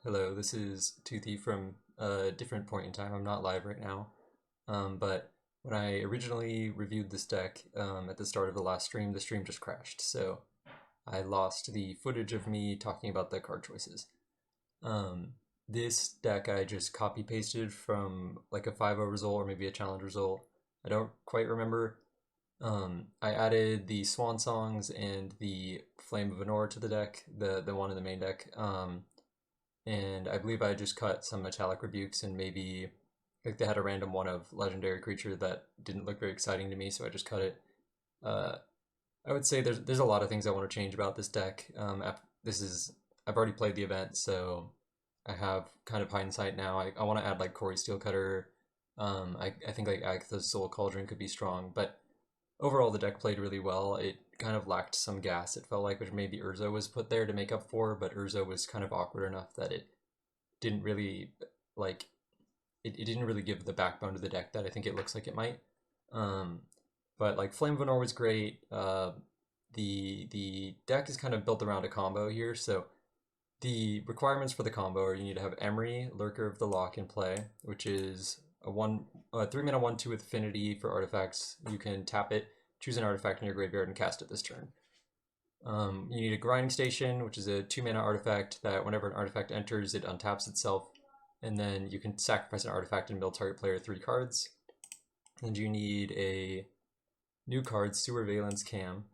Hello, this is Toothy from a different point in time. I'm not live right now. But when I originally reviewed this deck at the start of the stream just crashed. So I lost the footage of me talking about the card choices. Um, this deck I just copy pasted from like a 5-0 result or maybe a challenge result. I don't quite remember. I added the Swan Songs and the Flame of Anor to the deck, the one in the main deck. And I believe I just cut some metallic rebukes and maybe like they had a random one of legendary creature that didn't look very exciting to me, so I just cut it. Uh, I would say there's a lot of things I want to change about this deck. This is I've already played the event, so I have kind of hindsight now. I want to add like Corey Steelcutter. I think like Agatha's Soul Cauldron could be strong, but overall the deck played really well. It kind of lacked some gas, it felt like, which maybe Urza was put there to make up for, but Urza was kind of awkward enough that it didn't really like it didn't really give the backbone to the deck that I think it looks like it might. Um, but like Flame of Anor was great. The deck is kind of built around a combo here, so the requirements for the combo are you need to have Emry, Lurker of the Lock in play, which is a 3-mana 1/2 with affinity for artifacts. You can tap it, choose an artifact in your graveyard, and cast it this turn. You need a Grinding Station, which is a 2-mana artifact that whenever an artifact enters, it untaps itself, and then you can sacrifice an artifact and mill target player 3 cards. And you need a new card, Sewer Valence Cam,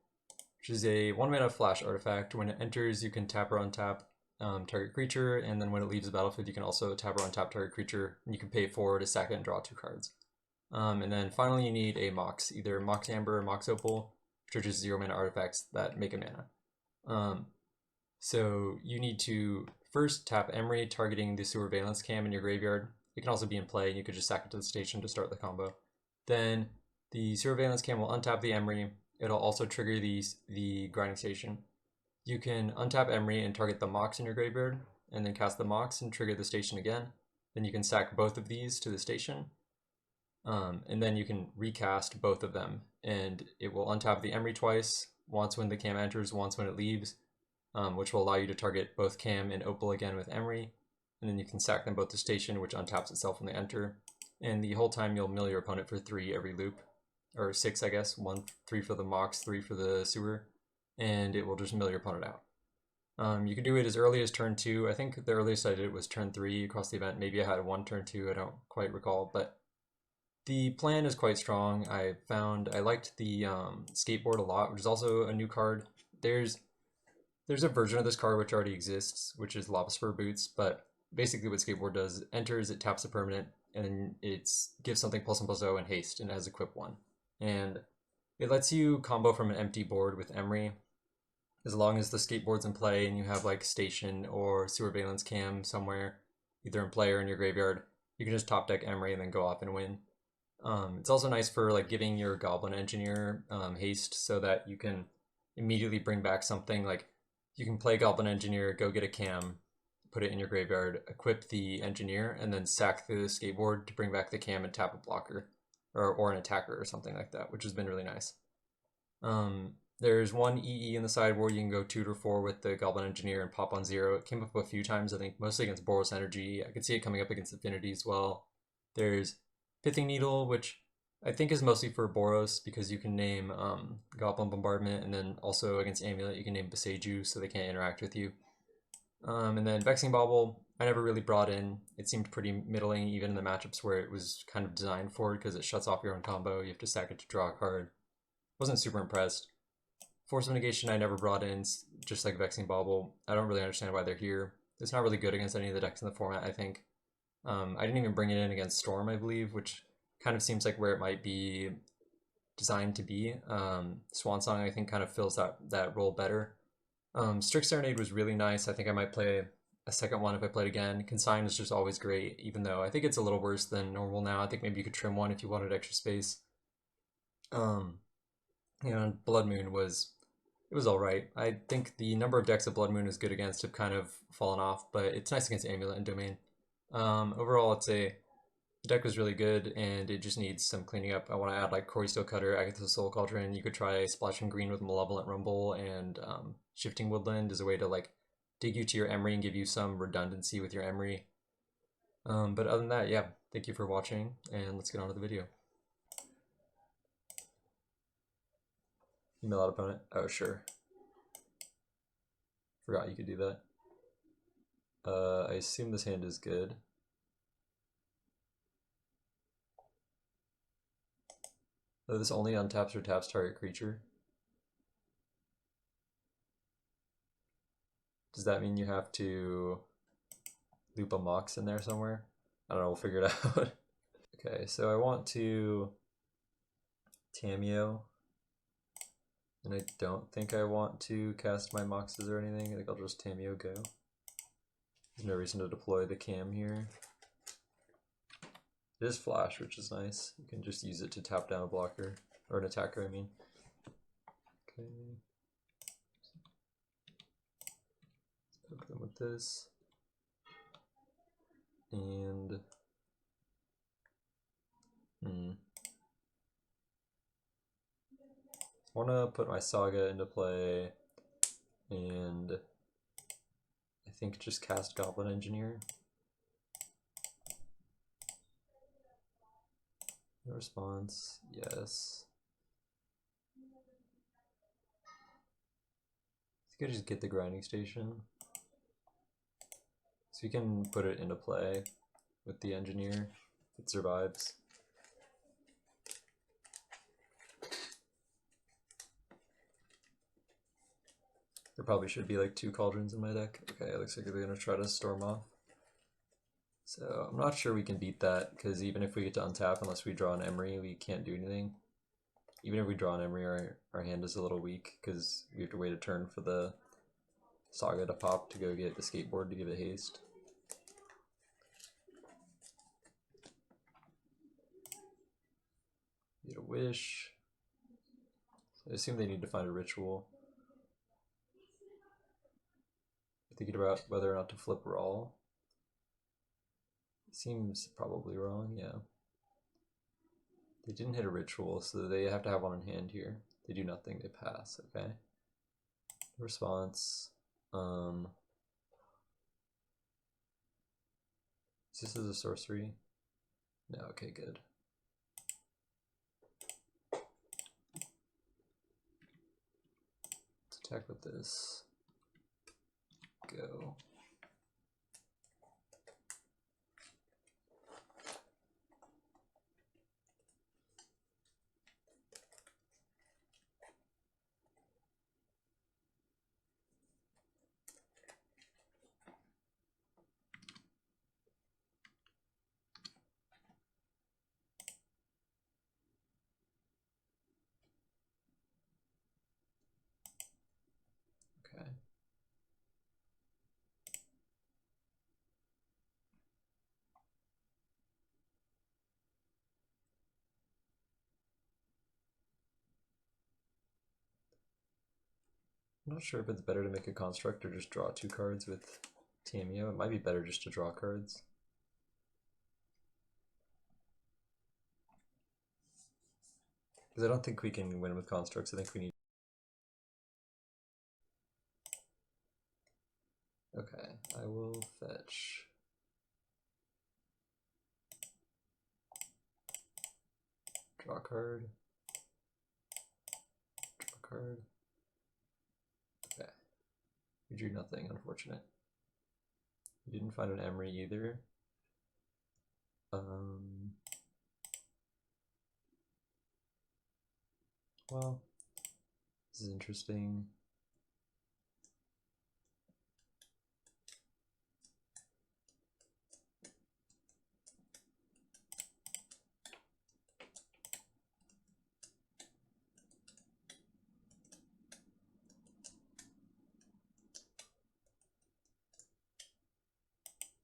which is a 1-mana flash artifact. When it enters, you can tap or untap target creature, and then when it leaves the battlefield, you can also tap or untap target creature, and you can pay 4 to sack it and draw 2 cards. And then finally, you need a Mox, either Mox Amber or Mox Opal, which are just 0-mana artifacts that make a mana. So you need to first tap Emry, targeting the Sewer Valence Cam in your graveyard. It can also be in play, and you could just sack it to the station to start the combo. Then the Sewer Valence Cam will untap the Emry. It'll also trigger the Grinding Station. You can untap Emry and target the Mox in your graveyard, and then cast the Mox and trigger the station again. Then you can sack both of these to the station. And then you can recast both of them, and it will untap the Emry twice, once when the Cam enters, once when it leaves, which will allow you to target both Cam and Opal again with Emry. And then you can sack them both to station, which untaps itself when they enter. And the whole time you'll mill your opponent for 3 every loop, or 6, I guess. 3 for the Mox, 3 for the Sewer, and it will just mill your opponent out. You can do it as early as turn 2. I think the earliest I did it was turn 3 across the event. Maybe I had one turn 2, I don't quite recall, but the plan is quite strong. I liked the skateboard a lot, which is also a new card. There's a version of this card which already exists, which is Lava Spur Boots, but basically what skateboard does, enters, it taps a permanent, and then it gives something +1/+0 and haste, and it has equip 1. And it lets you combo from an empty board with Emry, as long as the skateboard's in play and you have like Station or Sewer Valence Cam somewhere, either in play or in your graveyard, you can just top deck Emry and then go off and win. It's also nice for like giving your Goblin Engineer haste so that you can immediately bring back something. Like you can play Goblin Engineer, go get a Cam, put it in your graveyard, equip the Engineer, and then sack the skateboard to bring back the Cam and tap a blocker or an attacker or something like that, which has been really nice. There's one EE in the sideboard. You can go 2 to 4 with the Goblin Engineer and pop on 0. It came up a few times, I think, mostly against Boros Energy. I could see it coming up against Affinity as well. There's Pithing Needle, which I think is mostly for Boros because you can name Goblin Bombardment, and then also against Amulet you can name Beseju so they can't interact with you. And then Vexing Bauble, I never really brought in. It seemed pretty middling even in the matchups where it was kind of designed for because it shuts off your own combo. You have to sack it to draw a card. Wasn't super impressed. Force of Negation I never brought in, just like Vexing Bauble. I don't really understand why they're here. It's not really good against any of the decks in the format, I think. I didn't even bring it in against Storm, I believe, which kind of seems like where it might be designed to be. Swansong, I think, kind of fills that role better. Strict Serenade was really nice. I think I might play a second one if I played again. Consign is just always great, even though I think it's a little worse than normal now. I think maybe you could trim one if you wanted extra space. And Blood Moon it was all right. I think the number of decks that Blood Moon is good against have kind of fallen off, but it's nice against Amulet and Domain. Overall, I'd say the deck was really good, and it just needs some cleaning up. I want to add like Corey Steelcutter, Agatha's Soul Cauldron. You could try Splashing Green with Malevolent Rumble and Shifting Woodland as a way to like dig you to your Emry and give you some redundancy with your Emry. But other than that, yeah, thank you for watching, and let's get on to the video. Email out opponent. Oh, sure. Forgot you could do that. I assume this hand is good. Oh, this only untaps or taps target creature. Does that mean you have to loop a Mox in there somewhere? I don't know, we'll figure it out. Okay, so I want to Tamiyo, and I don't think I want to cast my Moxes or anything. I think I'll just Tamiyo go. There's no reason to deploy the cam here. It is flash, which is nice. You can just use it to tap down a blocker, or an attacker, I mean. Okay. Let's poke them with this. And I want to put my Saga into play, and I think just cast Goblin Engineer. No response, yes. I think I just get the grinding station. So we can put it into play with the engineer if it survives. There probably should be like 2 cauldrons in my deck. Okay, it looks like they're gonna try to storm off. So I'm not sure we can beat that, because even if we get to untap, unless we draw an Emry, we can't do anything. Even if we draw an Emry, our hand is a little weak, because we have to wait a turn for the Saga to pop to go get the skateboard to give it haste. Need a wish. I assume they need to find a ritual. Thinking about whether or not to flip Raw. Seems probably wrong, yeah. They didn't hit a ritual, so they have to have one in hand here. They do nothing, they pass, okay. Response. This is a sorcery. No, okay, good. Let's attack with this. Go. Okay. I'm not sure if it's better to make a construct or just draw 2 cards with Tamiyo. It might be better just to draw cards. Because I don't think we can win with constructs. I think we need... Okay, I will fetch. Draw card. Draw card. Okay. We drew nothing, unfortunate. We didn't find an Emry either. Well, this is interesting.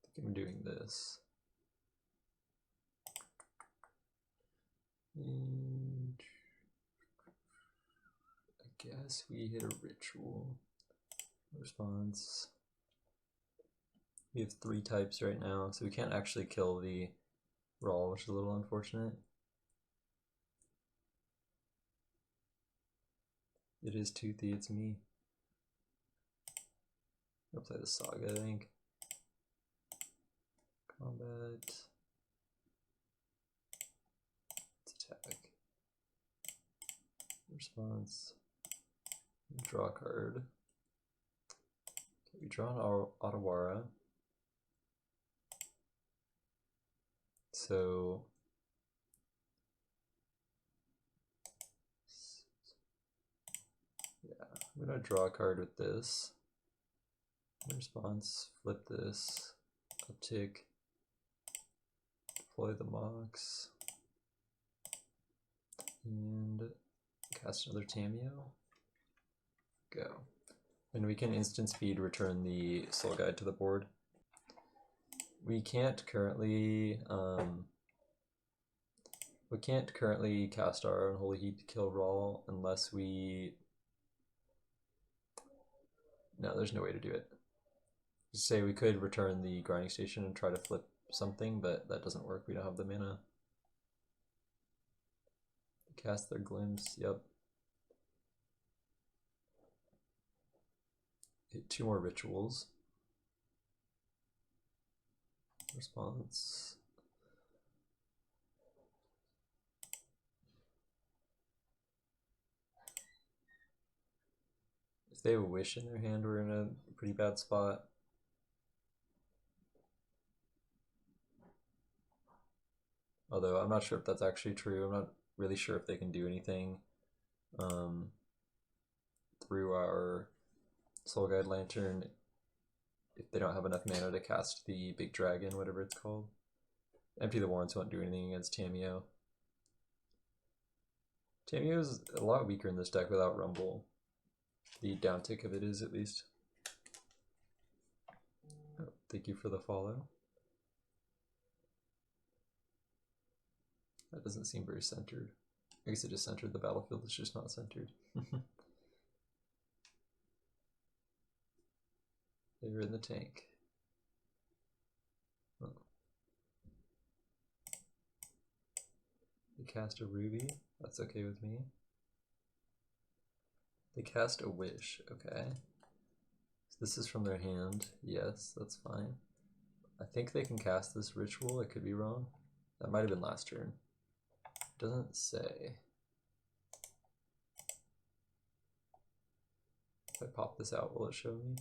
I think I'm doing this. And I guess we hit a ritual. Response. We have 3 types right now, so we can't actually kill the Raw, which is a little unfortunate. It is Toothy, it's me. I'll play the Saga, I think. Combat. Let's attack. Response. Draw a card. Okay, we draw an Otawara. So yeah, I'm gonna draw a card with this. Response, flip this, uptick, deploy the Mox, and cast another Tameo. Go. And we can instant speed return the Soul Guide to the board. We can't currently cast our Unholy Heat to kill Raw unless we... No, there's no way to do it. Just say we could return the grinding station and try to flip something, but that doesn't work. We don't have the mana. Cast their glimpse, yep. Hit 2 more rituals. Response. If they have a wish in their hand, we're in a pretty bad spot. Although I'm not sure if that's actually true. I'm not really sure if they can do anything through our Soul Guide Lantern if they don't have enough mana to cast the big dragon, whatever it's called. Empty the Warrants won't do anything against Tameo. Tameo is a lot weaker in this deck without Rumble. The downtick of it is, at least. Oh, thank you for the follow. That doesn't seem very centered. I guess it is centered, the battlefield is just not centered. They were in the tank. Oh. They cast a Ruby, that's okay with me. They cast a Wish, okay. So this is from their hand, yes, that's fine. I think they can cast this Ritual, I could be wrong. That might have been last turn. Doesn't say. If I pop this out, will it show me?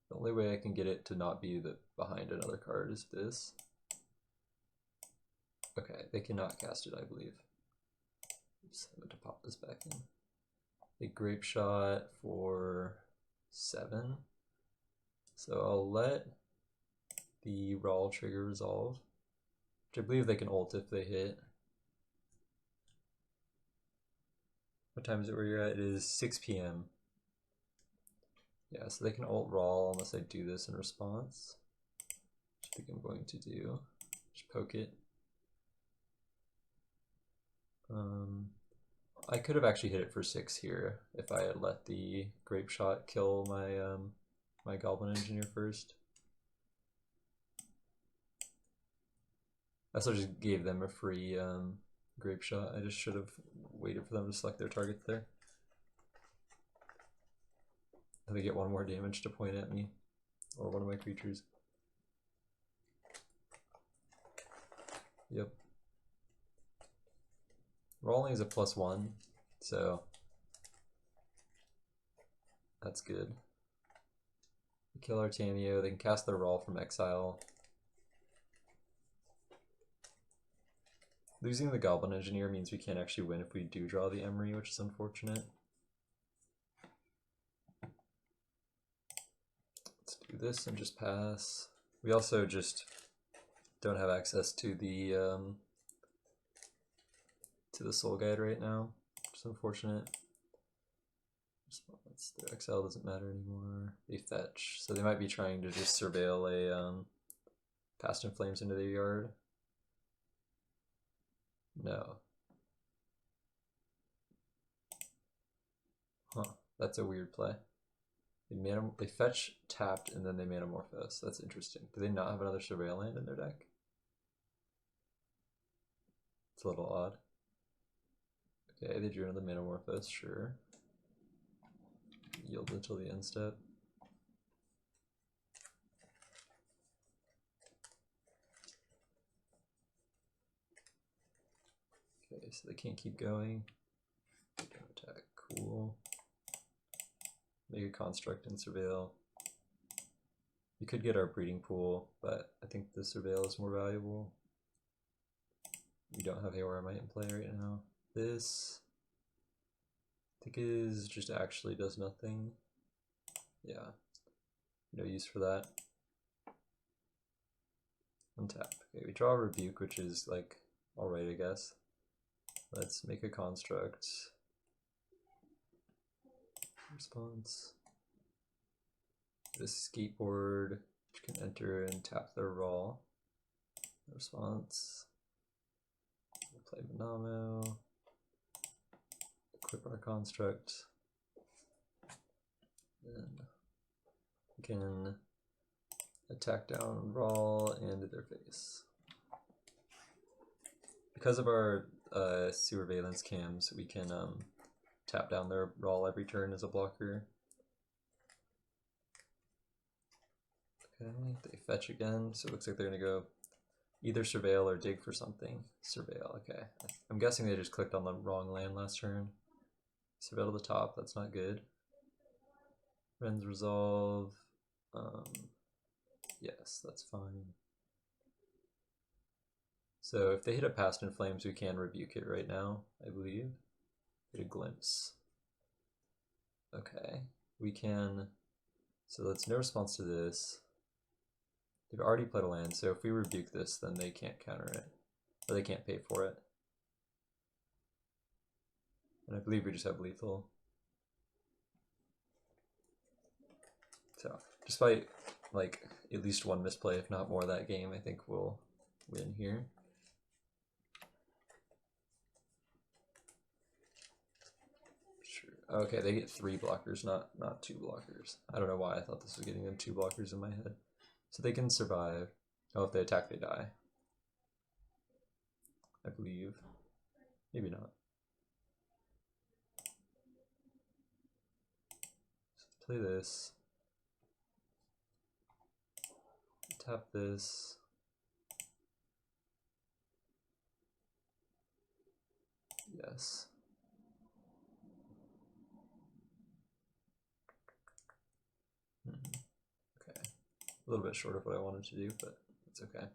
The only way I can get it to not be behind another card is this. Okay, they cannot cast it, I believe. Oops, I'm going to pop this back in. A Grape Shot for 7. So I'll let the Raw trigger resolve, which I believe they can ult if they hit. What time is it where you're at? It is 6 p.m. Yeah, so they can ult Raw unless I do this in response, which I think I'm going to do. Just poke it. I could have actually hit it for 6 here if I had let the Grape Shot kill my my Goblin Engineer first. I also just gave them a free Grape Shot. I just should have waited for them to select their target there. They get 1 more damage to point at me, or one of my creatures. Yep. Rolling is a +1, so that's good. We kill our Tameo, they can cast their Raw from exile. Losing the Goblin Engineer means we can't actually win if we do draw the Emry, which is unfortunate. Let's do this and just pass. We also just don't have access to the Soul Guide right now, which is unfortunate. Response, their exile doesn't matter anymore. They fetch, so they might be trying to just surveil a Past in Flames into their yard. No. Huh, that's a weird play. They fetch tapped and then they Manamorphose. That's interesting. Do they not have another Surveil land in their deck? It's a little odd. Okay, they drew another Manamorphose, sure. yield until the end step. Okay, so they can't keep going. Attack, cool. Make a construct and surveil. You could get our breeding pool, but I think the surveil is more valuable. We don't have Haormite in play right now. This, I think, is just actually does nothing. Yeah, no use for that. Untap. Okay, we draw a Rebuke, which is like alright, I guess. Let's make a construct. Response. This skateboard, which can enter and tap their raw. Response. We'll play Monamo. Equip our construct. Then we can attack down raw and their face. Because of our surveillance cams, we can tap down their raw every turn as a blocker. Okay, they fetch again, so it looks like they're gonna go either surveil or dig for something. Surveil, okay. I'm guessing they just clicked on the wrong land last turn. Surveil to the top, that's not good. Ren's Resolve, yes, that's fine. So if they hit a Past in Flames, we can rebuke it right now, I believe. Hit a Glimpse. Okay, we can, so that's no response to this. They've already played a land, so if we rebuke this, then they can't counter it, or they can't pay for it. And I believe we just have lethal. So, despite like at least one misplay, if not more, that game, I think we'll win here. Sure. Okay, they get 3 blockers, not 2 blockers. I don't know why I thought this was getting them 2 blockers in my head. So they can survive. Oh, if they attack, they die. I believe. Maybe not. So play this. Tap this. Yes. Okay. A little bit short of what I wanted to do, but it's okay.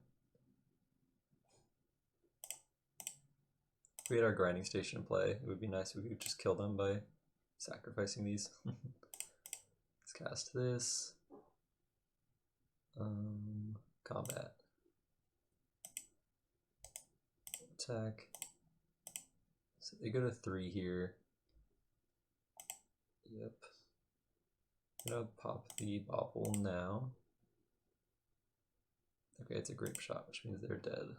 If we had our grinding station in play, it would be nice if we could just kill them by sacrificing these. Let's cast this. Combat. Attack. So they go to 3 here. Yep. I'm gonna pop the bobble now. Okay, it's a grape shot, which means they're dead.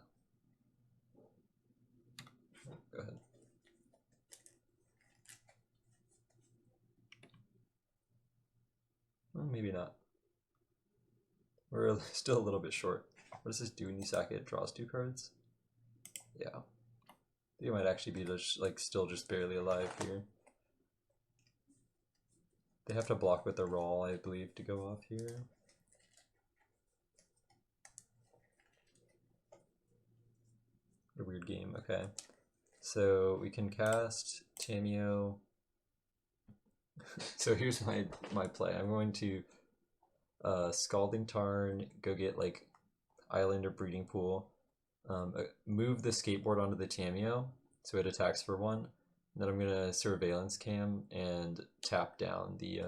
Go ahead. Well, maybe not. We're still a little bit short. What does this do when you sack it? It draws 2 cards? Yeah. I think it might actually be just, like, still just barely alive here. They have to block with the roll, I believe, to go off here. A weird game, okay. So we can cast Tameo. So here's my play. I'm going to Scalding Tarn, go get like Island or Breeding Pool, move the skateboard onto the Tameo so it attacks for 1. And then I'm gonna Surveillance Cam and tap down the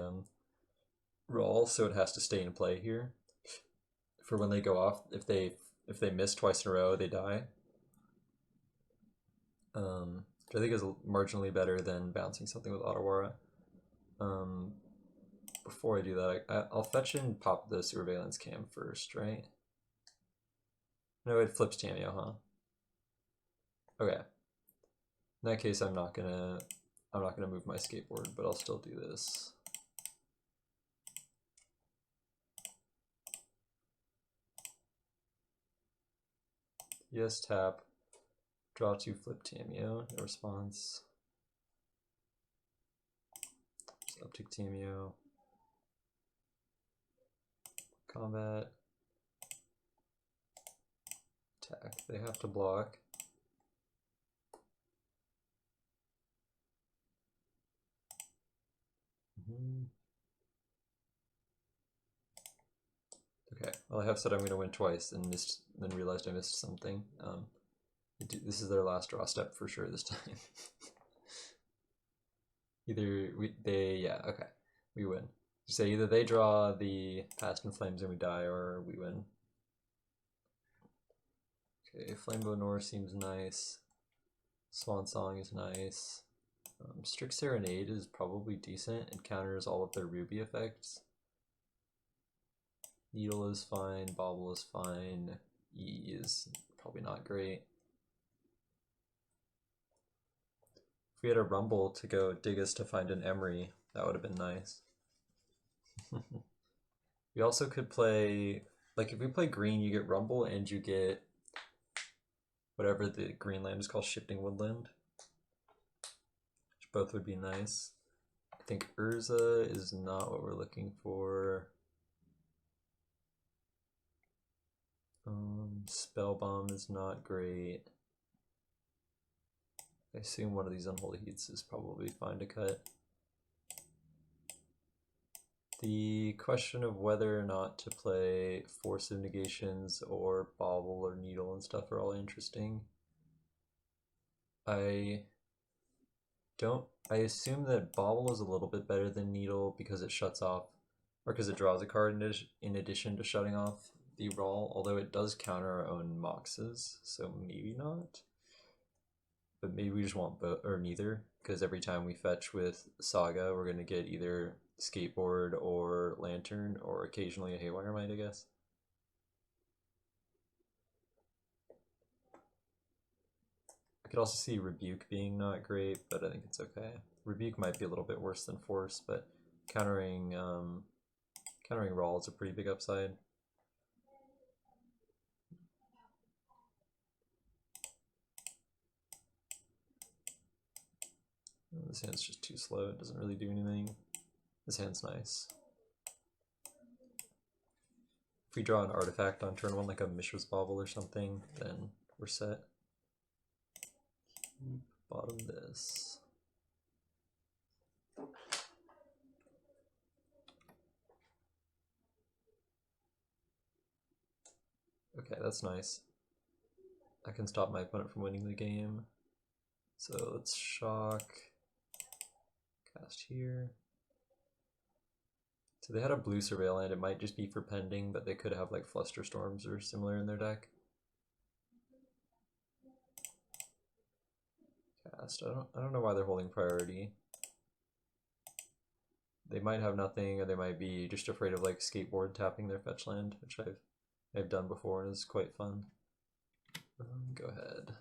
roll so it has to stay in play here. For when they go off, if they miss twice in a row, they die. Which I think is marginally better than bouncing something with Otawara. Before I do that, I'll fetch and pop the Surveillance Cam first, right? No, it flips Tameo, huh? Okay. In that case, I'm not gonna move my skateboard, but I'll still do this. Yes, tap. Draw 2, flip Tameo. No response. Uptick Tameo. Combat. Attack. They have to block. Okay, well I have said I'm going to win twice and then realized I missed something. This is their last draw step for sure this time. Okay, we win. Say either they draw the Past in Flames and we die, or we win. Okay, Flamebow Nor seems nice. Swan Song is nice. Strict Serenade is probably decent and counters all of their Ruby effects. Needle is fine, Bobble is fine, E is probably not great. If we had a Rumble to go dig us to find an Emry, that would have been nice. We also could play, like if we play green, you get Rumble and you get whatever the green land is called, Shifting Woodland, which both would be nice. I think Urza is not what we're looking for. Spell Bomb is not great. I assume one of these Unholy Heats is probably fine to cut. The question of whether or not to play Force of Negations or Bobble or Needle and stuff are all interesting. I assume that Bobble is a little bit better than Needle because it shuts off, or because it draws a card in addition to shutting off the Raw, although it does counter our own Moxes, so maybe not. But maybe we just want both, or neither, because every time we fetch with Saga, we're going to get either Skateboard or Lantern, or occasionally a Haywire Might, I guess. I could also see Rebuke being not great, but I think it's okay. Rebuke might be a little bit worse than Force, but countering Raw is a pretty big upside. This hand's just too slow, it doesn't really do anything. This hand's nice. If we draw an artifact on turn 1, like a Mishra's Bauble or something, then we're set. Bottom this. Okay, that's nice. I can stop my opponent from winning the game. So let's shock. Cast here. So they had a blue Surveil land. It might just be for pending, but they could have like Flusterstorms or similar in their deck. Cast. I don't know why they're holding priority. They might have nothing, or they might be just afraid of like Skateboard tapping their fetch land, which I've done before and is quite fun. Go ahead.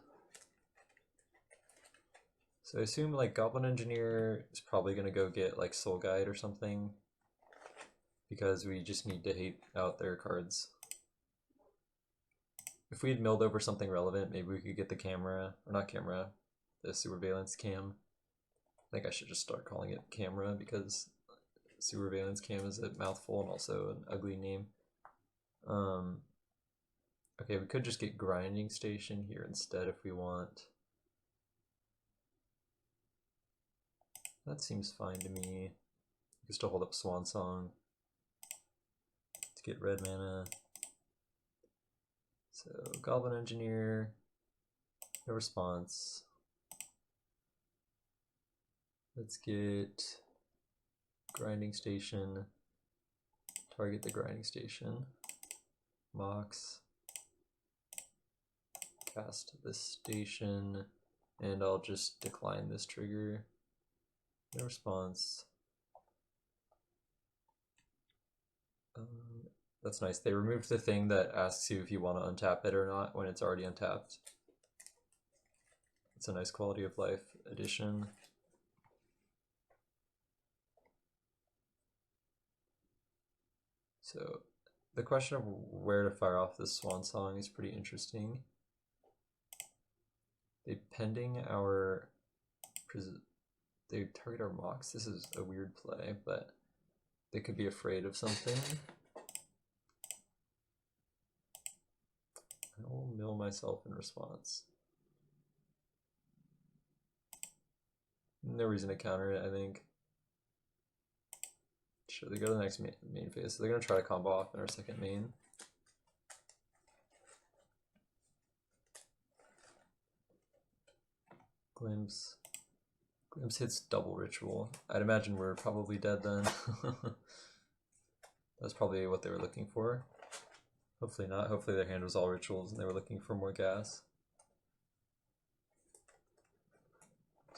So I assume like Goblin Engineer is probably gonna go get like Soul Guide or something, because we just need to hate out their cards. If we had milled over something relevant, maybe we could get the camera, or not camera, the Supervalence Cam. I think I should just start calling it camera because Supervalence Cam is a mouthful and also an ugly name. Okay, we could just get Grinding Station here instead if we want. That seems fine to me. We can still hold up Swan Song to get red mana. So Goblin Engineer, no response. Let's get Grinding Station, target the Grinding Station, Mox, cast this station, and I'll just decline this trigger. No response. That's nice. They removed the thing that asks you if you want to untap it or not when it's already untapped. It's a nice quality of life addition. So the question of where to fire off this Swan Song is pretty interesting. They they target our mocks. This is a weird play, but they could be afraid of something. I will mill myself in response. No reason to counter it, I think. Sure, they go to the next main phase, so they're going to try to combo off in our second main. Glimpse. Glimpse hits double ritual. I'd imagine we're probably dead then. That's probably what they were looking for. Hopefully not. Hopefully their hand was all rituals and they were looking for more gas.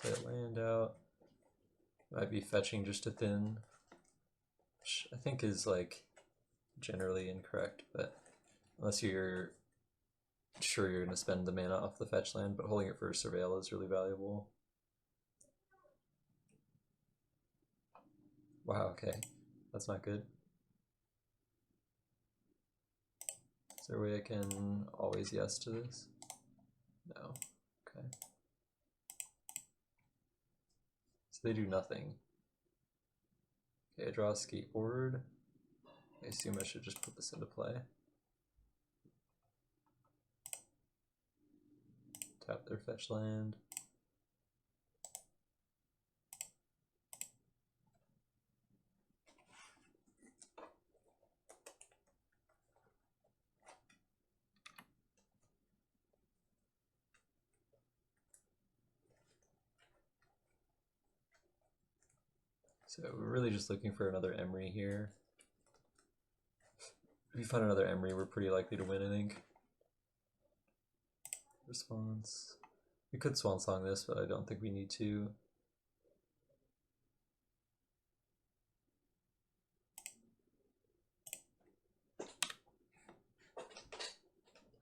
Play a land out. Might be fetching just to thin, which I think is like generally incorrect, but unless you're sure you're going to spend the mana off the fetch land, but holding it for surveil is really valuable. Wow, okay. That's not good. Is there a way I can always yes to this? No. Okay. So they do nothing. Okay, I draw a skateboard. I assume I should just put this into play. Tap their fetch land. So we're really just looking for another Emry here. If we find another Emry, we're pretty likely to win, I think. Response. We could Swan Song this, but I don't think we need to.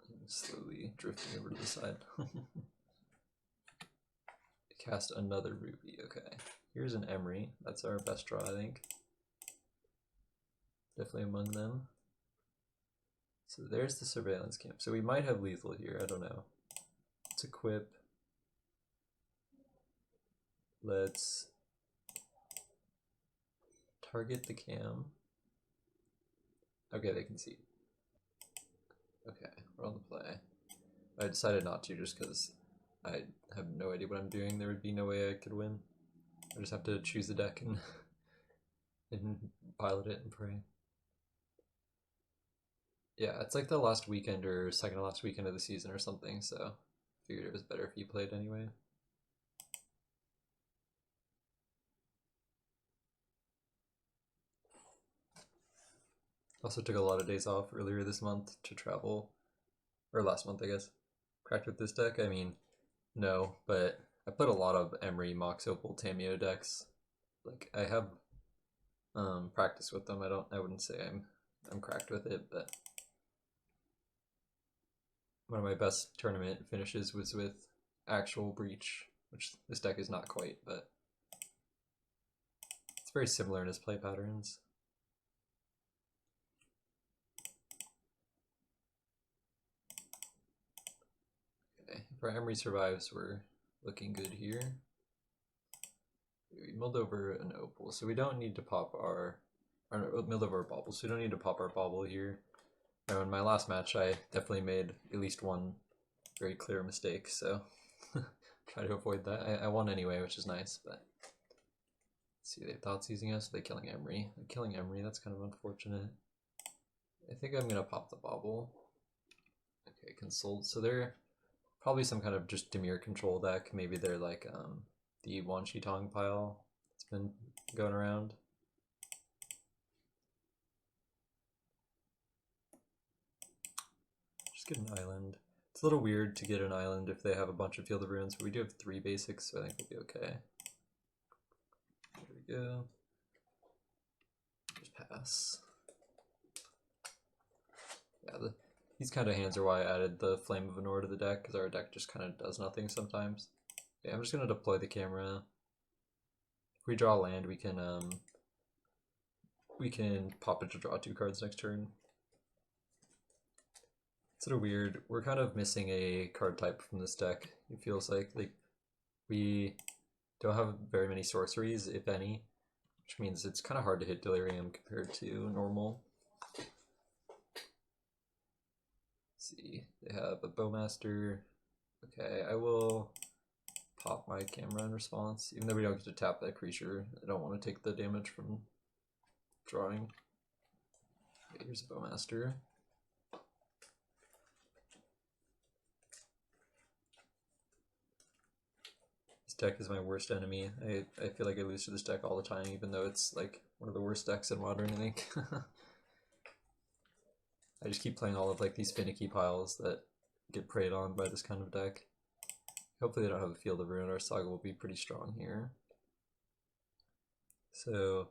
I'm slowly drifting over to the side. Cast another Ruby, okay. Here's an Emry. That's our best draw, I think. Definitely among them. So there's the surveillance camp. So we might have lethal here, I don't know. Let's equip. Let's target the cam. Okay, they can see. Okay, we're on the play. I decided not to just because I have no idea what I'm doing. There would be no way I could win. I just have to choose the deck and, and pilot it and pray. Yeah, it's like the last weekend or second to last weekend of the season or something, so figured it was better if you played anyway. Also took a lot of days off earlier this month to travel, or last month I guess. Cracked with this deck? I mean, no, but I played a lot of Emry, Mox Opal, Tamiyo decks. Like I have practice with them. I wouldn't say I'm cracked with it, but one of my best tournament finishes was with actual Breach, which this deck is not quite, but it's very similar in its play patterns. Okay, if our Emry survives, we're looking good here. We milled over an Opal, so we don't need to pop our milled over a Bauble, so we don't need to pop our Bauble here. Now, in my last match, I definitely made at least one very clear mistake, so try to avoid that. I won anyway, which is nice, but let's see, they have thoughts using us. They're killing Emry. They're killing Emry, that's kind of unfortunate. I think I'm gonna pop the Bauble. Okay, Consult. So they're probably some kind of just Dimir control deck. Maybe they're like the Wan Shi Tong pile that's been going around. Just get an island. It's a little weird to get an island if they have a bunch of Field of Ruins, but we do have 3 basics, so I think we'll be okay. There we go. Just pass. Yeah, these kind of hands are why I added the Flame of Anor to the deck, because our deck just kind of does nothing sometimes. Yeah, I'm just going to deploy the camera. If we draw land, we can pop it to draw 2 cards next turn. It's sort of weird. We're kind of missing a card type from this deck. It feels like we don't have very many sorceries, if any, which means it's kind of hard to hit Delirium compared to normal. Let's see, they have a Bowmaster. Okay, I will pop my camera in response, even though we don't get to tap that creature. I don't want to take the damage from drawing. Okay, here's a Bowmaster. This deck is my worst enemy. I feel like I lose to this deck all the time, even though it's like one of the worst decks in Modern, I think. I just keep playing all of like these finicky piles that get preyed on by this kind of deck. Hopefully they don't have a Field of Ruin. Our Saga will be pretty strong here. So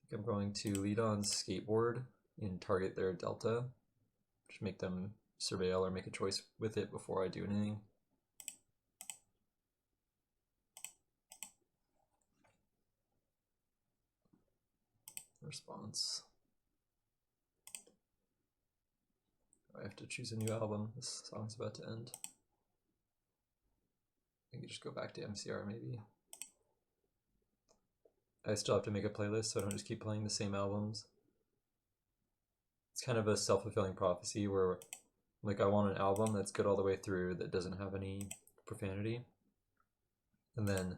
I think I'm going to lead on Skateboard and target their Delta. Just make them surveil or make a choice with it before I do anything. Response. I have to choose a new album. This song's about to end. I can just go back to MCR maybe. I still have to make a playlist so I don't just keep playing the same albums. It's kind of a self-fulfilling prophecy where like I want an album that's good all the way through that doesn't have any profanity. And then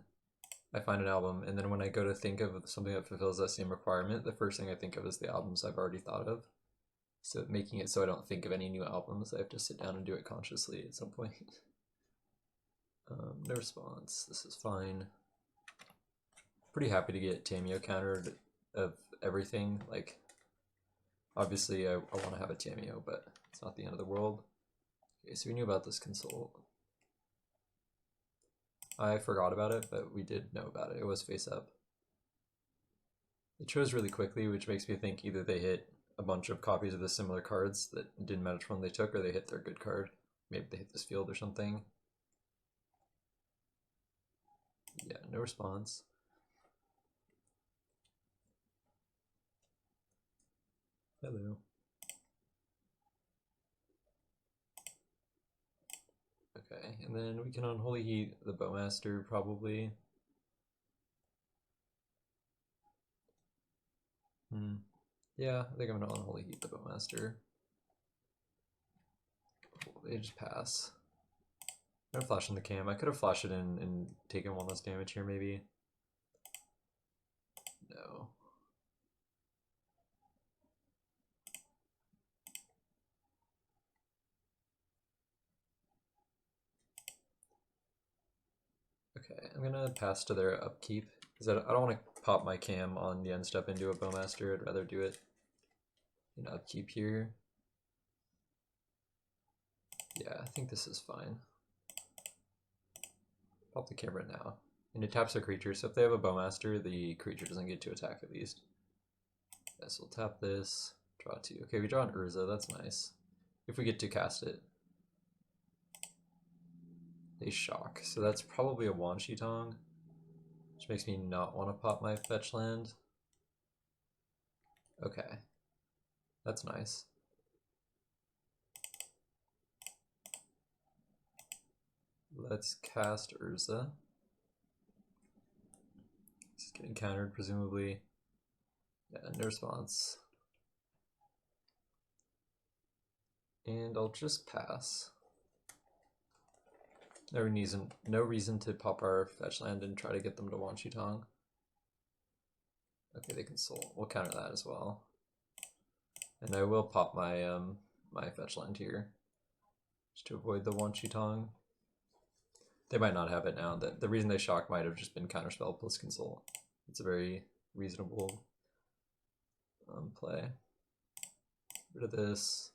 I find an album, and then when I go to think of something that fulfills that same requirement, the first thing I think of is the albums I've already thought of. So making it so I don't think of any new albums, I have to sit down and do it consciously at some point. No response. This is fine. Pretty happy to get Tamiyo countered of everything. Like, obviously I want to have a Tamiyo, but it's not the end of the world. Okay, so we knew about this consult. I forgot about it, but we did know about it. It was face up. It chose really quickly, which makes me think either they hit a bunch of copies of the similar cards that didn't matter which one they took, or they hit their good card. Maybe they hit this field or something. Yeah, no response. Hello. Okay, and then we can Unholy Heat the Bowmaster, probably. Yeah, I think I'm gonna Unholy Heat the Bowmaster. They just pass. I'm gonna flash in the cam. I could have flashed it in and taken one less damage here, maybe. No. Okay, I'm gonna pass to their upkeep, because I don't want to pop my cam on the end step into a Bowmaster. I'd rather do it in upkeep here. Yeah, I think this is fine. Pop the camera now. And it taps a creature, so if they have a Bowmaster, the creature doesn't get to attack at least. Yes, we'll tap this, draw two. Okay, we draw an Urza, that's nice. If we get to cast it. They shock, so that's probably a Wanshi-Tong, which makes me not want to pop my fetch land. Okay, that's nice. Let's cast Urza. This is getting countered, presumably. Yeah, no response. And I'll just pass. No reason to pop our fetch land and try to get them to Wanshi-Tong. Okay, they consult. We'll counter that as well. And I will pop my my fetch land here, just to avoid the Wanshi-Tong. They might not have it now. The reason they shock might have just been counterspell plus consult. It's a very reasonable play. Get rid of this.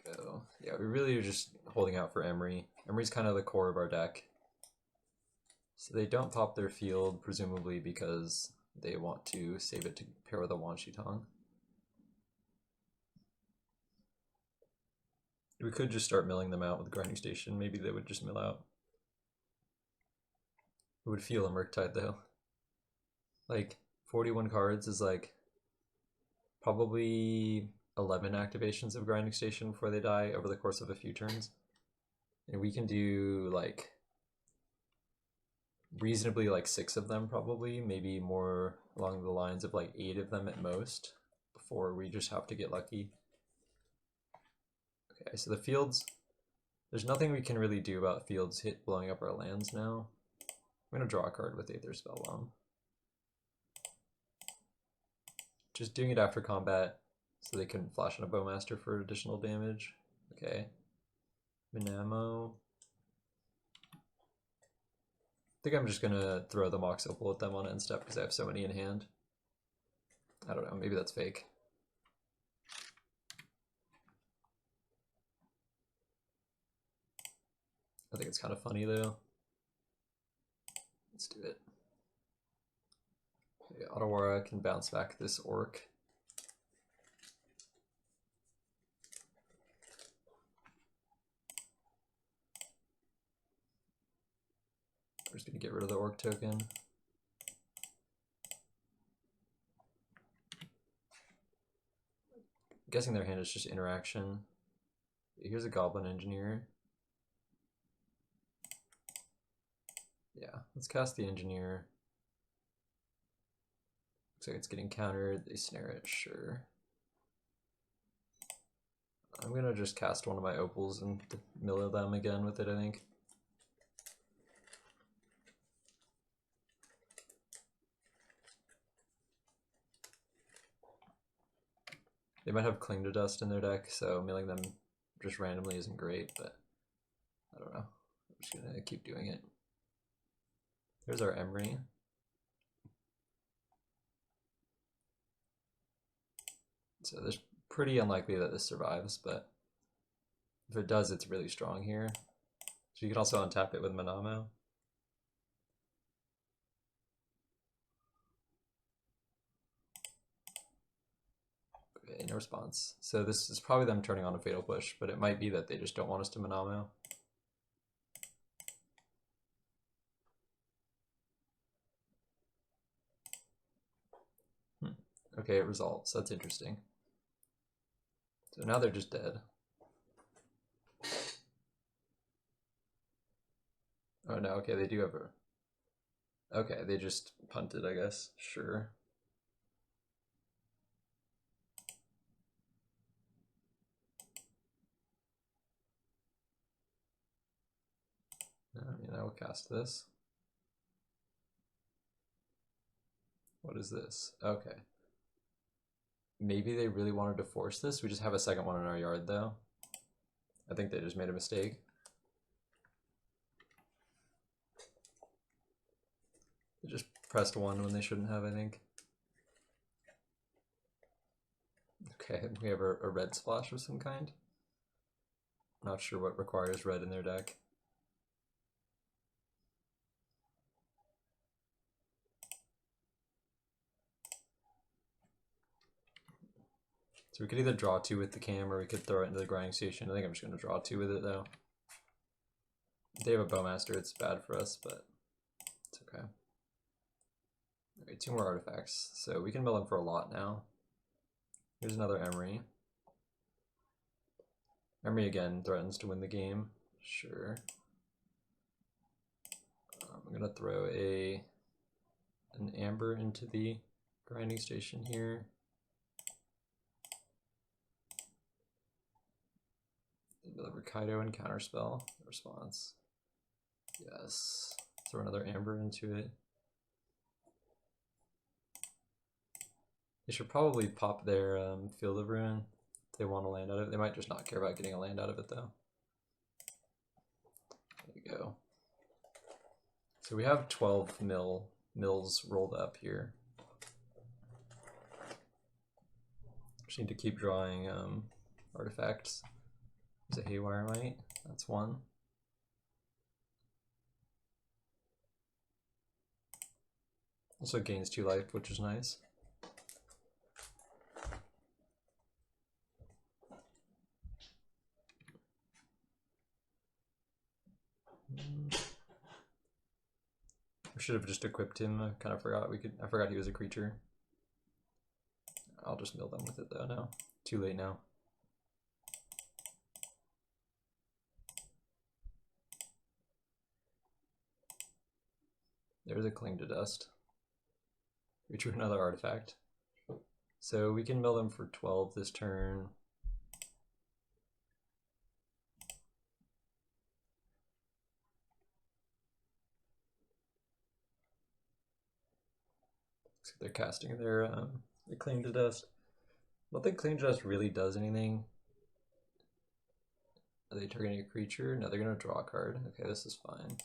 Go. Yeah, we really are just holding out for Emry. Emry's kind of the core of our deck. So they don't pop their field, presumably because they want to save it to pair with a Wanshi-Tong. We could just start milling them out with Grinding Station. Maybe they would just mill out. It would feel a Murktide though. Like 41 cards is like probably 11 activations of Grinding Station before they die over the course of a few turns. And we can do like reasonably like 6 of them probably, maybe more along the lines of like 8 of them at most before we just have to get lucky. Okay, so the fields, there's nothing we can really do about fields blowing up our lands now. I'm gonna draw a card with Aether Spellbomb. Just doing it after combat so they couldn't flash on a Bowmaster for additional damage. Okay. Minamo. I think I'm just gonna throw the Mox Opal at them on end step because I have so many in hand. I don't know, maybe that's fake. I think it's kind of funny though. Let's do it. Okay, Otawara can bounce back this Orc. We're just gonna get rid of the Orc token. I'm guessing their hand is just interaction. Here's a Goblin Engineer. Yeah, let's cast the Engineer. Looks like it's getting countered. They snare it, sure. I'm gonna just cast one of my Opals and mill them again with it, I think. They might have Cling to Dust in their deck, so milling them just randomly isn't great, but I don't know. I'm just gonna keep doing it. There's our Emry. So there's pretty unlikely that this survives, but if it does, it's really strong here. So you can also untap it with Manamo. Okay, no response. So this is probably them turning on a Fatal Push, but it might be that they just don't want us to Manamo. Okay, it resolves. That's interesting. So now they're just dead. Oh no, okay, they do have a... Okay, they just punted, I guess. Sure. I mean, I will cast this. What is this? Okay. Maybe they really wanted to force this. We just have a second one in our yard, though. I think they just made a mistake. They just pressed 1 when they shouldn't have, I think. Okay, we have a red splash of some kind. Not sure what requires red in their deck. So we could either draw 2 with the cam or we could throw it into the grinding station. I think I'm just going to draw 2 with it though. If they have a Bowmaster, it's bad for us, but it's okay. Okay, 2 more artifacts. So we can mill them for a lot now. Here's another Emry. Emry again threatens to win the game. Sure. I'm going to throw an Amber into the grinding station here. Deliver Kaido and counterspell. Response. Yes. Throw another Amber into it. They should probably pop their Field of Ruin if they want to land out of it. They might just not care about getting a land out of it though. There you go. So we have 12 mills rolled up here. Just need to keep drawing artifacts. There's a Haywire Mite, that's 1. Also gains 2 life, which is nice. I should have just equipped him. I kind of forgot I forgot he was a creature. I'll just mill them with it though now. Too late now. There's a Cling to Dust. Retrieve another artifact. So we can mill them for 12 this turn. So they're casting their Cling to Dust. I don't think Cling to Dust really does anything. Are they targeting a creature? No, they're gonna draw a card. Okay, this is fine.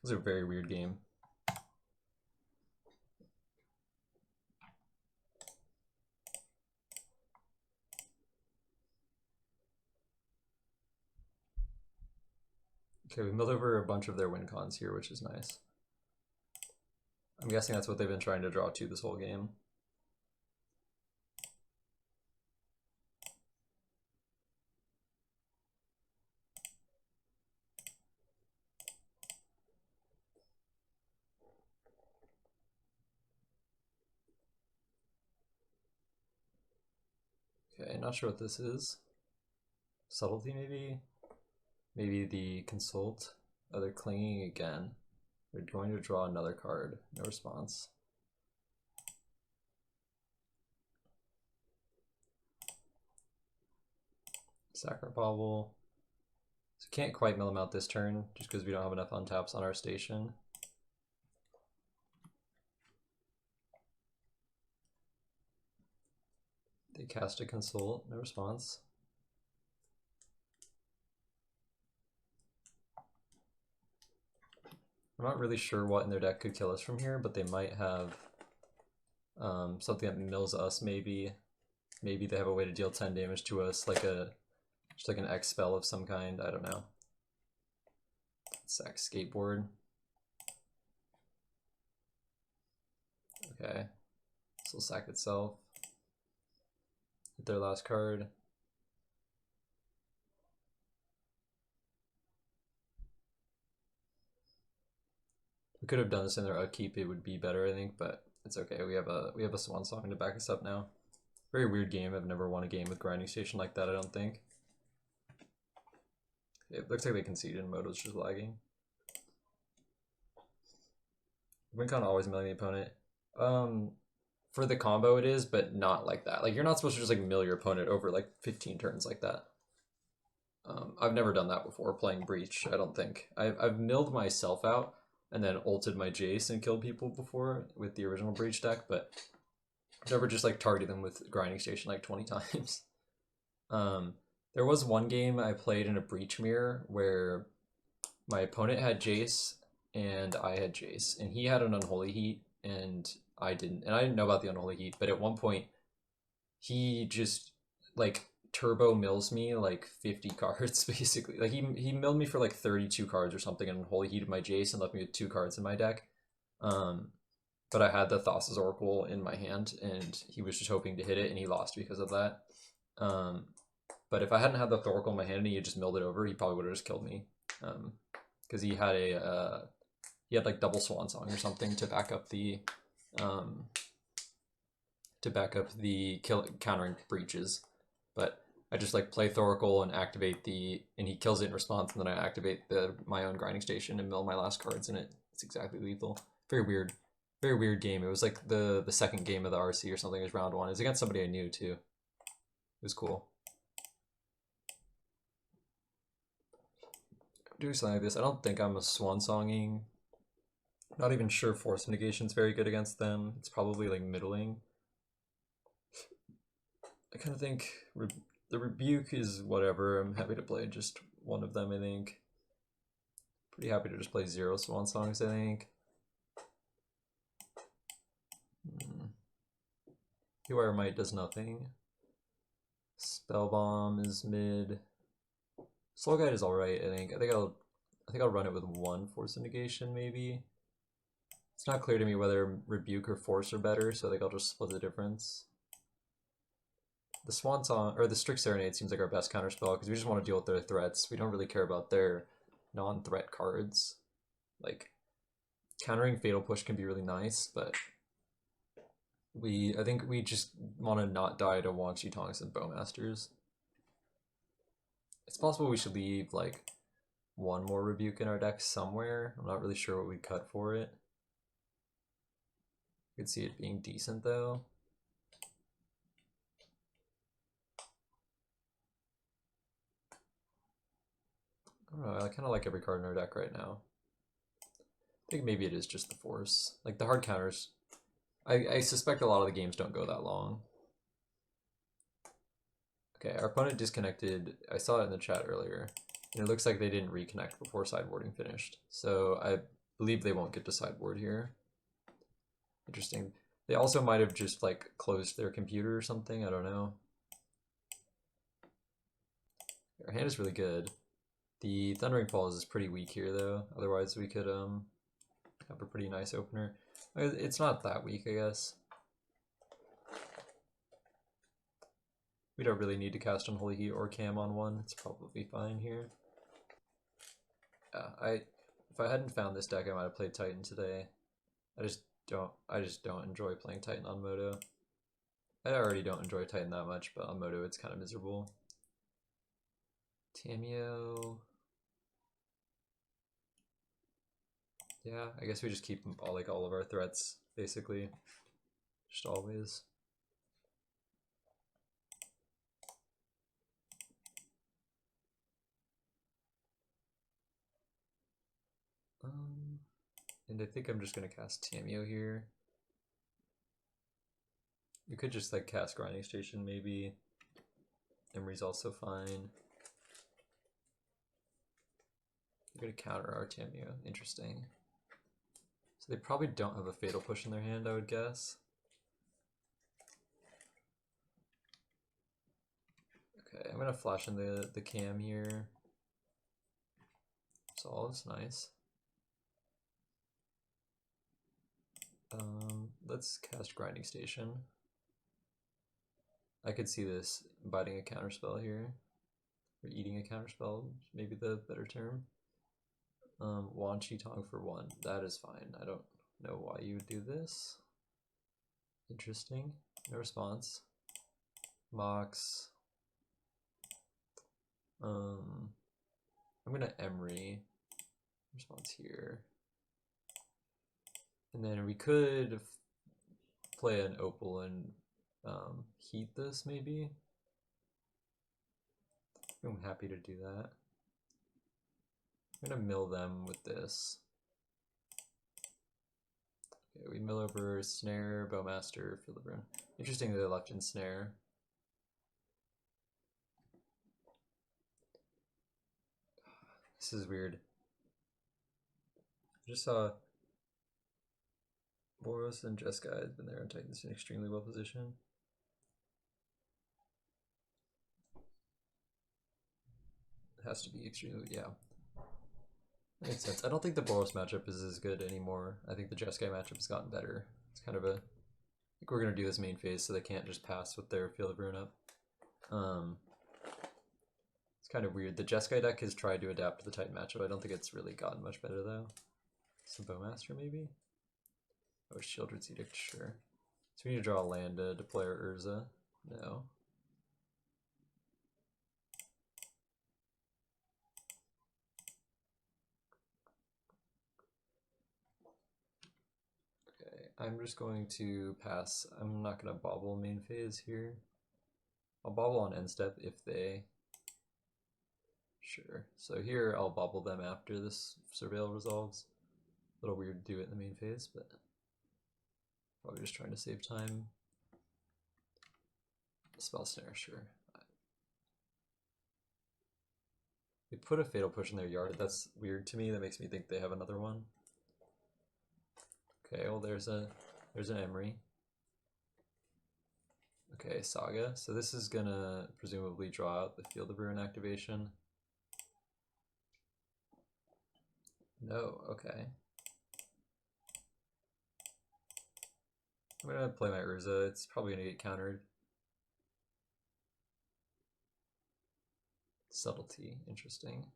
This is a very weird game. Okay, we milled over a bunch of their win cons here, which is nice. I'm guessing that's what they've been trying to draw to this whole game. Okay, not sure what this is. Subtlety, maybe? Maybe the Consult. Oh, they're clinging again. They're going to draw another card. No response. Sacred Bauble. So can't quite mill them out this turn, just because we don't have enough untaps on our station. They cast a Consult, no response. I'm not really sure what in their deck could kill us from here, but they might have something that mills us, maybe. Maybe they have a way to deal 10 damage to us, like just like an X spell of some kind, I don't know. Sack Skateboard. Okay. This will sack itself. Hit their last card. We could have done this in their upkeep, it would be better, I think, but it's okay. We have a Swan Song to back us up now. Very weird game. I've never won a game with Grinding Station like that, I don't think. It looks like they conceded and Moto's just lagging. Win con always milling the opponent. For the combo it is, but not like that. Like, you're not supposed to just like mill your opponent over like 15 turns like that. I've never done that before playing Breach, I don't think. I've milled myself out and then ulted my Jace and killed people before with the original Breach deck, but I've never just like targeted them with Grinding Station like 20 times. There was one game I played in a Breach mirror where my opponent had Jace and I had Jace, and he had an Unholy Heat and I didn't. And I didn't know about the Unholy Heat, but at one point he just like turbo mills me like 50 cards basically. Like he milled me for like 32 cards or something and Unholy Heated my Jace and left me with 2 cards in my deck. But I had the Thassa's Oracle in my hand and he was just hoping to hit it and he lost because of that. But if I hadn't had the Oracle in my hand and he had just milled it over, he probably would have just killed me. Because he had like double Swan Song or something to back up the countering breaches. But I just like play Thoracle and activate and he kills it in response, and then I activate my own Grinding Station and mill my last cards in it. It's exactly lethal. Very weird game. It was like the second game of the RC or something. It was round 1. It was against somebody I knew too. It was cool. Do something like this. I don't think I'm a Swan Songing. Not even sure Force Negation's very good against them. It's probably like middling. I kind of think the Rebuke is whatever. I'm happy to play just one of them, I think. Pretty happy to just play 0 Swan Songs, I think. Haywire Might does nothing. Spell Bomb is mid. Slow Guide is alright, I think. I think I'll run it with 1 Force of Negation, maybe. It's not clear to me whether Rebuke or Force are better, so I think I'll just split the difference. The Swan Song, or the Strict Serenade seems like our best counterspell, because we just want to deal with their threats. We don't really care about their non-threat cards. Like, countering Fatal Push can be really nice, but I think we just want to not die to Wang Shi Tongs and Bowmasters. It's possible we should leave, like, 1 more Rebuke in our deck somewhere. I'm not really sure what we'd cut for it. could see it being decent though. I don't know, I kind of like every card in our deck right now. I think maybe it is just the force. Like the hard counters, I suspect a lot of the games don't go that long. Okay, our opponent disconnected. I saw it in the chat earlier. And it looks like they didn't reconnect before sideboarding finished. So I believe they won't get to sideboard here. Interesting. They also might have just like closed their computer or something. I don't know. Our hand is really good. The Thundering Falls is pretty weak here though. Otherwise we could have a pretty nice opener. It's not that weak, I guess. We don't really need to cast Unholy Heat or Cam on one. It's probably fine here. Yeah, if I hadn't found this deck, I might have played Titan today. I just don't enjoy playing Titan on Moto. I already don't enjoy Titan that much, but on Moto it's kind of miserable. Tameo. Yeah, I guess we just keep all of our threats basically, just always. And I think I'm just gonna cast Tameo here. We could just like cast Grinding Station maybe. Emry's also fine. We're gonna counter our Tameo. Interesting. So they probably don't have a Fatal Push in their hand, I would guess. Okay, I'm gonna flash in the Cam here. Solves, nice. Let's cast Grinding Station. I could see this biting a counterspell here. Or eating a counterspell, maybe the better term. Wan Chi Tong for 1. That is fine. I don't know why you would do this. Interesting. No response. Mox. I'm gonna Emry. Response here. And then we could play an Opal and heat this maybe. I'm happy to do that. I'm gonna mill them with this. Okay, we mill over Snare, Bowmaster, Field of Ruin. Interesting that they left in Snare. This is weird. I just saw Boros and Jeskai has been there on Titans in extremely well position. It has to be extremely, yeah. That makes sense. I don't think the Boros matchup is as good anymore. I think the Jeskai matchup has gotten better. It's kind of a, I think we're gonna do this main phase so they can't just pass with their Field of Ruin up. It's kind of weird. The Jeskai deck has tried to adapt to the Titan matchup. I don't think it's really gotten much better though. Some Bowmaster maybe? Oh, Shieldred's Edict, sure. So we need to draw a land to deploy our Urza. No. Okay, I'm just going to pass. I'm not going to bobble main phase here. I'll bobble on end step if they... Sure. So here I'll bobble them after this Surveil resolves. A little weird to do it in the main phase, but probably just trying to save time. Spell Snare, sure. They put a Fatal Push in their yard. That's weird to me. That makes me think they have another one. Okay, well there's an Emry. Okay, Saga. So this is gonna presumably draw out the Field of Ruin activation. No, okay. I'm gonna play my Urza. It's probably gonna get countered. Subtlety, interesting.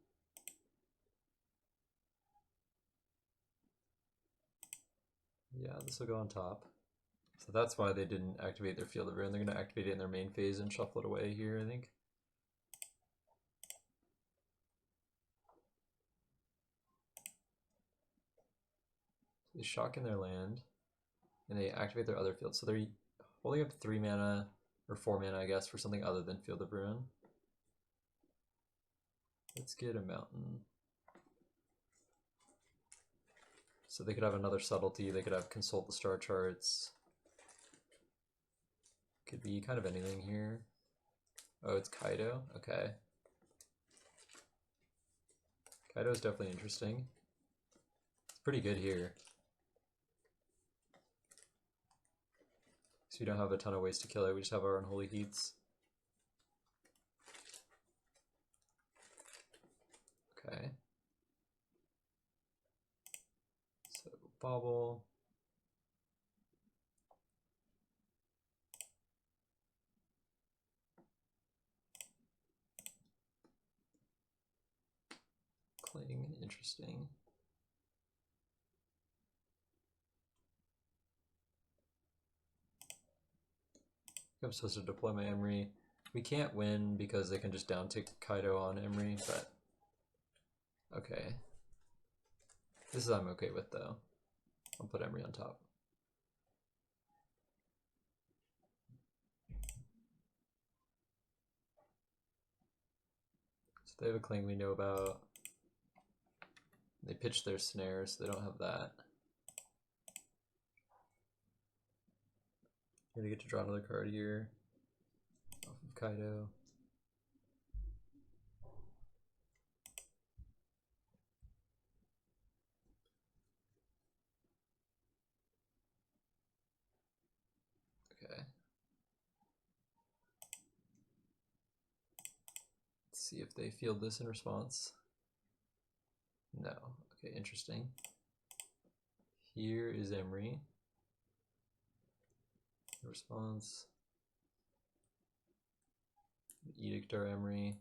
Yeah, this will go on top. So that's why they didn't activate their Field of Ruin. They're gonna activate it in their main phase and shuffle it away here, I think. They shock in their land, and they activate their other field. So they're holding up 3 mana, or 4 mana, I guess, for something other than Field of Ruin. Let's get a mountain. So they could have another subtlety, they could have consult the star charts. Could be kind of anything here. Oh, it's Kaido, okay. Kaido is definitely interesting. It's pretty good here. So we don't have a ton of ways to kill it, we just have our Unholy Heats. Okay. So, Bobble. Cling, interesting. I'm supposed to deploy my Emry. We can't win because they can just down tick Kaido on Emry, but okay. This is I'm okay with though. I'll put Emry on top. So they have a Cling we know about. They pitch their snare, so they don't have that. You're gonna get to draw another card here off of Kaido. Okay. Let's see if they field this in response. No. Okay, interesting. Here is Emry. Response. Edict our Emry.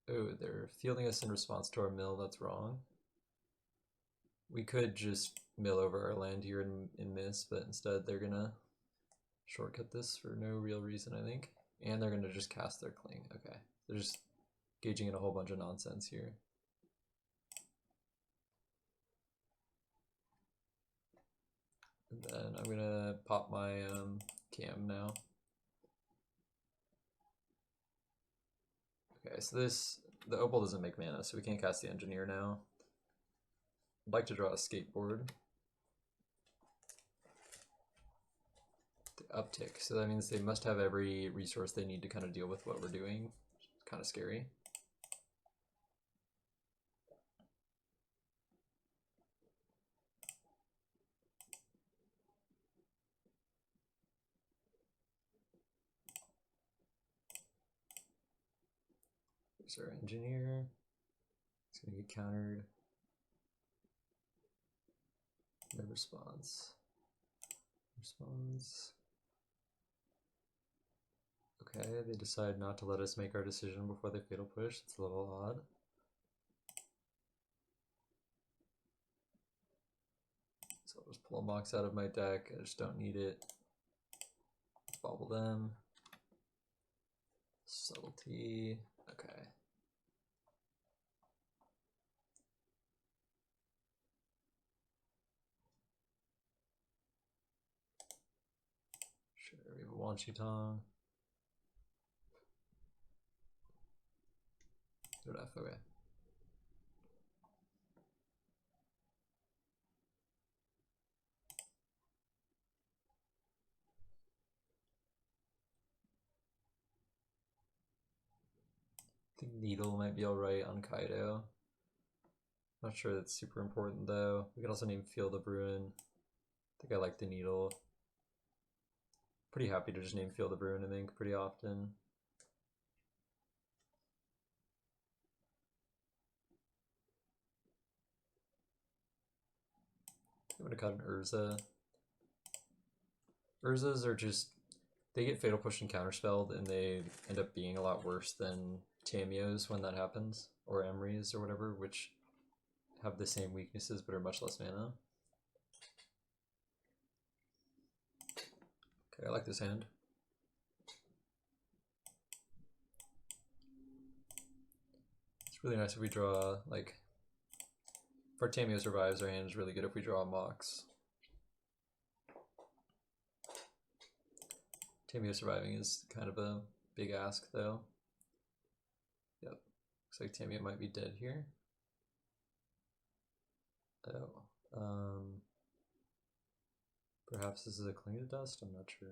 Oh, they're fielding us in response to our mill. That's wrong. We could just mill over our land here and miss, but instead they're gonna shortcut this for no real reason, I think. And they're gonna just cast their Cling. Okay. They're just gauging in a whole bunch of nonsense here. And then I'm gonna pop my cam now. Okay, so the Opal doesn't make mana, so we can't cast the Engineer now. I'd like to draw a Skateboard. The uptick, so that means they must have every resource they need to kind of deal with what we're doing. It's kind of scary. Here's our Engineer. It's gonna get countered. No response. Response. Okay, they decide not to let us make our decision before they fatal push. It's a little odd. So I'll just pull a Mox out of my deck. I just don't need it. Let's bobble them. Subtlety. Okay. Sure, we have a Wanshi Tong. Good enough, okay. I think Needle might be alright on Kaido. Not sure that's super important though. We could also name Field of Ruin. I think I like the Needle. Pretty happy to just name Field of Ruin, I think, pretty often. I'm gonna cut an Urza. Urzas are just, they get Fatal Push and Counterspelled, and they end up being a lot worse than Tamios when that happens, or Emrys or whatever, which have the same weaknesses but are much less mana. Okay, I like this hand. It's really nice if we draw, like, if our Tamio survives, our hand is really good if we draw Mox. Tamio surviving is kind of a big ask, though. Yep. Looks like Tamio might be dead here. Oh. Perhaps this is a Cling to Dust? I'm not sure.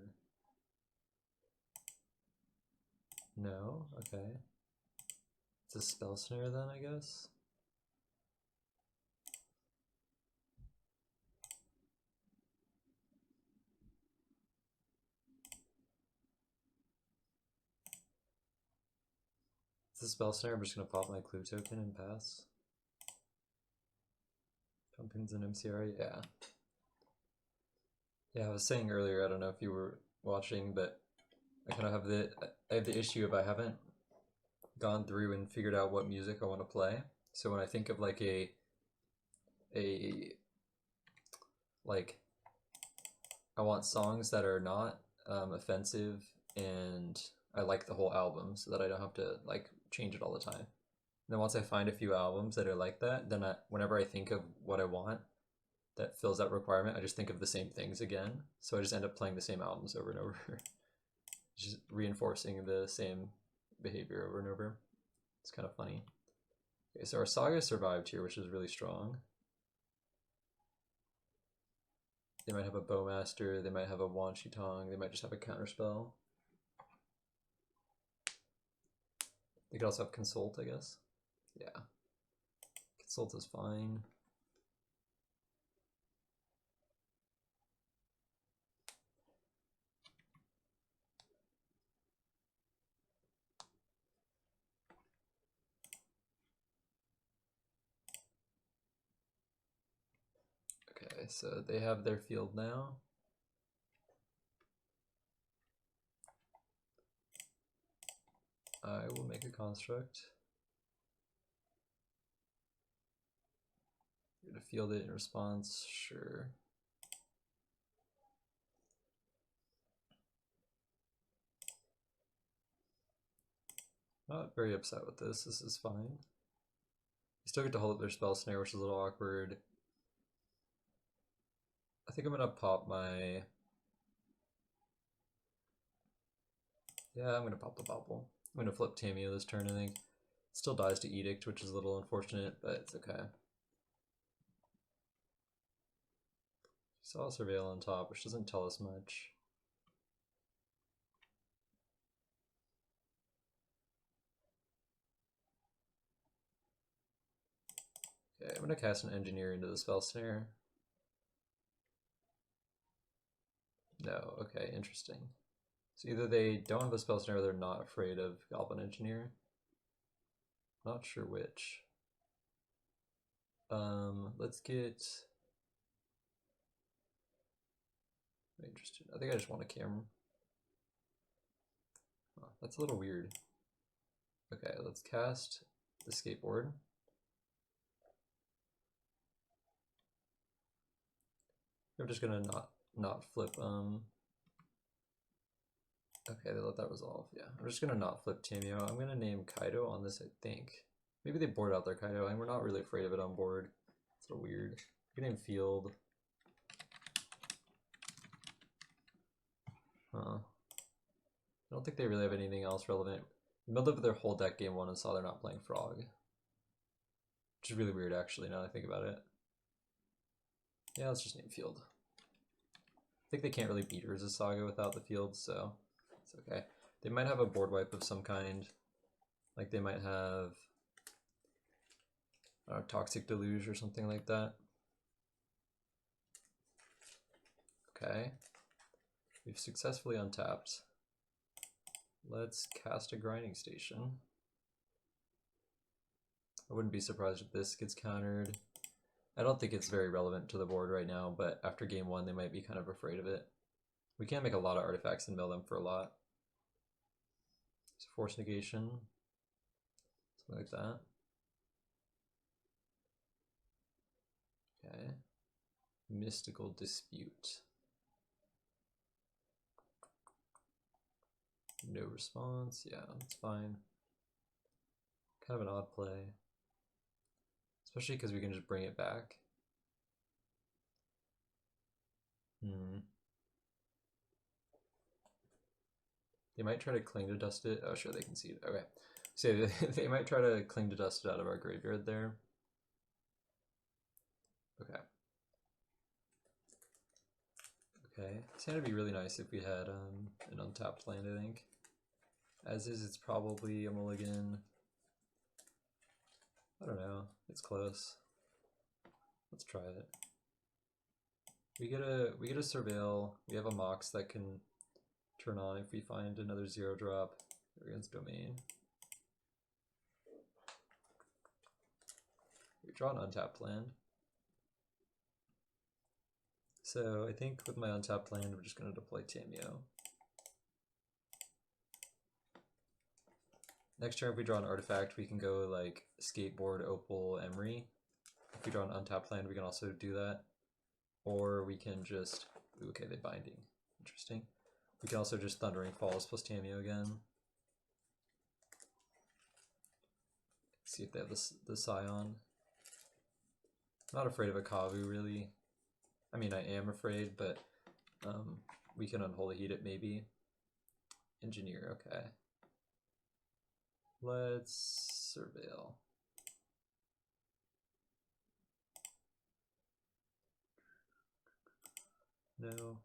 No? Okay. It's a Spell Snare then, I guess? It's a Spell Snare. I'm just gonna pop my Clue token and pass. Pumpkins and MCR, yeah. Yeah, I was saying earlier, I don't know if you were watching, but I kind of have the issue of I haven't gone through and figured out what music I want to play. So when I think of like like I want songs that are not offensive, and I like the whole album so that I don't have to like change it all the time. And then once I find a few albums that are like that, then whenever I think of what I want that fills that requirement, I just think of the same things again. So I just end up playing the same albums over and over, just reinforcing the same behavior over and over. It's kind of funny. Okay, so our Saga survived here, which is really strong. They might have a Bowmaster, they might have a Wan Shi Tong, they might just have a Counterspell. They could also have Consult, I guess. Yeah. Consult is fine. Okay, so they have their field now. I will make a construct. You're gonna field it in response, sure. Not very upset with this. This is fine. You still get to hold up their Spell Snare, which is a little awkward. I think I'm gonna pop my... Yeah, I'm gonna pop the Bobble. I'm gonna flip Tamio this turn, I think. It still dies to Edict, which is a little unfortunate, but it's okay. Saw Surveil on top, which doesn't tell us much. Okay, I'm gonna cast an Engineer into the Spell Snare. No, okay, interesting. So either they don't have a Spell Snare or they're not afraid of Goblin Engineer. Not sure which. Let's get... I'm interested. I think I just want a camera. Oh, that's a little weird. Okay, let's cast the Skateboard. I'm just gonna not flip okay, they let that resolve. Yeah, I'm just gonna not flip Tamio. I'm gonna name Kaido on this, I think. Maybe they board out their Kaido, and we're not really afraid of it on board. It's a little weird. You can name Field. Huh. I don't think they really have anything else relevant. We middle of their whole deck game one and saw they're not playing Frog. Which is really weird actually, now that I think about it. Yeah, let's just name Field. I think they can't really beat Urza Saga without the field, so it's okay. They might have a board wipe of some kind. Like they might have Toxic Deluge or something like that. Okay. We've successfully untapped. Let's cast a Grinding Station. I wouldn't be surprised if this gets countered. I don't think it's very relevant to the board right now, but after game one, they might be kind of afraid of it. We can make a lot of artifacts and mill them for a lot. So Force Negation, something like that. Okay. Mystical Dispute. No response. Yeah, that's fine. Kind of an odd play. Especially because we can just bring it back. They might try to cling to dust it. Oh, sure, they can see it. Okay. So they might try to cling to dust it out of our graveyard there. Okay. Okay. It's gonna be really nice if we had an untapped land, I think. As is, it's probably a mulligan. I don't know. It's close. Let's try it. We get a surveil. We have a mox that can turn on if we find another 0-drop against domain. We draw an untapped land. So I think with my untapped land, we're just going to deploy Tameo. Next turn, if we draw an artifact, we can go like skateboard, opal, Emry. If we draw an untapped land, we can also do that. Or we can just, okay, they binding. Interesting. We can also just Thundering Falls plus Tameo again. See if they have the Scion. I'm not afraid of a Kavu, really. I mean, I am afraid, but we can Unholy Heat it, maybe. Engineer, okay. Let's surveil. No.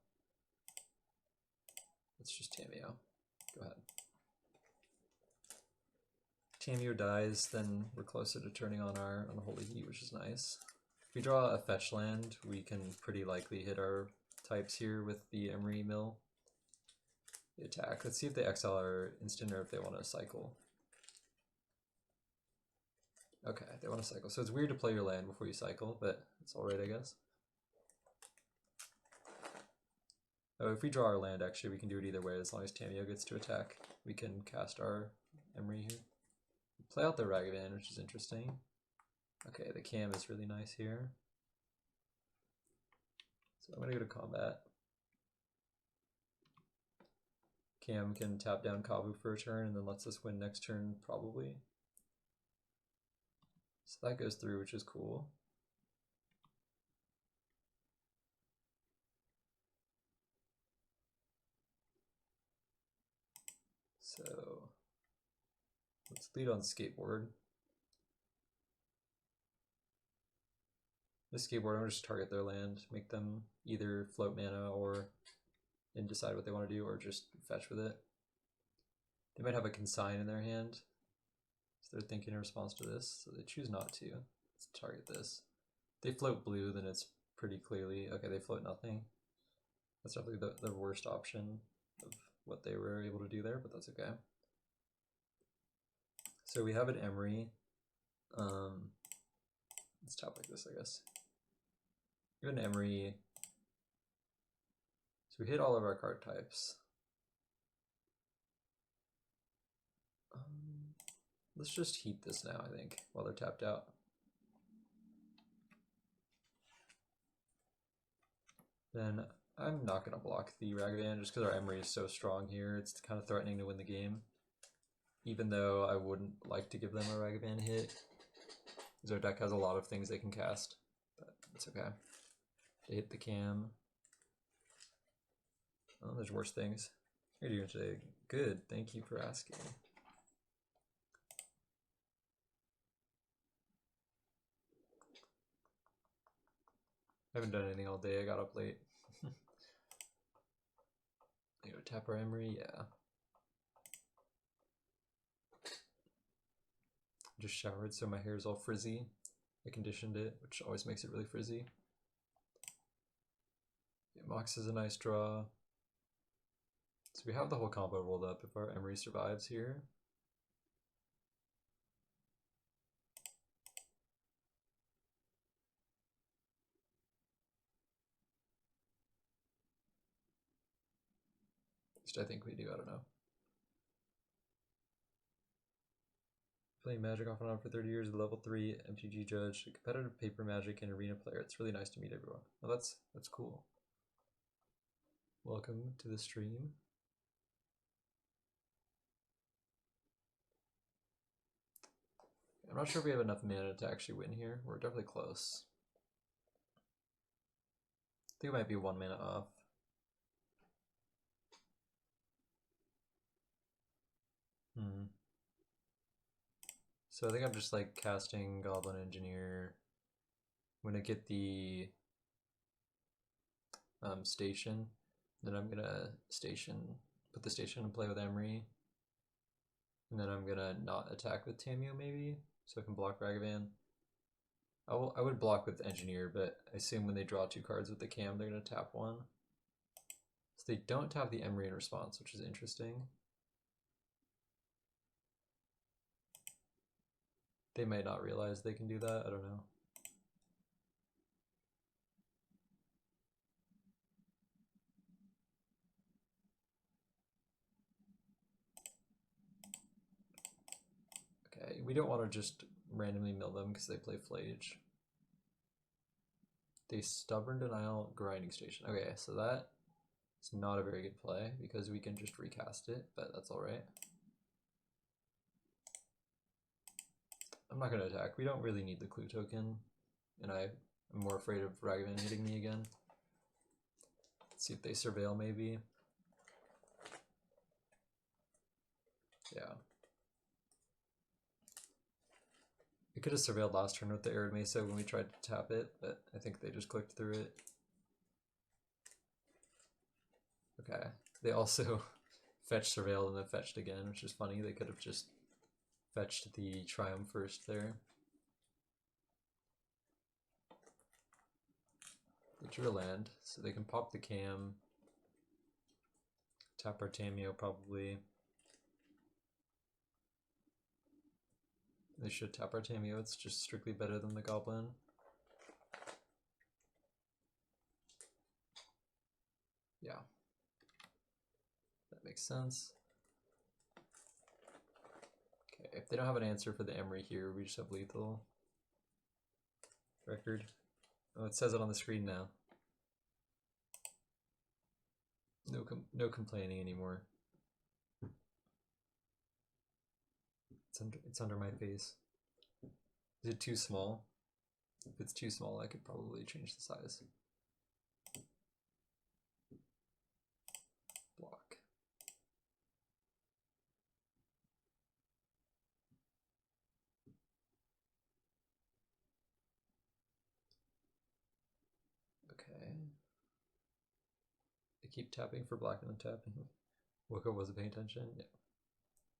Let's just Tameo. Go ahead. Tameo dies, then we're closer to turning on our Unholy Heat, which is nice. If we draw a fetch land, we can pretty likely hit our types here with the Emry mill. The attack. Let's see if they exile our instant or if they want to cycle. Okay, they want to cycle. So it's weird to play your land before you cycle, but it's alright, I guess. Oh, if we draw our land, actually, we can do it either way as long as Tameo gets to attack. We can cast our Emry here. Play out the Ragavan, which is interesting. Okay, the cam is really nice here. So I'm going to go to combat. Cam can tap down Kavu for a turn and then lets us win next turn, probably. So that goes through, which is cool. So let's lead on skateboard. This skateboard, I'm going to just target their land, make them either float mana or and decide what they want to do, or just fetch with it. They might have a consign in their hand, so they're thinking in response to this, so they choose not to. Let's target this. If they float blue, then it's pretty clearly, okay, they float nothing. That's definitely the worst option of what they were able to do there, but that's okay. So we have an Emry. Let's tap like this, I guess. We have an Emry. So we hit all of our card types. Let's just heat this now, I think, while they're tapped out. Then I'm not going to block the Ragavan just because our Emry is so strong here. It's kind of threatening to win the game. Even though I wouldn't like to give them a Ragavan hit. Because our deck has a lot of things they can cast, but it's okay. They hit the cam. Oh, there's worse things. How are you doing today? Good, thank you for asking. I haven't done anything all day, I got up late. You know, tap our Emry, yeah. Just showered, so my hair is all frizzy. I conditioned it, which always makes it really frizzy. Yeah, Mox is a nice draw. So we have the whole combo rolled up if our Emry survives here. At least I think we do, I don't know. Playing Magic off and on for 30 years, a level 3 MTG judge, a competitive paper Magic and arena player. It's really nice to meet everyone. Well, that's cool. Welcome to the stream. I'm not sure if we have enough mana to actually win here. We're definitely close. I think it might be 1 mana off. So I think I'm just like casting Goblin Engineer. I'm gonna get the station. Then I'm gonna put the station in play with Emry. And then I'm gonna not attack with Tamio maybe, so I can block Ragavan. I would block with Engineer, but I assume when they draw 2 cards with the cam, they're gonna tap 1. So they don't tap the Emry in response, which is interesting. They might not realize they can do that, I don't know. Okay, we don't want to just randomly mill them because they play Flage. They Stubborn Denial, Grinding Station. Okay, so that is not a very good play because we can just recast it, but that's alright. I'm not going to attack. We don't really need the clue token, and I'm more afraid of Ragavan hitting me again. Let's see if they surveil maybe. Yeah. We could have surveilled last turn with the Arid Mesa when we tried to tap it, but I think they just clicked through it. Okay. They also fetched, surveilled, and then fetched again, which is funny. They could have just fetched the Triumph first there. They drew a land, so they can pop the cam. Tap Artemio probably. They should tap Artemio, it's just strictly better than the Goblin. Yeah. That makes sense. Okay, if they don't have an answer for the Emry here, we just have lethal. Record. Oh, it says it on the screen now. No complaining anymore. It's under my face. Is it too small? If it's too small, I could probably change the size. Block. Okay. They keep tapping for black and untapping. Woko wasn't paying attention. Yeah.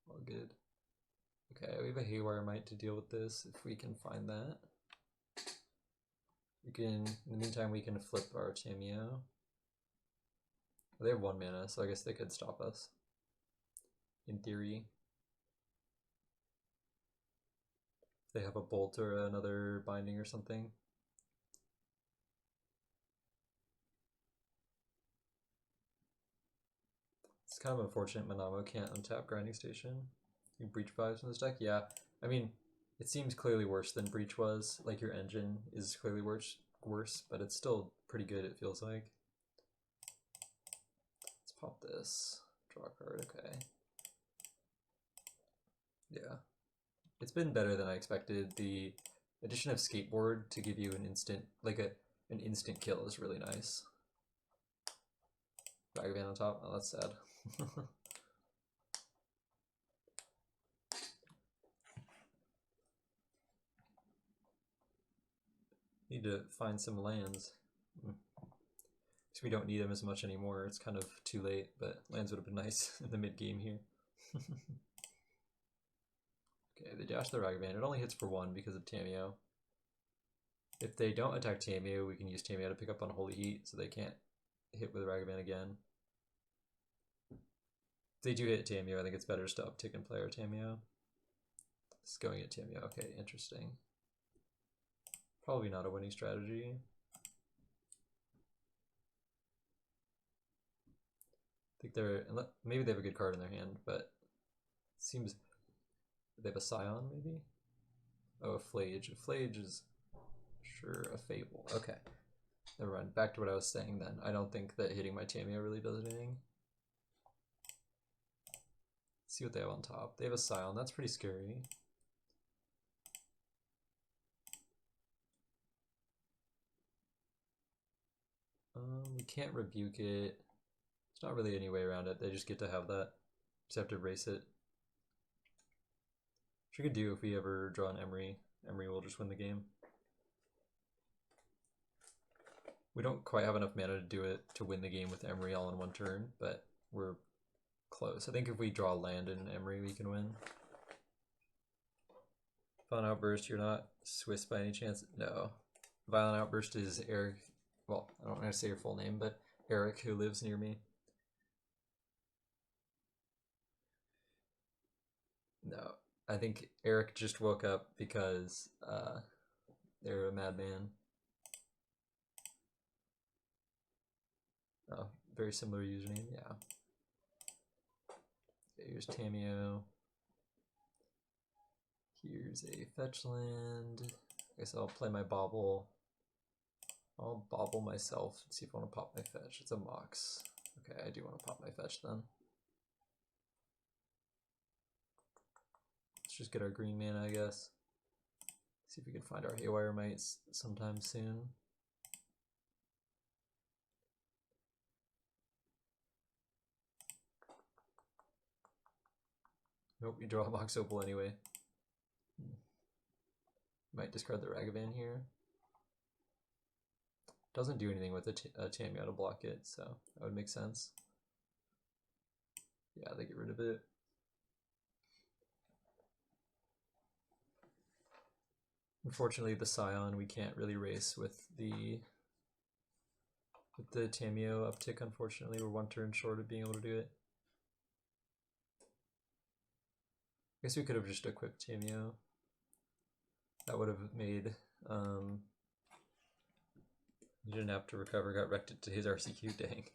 All good. Okay, we have a Haywire Mite to deal with this if we can find that. We can, in the meantime, we can flip our Tamio. They have 1 mana, so I guess they could stop us. In theory. If they have a Bolt or another Binding or something. It's kind of unfortunate Manamo can't untap Grinding Station. You Breach vibes from this deck? Yeah. I mean, it seems clearly worse than Breach was. Like, your engine is clearly worse, but it's still pretty good, it feels like. Let's pop this. Draw a card, okay. Yeah. It's been better than I expected. The addition of Skateboard to give you an instant, like an instant kill is really nice. Ragavan on top? Oh, that's sad. Need to find some lands. So we don't need them as much anymore. It's kind of too late, but lands would have been nice in the mid game here. Okay, they dash the Ragavan. It only hits for 1 because of Tamio. If they don't attack Tamio, we can use Tamio to pick up Unholy Heat, so they can't hit with Ragavan again. If they do hit Tamio, I think it's better to uptick and play our Tamio. It's going at Tamio. Okay, interesting. Probably not a winning strategy. I think they're, maybe they have a good card in their hand, but it seems they have a Scion maybe? Oh, a Flage. A Flage is sure a Fable. Okay. Never mind. Back to what I was saying then. I don't think that hitting my Tamio really does anything. Let's see what they have on top. They have a Scion. That's pretty scary. can't rebuke it. There's not really any way around it. They just get to have that. Just have to erase it. Which we could do if we ever draw an Emry. Emry will just win the game. We don't quite have enough mana to do it to win the game with Emry all in one turn, but we're close. I think if we draw land in Emry, we can win. Violent Outburst, you're not Swiss by any chance? No. Violent Outburst is Eric. Well, I don't want to say your full name, but Eric, who lives near me. No, I think Eric just woke up because they're a madman. Oh, very similar username, yeah. Okay, here's Tamiyo. Here's a fetch land. I guess I'll play my bobble. I'll bobble myself and see if I want to pop my fetch. It's a Mox. Okay, I do want to pop my fetch then. Let's just get our green mana, I guess. See if we can find our Haywire Mites sometime soon. Nope, we draw a Mox Opal anyway. Might discard the Ragavan here. Doesn't do anything with a Tamiyo to block it, so that would make sense. Yeah, they get rid of it. Unfortunately, the Scion we can't really race with the Tamiyo uptick. Unfortunately, we're one turn short of being able to do it. I guess we could have just equipped Tamiyo. That would have made he didn't have to recover, got wrecked to his RCQ, dang.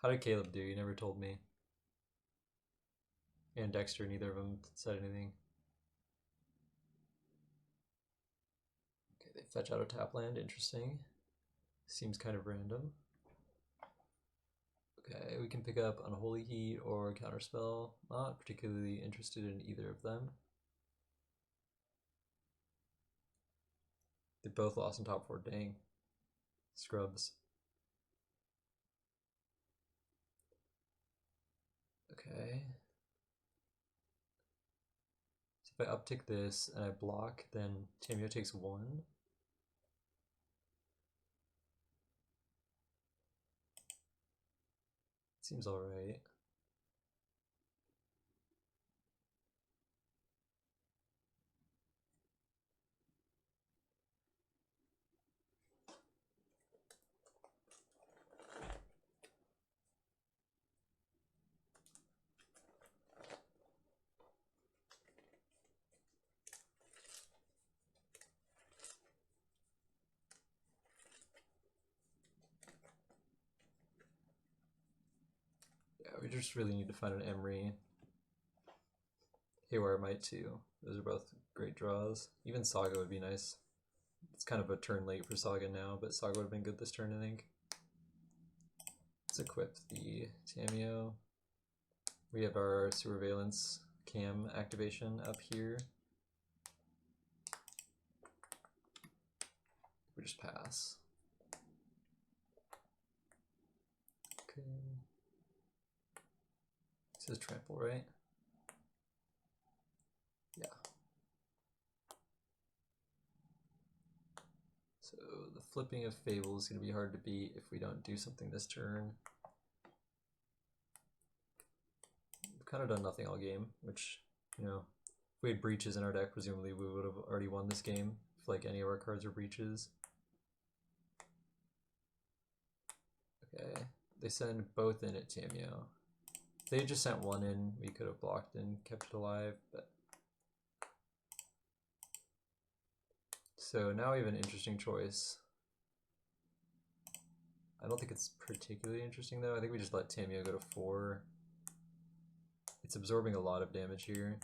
How did Caleb do? He never told me. And Dexter, neither of them said anything. Okay, they fetch out of tap land, interesting. Seems kind of random. Okay, we can pick up Unholy Heat or Counterspell. Not particularly interested in either of them. They both lost in top 4, dang. Scrubs. Okay. So if I uptick this and I block, then Tamiyo takes 1. Seems alright. We just really need to find an Emry. Haywire Might too. Those are both great draws. Even Saga would be nice. It's kind of a turn late for Saga now, but Saga would have been good this turn, I think. Let's equip the Tamiyo. We have our Surveillance Cam activation up here. We just pass. Okay. It says trample, right? Yeah. So the flipping of Fable is going to be hard to beat if we don't do something this turn. We've kind of done nothing all game, which, you know, if we had breaches in our deck, presumably we would have already won this game if like any of our cards are breaches. Okay, they send both in at Tamiyo. If they just sent one in, we could have blocked and kept it alive, but so now we have an interesting choice. I don't think it's particularly interesting though. I think we just let Tamiyo go to 4. It's absorbing a lot of damage here.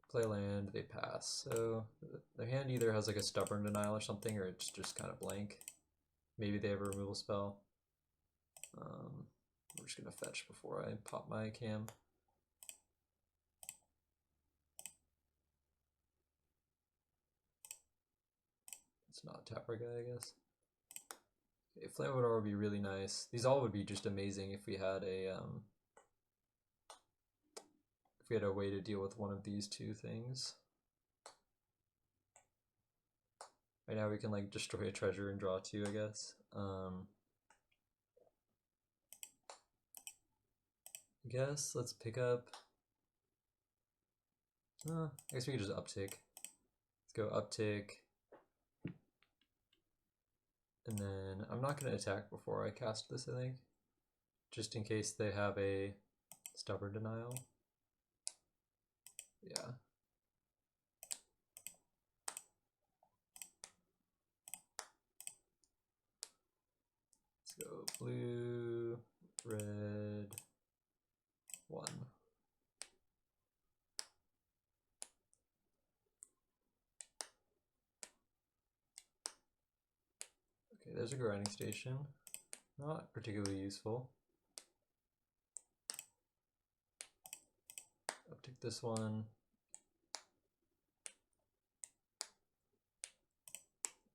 Play land, they pass. So their hand either has like a stubborn denial or something, or it's just kind of blank. Maybe they have a removal spell. We're just gonna fetch before I pop my cam. not tap our guy, I guess. Okay, Flammable would be really nice. These all would be just amazing if we had a way to deal with one of these two things. Right now we can like destroy a treasure and draw two, I guess. I guess let's pick up. I guess we could just uptick. Let's go uptick. And then I'm not going to attack before I cast this, I think. Just in case they have a stubborn denial. Yeah. Let's go blue, red, 1. Okay, there's a grinding station. Not particularly useful. Uptick this one.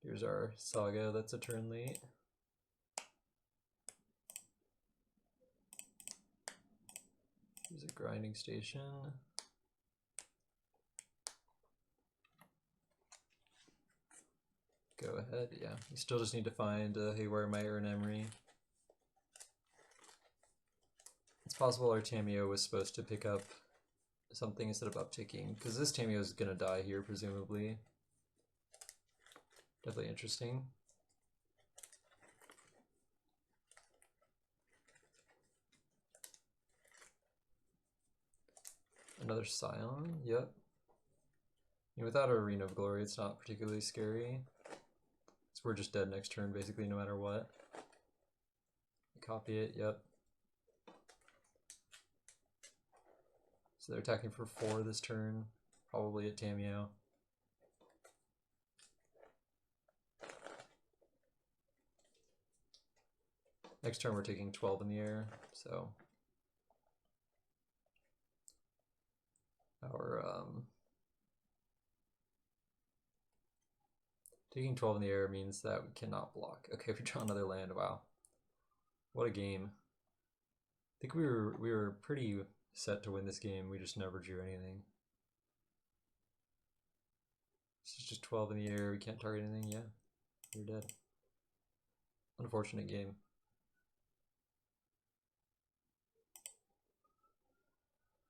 Here's our Saga, that's a turn late. Here's a grinding station. Go ahead, yeah. You still just need to find Haywire Mite or an Emry. It's possible our Tameo was supposed to pick up something instead of upticking, because this Tameo is gonna die here, presumably. Definitely interesting. Another Scion, yep. Without a Arena of Glory, it's not particularly scary. So we're just dead next turn, basically, no matter what. Copy it, yep. So they're attacking for 4 this turn, probably at Tameo. Next turn we're taking 12 in the air, so our taking 12 in the air means that we cannot block. Okay, if we draw another land, wow. What a game. I think we were pretty set to win this game, we just never drew anything. This is just 12 in the air, we can't target anything, yeah. You're dead. Unfortunate game.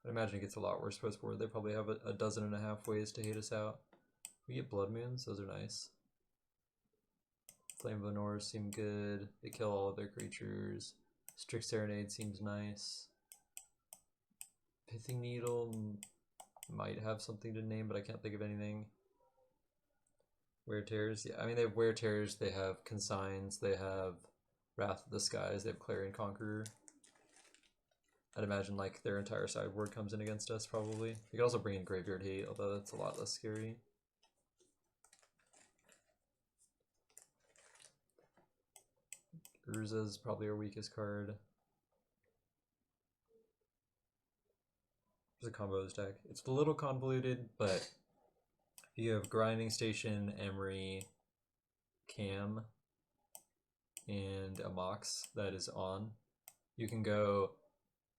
I'd imagine it gets a lot worse post board. They probably have a dozen and a half ways to hate us out. We get Blood Moons, those are nice. Flame of Lenore seem good. They kill all of their creatures. Strict Serenade seems nice. Pithing Needle might have something to name, but I can't think of anything. Wear Tears, yeah. I mean, they have Wear Tears, they have Consigns, they have Wrath of the Skies, they have Clarion Conqueror. I'd imagine like their entire sideboard comes in against us, probably. You could also bring in Graveyard Hate, although that's a lot less scary. Urza's probably our weakest card. There's a combos deck. It's a little convoluted, but if you have Grinding Station, Emry, Cam, and a Mox that is on, you can go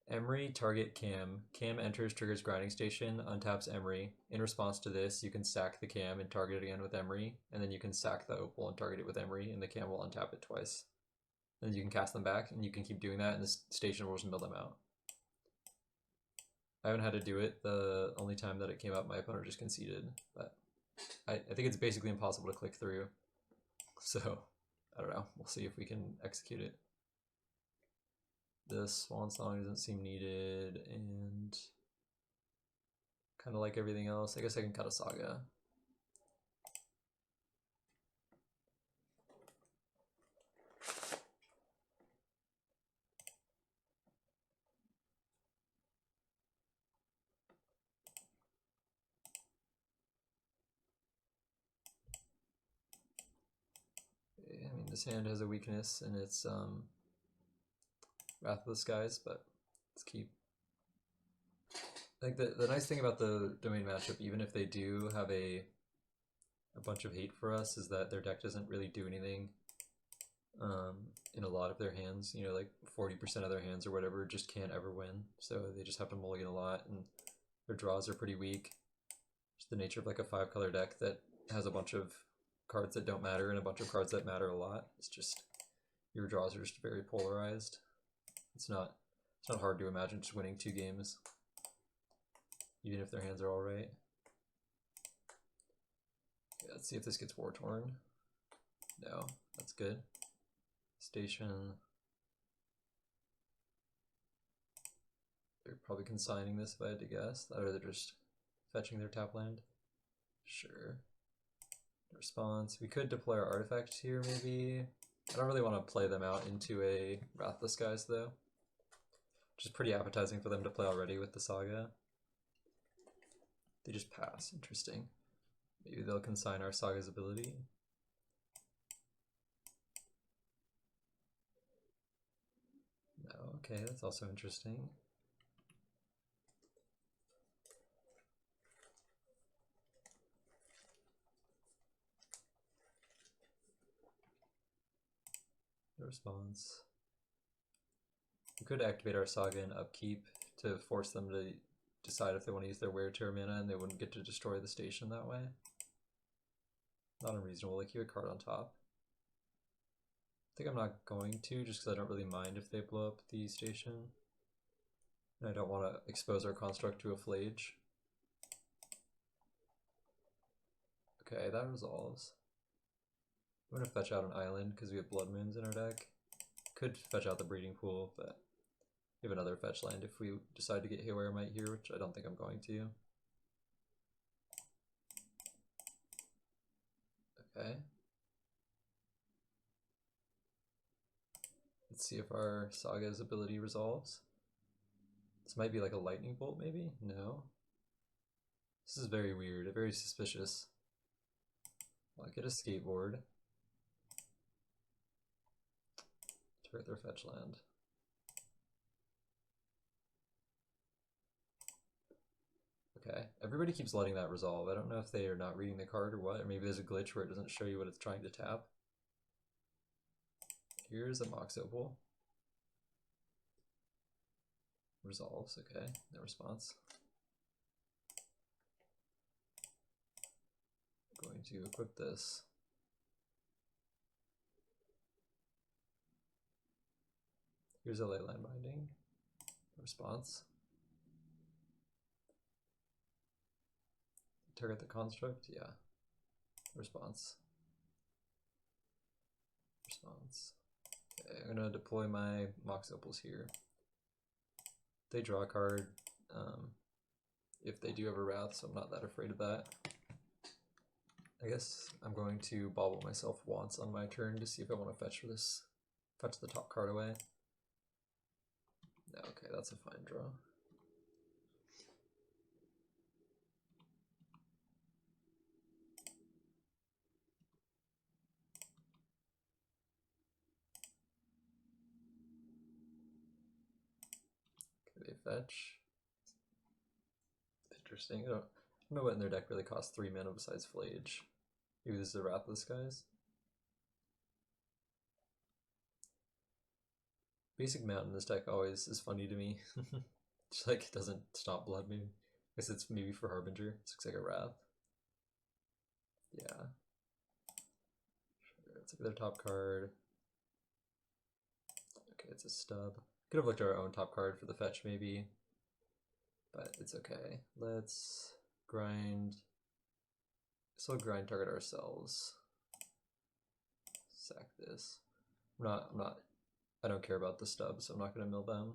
Emry, target Cam. Cam enters, triggers Grinding Station, untaps Emry. In response to this, you can sack the Cam and target it again with Emry, and then you can sack the Opal and target it with Emry, and the Cam will untap it twice. And then you can cast them back, and you can keep doing that, and the station will just mill them out. I haven't had to do it. The only time that it came up, my opponent just conceded. But I think it's basically impossible to click through. So, I don't know. We'll see if we can execute it. The Swan Song doesn't seem needed, and kind of like everything else. I guess I can cut a Saga. I mean, this hand has a weakness, and it's Wrath of the Skies, but let's keep. I think the nice thing about the domain matchup, even if they do have a a bunch of hate for us is that their deck doesn't really do anything in a lot of their hands. You know, like 40% of their hands or whatever just can't ever win. So they just have to mulligan a lot, and their draws are pretty weak. Just the nature of like a 5-color deck that has a bunch of cards that don't matter and a bunch of cards that matter a lot. It's just, your draws are just very polarized. It's not hard to imagine just winning 2 games, even if their hands are all right. Okay, let's see if this gets war torn. No, that's good. Station. They're probably consigning this if I had to guess. That, or they're just fetching their tap land. Sure. Response. We could deploy our artifacts here, maybe. I don't really want to play them out into a Wrathless Skies, though. Which is pretty appetizing for them to play already with the Saga. They just pass. Interesting. Maybe they'll consign our Saga's ability. No, okay, that's also interesting. No response. We could activate our Saga in upkeep to force them to decide if they want to use their Wear Tear mana, and they wouldn't get to destroy the station that way. Not unreasonable. Like, keep a card on top. I think I'm not going to, just because I don't really mind if they blow up the station. And I don't want to expose our construct to a Flage. Okay, that resolves. I'm going to fetch out an island because we have Blood Moons in our deck. Could fetch out the Breeding Pool, but we have another fetch land if we decide to get Haywire Might here, which I don't think I'm going to. Okay. Let's see if our Saga's ability resolves. This might be like a Lightning Bolt, maybe? No. This is very weird, very suspicious. I'll get a Skateboard. Turret their fetch land. Okay, everybody keeps letting that resolve. I don't know if they are not reading the card or what, or maybe there's a glitch where it doesn't show you what it's trying to tap. Here's a Mox Opal. Resolves, okay, no response. I'm going to equip this. Here's a Leyline Binding. Response. Target the construct, yeah. Response. Response. Okay, I'm gonna deploy my Mox Opals here. They draw a card if they do have a Wrath, so I'm not that afraid of that. I guess I'm going to bobble myself once on my turn to see if I want to fetch for this. Fetch the top card away. No, okay, that's a fine draw. Okay, they fetch. Interesting. I don't know what in their deck really costs 3 mana besides Flage. Maybe this is a Wrathless Skies. Basic Mountain in this deck always is funny to me. Just like it doesn't stop Blood Moon. I guess it's maybe for Harbinger. It looks like a Wrath. Yeah. Sure, let's look at their top card. Okay, it's a stub. Could have looked at our own top card for the fetch maybe, but it's okay. Let's grind. So grind target ourselves. Sack this. I don't care about the stub, so I'm not gonna mill them.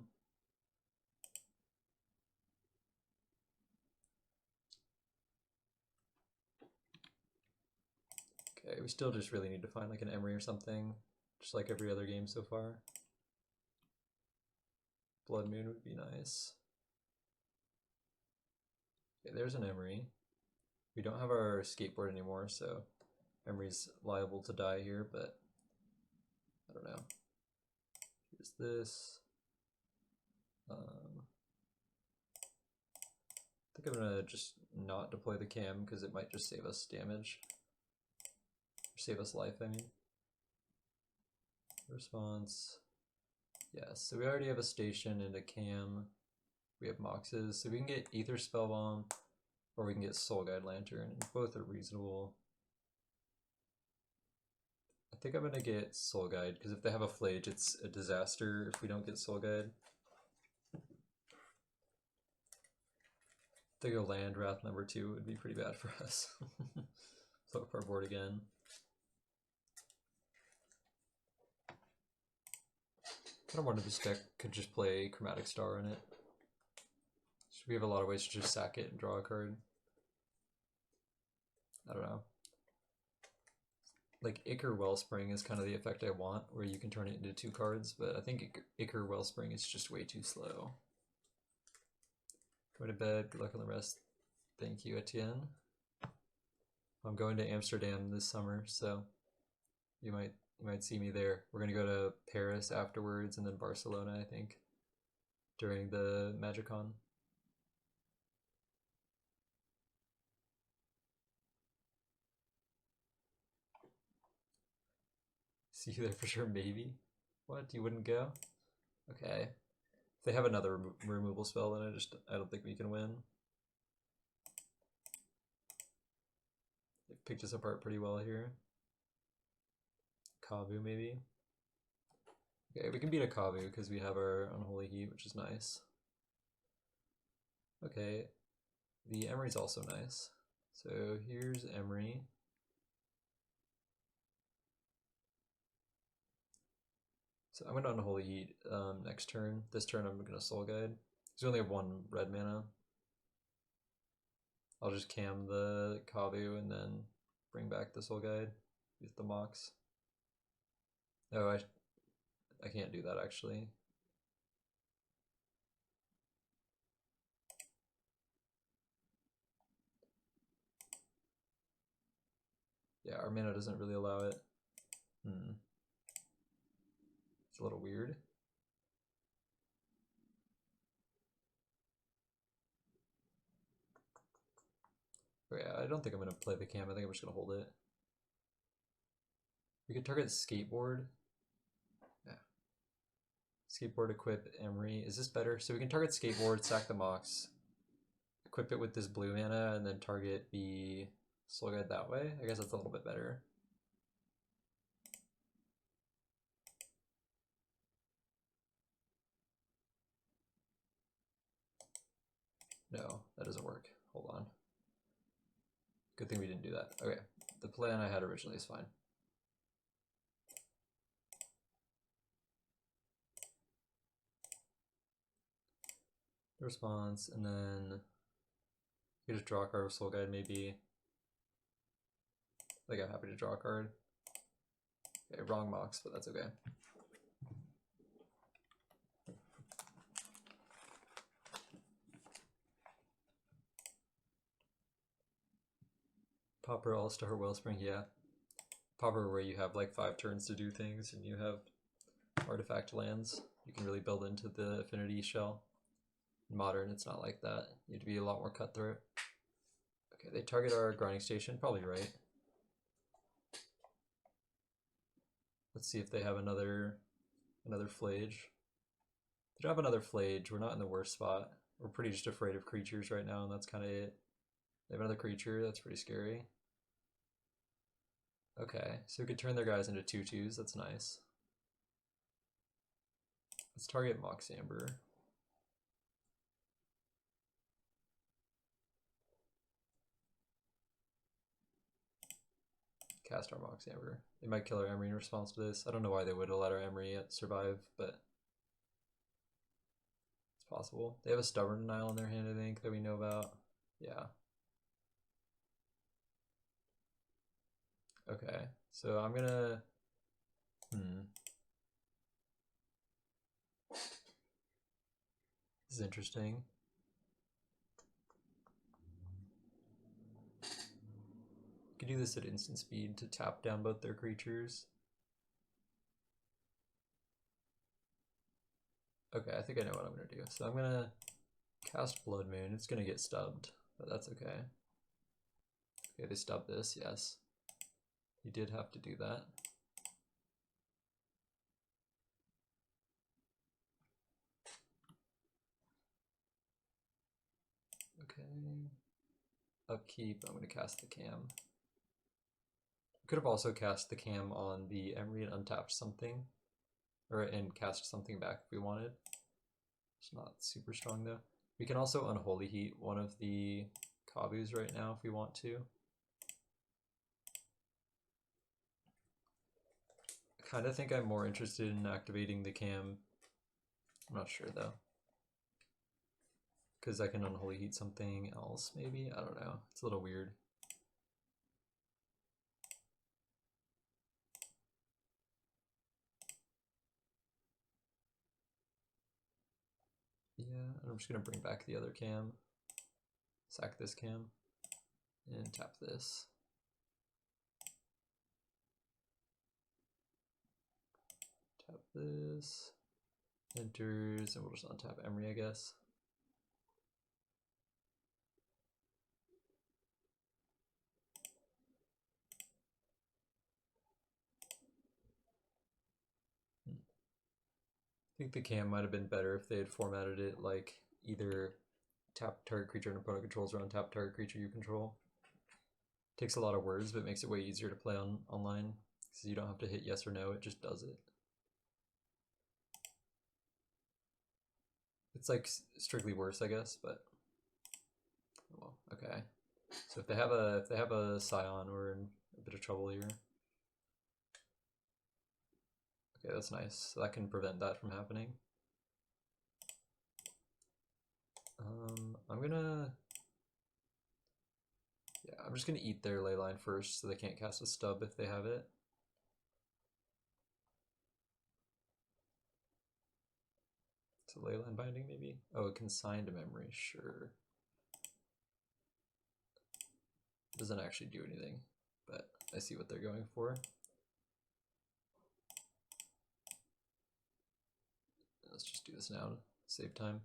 Okay, we still just really need to find like an Emry or something, just like every other game so far. Blood Moon would be nice. Okay, there's an Emry. We don't have our skateboard anymore, so Emry's liable to die here, but I don't know. Here's this. I think I'm gonna just not deploy the cam because it might just save us damage. save us life, I mean. Response. Yes, so we already have a station and a cam. We have Moxes, so we can get Ether Spellbomb, or we can get Soul Guide Lantern, and both are reasonable. I think I'm gonna get Soul Guide, because if they have a Flage, it's a disaster if we don't get Soul Guide. If they go land Wrath number 2, it would be pretty bad for us. Flip up our board again. Kind of wanted this deck could just play Chromatic Star in it. So we have a lot of ways to just sack it and draw a card. I don't know. Like Ichor Wellspring is kind of the effect I want, where you can turn it into 2 cards, but I think Ichor Wellspring is just way too slow. Go to bed, good luck on the rest. Thank you, Etienne. I'm going to Amsterdam this summer, so you might see me there. We're gonna go to Paris afterwards and then Barcelona, I think, during the MagicCon. See you there for sure, maybe? What, you wouldn't go? Okay. If they have another removal spell, then I don't think we can win. They've picked us apart pretty well here. Kavu, maybe? Okay, we can beat a Kavu because we have our Unholy Heat, which is nice. Okay, the Emry's also nice. So here's Emry. So I'm gonna Unholy Heat next turn. This turn I'm gonna Soul Guide. Because we only have 1 red mana. I'll just cam the Kavu and then bring back the Soul Guide with the Mox. Oh, I can't do that actually. Yeah, our mana doesn't really allow it. It's a little weird. But yeah, I don't think I'm going to play the cam. I think I'm just going to hold it. We could target Skateboard. Yeah. Skateboard, equip, Emry. Is this better? So we can target Skateboard, sack the Mox, equip it with this blue mana, and then target the Soul Guide that way. I guess that's a little bit better. No, that doesn't work. Hold on. Good thing we didn't do that. Okay, the plan I had originally is fine. Response, and then you just draw a card with Soul Guide, maybe. Like, I'm happy to draw a card. Okay, wrong Mox, but that's okay. Pauper, All-Star, Wellspring, yeah. Pauper where you have like 5 turns to do things and you have artifact lands. You can really build into the affinity shell. In Modern, it's not like that. You have to be a lot more cutthroat. Okay, they target our grinding station, probably right. Let's see if they have another Flage. If they don't have another Flage, we're not in the worst spot. We're pretty just afraid of creatures right now, and that's kind of it. They have another creature, that's pretty scary. Okay, so we could turn their guys into 2/2s, that's nice. Let's target Mox Amber. Cast our Mox Amber. They might kill our Emry in response to this. I don't know why they would have let our Emry survive, but it's possible. They have a Stubborn Denial in their hand, I think, that we know about. Yeah. Okay, so I'm gonna... This is interesting. You can do this at instant speed to tap down both their creatures. Okay, I think I know what I'm gonna do. So I'm gonna cast Blood Moon. It's gonna get stubbed, but that's okay. Okay, they stubbed this, yes. You did have to do that. Okay. Upkeep, I'm going to cast the cam. Could have also cast the cam on the Emry and untapped something, and cast something back if we wanted. It's not super strong though. We can also Unholy Heat one of the Kabus right now if we want to. I kind of think I'm more interested in activating the cam. I'm not sure though. Because I can Unholy Heat something else maybe? I don't know. It's a little weird. Yeah, I'm just going to bring back the other cam. Sack this cam. And tap this. Tap this. Enters, and we'll just untap Emry, I guess. I think the cam might have been better if they had formatted it like either tap target creature and opponent controls or untap target creature you control. Takes a lot of words, but makes it way easier to play online because you don't have to hit yes or no, it just does it. It's like strictly worse, I guess, but well, okay. So if they have a Scion, we're in a bit of trouble here. Okay, that's nice. So that can prevent that from happening. I'm just gonna eat their leyline first so they can't cast a stub if they have it. So leyline binding maybe? Oh, consigned memory, sure. Doesn't actually do anything, but I see what they're going for. Let's just do this now to save time.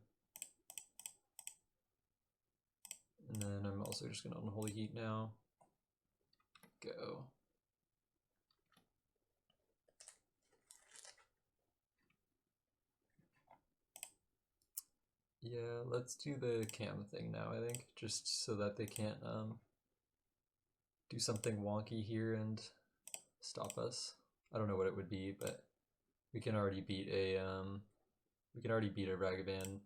And then I'm also just gonna Unholy Heat now. Go. Yeah, let's do the cam thing now, I think, just so that they can't do something wonky here and stop us. I don't know what it would be, but we can already beat a Ragavan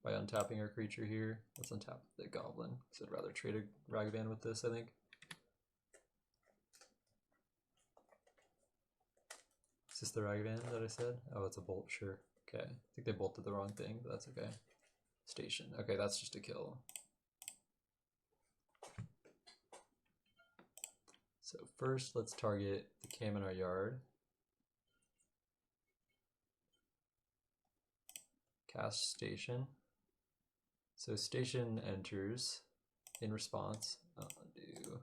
by untapping our creature here. Let's untap the Goblin, because I'd rather trade a Ragavan with this, I think. Is this the Ragavan that I said? Oh, it's a bolt, sure. Okay, I think they bolted the wrong thing, but that's okay. Station, okay, that's just a kill. So first, let's target the cam in our yard. Cast Station. So Station enters in response. Undo.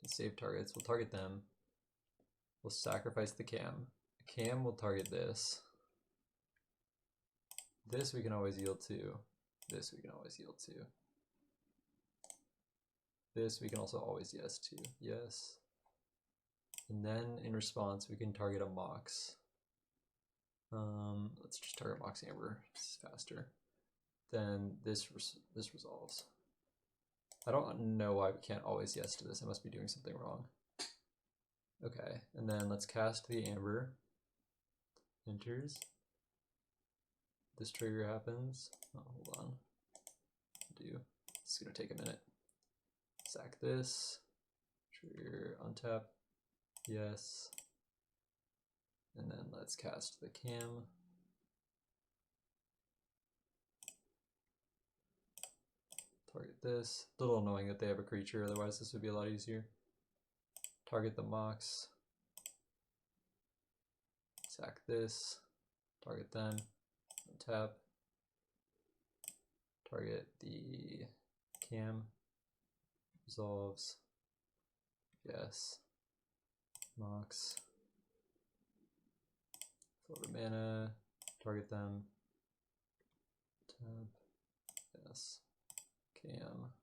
Save targets. We'll target them. We'll sacrifice the cam. The cam will target this. This we can always yield to. This we can always yield to. This we can also always yes to. Yes. And then in response, we can target a Mox. Let's just target Mox Amber. It's faster. Then this resolves. I don't know why we can't always yes to this. I must be doing something wrong. Okay, and then let's cast the Amber. Enters. This trigger happens. Oh, hold on. It's gonna take a minute. Sack this. Trigger, untap. Yes. And then let's cast the cam. Target this. A little annoying that they have a creature, otherwise this would be a lot easier. Target the Mox. Sack this. Target them. Untap. Target the cam. Resolves. Yes. Mox. Floater mana. Target them. Tap. Yes. Cam.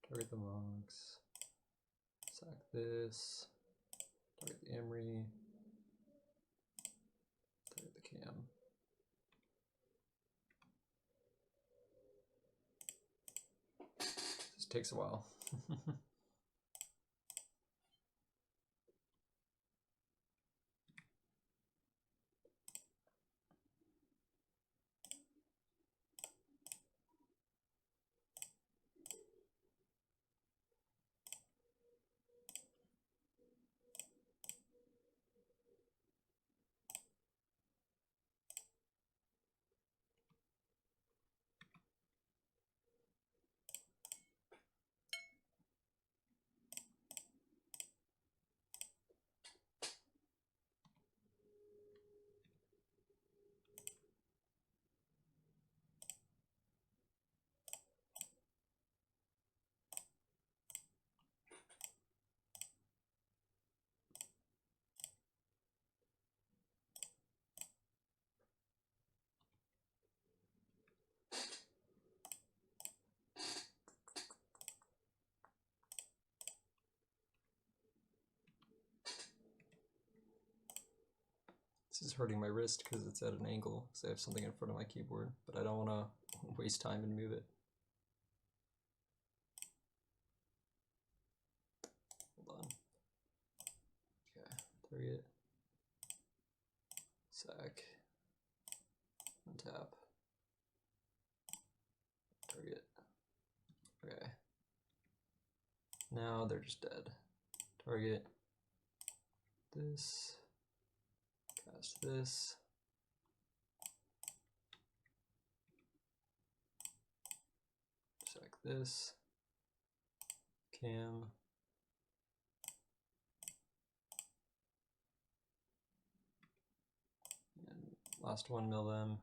target the monks, sack this, target the Emry, target the cam. This takes a while. This is hurting my wrist because it's at an angle, because I have something in front of my keyboard, but I don't want to waste time and move it. Hold on. Okay, target, sack, untap, target. Okay. Now they're just dead. Target this. Cast this. Sack this. Cam. And last one, mill them.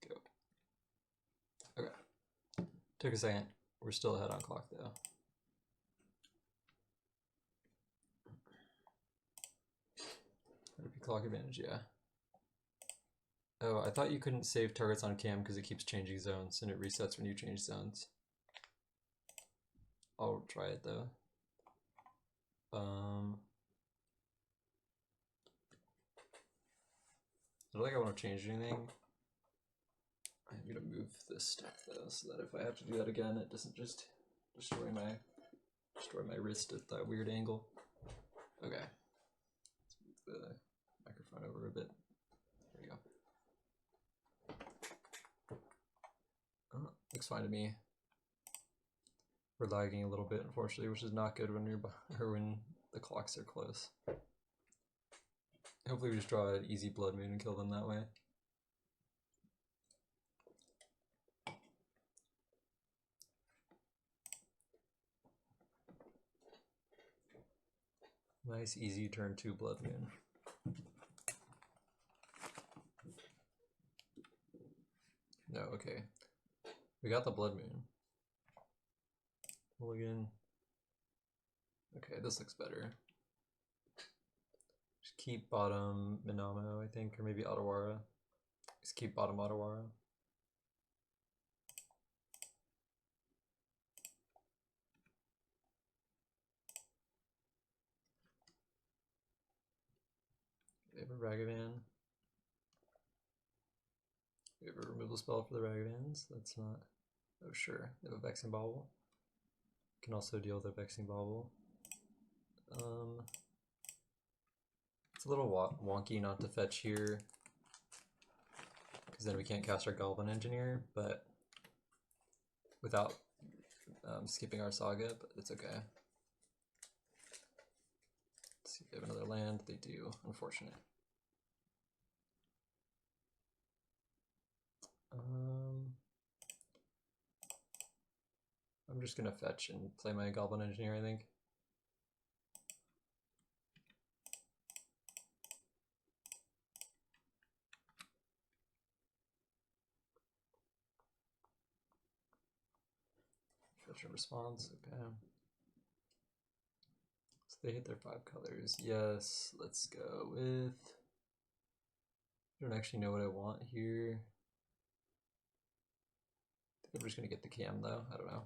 Go. Okay. Took a second. We're still ahead on clock though. Clock advantage, yeah. Oh, I thought you couldn't save targets on cam because it keeps changing zones and it resets when you change zones. I'll try it though. I don't think I want to change anything. I'm gonna move this stuff though, so that if I have to do that again, it doesn't just destroy my wrist at that weird angle. Okay. Let's move the microphone over a bit. There we go. Oh, looks fine to me. We're lagging a little bit, unfortunately, which is not good when you're when the clocks are close. Hopefully, we just draw an easy blood moon and kill them that way. Nice, easy turn 2 blood moon. No, okay. We got the blood moon. Mulligan. Okay, this looks better. Just keep bottom Minamo, I think, or maybe Otawara. Just keep bottom Otawara. We have a Ragavan. We have a removal spell for the Ragavans. That's not... Oh, sure. They have a Vexing Bauble. Can also deal with a Vexing Bauble. It's a little wonky not to fetch here, because then we can't cast our Goblin Engineer, but without skipping our Saga, but it's okay. Let's see if they have another land. They do. Unfortunate. I'm just gonna fetch and play my Goblin Engineer, I think. Fetch a response, okay. So they hit their 5 colors. Yes, let's go with... I don't actually know what I want here. I think we're just gonna get the cam though, I don't know.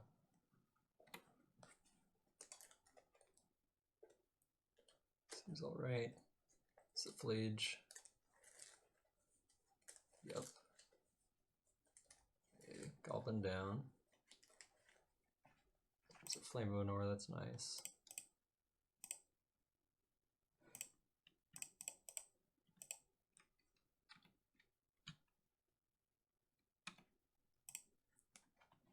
Seems alright. It's a flage. Yep. Okay, Goblin down. There's a Flame of Honor, that's nice.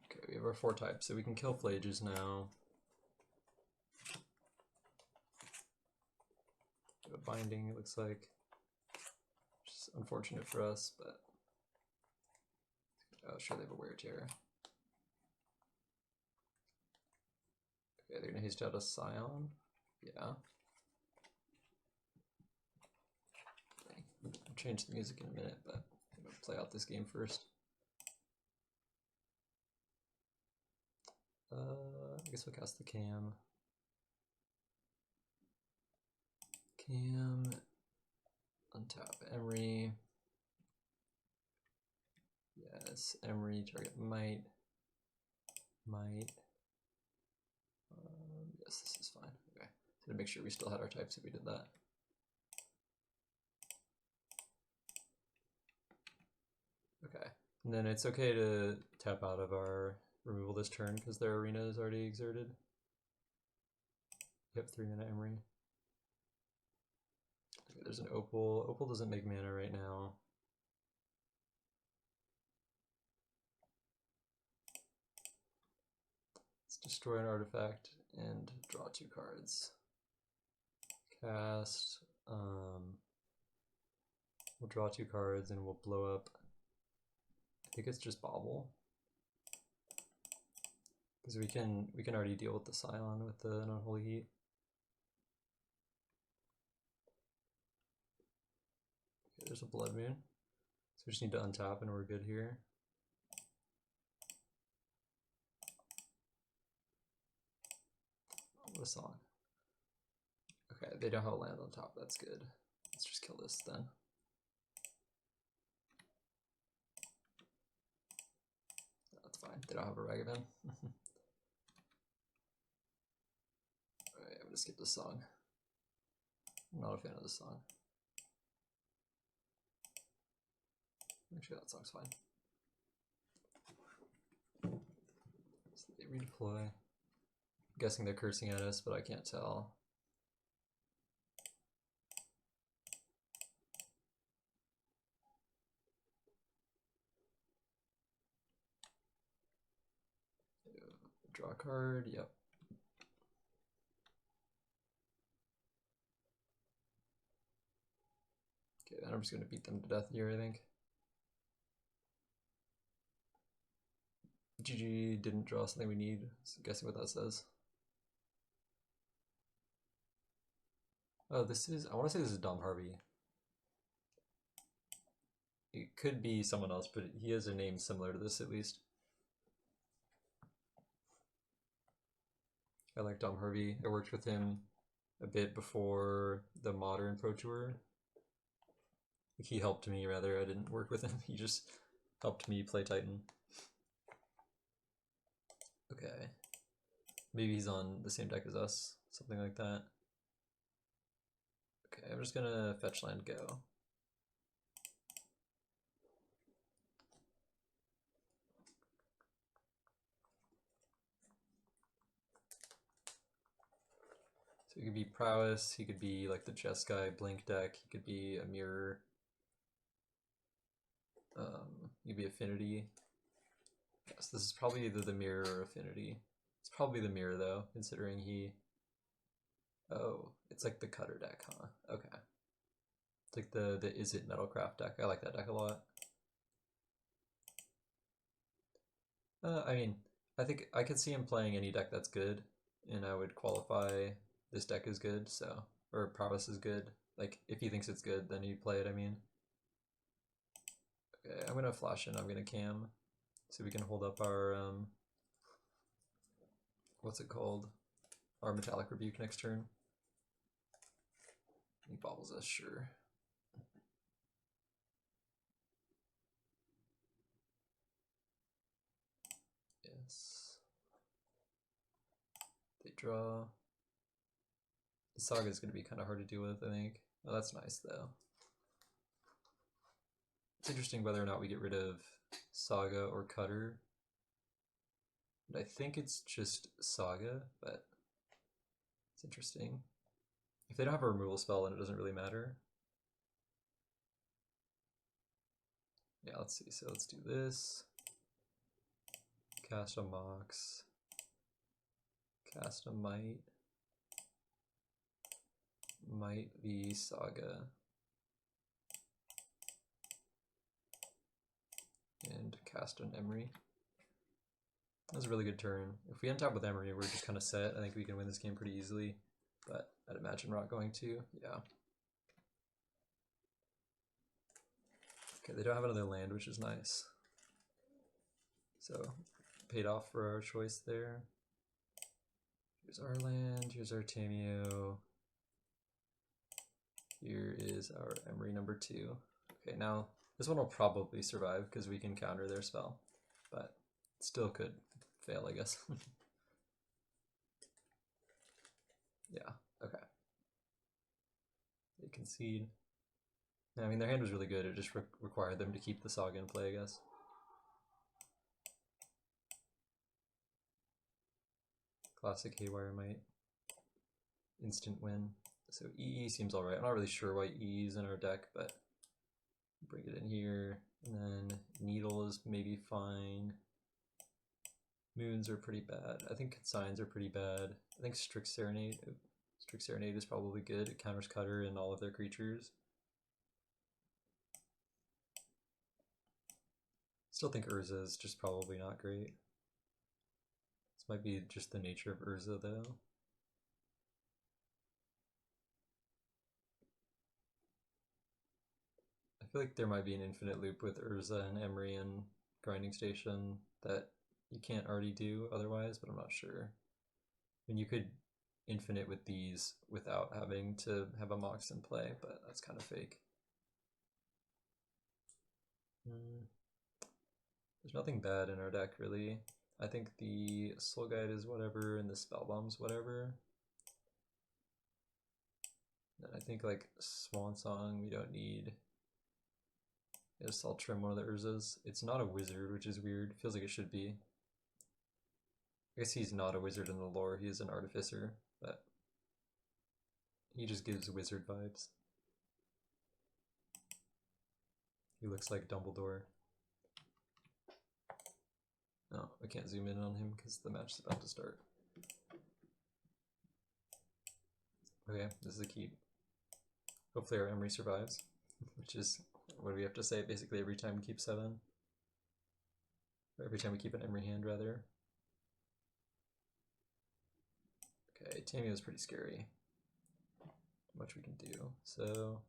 Okay, we have our 4 types, so we can kill flages now. A binding, it looks like. Which is unfortunate for us, but oh, sure, they have a wear tear. Okay, they're gonna haste out a Scion. Yeah. I'll change the music in a minute, but I'm gonna play out this game first. I guess we'll cast the cam. Cam, untap Emry. Yes, Emry, target might. Yes, this is fine. Okay, so to make sure we still had our types if we did that. Okay, and then it's okay to tap out of our removal this turn because their arena is already exerted. Yep, 3-mana Emry. Okay, there's an Opal. Opal doesn't make mana right now. Let's destroy an artifact and draw 2 cards. Cast. We'll draw 2 cards and we'll blow up. I think it's just Bobble. Because we can already deal with the Scion with the Unholy Heat. Okay, there's a Blood Moon. So we just need to untap and we're good here. Oh, what a song. Okay, they don't have a land on top, that's good. Let's just kill this then. That's fine, they don't have a Ragavan. Alright, I'm gonna skip this song. I'm not a fan of this song. Actually, that song's fine. So they redeploy. I'm guessing they're cursing at us, but I can't tell. Draw a card, yep. Okay, then I'm just gonna beat them to death here, I think. GG didn't draw something we need. So guessing what that says. Oh, this is, I want to say this is Dom Harvey. It could be someone else, but he has a name similar to this at least. I like Dom Harvey. I worked with him a bit before the Modern Pro Tour. He helped me, rather. I didn't work with him. He just helped me play Titan. Okay. Maybe he's on the same deck as us. Something like that. Okay, I'm just gonna fetch land go. So he could be Prowess, he could be like the Chess guy, Blink deck, he could be a Mirror. He could be Affinity. Yes, this is probably either the Mirror or Affinity. It's probably the Mirror though, considering he... Oh, it's like the Cutter deck, huh? Okay. It's like the Izzet Metalcraft deck. I like that deck a lot. I mean, I think I could see him playing any deck that's good, and I would qualify this deck as good, so, or Prowess is good. Like, if he thinks it's good, then he'd play it, I mean. Okay, I'm gonna flash in, I'm gonna cam, so we can hold up our, what's it called? Our Metallic Rebuke next turn. He bobbles us, sure. this. They draw. The Saga is going to be kind of hard to deal with, I think. Oh, that's nice, though. It's interesting whether or not we get rid of Saga or Cutter. But I think it's just Saga, but it's interesting. If they don't have a removal spell, then it doesn't really matter. Yeah, let's see. So let's do this. Cast a Mox. Cast a Might. Might the Saga. And cast an Emry. That was a really good turn. If we end up with Emry, we're just kind of set. I think we can win this game pretty easily, but I'd imagine we're not going to. Yeah. Okay, they don't have another land, which is nice. So, paid off for our choice there. Here's our land, here's our Tameo. Here is our Emry number 2. Okay, now this one will probably survive because we can counter their spell, but still could fail, I guess. Yeah, okay. They concede. I mean, their hand was really good. It just required them to keep the Saga in play, I guess. Classic Haywire Might. Instant win. So EE seems alright. I'm not really sure why EE is in our deck, but bring it in here. And then Needle is maybe fine. Moons are pretty bad. I think Consigns are pretty bad. I think Strict Serenade is probably good. It counters Cutter and all of their creatures. Still think Urza is just probably not great. This might be just the nature of Urza, though. I feel like there might be an infinite loop with Urza and Emry and Grinding Station that you can't already do otherwise, but I'm not sure. I mean, you could infinite with these without having to have a Mox in play, but that's kind of fake. There's nothing bad in our deck, really. I think the Soul Guide is whatever, and the Spellbomb's whatever. And I think, like, Swan Song, we don't need. I guess I'll trim one of the Urzas. It's not a wizard, which is weird. Feels like it should be. I guess he's not a wizard in the lore, he is an artificer, but he just gives wizard vibes. He looks like Dumbledore. No, I can't zoom in on him because the match is about to start. Okay, this is a keep. Hopefully our Emry survives, which is what we have to say basically every time we keep 7. Or every time we keep an Emry hand, rather. Okay, Tameo is pretty scary. Not much we can do. So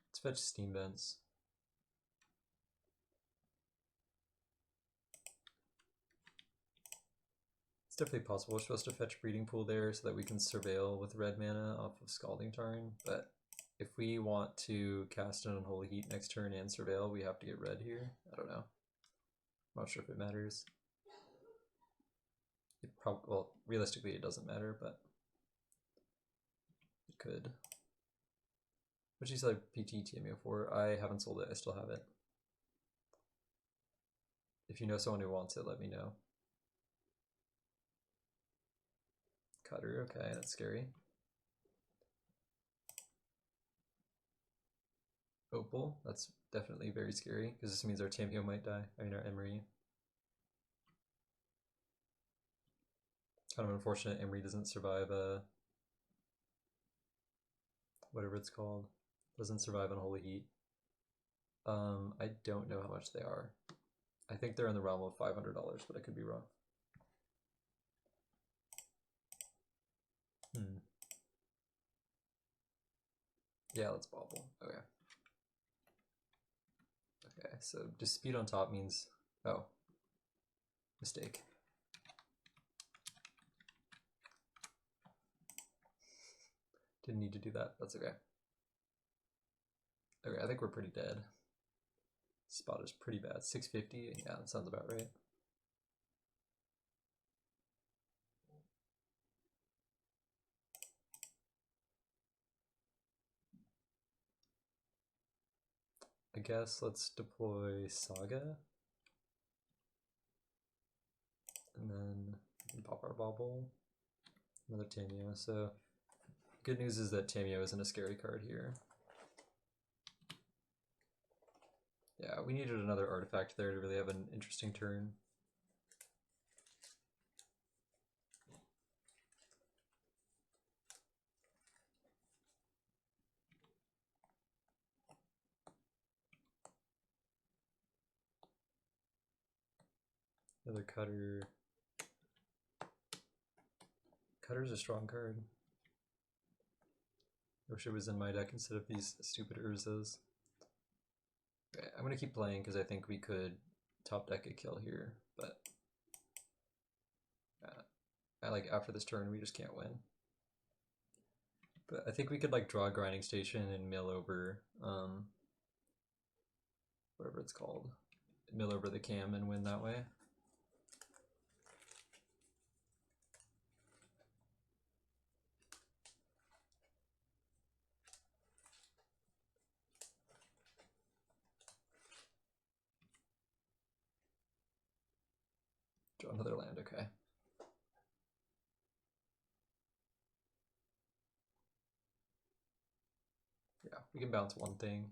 let's fetch Steam Vents. It's definitely possible. We're supposed to fetch Breeding Pool there so that we can surveil with red mana off of Scalding Tarn, but if we want to cast an Unholy Heat next turn and surveil, we have to get red here. I don't know. I'm not sure if it matters. Well, realistically it doesn't matter, but it could. What did you sell PT Tameo for? I haven't sold it, I still have it. If you know someone who wants it, let me know. Cutter, okay, that's scary. Opal, that's definitely very scary, because this means our Tameo might die. I mean our Emry. Kind of unfortunate Emry doesn't survive whatever it's called. Doesn't survive Unholy Heat. I don't know how much they are. I think they're in the realm of $500, but I could be wrong. Yeah, let's bobble. Okay. Okay, so Dispute on top means... Oh. Mistake. Didn't need to do that. That's okay. Okay, I think we're pretty dead. Spot is pretty bad. 650? Yeah, that sounds about right. guess let's deploy Saga. And then pop our Bobble. Another Tameo. So good news is that Tameo isn't a scary card here. Yeah, we needed another artifact there to really have an interesting turn. Another Cutter. Cutter's a strong card. I wish it was in my deck instead of these stupid Urzas. Okay, I'm gonna keep playing because I think we could top deck a kill here, but like after this turn we just can't win. But I think we could like draw a grinding station and mill over whatever it's called. Mill over the cam and win that way. Draw another land, okay. Yeah, we can bounce one thing.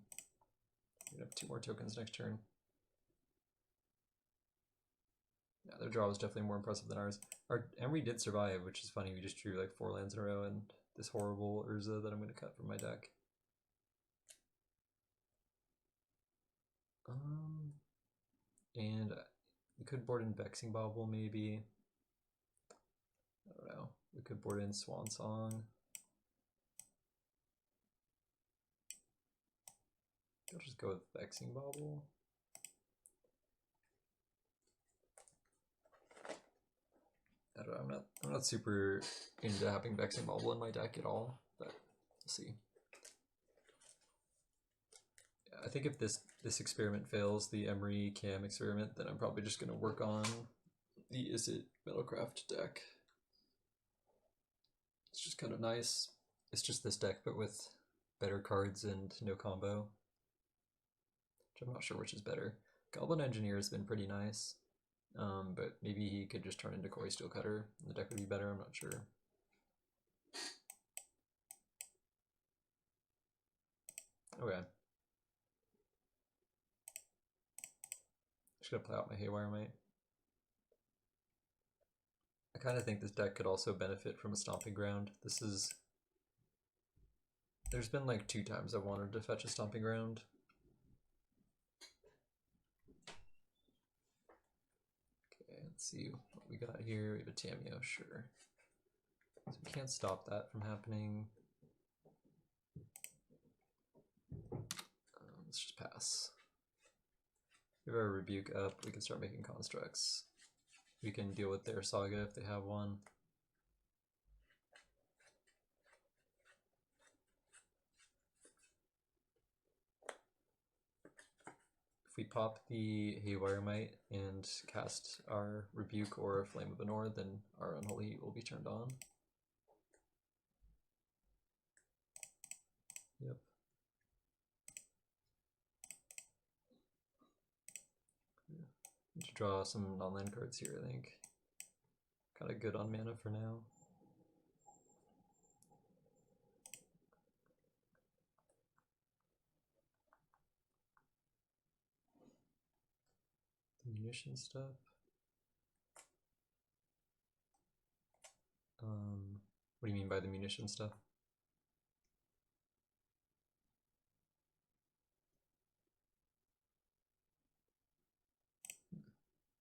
We have 2 more tokens next turn. Yeah, their draw was definitely more impressive than ours. Our Emry did survive, which is funny. We just drew like 4 lands in a row and this horrible Urza that I'm going to cut from my deck. And we could board in Vexing Bauble maybe. I don't know. We could board in Swan Song. I'll just go with Vexing Bauble. I don't know, I'm not super into having Vexing Bauble in my deck at all, but we'll see. Yeah, I think if this experiment fails, the Emry Cam experiment, then I'm probably just gonna work on the Izzet Metalcraft deck. It's just kind of nice. It's just this deck, but with better cards and no combo. Which I'm not sure which is better. Goblin Engineer has been pretty nice, but maybe he could just turn into Koi Steel Cutter and the deck would be better, I'm not sure. Okay. Just gonna play out my Haywire Mite. I kind of think this deck could also benefit from a Stomping Ground. There's been like 2 times I've wanted to fetch a Stomping Ground. Okay, let's see what we got here. We have a Tameo, sure. So we can't stop that from happening. Let's just pass. We have our Rebuke up, we can start making constructs. We can deal with their Saga if they have one. If we pop the Haywire Mite and cast our Rebuke or Flame of Anor, then our Unholy Heat will be turned on. Yep. Need to draw some non-land cards here, I think. Kind of good on mana for now. The munition stuff. What do you mean by the munition stuff?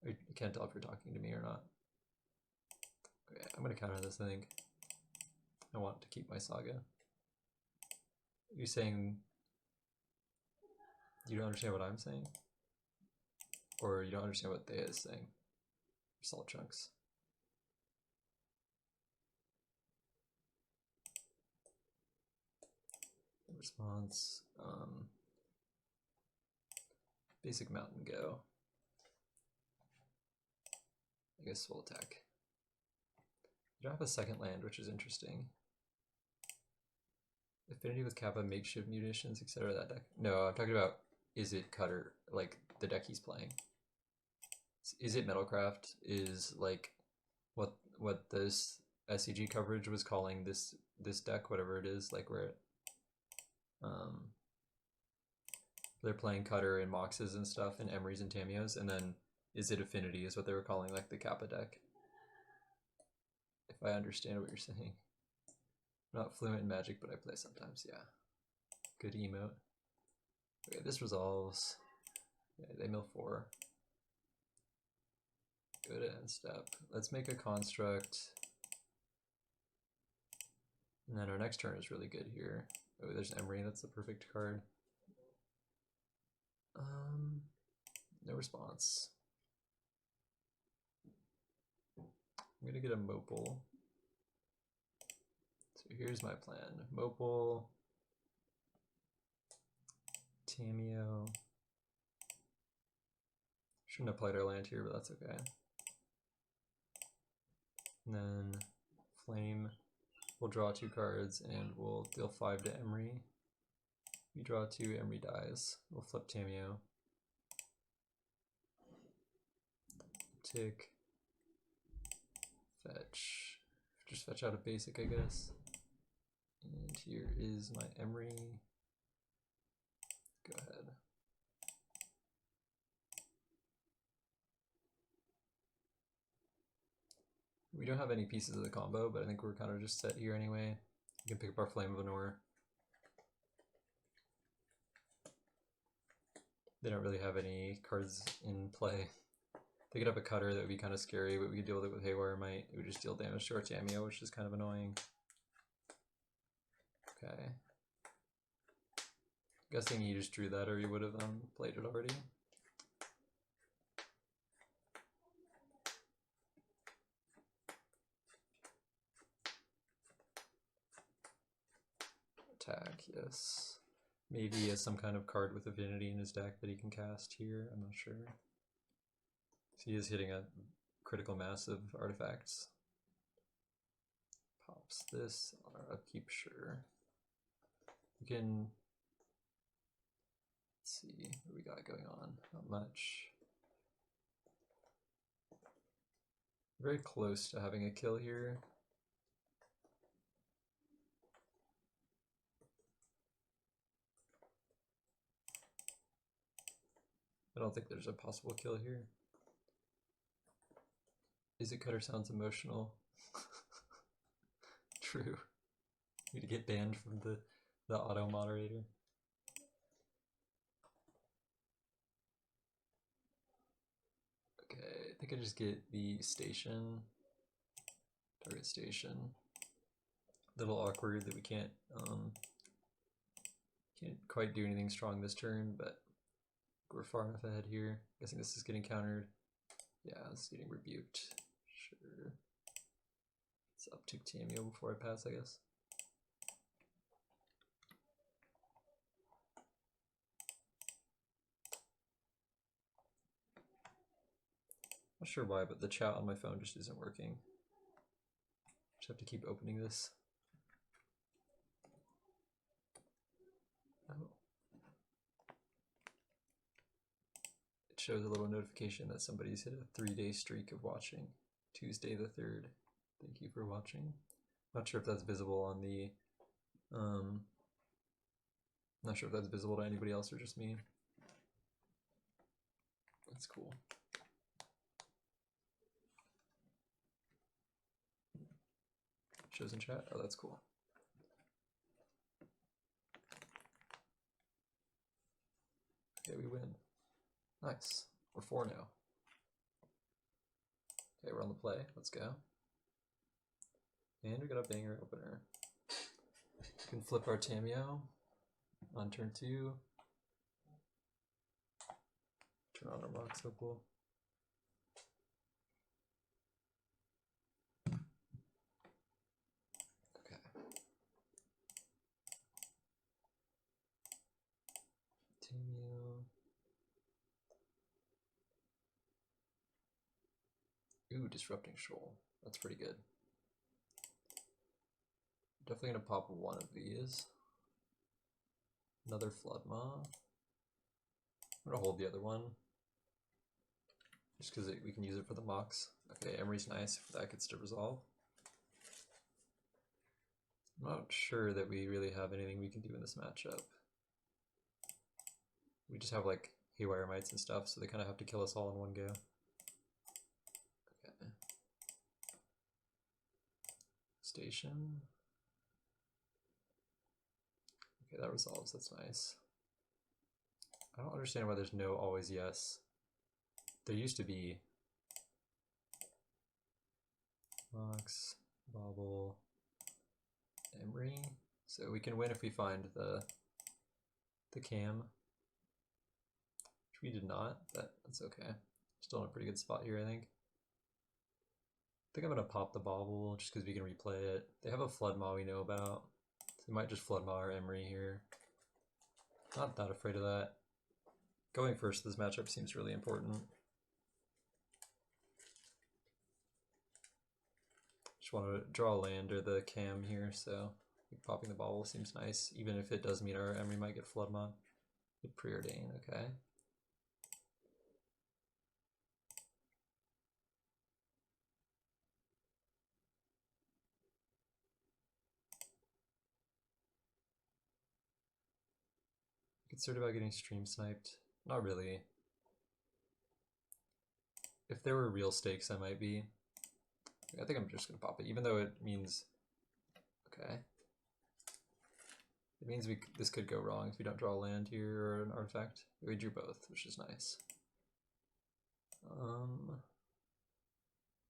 I can't tell if you're talking to me or not. Okay, I'm gonna counter this, I think. I want to keep my Saga. Are you saying you don't understand what I'm saying? Or you don't understand what they is saying? Salt chunks. Response. Basic Mountain Go. I guess we'll attack. You don't have a second land, which is interesting. Affinity with Kappa, makeshift munitions, etc. That deck. No, I'm talking about Izzet Cutter, like the deck he's playing. Izzet Metalcraft is like what this SCG coverage was calling this deck, whatever it is, like where they're playing Cutter and Moxes and stuff and Emrys and Tamios, and then Izzet Affinity is what they were calling like the Kappa deck. If I understand what you're saying. I'm not fluent in Magic, but I play sometimes, yeah. Good emote. Okay, this resolves. Yeah, they mill 4. Go to end step. Let's make a construct. And then our next turn is really good here. Oh, there's Emry, that's the perfect card. No response. I'm gonna get a Mopal. So here's my plan. Mopal, Tameo. Shouldn't have played our land here, but that's okay. And then Flame. We'll draw 2 cards and we'll deal 5 to Emry. We draw 2, Emry dies. We'll flip Tameo. Tick. Fetch. Just fetch out a basic, I guess. And here is my Emry. Go ahead. We don't have any pieces of the combo, but I think we're kind of just set here anyway. We can pick up our Flame of Anor. They don't really have any cards in play. They could have a Cutter that would be kind of scary, but we could deal with it with Haywire Might. It would just deal damage to our Tameo, which is kind of annoying. Okay. Guessing you just drew that, or you would have played it already. Attack, yes. Maybe he has some kind of card with Affinity in his deck that he can cast here, I'm not sure. He is hitting a critical mass of artifacts. Pops this on our upkeep, sure. We can, let's see what we got going on. Not much. Very close to having a kill here. I don't think there's a possible kill here. Izzet Cutter sounds emotional. True. Need to get banned from the auto moderator. Okay, I think I just get the station. Target station. A little awkward that we can't quite do anything strong this turn, but we're far enough ahead here. Guessing this is getting countered. Yeah, this is getting rebuked. Sure. Let's uptick Tameo before I pass, I guess. Not sure why, but the chat on my phone just isn't working. Just have to keep opening this. Oh. It shows a little notification that somebody's hit a 3-day streak of watching. Tuesday the 3rd. Thank you for watching. Not sure if that's visible on the not sure if that's visible to anybody else or just me. That's cool. Shows in chat? Oh, that's cool. Okay, we win. Nice. We're 4 now. Okay, we're on the play. Let's go. And we got a banger opener. We can flip our Tameo on turn 2. Turn on our Mox Opal. Okay. Tameo. Ooh, Disrupting Shoal. That's pretty good. Definitely gonna pop one of these. Another Flood Maw. I'm gonna hold the other one just because we can use it for the mocks. Okay, Emry's nice if that gets to resolve. I'm not sure that we really have anything we can do in this matchup. We just have like Haywire Mites and stuff, so they kind of have to kill us all in one go. Okay. Station. Okay, that resolves, that's nice. I don't understand why there's no always yes. There used to be Mox, Bobble, Emry. So we can win if we find the cam. Which we did not, but that's okay. Still in a pretty good spot here, I think. I think I'm gonna pop the Bobble just because we can replay it. They have a Flood Maw we know about. So we might just Flood Maw our Emry here. Not that afraid of that. Going first this matchup seems really important. Just want to draw a land or the cam here, so popping the Bobble seems nice, even if it does mean our Emry might get Flood Maw. Preordain, okay. Concerned about getting stream sniped? Not really. If there were real stakes, I might be. I think I'm just gonna pop it, even though it means, okay. It means this could go wrong if we don't draw a land here or an artifact. We drew both, which is nice. I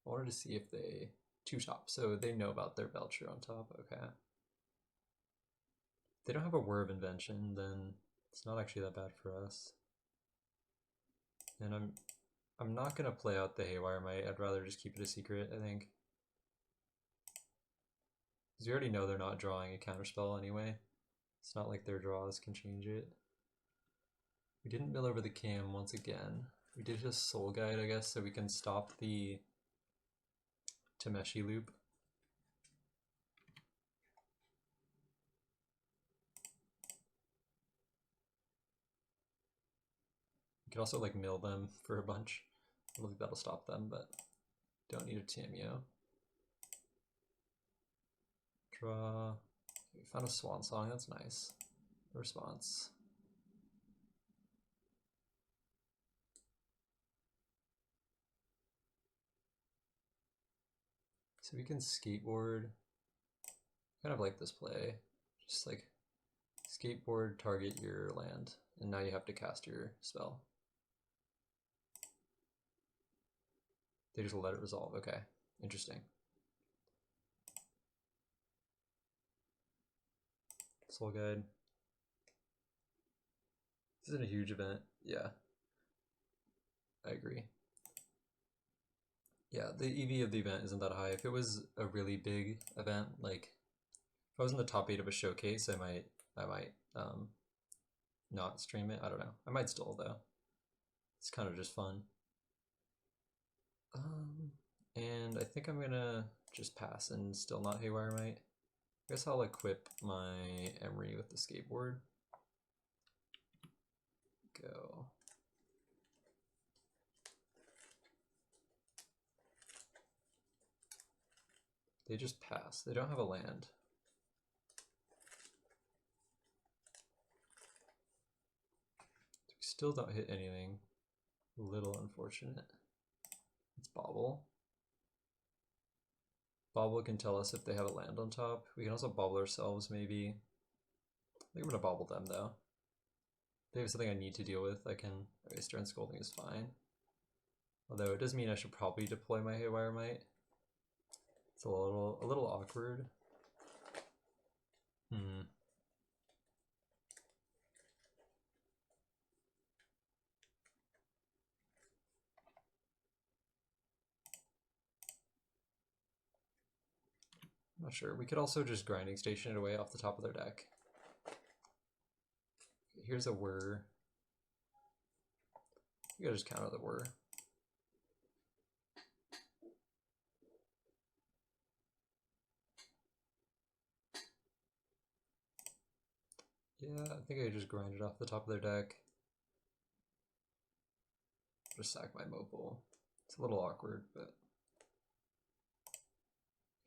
wanted to see if they two top, so they know about their Belcher on top. Okay. If they don't have a Whir of Invention, then it's not actually that bad for us. And I'm not gonna play out the Haywire Mite. I'd rather just keep it a secret, I think. Because we already know they're not drawing a counterspell anyway. It's not like their draws can change it. We didn't mill over the cam once again. We did just Soul Guide, I guess, so we can stop the Tameshi loop. We can also like mill them for a bunch. I don't think that'll stop them, but don't need a Tameo. Draw. We found a Swan Song, that's nice. Response. So we can skateboard. Kind of like this play. Just like skateboard, target your land, and now you have to cast your spell. They just let it resolve. Okay, interesting. Soul Guide. This isn't a huge event. Yeah, I agree. Yeah, the EV of the event isn't that high. If it was a really big event, like if I was in the top 8 of a showcase, I might not stream it. I don't know. I might still though. It's kind of just fun. And I think I'm gonna just pass and still not Haywire Mite. I guess I'll equip my Emry with the skateboard. Go. They just pass. They don't have a land. We still don't hit anything. A little unfortunate. It's Bobble. Bobble can tell us if they have a land on top. We can also bobble ourselves, maybe. I think I'm gonna bobble them though. If they have something I need to deal with, I can. Okay, Stern Scolding is fine. Although it does mean I should probably deploy my Haywire Mite. It's a little awkward. I'm not sure. We could also just Grinding Station it away off the top of their deck. Here's a Whir. We gotta just counter the Whir. Yeah, I think I just grind it off the top of their deck. just sack my Mopal. It's a little awkward, but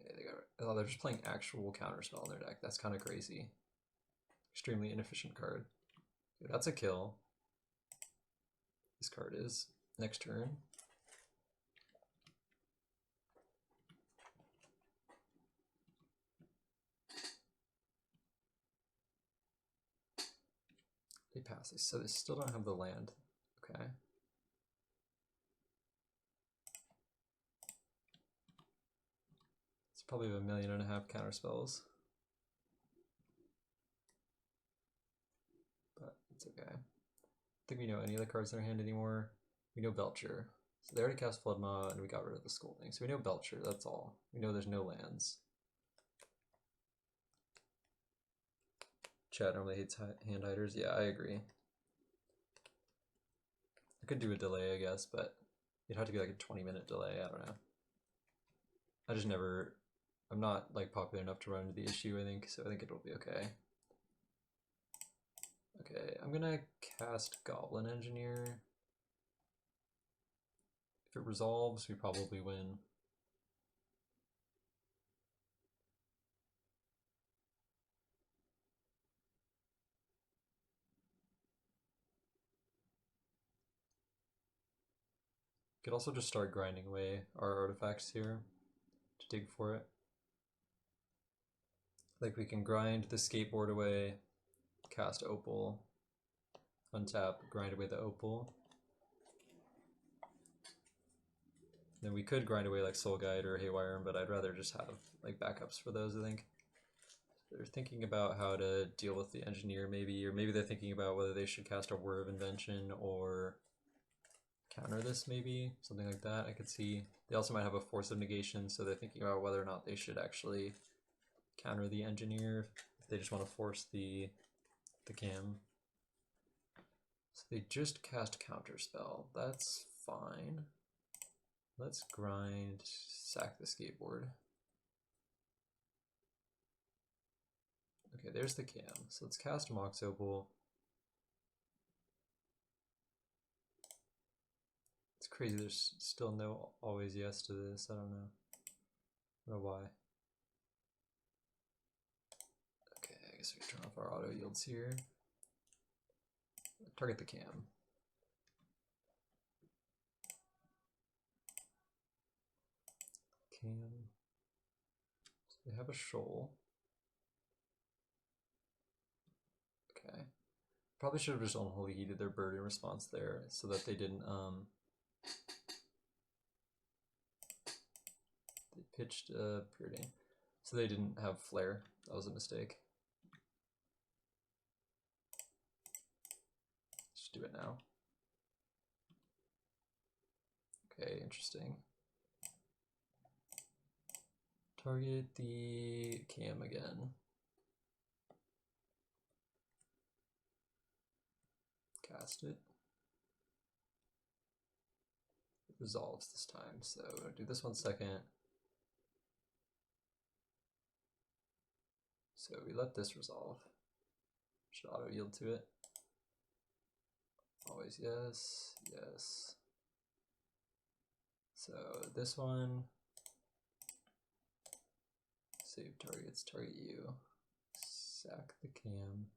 okay, they got. Oh, they're just playing actual counterspell in their deck. That's kind of crazy. Extremely inefficient card. Dude, that's a kill. This card is. Next turn. They pass this, so they still don't have the land. Okay. It's probably 1.5 million counter spells. But it's okay. I don't think we know any of the cards in our hand anymore. We know Belcher. So they already cast Flood Maw and we got rid of the Scolding. So we know Belcher, that's all. We know there's no lands. Chat normally hates hand hiders. Yeah, I agree. I could do a delay, I guess, but it'd have to be like a 20-minute delay. I don't know. I just never, I'm not like popular enough to run into the issue, I think, so I think it'll be okay. Okay, I'm gonna cast Goblin Engineer. If it resolves, we probably win. Could also just start grinding away our artifacts here to dig for it. Like we can grind the skateboard away, cast Opal, untap, grind away the Opal. Then we could grind away like Soul Guide or Haywire, but I'd rather just have like backups for those, I think. They're thinking about how to deal with the engineer maybe, or maybe they're thinking about whether they should cast a Word of Invention or counter this maybe, something like that. I could see. They also might have a Force of Negation, so they're thinking about whether or not they should actually counter the engineer if they just want to force the cam. So they just cast Counterspell. That's fine. Let's grind, sack the skateboard. Okay, there's the cam. So let's cast Mox Opal. It's crazy, there's still no always yes to this. I don't know why. Okay, I guess we can turn off our auto yields here. Target the cam. Cam. So they have a shoal. Okay. Probably should have just unholy heated their bird in response there so that they didn't they pitched Preordain. So they didn't have flare. That was a mistake. Just do it now. Okay, interesting. Target the cam again. Cast it. It resolves this time, so I'll do this 1 second. So we let this resolve. Should auto yield to it. Always yes, yes. So this one, save targets, target you, sack the cam.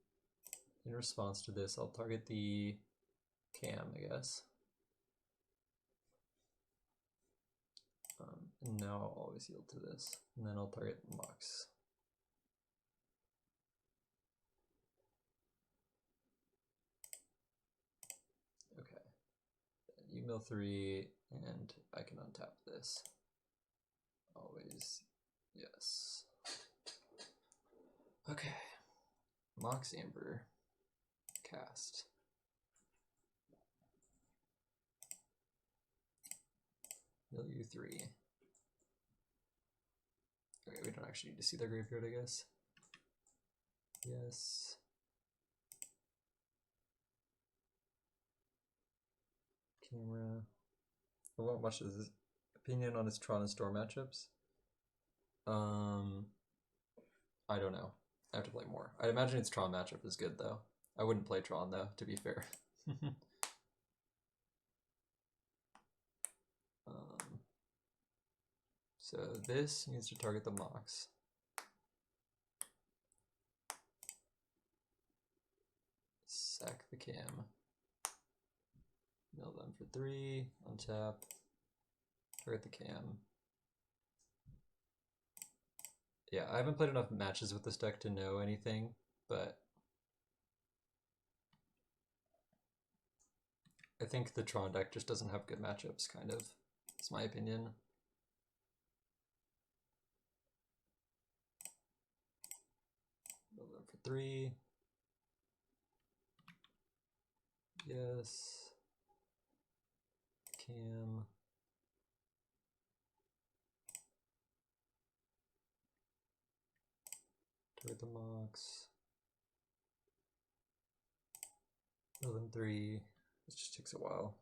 In response to this, I'll target the cam, I guess. And now I'll always yield to this, and then I'll target Mox. Okay, you mill 3, and I can untap this. Always, yes. Okay, Mox Amber, cast. Mill you 3. Okay, we don't actually need to see their graveyard, I guess. Yes. Camera. I won't watch his opinion on his Tron and Storm matchups. I don't know. I have to play more. I'd imagine its Tron matchup is good though. I wouldn't play Tron though, to be fair. So this needs to target the Mox. Sack the Cam. Mill them for 3, untap, target the Cam. Yeah, I haven't played enough matches with this deck to know anything, but I think the Tron deck just doesn't have good matchups, kind of. It's my opinion. Mill them for 3. Yes. Cam. Target the Mox. Mill them 3. This just takes a while.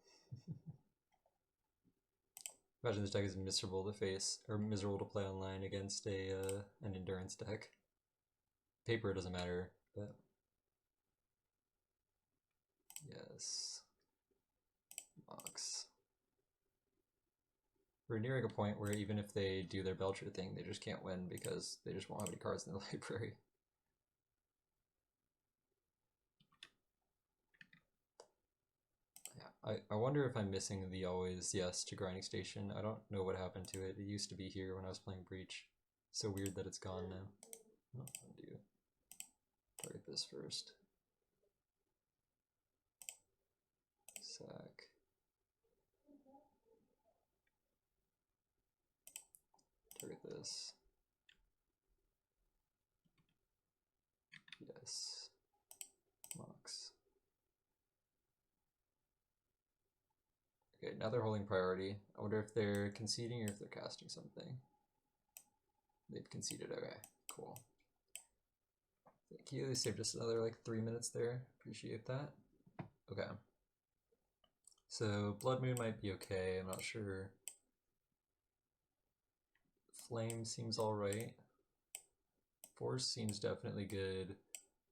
Imagine this deck is miserable to face, or miserable to play online against an endurance deck. Paper, it doesn't matter, but yes. Mox. We're nearing a point where even if they do their Belcher thing, they just can't win because they just won't have any cards in the library. Yeah, I wonder if I'm missing the always yes to grinding station. I don't know what happened to it. It used to be here when I was playing Breach. So weird that it's gone now. Oh, undo. Target this first. Sack. Target this. Yes. Mox. Okay, now they're holding priority. I wonder if they're conceding or if they're casting something. They've conceded. Okay, cool. Thank you. They saved us another like 3 minutes there. Appreciate that. Okay. So Blood Moon might be okay. I'm not sure. Flame seems alright. Force seems definitely good.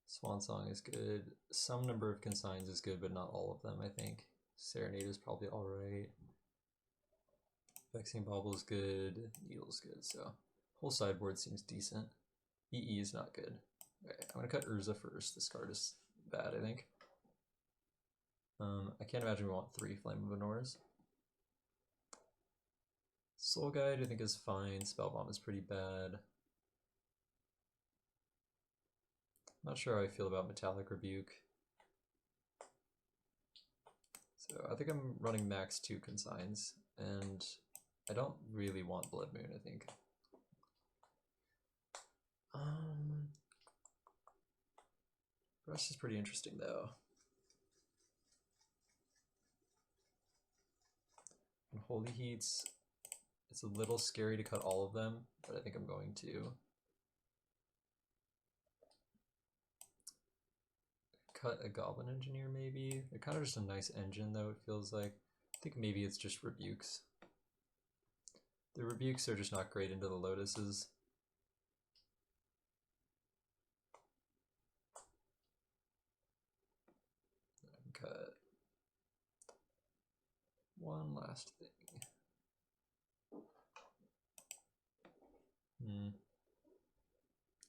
Swan Song is good. Some number of consigns is good, but not all of them, I think. Serenade is probably alright. Vexing Bauble is good. Needle's good, so whole sideboard seems decent. EE is not good. Okay, I'm gonna cut Urza first. This card is bad, I think. I can't imagine we want 3 Flame of Honors. Soul Guide I think is fine. Spellbomb is pretty bad. Not sure how I feel about Metallic Rebuke. So I think I'm running max 2 consigns, and I don't really want Blood Moon, I think. Rush is pretty interesting though. And Holy Heats, it's a little scary to cut all of them, but I think I'm going to. Cut a Goblin Engineer maybe? They're kind of just a nice engine though, it feels like. I think maybe it's just Rebukes. The Rebukes are just not great into the Lotuses. Cut one last thing.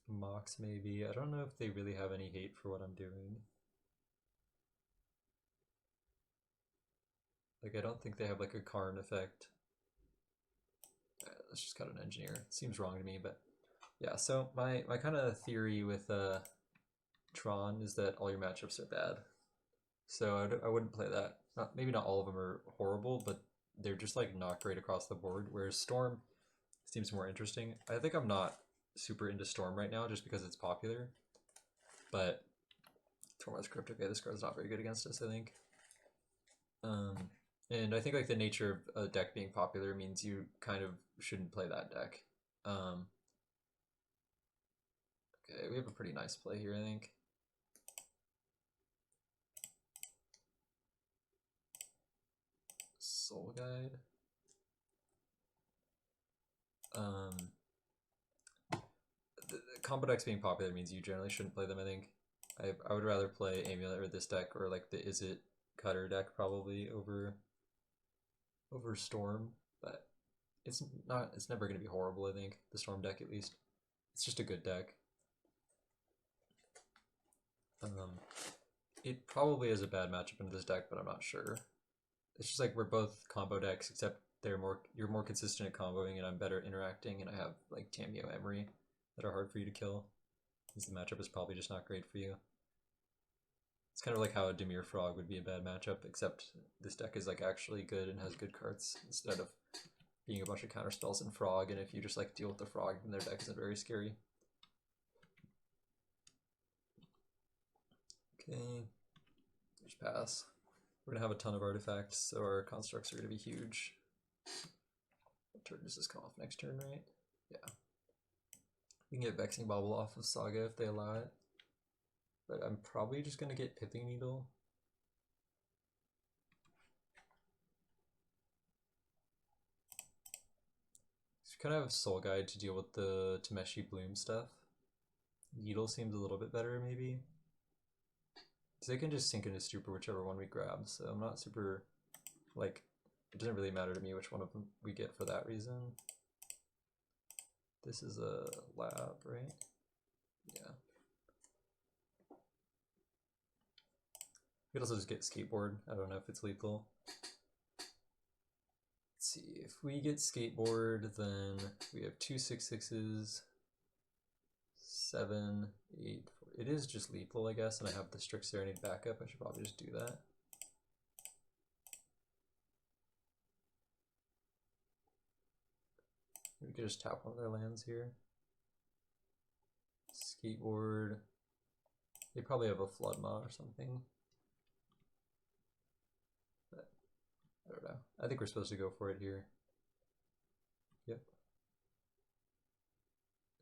Mox maybe. I don't know if they really have any hate for what I'm doing. Like, I don't think they have like a Karn effect. Let's just cut an engineer. It seems wrong to me, but yeah. So my kind of theory with Tron is that all your matchups are bad. So I wouldn't play that. Maybe not all of them are horrible, but they're just like not great across the board. Whereas Storm seems more interesting. I think I'm not super into Storm right now just because it's popular. But Tormod's Crypt, okay, this card's not very good against us, I think. And I think like the nature of a deck being popular means you kind of shouldn't play that deck. Okay, we have a pretty nice play here, I think. Soul Guide. The combo decks being popular means you generally shouldn't play them, I think. I would rather play Amulet or this deck or like the Izzet Cutter deck probably over Storm, but it's not. It's never gonna be horrible. I think the Storm deck, at least, it's just a good deck. It probably is a bad matchup into this deck, but I'm not sure. It's just like we're both combo decks, except you're more consistent at comboing, and I'm better at interacting, and I have like Tamiyo, Emry that are hard for you to kill. Because the matchup is probably just not great for you. It's kind of like how a Dimir Frog would be a bad matchup, except this deck is like actually good and has good cards instead of being a bunch of counter spells and Frog, and if you just like deal with the Frog, then their deck isn't very scary. Okay, just pass. We're gonna have a ton of artifacts, so our constructs are gonna be huge. What turn does this come off? Next turn, right? Yeah. We can get Vexing Bobble off of Saga if they allow it. But I'm probably just gonna get Pithing Needle. So we kind of have Soul Guide to deal with the Tameshi Bloom stuff. Needle seems a little bit better, maybe. Because they can just sink into Stupor whichever one we grab, so I'm not super, like, it doesn't really matter to me which one of them we get for that reason. This is a lab, right? Yeah. We could also just get Skateboard. I don't know if it's lethal. Let's see, if we get Skateboard, then we have 2 6/6s, 7, 8, 4. It is just lethal, I guess, and I have the Strict Serenade backup. I should probably just do that. We could just tap one of their lands here. Skateboard. They probably have a Flood Maw or something. But I don't know. I think we're supposed to go for it here. Yep.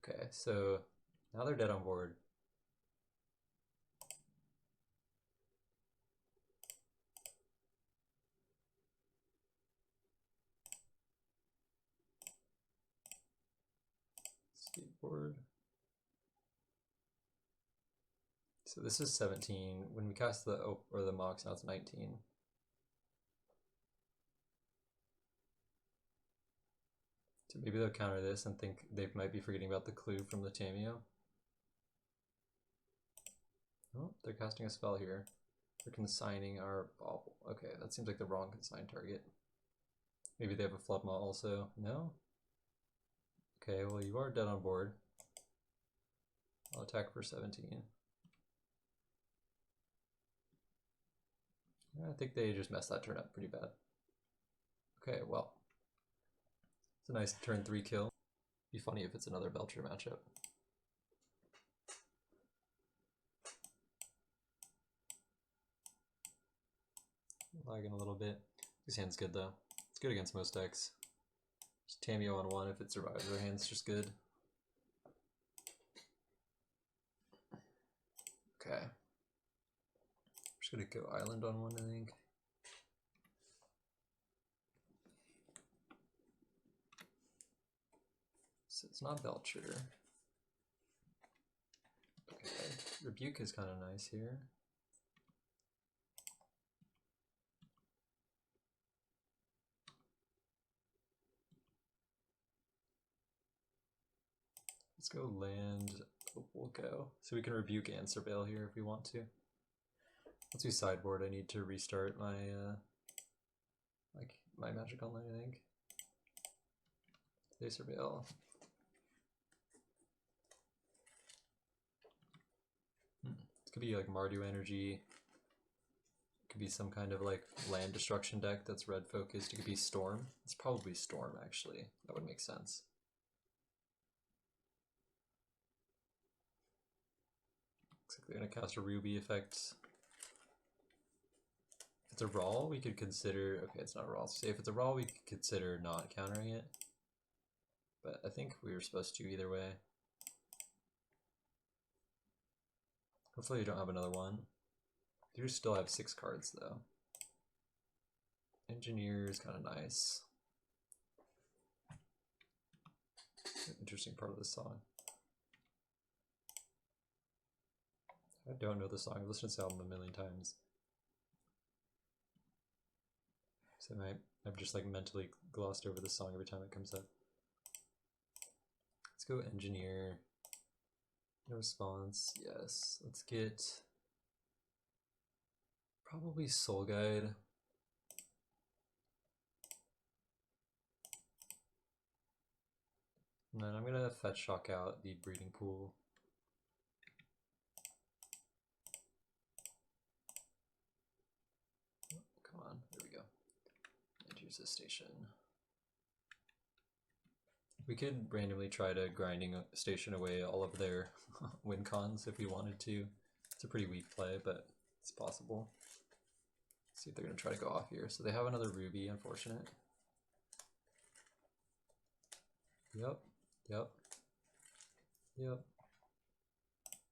Okay, so now they're dead on board. Skateboard. So this is 17. When we cast the or the Mox, now it's 19. So maybe they'll counter this and think they might be forgetting about the clue from the Tamiyo. Oh, they're casting a spell here. They're consigning our bauble. Okay, that seems like the wrong consign target. Maybe they have a Flood Maw also. No? Okay, well you are dead on board. I'll attack for 17. I think they just messed that turn up pretty bad. Okay, well. It's a nice turn 3 kill. Be funny if it's another Belcher matchup. Lagging a little bit. This hand's good though. It's good against most decks. Just Tamiyo on 1 if it survives our hand's just good. Okay. I'm just gonna go Island on 1, I think. So it's not Belcher. Okay. Rebuke is kind of nice here. Let's go land. We'll go. So we can rebuke and surveil here if we want to. Once we sideboard, I need to restart my my Magic Online, I think. They surveil. It could be like Mardu Energy. It could be some kind of like land destruction deck that's red focused. It could be Storm. It's probably Storm actually. That would make sense. Looks like they're gonna cast a Ruby effect. If it's a Raw, we could consider. Okay, it's not a Raw. So if it's a Raw, we could consider not countering it. But I think we were supposed to either way. Hopefully you don't have another one. You still have 6 cards though. Engineer is kind of nice. Interesting part of the song. I don't know the song. I've listened to this album a million times. So I might I've just like mentally glossed over the song every time it comes up. Let's go engineer. No response. Yes. Let's get probably Soul Guide. And then I'm gonna fetch shock out the breeding pool. Come on, there we go. And here's the station. We could randomly try to grinding station away all of their win cons if we wanted to. It's a pretty weak play, but it's possible. Let's see if they're gonna try to go off here. So they have another Ruby, unfortunate. Yep.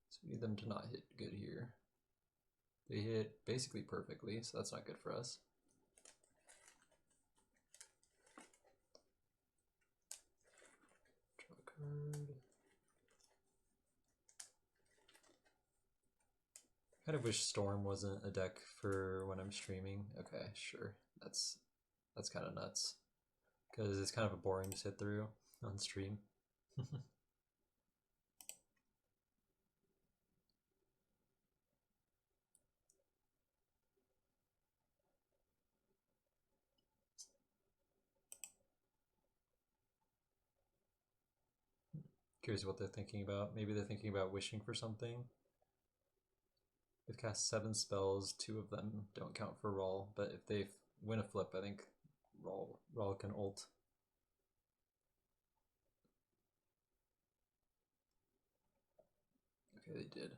So we need them to not hit good here. They hit basically perfectly, so that's not good for us. Draw a card. I kind of wish Storm wasn't a deck for when I'm streaming. Okay, sure. That's kind of nuts. Because it's kind of a boring to sit through on stream. Curious what they're thinking about. Maybe they're thinking about wishing for something. They've cast 7 spells, 2 of them don't count for roll, but if they win a flip, I think roll can ult. Okay, they did.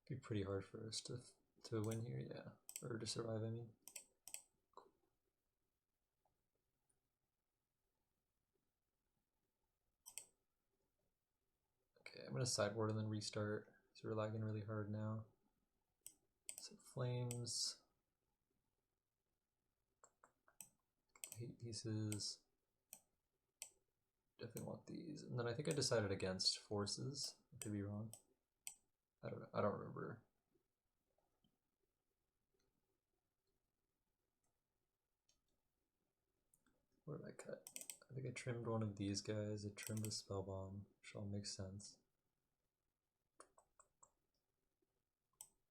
Be pretty hard for us to win here, yeah, or to survive. I mean. Okay, I'm gonna sideboard and then restart. So we're lagging really hard now. So flames. Hate pieces. Definitely want these. And then I think I decided against forces. I could be wrong. I don't know. I don't remember. What did I cut? I think I trimmed one of these guys. I trimmed a spell bomb, which all makes sense.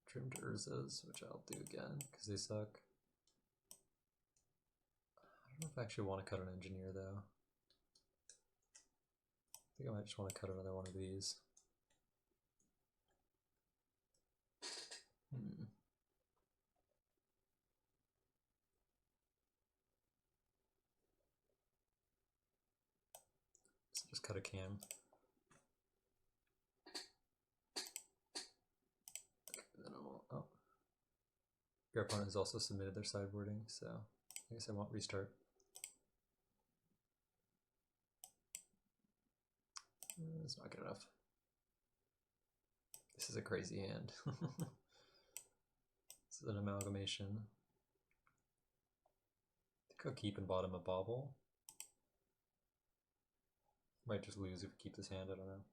Trimmed Urza's, which I'll do again because they suck. I don't know if I actually want to cut an engineer though. I think I might just want to cut another one of these. So just cut a cam. Then oh. Your opponent has also submitted their sideboarding, so I guess I won't restart. It's not good enough. This is a crazy hand. This is an amalgamation. I think I'll keep and bottom a bobble. Might just lose if we keep this hand, I don't know.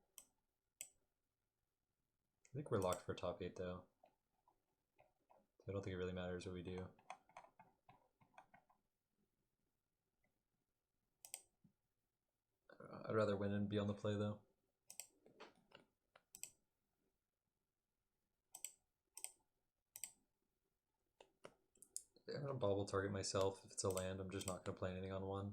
I think we're locked for top 8 though. I don't think it really matters what we do. I'd rather win and be on the play though. I'm gonna bobble target myself. If it's a land, I'm just not gonna play anything on 1.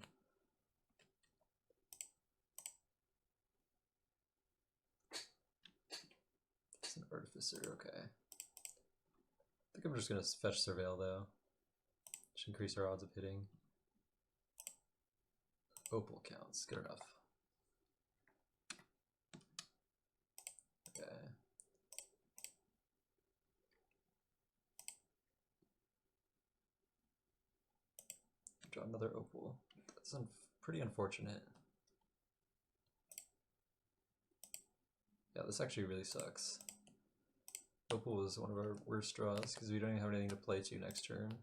It's an Artificer, okay. I think I'm just gonna fetch Surveil though. Should increase our odds of hitting. Opal counts, good enough. Okay. Draw another opal. That's pretty unfortunate. Yeah, this actually really sucks. Opal was one of our worst draws because we don't even have anything to play to next turn.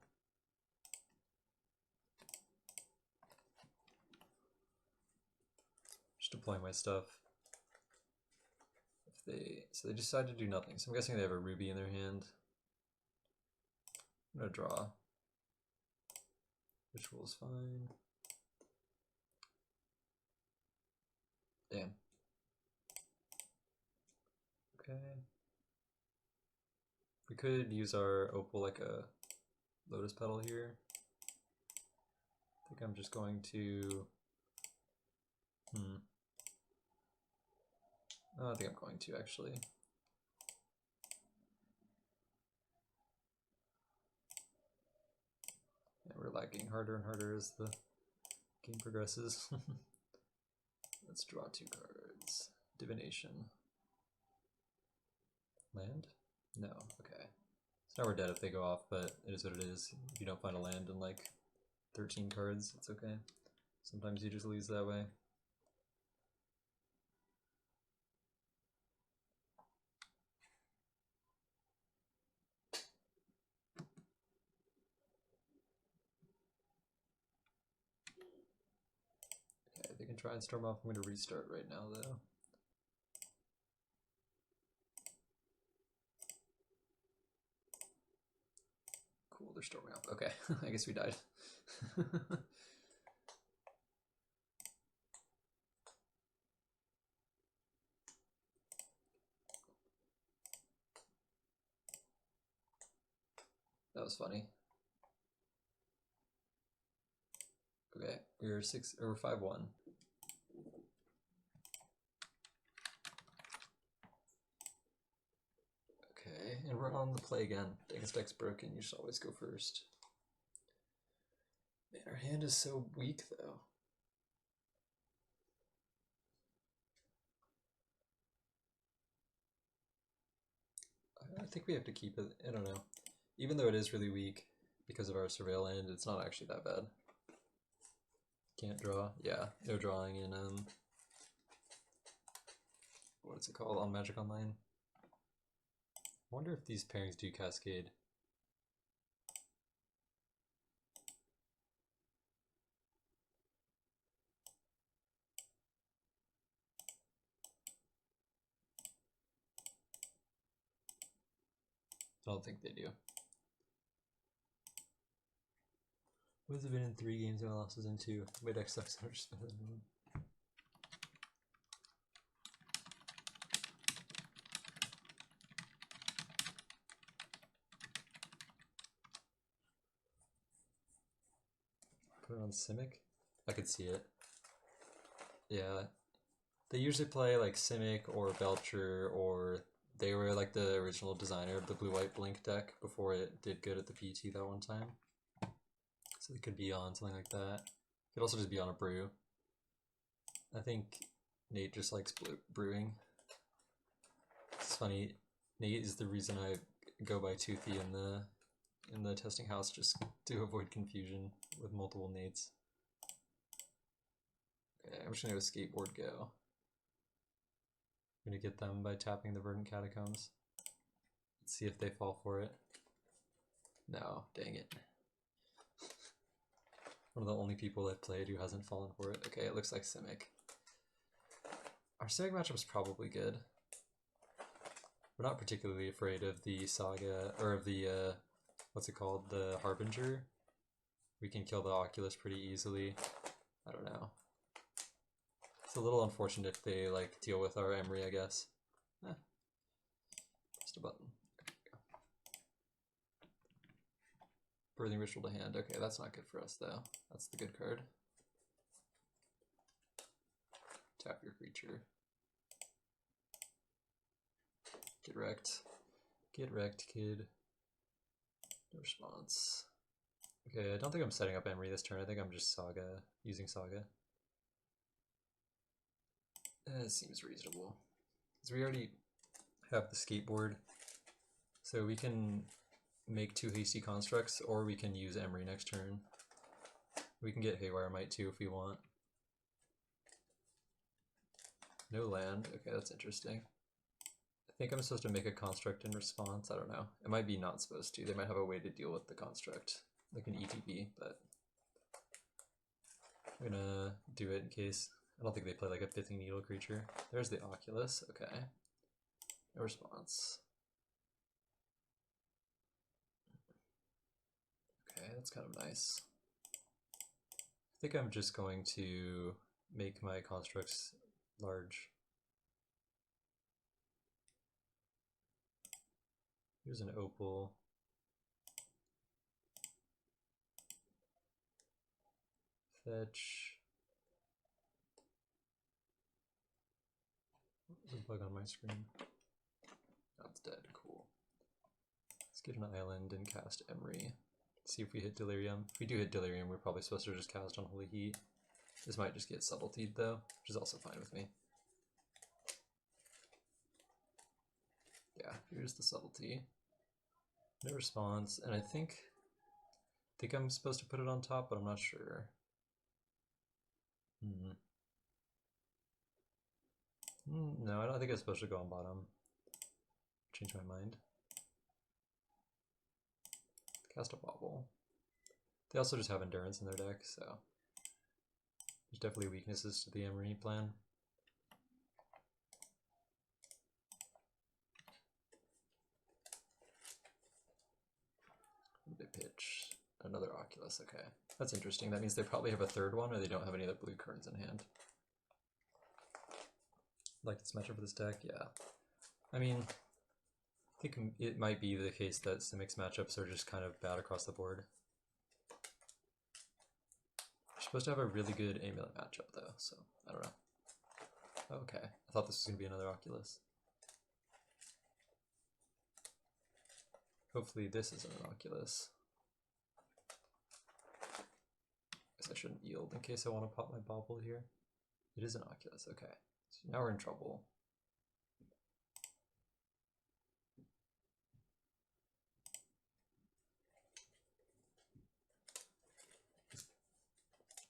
Just deploying my stuff. So they decide to do nothing. So I'm guessing they have a ruby in their hand. I'm gonna draw. Ritual is fine. Damn. Okay. We could use our opal like a lotus petal here. I think I'm just going to... Oh, I think I'm going to actually. Yeah, we're lagging harder and harder as the game progresses. Let's draw 2 cards. Divination. Land? No, okay. So now we're dead if they go off, but it is what it is. If you don't find a land in like 13 cards, it's okay. Sometimes you just lose that way. Okay, they can try and storm off. I'm going to restart right now though. Cool, they're storming off. Okay, I guess we died. That was funny. Okay, we're 5-1. Okay, and we're on the play again. Dang, this deck's broken. You should always go first. Man, our hand is so weak though. I think we have to keep it. I don't know. Even though it is really weak because of our surveil land, it's not actually that bad. Can't draw. Yeah, no drawing in what's it called on Magic Online. I wonder if these pairings do cascade. I don't think they do. Wins have been in 3 games and losses in 2. My deck sucks so much better than one. Put it on Simic? I could see it. Yeah. They usually play like Simic or Belcher, or they were like the original designer of the blue-white blink deck before it did good at the PT that one time. So they could be on something like that. Could also just be on a brew. I think Nate just likes brewing. It's funny. Nate is the reason I go by Toothy in the testing house, just to avoid confusion with multiple Nates. Okay, I'm just gonna go skateboard go. I'm gonna get them by tapping the Verdant Catacombs. Let's see if they fall for it. No, dang it. One of the only people I've played who hasn't fallen for it. Okay, it looks like Simic. Our Simic matchup's probably good. We're not particularly afraid of the Saga, or of the, what's it called, the Harbinger. We can kill the Oculus pretty easily. I don't know. It's a little unfortunate if they, like, deal with our Emry, I guess. Just a button. Birthing Ritual to hand. Okay, that's not good for us, though. That's the good card. Tap your creature. Get wrecked. Get wrecked, kid. No response. Okay, I don't think I'm setting up Emry this turn. I think I'm just Saga, using Saga. It seems reasonable. Because we already have the skateboard, so we can make 2 hasty constructs, or we can use Emry next turn. We can get Haywire Might too if we want. No land. Okay, that's interesting. I think I'm supposed to make a construct in response. I don't know. It might be not supposed to. They might have a way to deal with the construct, like an ETB, but I'm gonna do it in case. I don't think they play like a Pithing Needle creature. There's the Oculus. Okay. No response. Okay, that's kind of nice. I think I'm just going to make my constructs large. Here's an opal. Fetch. There's a bug on my screen. That's dead. Cool. Let's get an island and cast Emry. See if we hit Delirium. If we do hit Delirium, we're probably supposed to just cast Unholy Heat. This might just get subtletied though, which is also fine with me. Yeah, here's the subtlety. No response, and I think I'm supposed to put it on top, but I'm not sure. No, I don't think it's supposed to go on bottom. Change my mind. Cast a Bobble. They also just have Endurance in their deck, so there's definitely weaknesses to the Emry plan. They pitch another Oculus. Okay, that's interesting. That means they probably have a third one, or they don't have any other blue cards in hand. Like this matchup for this deck, yeah. I mean, I think it might be the case that Simics matchups are just kind of bad across the board. You're supposed to have a really good Amulet matchup though, so I don't know. Okay, I thought this was gonna be another Oculus. Hopefully this isn't an Oculus. Guess I shouldn't yield in case I want to pop my Bobble here. It is an Oculus, okay. So now we're in trouble.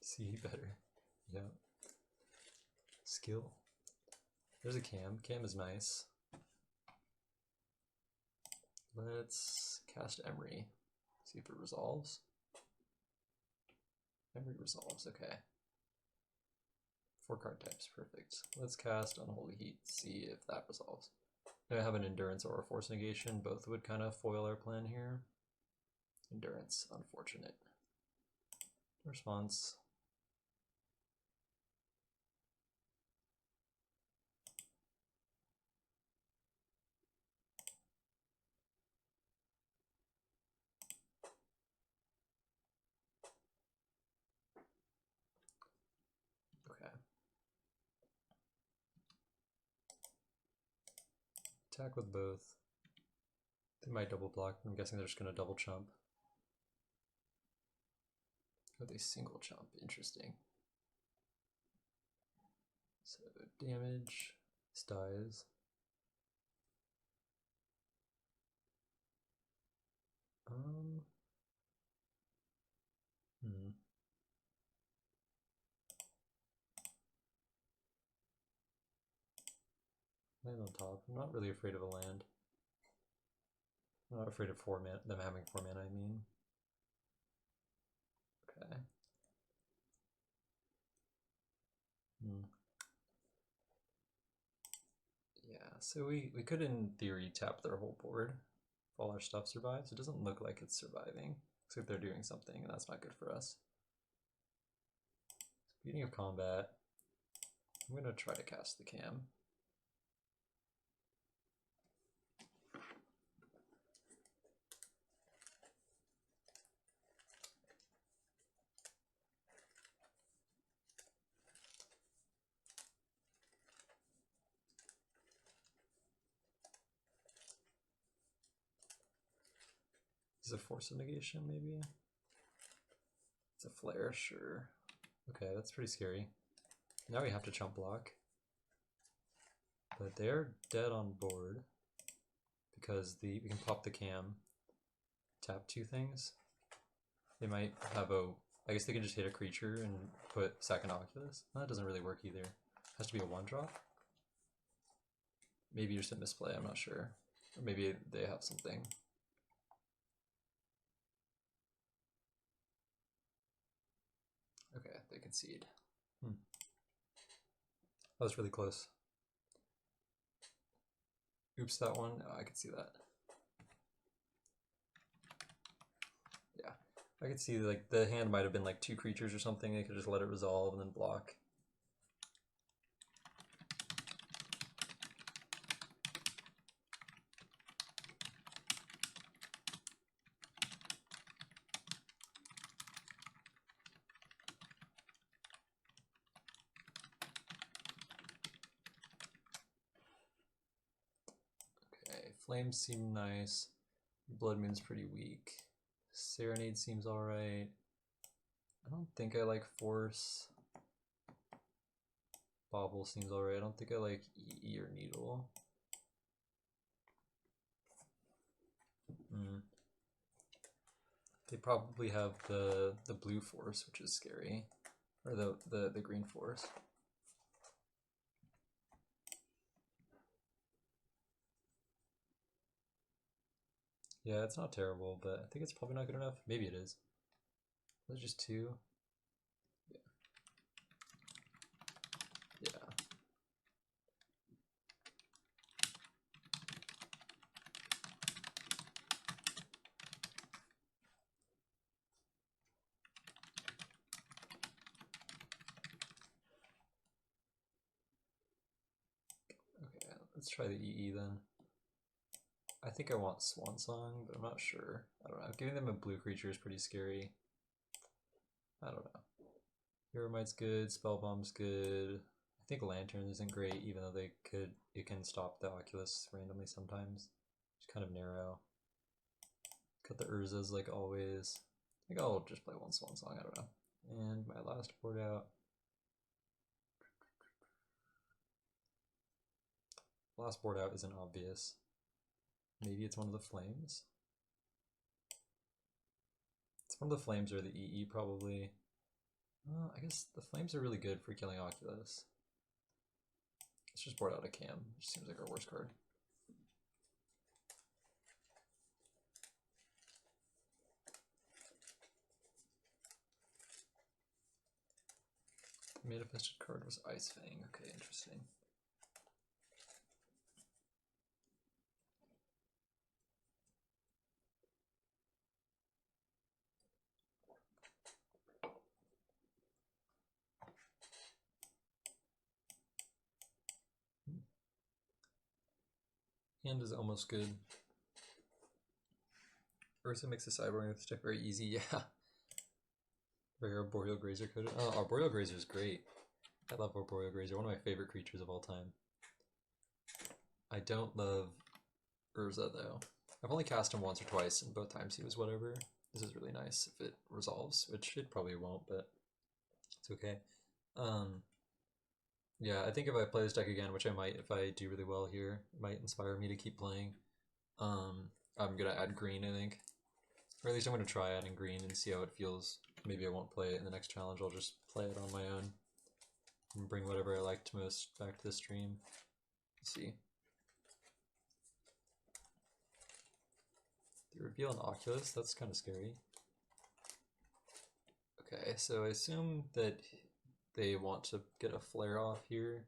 See better. Yeah. Skill. There's a Cam. Cam is nice. Let's cast Emry. See if it resolves. Emry resolves, okay. 4 card types, perfect. Let's cast Unholy Heat, see if that resolves. I have an Endurance or a Force Negation, both would kind of foil our plan here. Endurance, unfortunate. Response. Okay. Attack with both. They might double block. I'm guessing they're just going to double chump. Oh, they single chump. Interesting. So damage. This dies. Land on top. I'm not really afraid of a land. I'm not afraid of them having 4 mana, I mean. Okay. Yeah, so we could in theory tap their whole board if all our stuff survives. It doesn't look like it's surviving. Looks like they're doing something, and that's not good for us. Beginning of combat. I'm gonna try to cast the Cam. Is it a Force of Negation, maybe? It's a Flare, sure. Okay, that's pretty scary. Now we have to chump block. But they're dead on board because we can pop the Cam, tap 2 things. They might have I guess they can just hit a creature and put second Oculus. That doesn't really work either. It has to be a 1-drop. Maybe just a misplay, I'm not sure. Or maybe they have something. Okay, they concede. That was really close. Oops, that one. Oh, I could see that. Yeah. I could see like the hand might have been like 2 creatures or something. They could just let it resolve and then block. Okay, flames seem nice. Blood Moon's pretty weak. Serenade seems alright. I don't think I like Force. Bobble seems alright. I don't think I like EE or Needle. They probably have the blue Force, which is scary. Or the green Force. Yeah, it's not terrible, but I think it's probably not good enough. Maybe it is. That's just 2. Yeah. Yeah. Okay, let's try the EE then. I think I want Swan Song, but I'm not sure. I don't know. Giving them a blue creature is pretty scary. I don't know. Hero Might's good, Spellbomb's good. I think Lantern isn't great, even though it can stop the Oculus randomly sometimes. It's kind of narrow. Cut the Urzas like always. I think I'll just play 1 Swan Song, I don't know. And my last board out. Last board out isn't obvious. Maybe it's one of the flames. It's one of the flames or the EE probably. I guess the flames are really good for killing Oculus. Let's just board out a Cam, which seems like our worst card. The manifested card was Ice Fang. Okay, interesting. Hand is almost good. Ursa makes the sideboard with stuff very easy, yeah. Very Arboreal Grazer coded. Oh, Arboreal Grazer is great. I love Arboreal Grazer, one of my favorite creatures of all time. I don't love Urza though. I've only cast him once or twice, and both times he was whatever. This is really nice if it resolves, which it probably won't, but it's okay. Yeah, I think if I play this deck again, which I might if I do really well here, it might inspire me to keep playing. I'm gonna add green, I think. Or at least I'm gonna try adding green and see how it feels. Maybe I won't play it in the next challenge, I'll just play it on my own. And bring whatever I liked most back to the stream. Let's see. They reveal an Oculus, that's kind of scary. Okay, so I assume that they want to get a flare off here.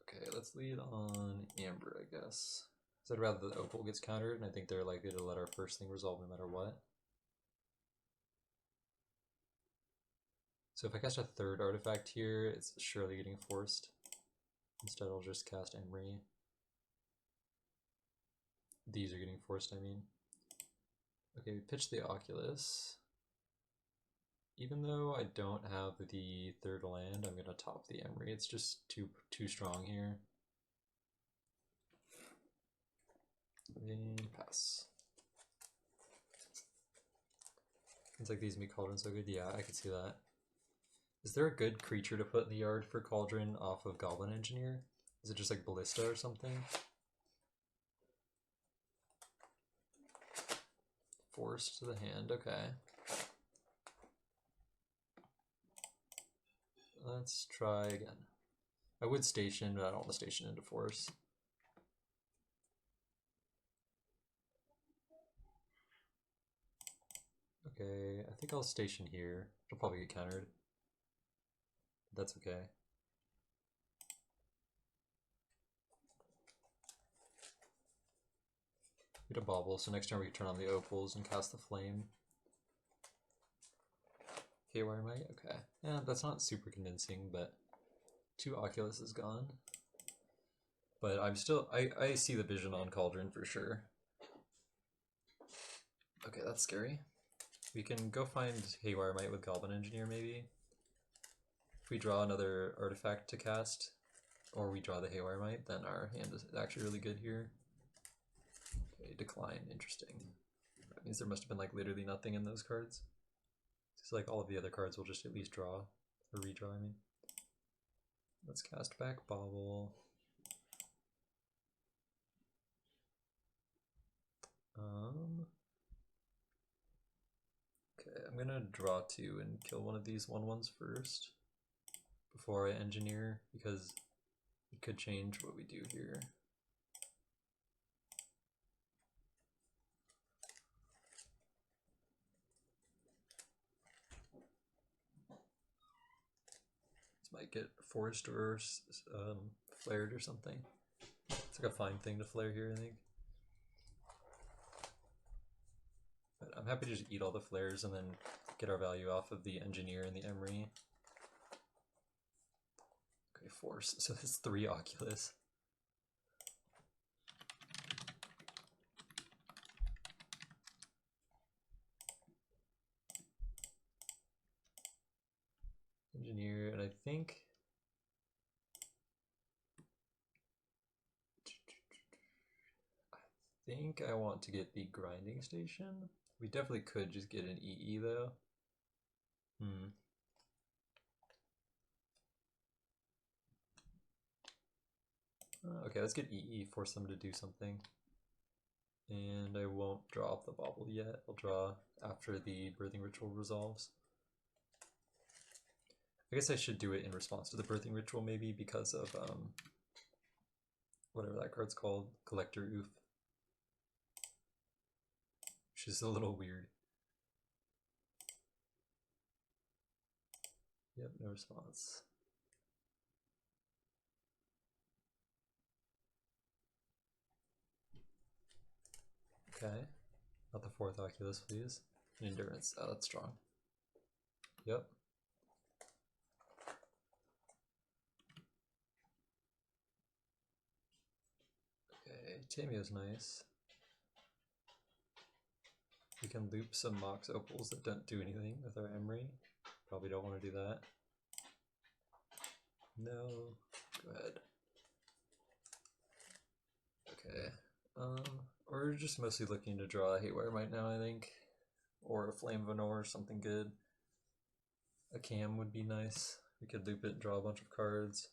Okay, let's lead on Amber, I guess. So I'd rather the Opal gets countered, and I think they're likely to let our first thing resolve no matter what. So if I cast a 3rd artifact here, it's surely getting forced. Instead I'll just cast Emry. These are getting forced, I mean. Okay, we pitch the Oculus. Even though I don't have the 3rd land, I'm gonna top the Emry. It's just too strong here. And pass. It's like these make Cauldron so good. Yeah, I could see that. Is there a good creature to put in the yard for Cauldron off of Goblin Engineer? Is it just like Ballista or something? Forced to the hand, okay. Let's try again. I would station, but I don't want to station into force. Okay, I think I'll station here. It'll probably get countered. That's okay. We get a bobble, so next turn we can turn on the opals and cast the flame. Haywire Might? Okay. Yeah, that's not super convincing, but 2 Oculus is gone. But I'm still, I see the vision on Cauldron for sure. Okay, that's scary. We can go find Haywire Might with Goblin Engineer maybe. If we draw another artifact to cast, or we draw the Haywire Might, then our hand is actually really good here. Okay, decline, interesting. That means there must have been like literally nothing in those cards. It's like all of the other cards will just at least draw, or redraw, I mean. Let's cast back Bobble. Okay, I'm gonna draw 2 and kill one of these 1/1s first before I engineer, because it could change what we do here. This might get forced or flared or something. It's like a fine thing to flare here, I think. But I'm happy to just eat all the flares and then get our value off of the engineer and the Emry. Okay, force. So that's 3 Oculus. Engineer, and I think I want to get the grinding station. We definitely could just get an EE though. Okay, let's get EE, force them to do something. And I won't draw up the bobble yet. I'll draw after the birthing ritual resolves. I guess I should do it in response to the birthing ritual maybe, because of whatever that card's called, Collector Oof. Which is a little weird. Yep, no response. Okay, not the 4th Oculus, please. Endurance, oh, that's strong. Yep. Okay, Tamio's nice. We can loop some Mox Opals that don't do anything with our Emry. Probably don't want to do that. No, go ahead. Okay, we're just mostly looking to draw a Haywire Might now, I think. Or a Flame Venor or something good. A Cam would be nice. We could loop it and draw a bunch of cards.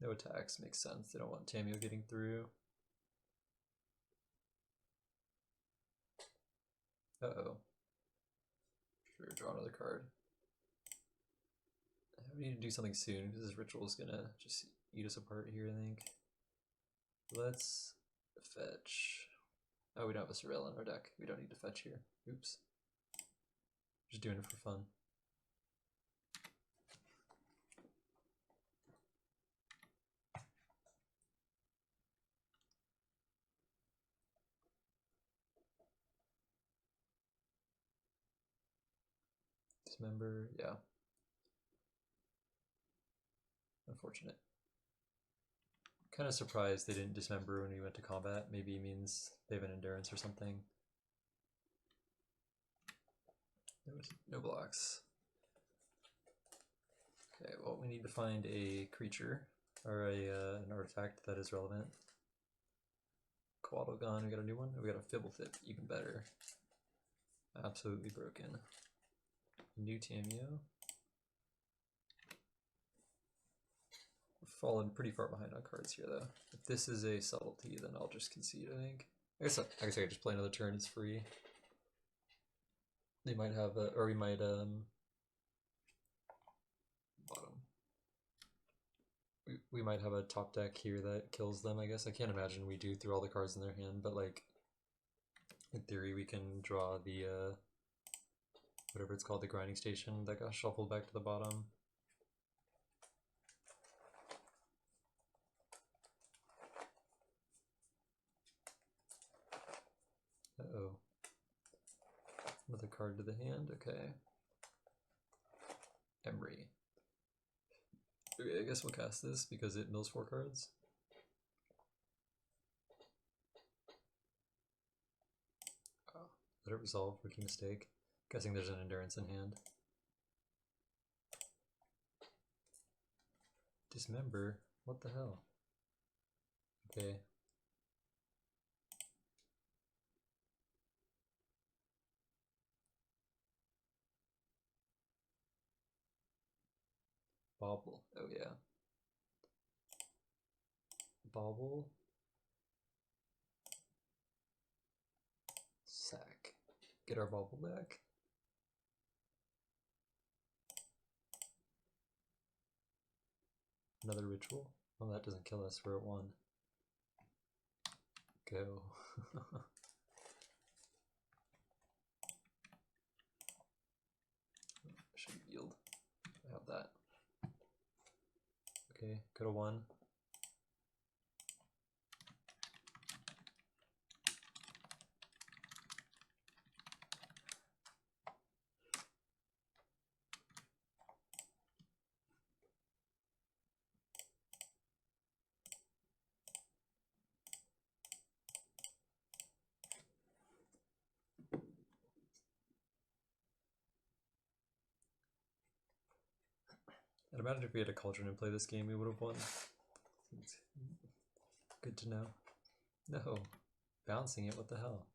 No attacks, makes sense. They don't want Tamio getting through. Uh-oh. Sure, draw another card. We need to do something soon, because this ritual is gonna just eat us apart here, I think. Let's fetch. Oh, we don't have a Sorrel in our deck. We don't need to fetch here. Oops. Just doing it for fun. Dismember, yeah. Unfortunate. Kind of surprised they didn't dismember when we went to combat. Maybe it means they have an endurance or something. No blocks. Okay, well, we need to find a creature or an artifact that is relevant. Quaddle Gun, we got a new one. We got a Fibblethip, even better. Absolutely broken. New Tamio. We're falling pretty far behind on cards here, though. If this is a subtlety, then I'll just concede, I think. I guess I could just play another turn, it's free. They might have a, or we might, bottom. We might have a top deck here that kills them, I guess. I can't imagine we do through all the cards in their hand, but like, in theory we can draw the, whatever it's called, the grinding station that got shuffled back to the bottom. Uh-oh. Another card to the hand, okay. Emry. Okay, I guess we'll cast this because it mills 4 cards. Oh, let it resolve, rookie mistake. Guessing there's an endurance in hand. Dismember? What the hell? Okay. Bobble. Oh yeah. Bobble. Sack. Get our bobble back. Another ritual. Well, that doesn't kill us. We're at 1. Go. Should yield. I have that. Okay, go to 1. I'd imagine if we had a Cauldron and play this game, we would have won. It's good to know. No. Bouncing it, what the hell?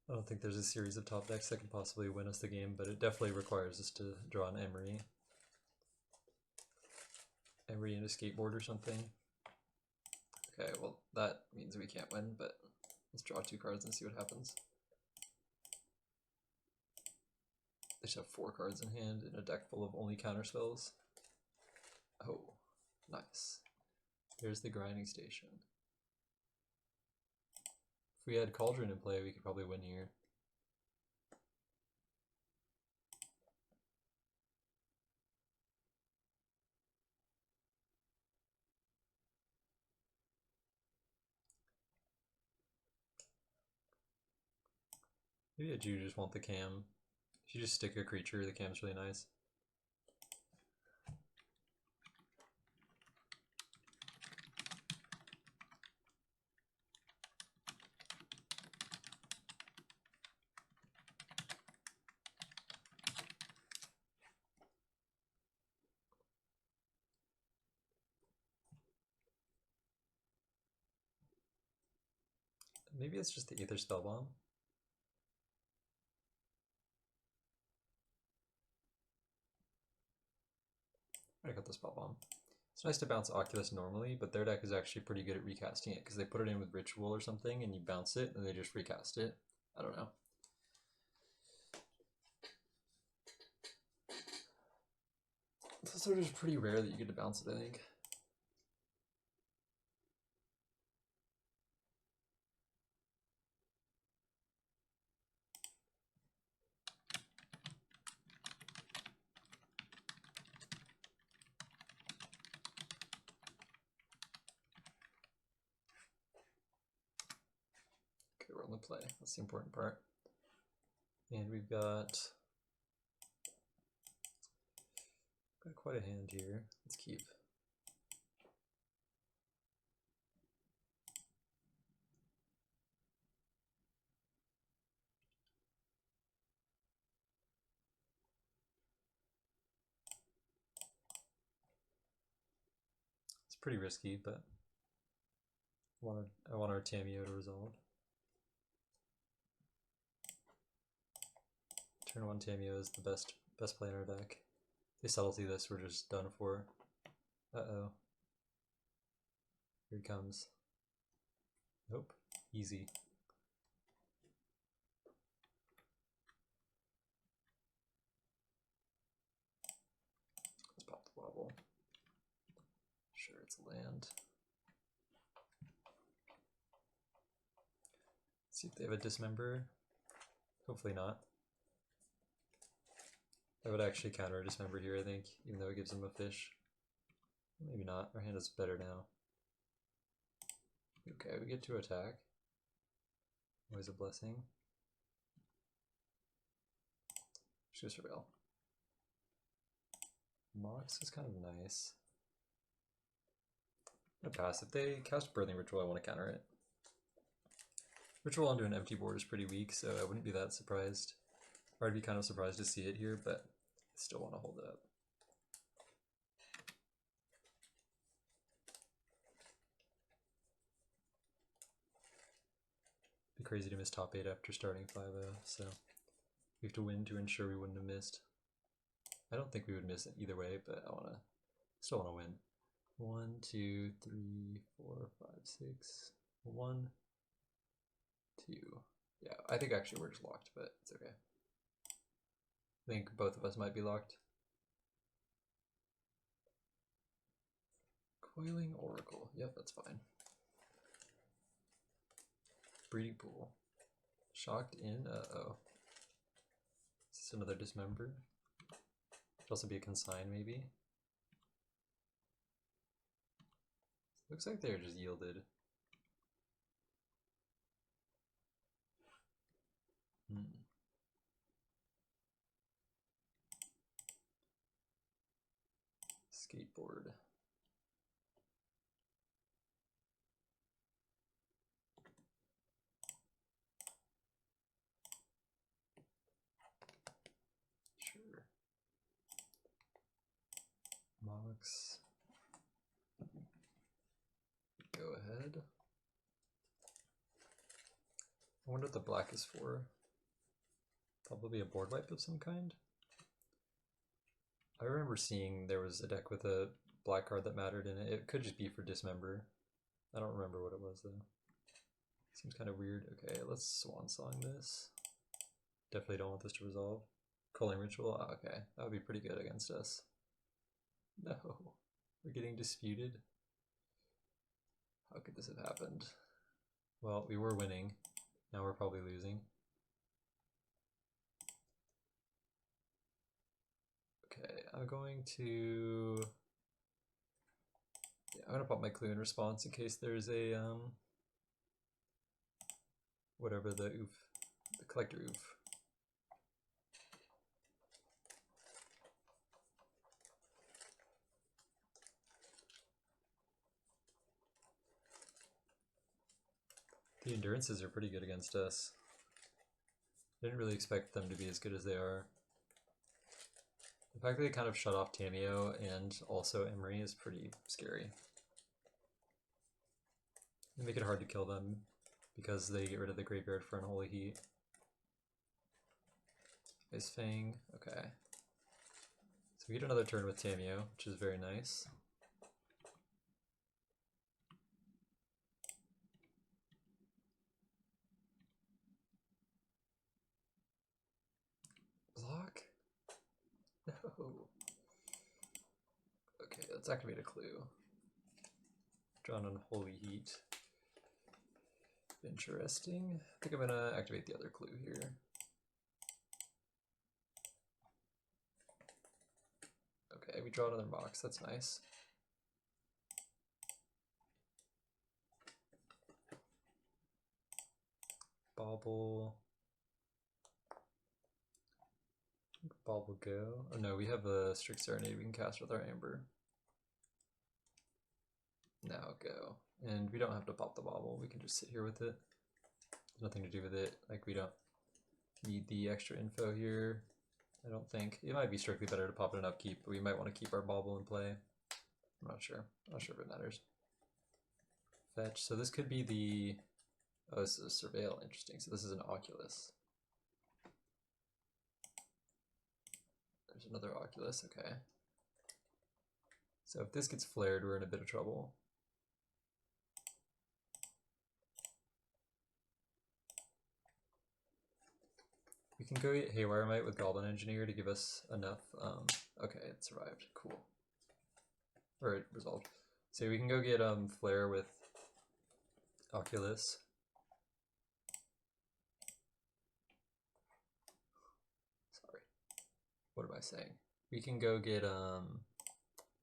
I don't think there's a series of top decks that could possibly win us the game, but it definitely requires us to draw an Emry. Emry and a skateboard or something. Okay, well that means we can't win, but let's draw 2 cards and see what happens. They should have 4 cards in hand in a deck full of only counter spells. Oh, nice. There's the grinding station. If we had Cauldron in play, we could probably win here. Maybe I do just want the cam. If you just stick a creature, the cam's really nice. Maybe it's just the Aether Spellbomb. I got the Spellbomb. It's nice to bounce Oculus normally, but their deck is actually pretty good at recasting it because they put it in with Ritual or something and you bounce it and they just recast it. I don't know. Those are just pretty rare that you get to bounce it, I think. Okay, we're on the play. That's the important part. And we've got quite a hand here. Let's keep. It's pretty risky, but I want our Tameo to resolve. Turn 1 Tameo is the best play in our deck. If they subtlety this, we're just done for. Uh-oh. Here he comes. Nope. Easy. Let's pop the wobble. Sure, it's a land. Let's see if they have a Dismember. Hopefully not. I would actually counter a Dismember here, I think, even though it gives them a fish. Maybe not. Our hand is better now. Okay, we get to attack. Always a blessing. Just surveil. Mox is kind of nice. I'm gonna pass. If they cast Birthing Ritual, I want to counter it. Ritual onto an empty board is pretty weak, so I wouldn't be that surprised. Or I'd be kind of surprised to see it here, but I still want to hold it up. Be crazy to miss top 8 after starting 5-0, so we have to win to ensure we wouldn't have missed. I don't think we would miss it either way, but I still want to win. 1, 2, 3, 4, 5, 6. 1, 2. Yeah, I think actually we're just locked, but it's okay. I think both of us might be locked. Coiling Oracle. Yep, that's fine. Breeding Pool. Shocked in. Uh-oh. Is this another Dismember? Could also be a Consign, maybe. Looks like they're just yielded. Skateboard. Sure. Mox. Go ahead. I wonder what the black is for. Probably a board wipe of some kind. I remember seeing there was a deck with a black card that mattered in it. It could just be for Dismember. I don't remember what it was though. Seems kind of weird. Okay, let's Swan Song this. Definitely don't want this to resolve. Culling Ritual. Oh, okay, that would be pretty good against us. No, we're getting disputed. How could this have happened? Well, we were winning. Now we're probably losing. Okay, I'm going to... Yeah, I'm gonna pop my clue in response in case there's a whatever the collector oof. The endurances are pretty good against us. Didn't really expect them to be as good as they are. The fact that they kind of shut off Tameo and also Emry is pretty scary. They make it hard to kill them because they get rid of the graveyard for Unholy Heat. Ice Fang, okay. So we get another turn with Tameo, which is very nice. Block? No. Okay, let's activate a clue. Drawn Unholy Heat. Interesting. I think I'm gonna activate the other clue here. Okay, we draw another Mox, that's nice. Bauble. Bauble go. Oh no, we have a Strict Serenade we can cast with our Amber. Now go. And we don't have to pop the Bauble, we can just sit here with it. Nothing to do with it, like we don't need the extra info here. I don't think. It might be strictly better to pop it in upkeep, but we might want to keep our Bauble in play. I'm not sure. Not sure if it matters. Fetch. So this could be the... Oh, this is a Surveil. Interesting. So this is an Oculus. There's another Oculus. Okay. So if this gets flared, we're in a bit of trouble. We can go get Haywire Might with Goblin Engineer to give us enough. Okay, it survived. Cool. Or it resolved. So we can go get Flare with Oculus. Sorry. What am I saying? We can go get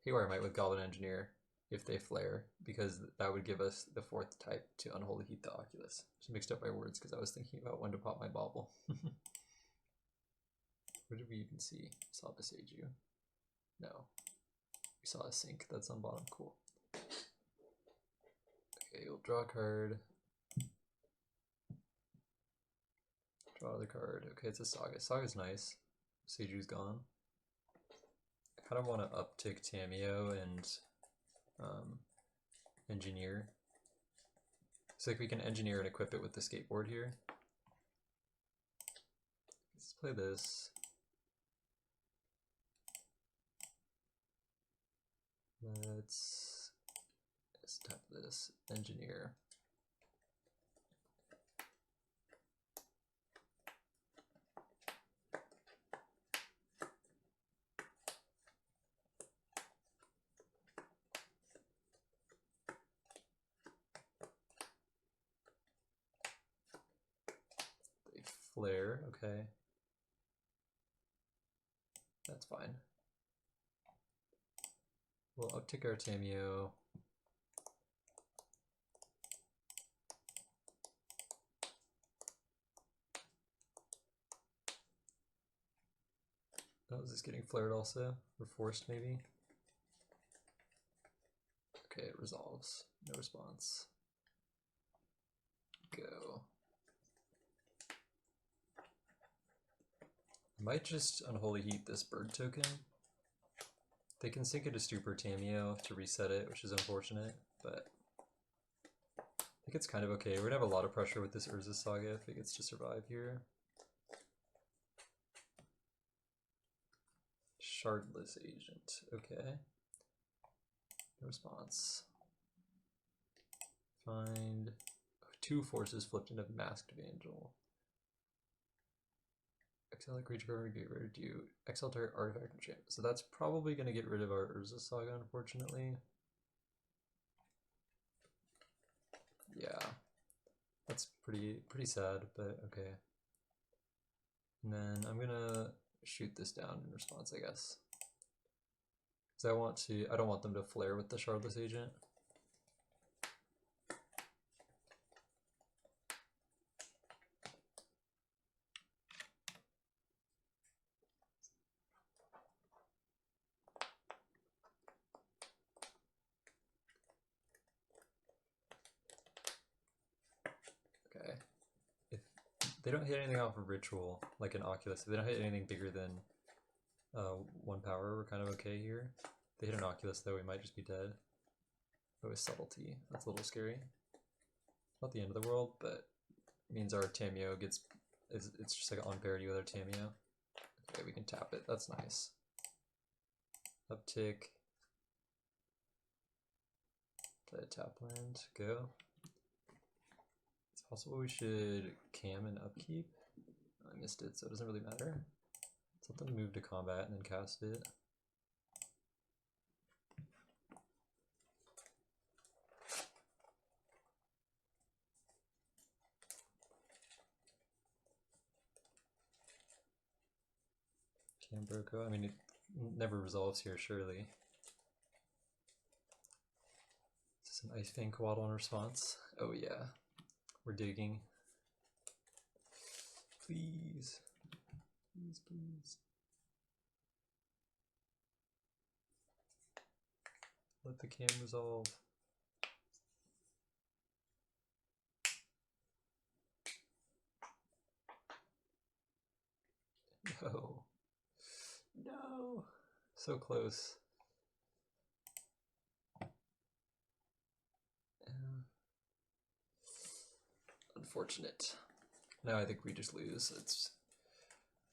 Haywire Might with Goblin Engineer if they flare, because that would give us the 4th type to Unholy Heat the Oculus. Just mixed up my words because I was thinking about when to pop my bauble. What did we even see? Saw Beseiju. No. We saw a sink. That's on bottom. Cool. Okay, we'll draw a card. Draw the card. Okay, it's a Saga. Saga's nice. Seiju's gone. I kind of want to uptick Tamio and engineer. So like we can engineer and equip it with the skateboard here. Let's play this. Let's tap this, engineer. They flare, okay. That's fine. We'll uptick our Tamio. Oh, is this getting flared also? Or forced maybe? Okay, it resolves. No response. Go. I might just Unholy Heat this bird token. They can sink into Stupor Tamio to reset it, which is unfortunate, but I think it's kind of okay. We're gonna have a lot of pressure with this Urza Saga if it gets to survive here. Shardless Agent, okay. No response. Find 2 forces flipped into Masked Vandal. Exile a creature card, get rid of you. Exile target artifact enchantment. So that's probably going to get rid of our Urza Saga, unfortunately. Yeah. That's pretty sad, but okay. And then I'm gonna shoot this down in response, I guess. Because I don't want them to flare with the Shardless Agent. Okay. If they don't hit anything off of Ritual, like an Oculus, if they don't hit anything bigger than 1 power, we're kind of okay here. If they hit an Oculus though, we might just be dead. But with Subtlety, that's a little scary. Not the end of the world, but it means our Tamio it's just like on parity with our Tamio. Okay, we can tap it, that's nice. Uptick. Play a tap land, go. It's possible we should cam and upkeep. I missed it, so it doesn't really matter. Let's let them move to combat and then cast it. Cambroko, I mean, it never resolves here, surely. Is this an Ice Fang Coatl in response? Oh yeah, we're digging. Please. Please, please. Let the cam resolve. No. No. So close. Unfortunate. Now I think we just lose. It's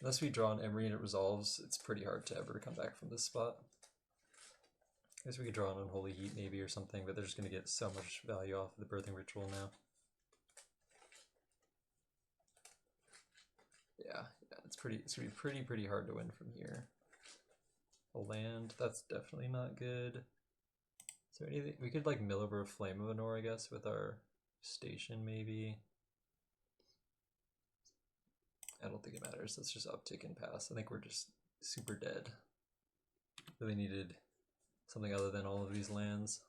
unless we draw an Emry and it resolves, it's pretty hard to ever come back from this spot. I guess we could draw an Unholy Heat maybe or something, but they're just going to get so much value off of the Birthing Ritual now. Yeah, it's going to be pretty hard to win from here. A land, that's definitely not good. Is there anything we could like mill over a Flame of Anor, I guess, with our station maybe? I don't think it matters. Let's just uptick and pass. I think we're just super dead. Really needed something other than all of these lands.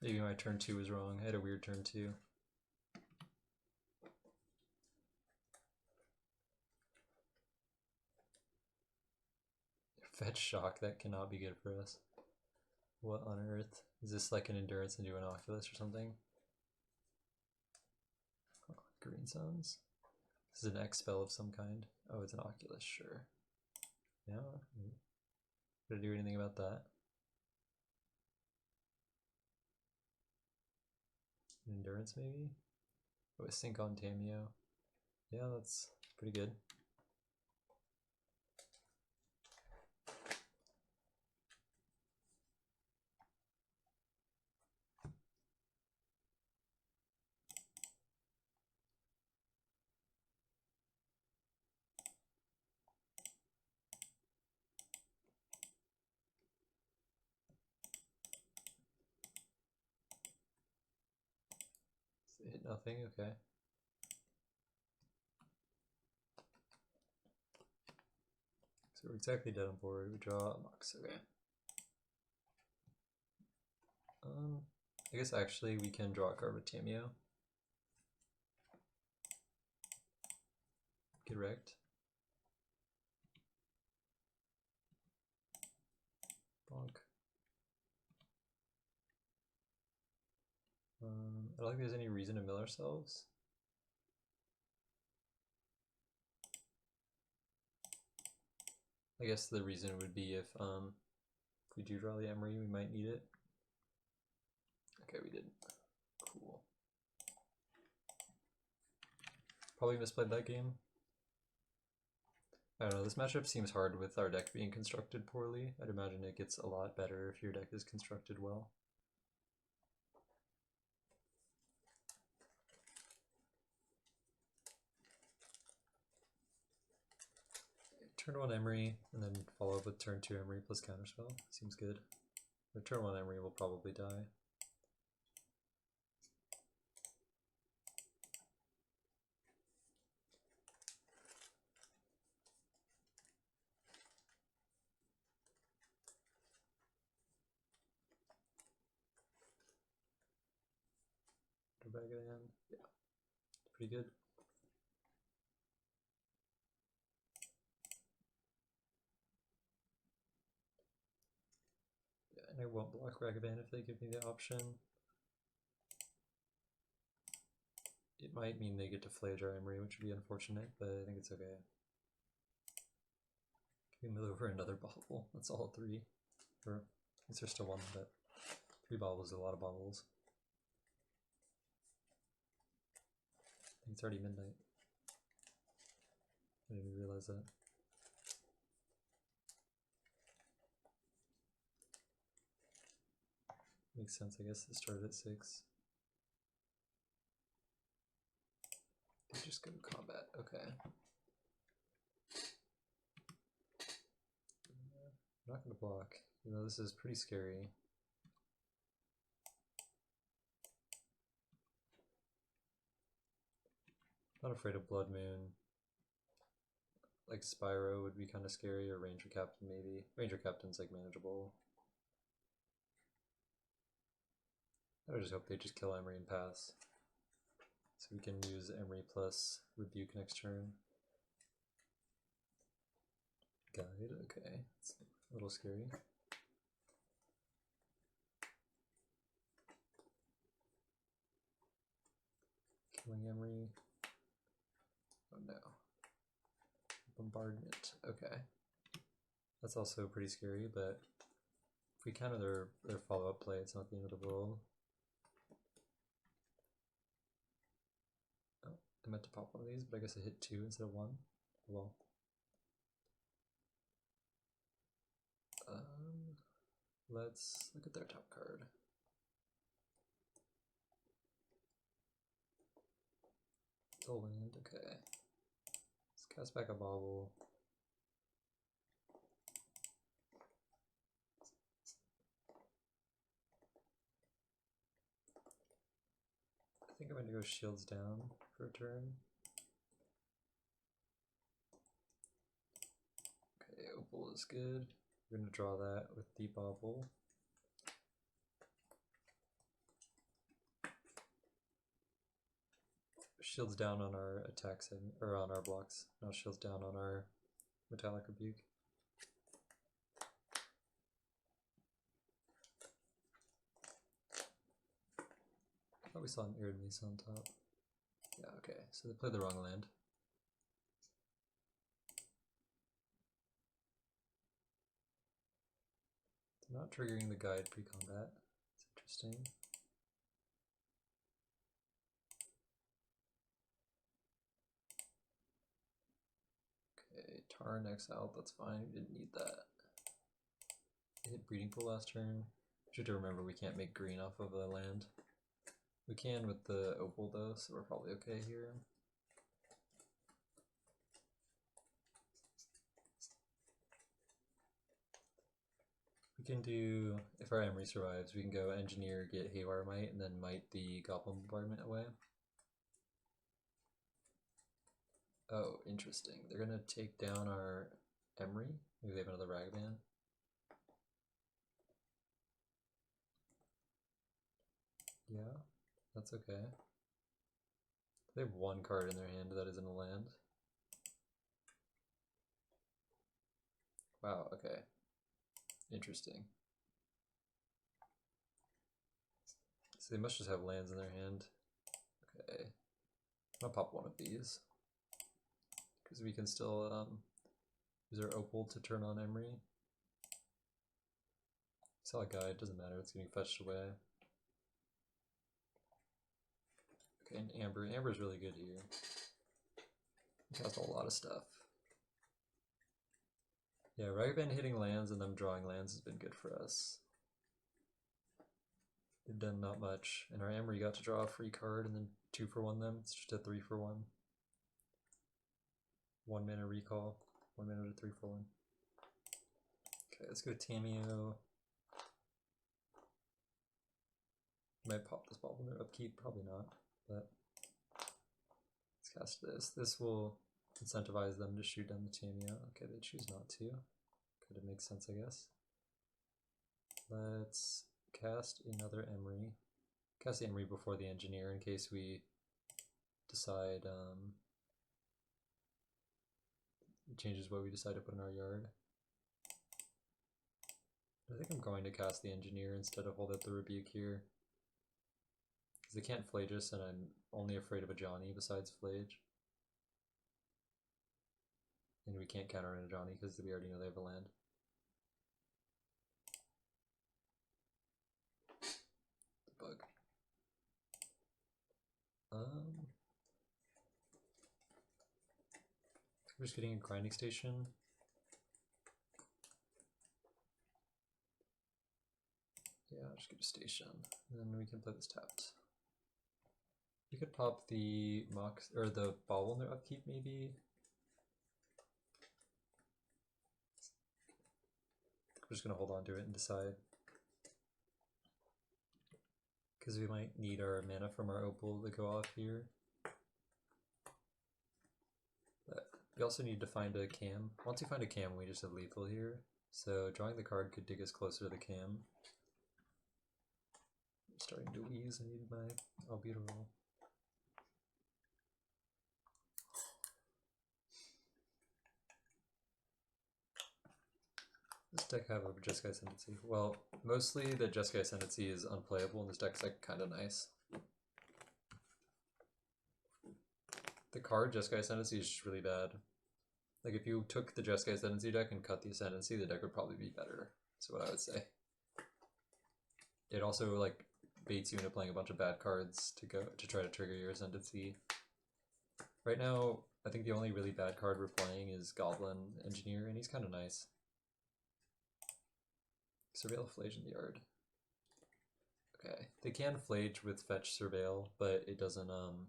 Maybe my turn 2 was wrong. I had a weird turn 2. Fetch shock, that cannot be good for us. What on earth? Is this like an endurance into an Oculus or something? Oh, green zones. This is an X spell of some kind. Oh, it's an Oculus, sure. Yeah. Did I do anything about that? Endurance maybe? Oh, a sync on Tameo. Yeah, that's pretty good. Hit nothing, okay. So we're exactly dead on board. We draw a Mox, okay. I guess actually we can draw a card with Tameo. Get wrecked. Bonk. I don't think there's any reason to mill ourselves. I guess the reason would be if we do draw the Emry, we might need it. Okay, we did. Cool. Probably misplayed that game. I don't know, this matchup seems hard with our deck being constructed poorly. I'd imagine it gets a lot better if your deck is constructed well. Turn 1 Emry, and then follow up with turn 2 Emry plus counterspell. Seems good. Or turn 1 Emry will probably die. Go back again. Yeah, pretty good. Yeah, and I won't block Ragavan if they give me the option. It might mean they get to Flager Emry, which would be unfortunate, but I think it's okay. Can we mill over another bobble? That's all 3. Or, I guess there's still 1, but 3 bobbles is a lot of bobbles. I think it's already midnight. I didn't even realize that. Makes sense, I guess it started at 6. They just go to combat, okay. I'm not going to block, even though this is pretty scary. Not afraid of Blood Moon. Like Spyro would be kind of scary, or Ranger Captain maybe. Ranger Captain's like manageable. I would just hope they just kill Emry and pass. So we can use Emry plus Rebuke next turn. Guide, okay. It's a little scary. Killing Emry. Oh no. Bombardment, okay. That's also pretty scary, but if we counter their follow-up play, it's not the end of the world. Oh, I meant to pop one of these, but I guess I hit 2 instead of 1. Well. Let's look at their top card. Soul Land, okay. Let's cast back a bobble. I think I'm going to go shields down for a turn. Opal is good. We're going to draw that with the bobble. Shields down on our attacks or on our blocks, not shields down on our metallic rebuke. I thought we saw an Iridness on top. Yeah, okay, so they played the wrong land. They're not triggering the guide pre-combat. It's interesting. Okay, Tarn exiled, that's fine, we didn't need that. They hit Breeding Pool last turn. Should to remember we can't make green off of a land. We can with the Opal though, so we're probably okay here. We can do, if our Emry survives, we can go Engineer, get Haywire Might, and then Might the Goblin Bombardment away. Oh, interesting. They're gonna take down our Emry. Maybe they have another Ragavan. Yeah, that's okay. They have one card in their hand that isn't a land. Wow, okay. Interesting. So they must just have lands in their hand. Okay. I'm gonna pop one of these. Because we can still use our Opal to turn on Emry. Sell a guide, doesn't matter, it's getting fetched away. Okay, and Amber. Amber's really good here. Cast a lot of stuff. Yeah, Ragavan hitting lands and them drawing lands has been good for us. They've done not much. And our Emry got to draw a free card and then 2-for-1 them. It's just a 3-for-1. 1 mana recall. 1 mana to 3-for-1. Okay, let's go Tameo. Might pop this ball in their upkeep, probably not, but let's cast this. This will incentivize them to shoot down the Tameo. Okay, they choose not to. Could it make sense, I guess. Let's cast another Emry. Cast the Emry before the Engineer in case we decide it changes what we decide to put in our yard. I think I'm going to cast the Engineer instead of hold up the Rebuke here. Because they can't Flage us, and I'm only afraid of a Johnny besides Flage. And we can't counter in a Johnny because we already know they have a land. The bug. We're just getting a grinding station. Yeah, I'll just get a station. And then we can play this tapped. You could pop the Mox or the ball in their upkeep maybe. We're just gonna hold on to it and decide. Because we might need our mana from our Opal to go off here. But we also need to find a cam. Once you find a cam, we just have lethal here. So drawing the card could dig us closer to the cam. I'm starting to wheeze, I need my albedo. This deck have a Jeskai Ascendancy? Well, mostly the Jeskai Ascendancy is unplayable and this deck's like kind of nice. The card Jeskai Ascendancy is just really bad. Like if you took the Jeskai Ascendancy deck and cut the Ascendancy, the deck would probably be better. That's what I would say. It also like baits you into playing a bunch of bad cards to try to trigger your Ascendancy. Right now, I think the only really bad card we're playing is Goblin Engineer, and he's kind of nice. Surveil Flage in the yard. Okay, they can Flage with Fetch Surveil, but it doesn't have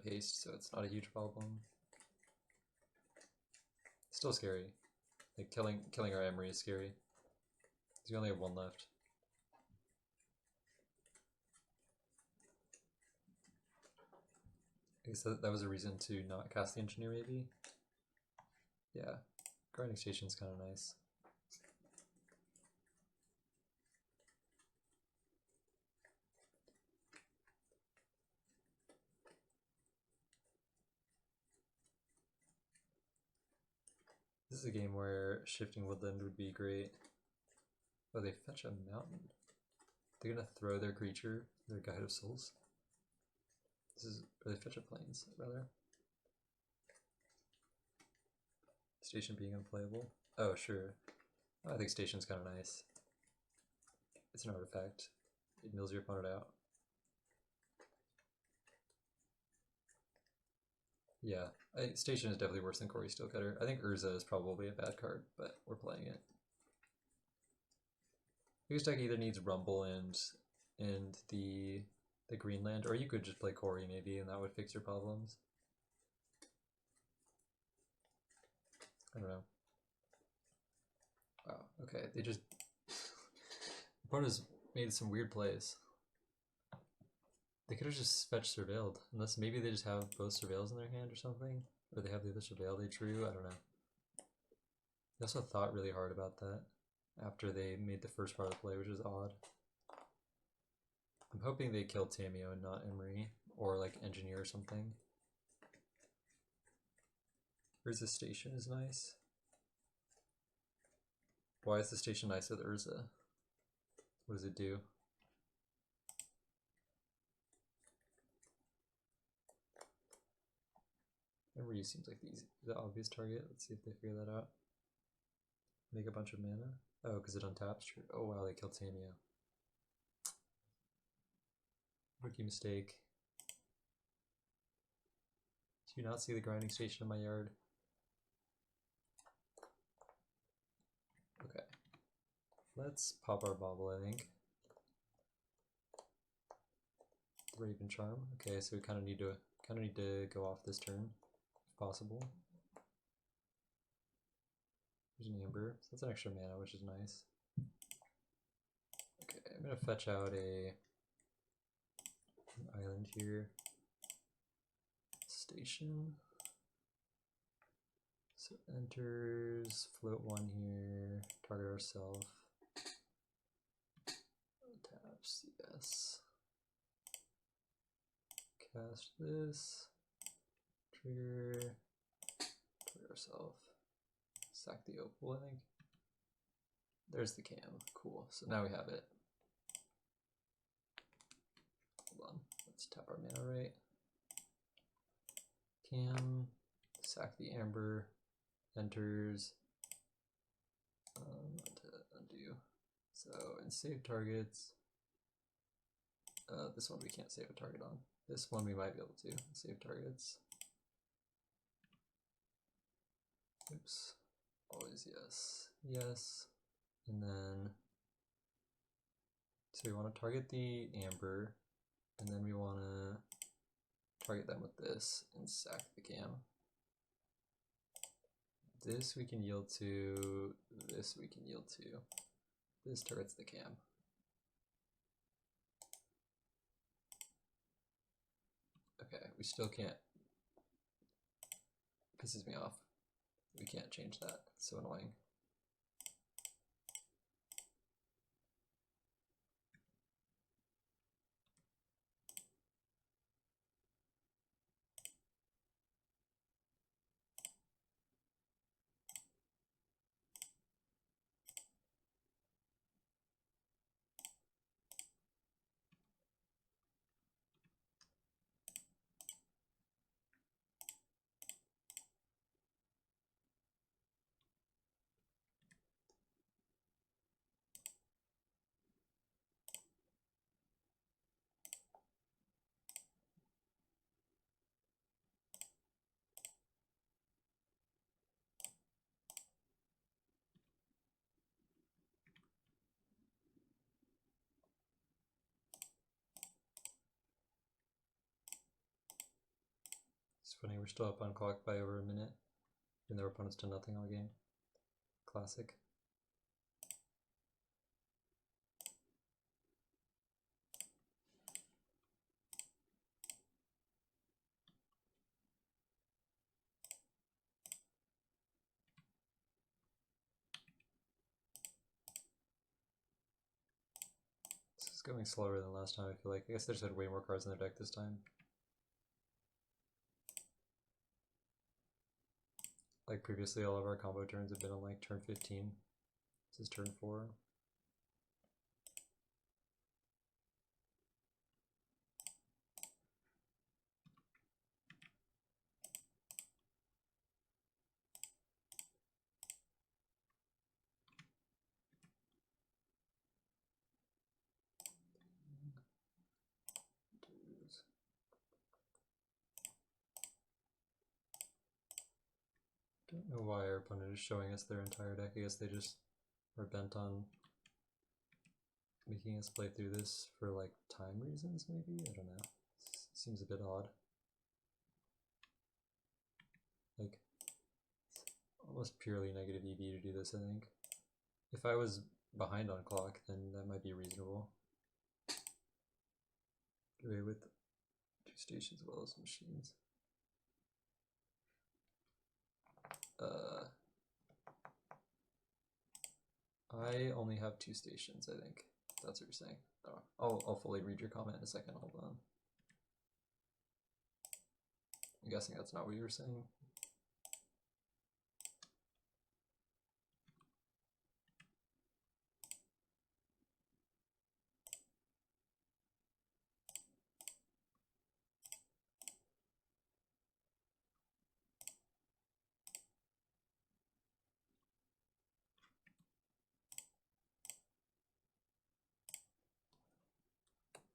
haste, so it's not a huge problem. Still scary. Like killing our Emry is scary. We only have one left. I guess that was a reason to not cast the Engineer, maybe? Yeah. Grinding station's kind of nice. This is a game where shifting woodland would be great. Oh, they fetch a mountain. They're gonna throw their creature, their Guide of Souls. Or they fetch a plains, rather. Station being unplayable. Oh, sure. I think station's kind of nice. It's an artifact. It mills your opponent out. Yeah, station is definitely worse than Corey Steelcutter. I think Urza is probably a bad card, but we're playing it. This deck either needs Rumble and the Greenland, or you could just play Corey maybe, and that would fix your problems. I don't know. Wow, okay, they just... Opponents made some weird plays. They could have just fetched Surveilled, unless maybe they just have both Surveils in their hand or something, or they have the other Surveil they drew, I don't know. They also thought really hard about that after they made the first part of the play, which is odd. I'm hoping they kill Tamio and not Emry, or like Engineer or something. Urza Station is nice. Why is the station nice with Urza? What does it do? Emry seems like the obvious target. Let's see if they figure that out. Make a bunch of mana? Oh, because it untaps? True. Oh wow, they killed Tamio. Rookie mistake. Do you not see the grinding station in my yard? Okay. Let's pop our bobble, I think. Raven Charm. Okay, so we kind of need to go off this turn, if possible. There's an Amber. So that's an extra mana, which is nice. Okay, I'm gonna fetch out an island here. Station. So enters, float one here, target ourselves. Taps, yes. Cast this. Trigger. Target ourselves. Sack the opal, I think. There's the cam. Cool. So now we have it. Hold on. Let's tap our mana rate. Cam. Sack the amber. Enters. Undo. So in save targets. This one we can't save a target on. This one we might be able to save targets. Oops. Always yes. Yes. And then, so we want to target the amber, and then we want to target them with this and sack the cam. This we can yield to, this we can yield to. This targets the cam. Okay, we still can't. Pisses me off. We can't change that. It's so annoying. It's funny, we're still up on clock by over a minute, and their opponent's done nothing all game. Classic. It's going slower than last time, I feel like. I guess they just had way more cards in their deck this time. Like previously, all of our combo turns have been on like turn 15. This is turn 4. Don't know why our opponent is showing us their entire deck. I guess they just are bent on making us play through this for like time reasons, maybe? I don't know. Seems a bit odd. Like, almost purely negative EV to do this, I think. If I was behind on clock, then that might be reasonable. Get away with 2 stations as well as machines. I only have 2 stations, I think. That's what you're saying. Oh, I'll fully read your comment in a second, hold on. I'm guessing that's not what you were saying.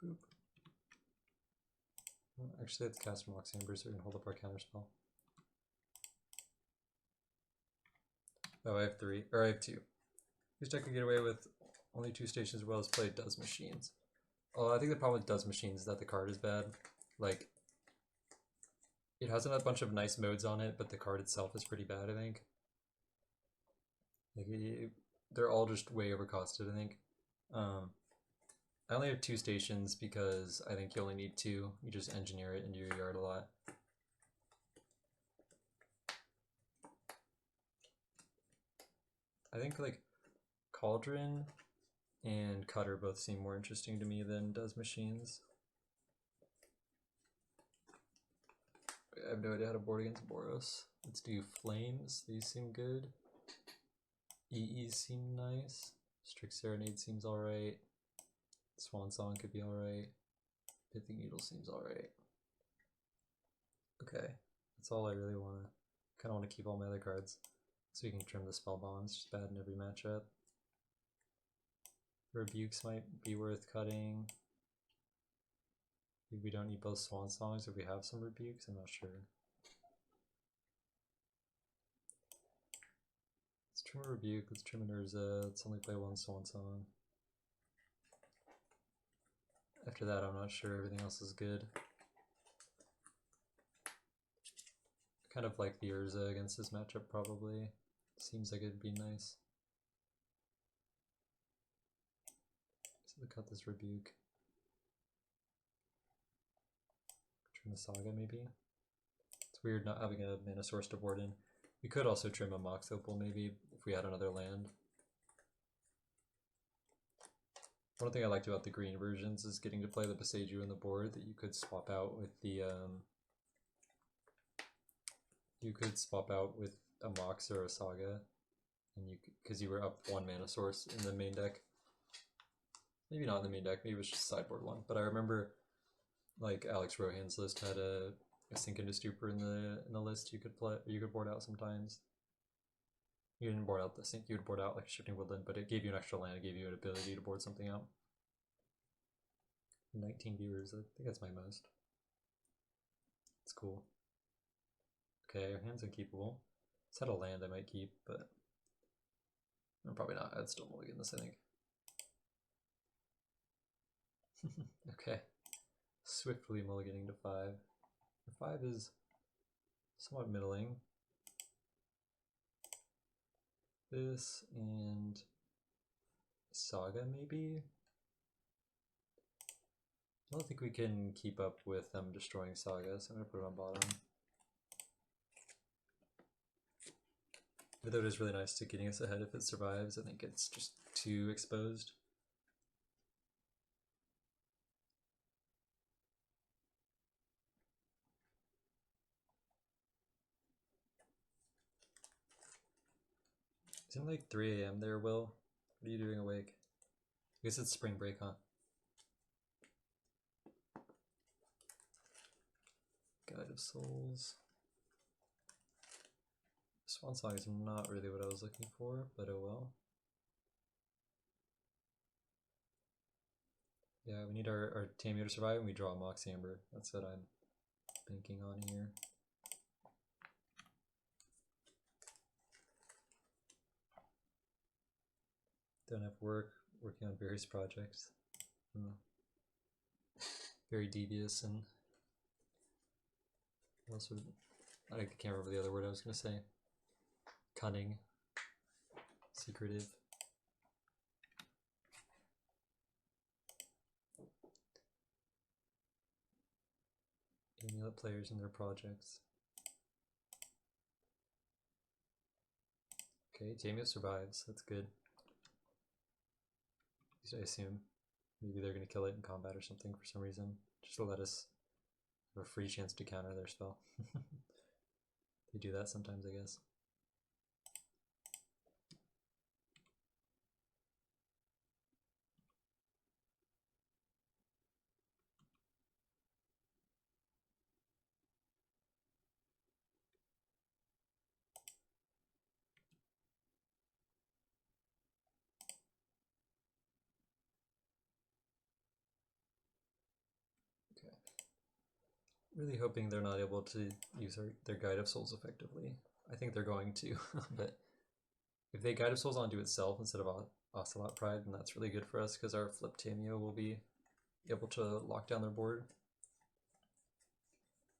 Boop. Well, actually, let's cast Mox Amber so we can hold up our counterspell. Oh, I have 3, or I have 2. This deck could get away with only 2 stations as well as play Does Machines. Oh, I think the problem with Does Machines is that the card is bad. Like, it has a bunch of nice modes on it, but the card itself is pretty bad, I think. Like, they're all just way overcosted, I think. I only have 2 stations because I think you only need 2. You just engineer it into your yard a lot. I think like Cauldron and Cutter both seem more interesting to me than Does Machines. I have no idea how to board against Boros. Let's do Flames. These seem good. EEs seem nice. Strict Serenade seems alright. Swan Song could be alright. Pithing Needle seems alright. Okay, that's all I really want to. Kind of want to keep all my other cards so you can trim the spell bombs. Just bad in every matchup. Rebukes might be worth cutting. Maybe we don't need both Swan Songs if we have some Rebukes. I'm not sure. Let's trim a Rebuke. Let's trim an Urza. Let's only play 1 Swan Song. After that, I'm not sure. Everything else is good. I kind of like the Urza against this matchup, probably. Seems like it'd be nice. So we cut this Rebuke. Trim the Saga, maybe? It's weird not having a mana source to board in. We could also trim a Mox Opal, maybe, if we had another land. One thing I liked about the green versions is getting to play the Boseiju in the board that you could swap out with the a Mox or a Saga, and because you were up 1 mana source in the main deck. Maybe not in the main deck, maybe it was just sideboard one. But I remember like Alex Rohan's list had a Sink into Stupor in the list you could play, you could board out sometimes. You didn't board out the Sink, you would board out like Shifting Woodland, but it gave you an extra land, it gave you an ability to board something out. 19 viewers, I think that's my most. It's cool. Okay, our hand's unkeepable. It's had a land I might keep, but probably not. I'd still mulligan this, I think. Okay. Swiftly mulliganing to 5. 5 is somewhat middling. This and Saga, maybe? I don't think we can keep up with them destroying Saga, so I'm going to put it on bottom. Though it is really nice to getting us ahead if it survives, I think it's just too exposed. It's in like 3 a.m. there, Will. What are you doing awake? I guess it's spring break, huh? Guide of Souls. Swan Song is not really what I was looking for, but oh well. Yeah, we need our Tamio to survive and we draw a Mox Amber. That's what I'm banking on here. Don't have work, working on various projects. Very devious and also, I can't remember the other word I was going to say. Cunning. Secretive. Amulet players and their projects. Okay, Tamio survives. That's good. At least I assume. Maybe they're going to kill it in combat or something for some reason, just to let us have a free chance to counter their spell. They do that sometimes, I guess. Okay. Really hoping they're not able to use their Guide of Souls effectively. I think they're going to, but if they Guide of Souls onto itself instead of Ocelot Pride, then that's really good for us because our flip Tamio will be able to lock down their board.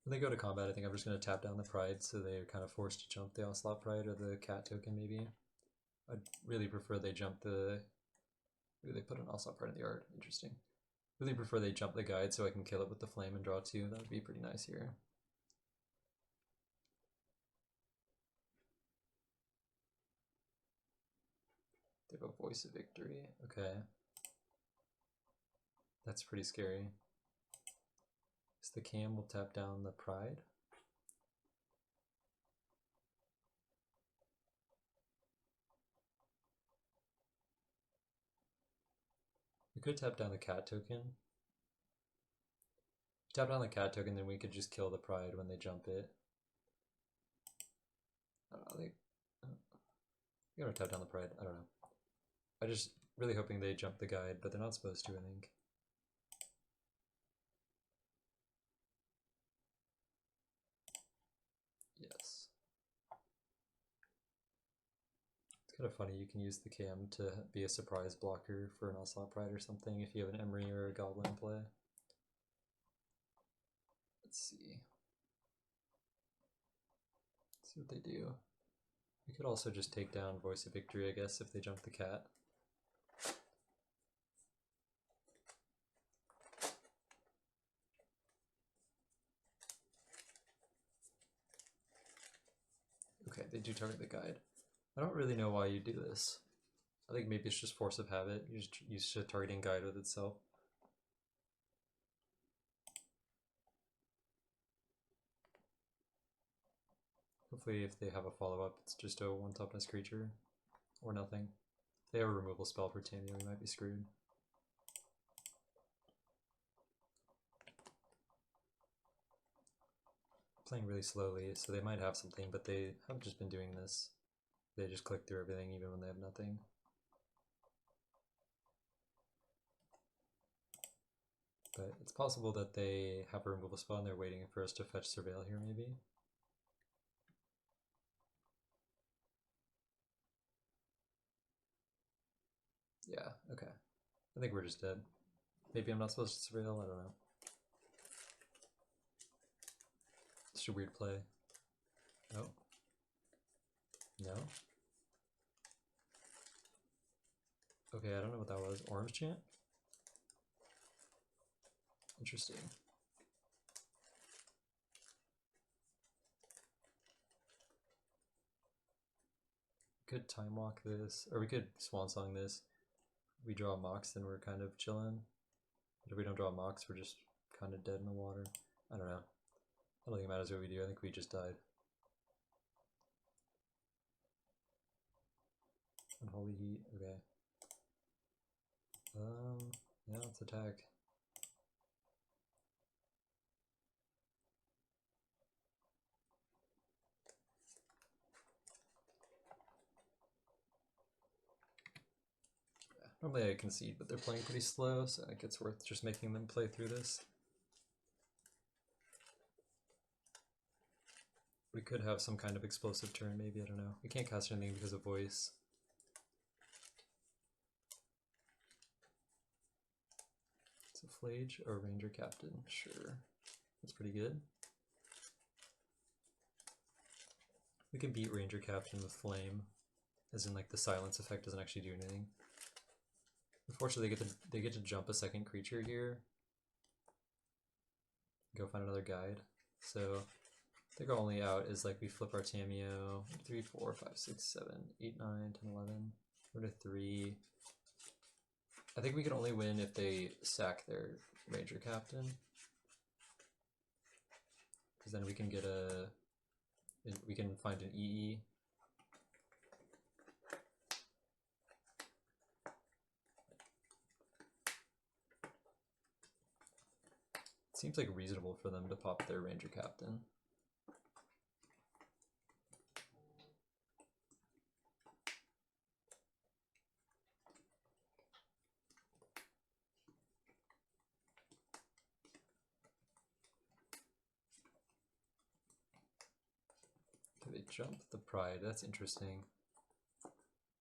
When they go to combat, I think I'm just going to tap down the Pride so they're kind of forced to jump the Ocelot Pride or the Cat token maybe. I'd really prefer they jump the... Maybe they put an Ocelot Pride in the art. Interesting. Really prefer they jump the Guide so I can kill it with the Flame and draw 2. That would be pretty nice here. They have a Voice of Victory. Okay. That's pretty scary. So the Cam will tap down the Pride. We could tap down the Cat token. Tap down the Cat token, then we could just kill the Pride when they jump it. I don't know, they're gonna tap down the Pride, I don't know. I'm just really hoping they jump the Guide, but they're not supposed to, I think. Yes. It's kind of funny, you can use the Cam to be a surprise blocker for an Ocelot Pride or something if you have an Emry or a Goblin in play. Let's see. Let's see what they do. We could also just take down Voice of Victory, I guess, if they jump the Cat. Okay, they do target the Guide. I don't really know why you do this. I think maybe it's just force of habit. You just use a targeting Guide with itself. Hopefully if they have a follow-up, it's just a one-toughness creature. Or nothing. If they have a removal spell for Tamio, we might be screwed. Playing really slowly, so they might have something, but they have just been doing this. They just click through everything even when they have nothing. But it's possible that they have a removal spell and they're waiting for us to fetch Surveil here, maybe. Yeah, okay. I think we're just dead. Maybe I'm not supposed to Surveil, I don't know. It's just a weird play. No. No? Okay, I don't know what that was. Orange Chant? Interesting. We could Time Walk this, or we could Swan Song this. We draw a Mox, then we're kind of chilling. But if we don't draw a Mox, we're just kind of dead in the water. I don't know. I don't think it matters what we do. I think we just died. Unholy Heat, okay. Yeah, let's attack. Yeah, normally I concede, but they're playing pretty slow, so I think it's worth just making them play through this. We could have some kind of explosive turn, maybe, I don't know. We can't cast anything because of voice. It's a Flage or Ranger Captain, sure. That's pretty good. We can beat Ranger Captain with Flame, as in like the silence effect doesn't actually do anything. Unfortunately, they get to jump a second creature here. Go find another guide. So I think our only out is like we flip our Tameo 3, 4, 5, 6, 7, 8, 9, 10, 11. We're to 3. I think we can only win if they sack their Ranger Captain. Because then we can get we can find an EE. It seems like reasonable for them to pop their Ranger Captain. They jump the Pride, that's interesting.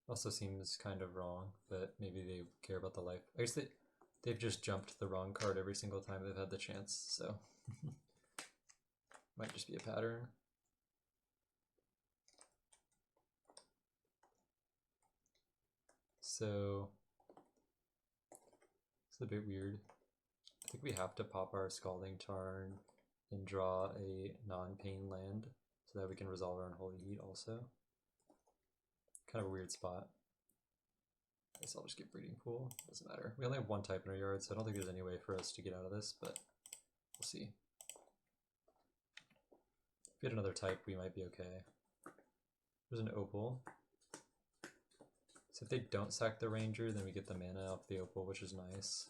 Also seems kind of wrong, but maybe they care about the life. I guess they've just jumped the wrong card every single time they've had the chance, so might just be a pattern. So it's a bit weird. I think we have to pop our Scalding Tarn and draw a non-pain land so that we can resolve our Unholy Heat also. Kind of a weird spot. I guess I'll just get Breeding Pool. Doesn't matter. We only have one type in our yard, so I don't think there's any way for us to get out of this, but we'll see. If we had another type, we might be okay. There's an Opal. So if they don't sack the Ranger, then we get the mana off the Opal, which is nice.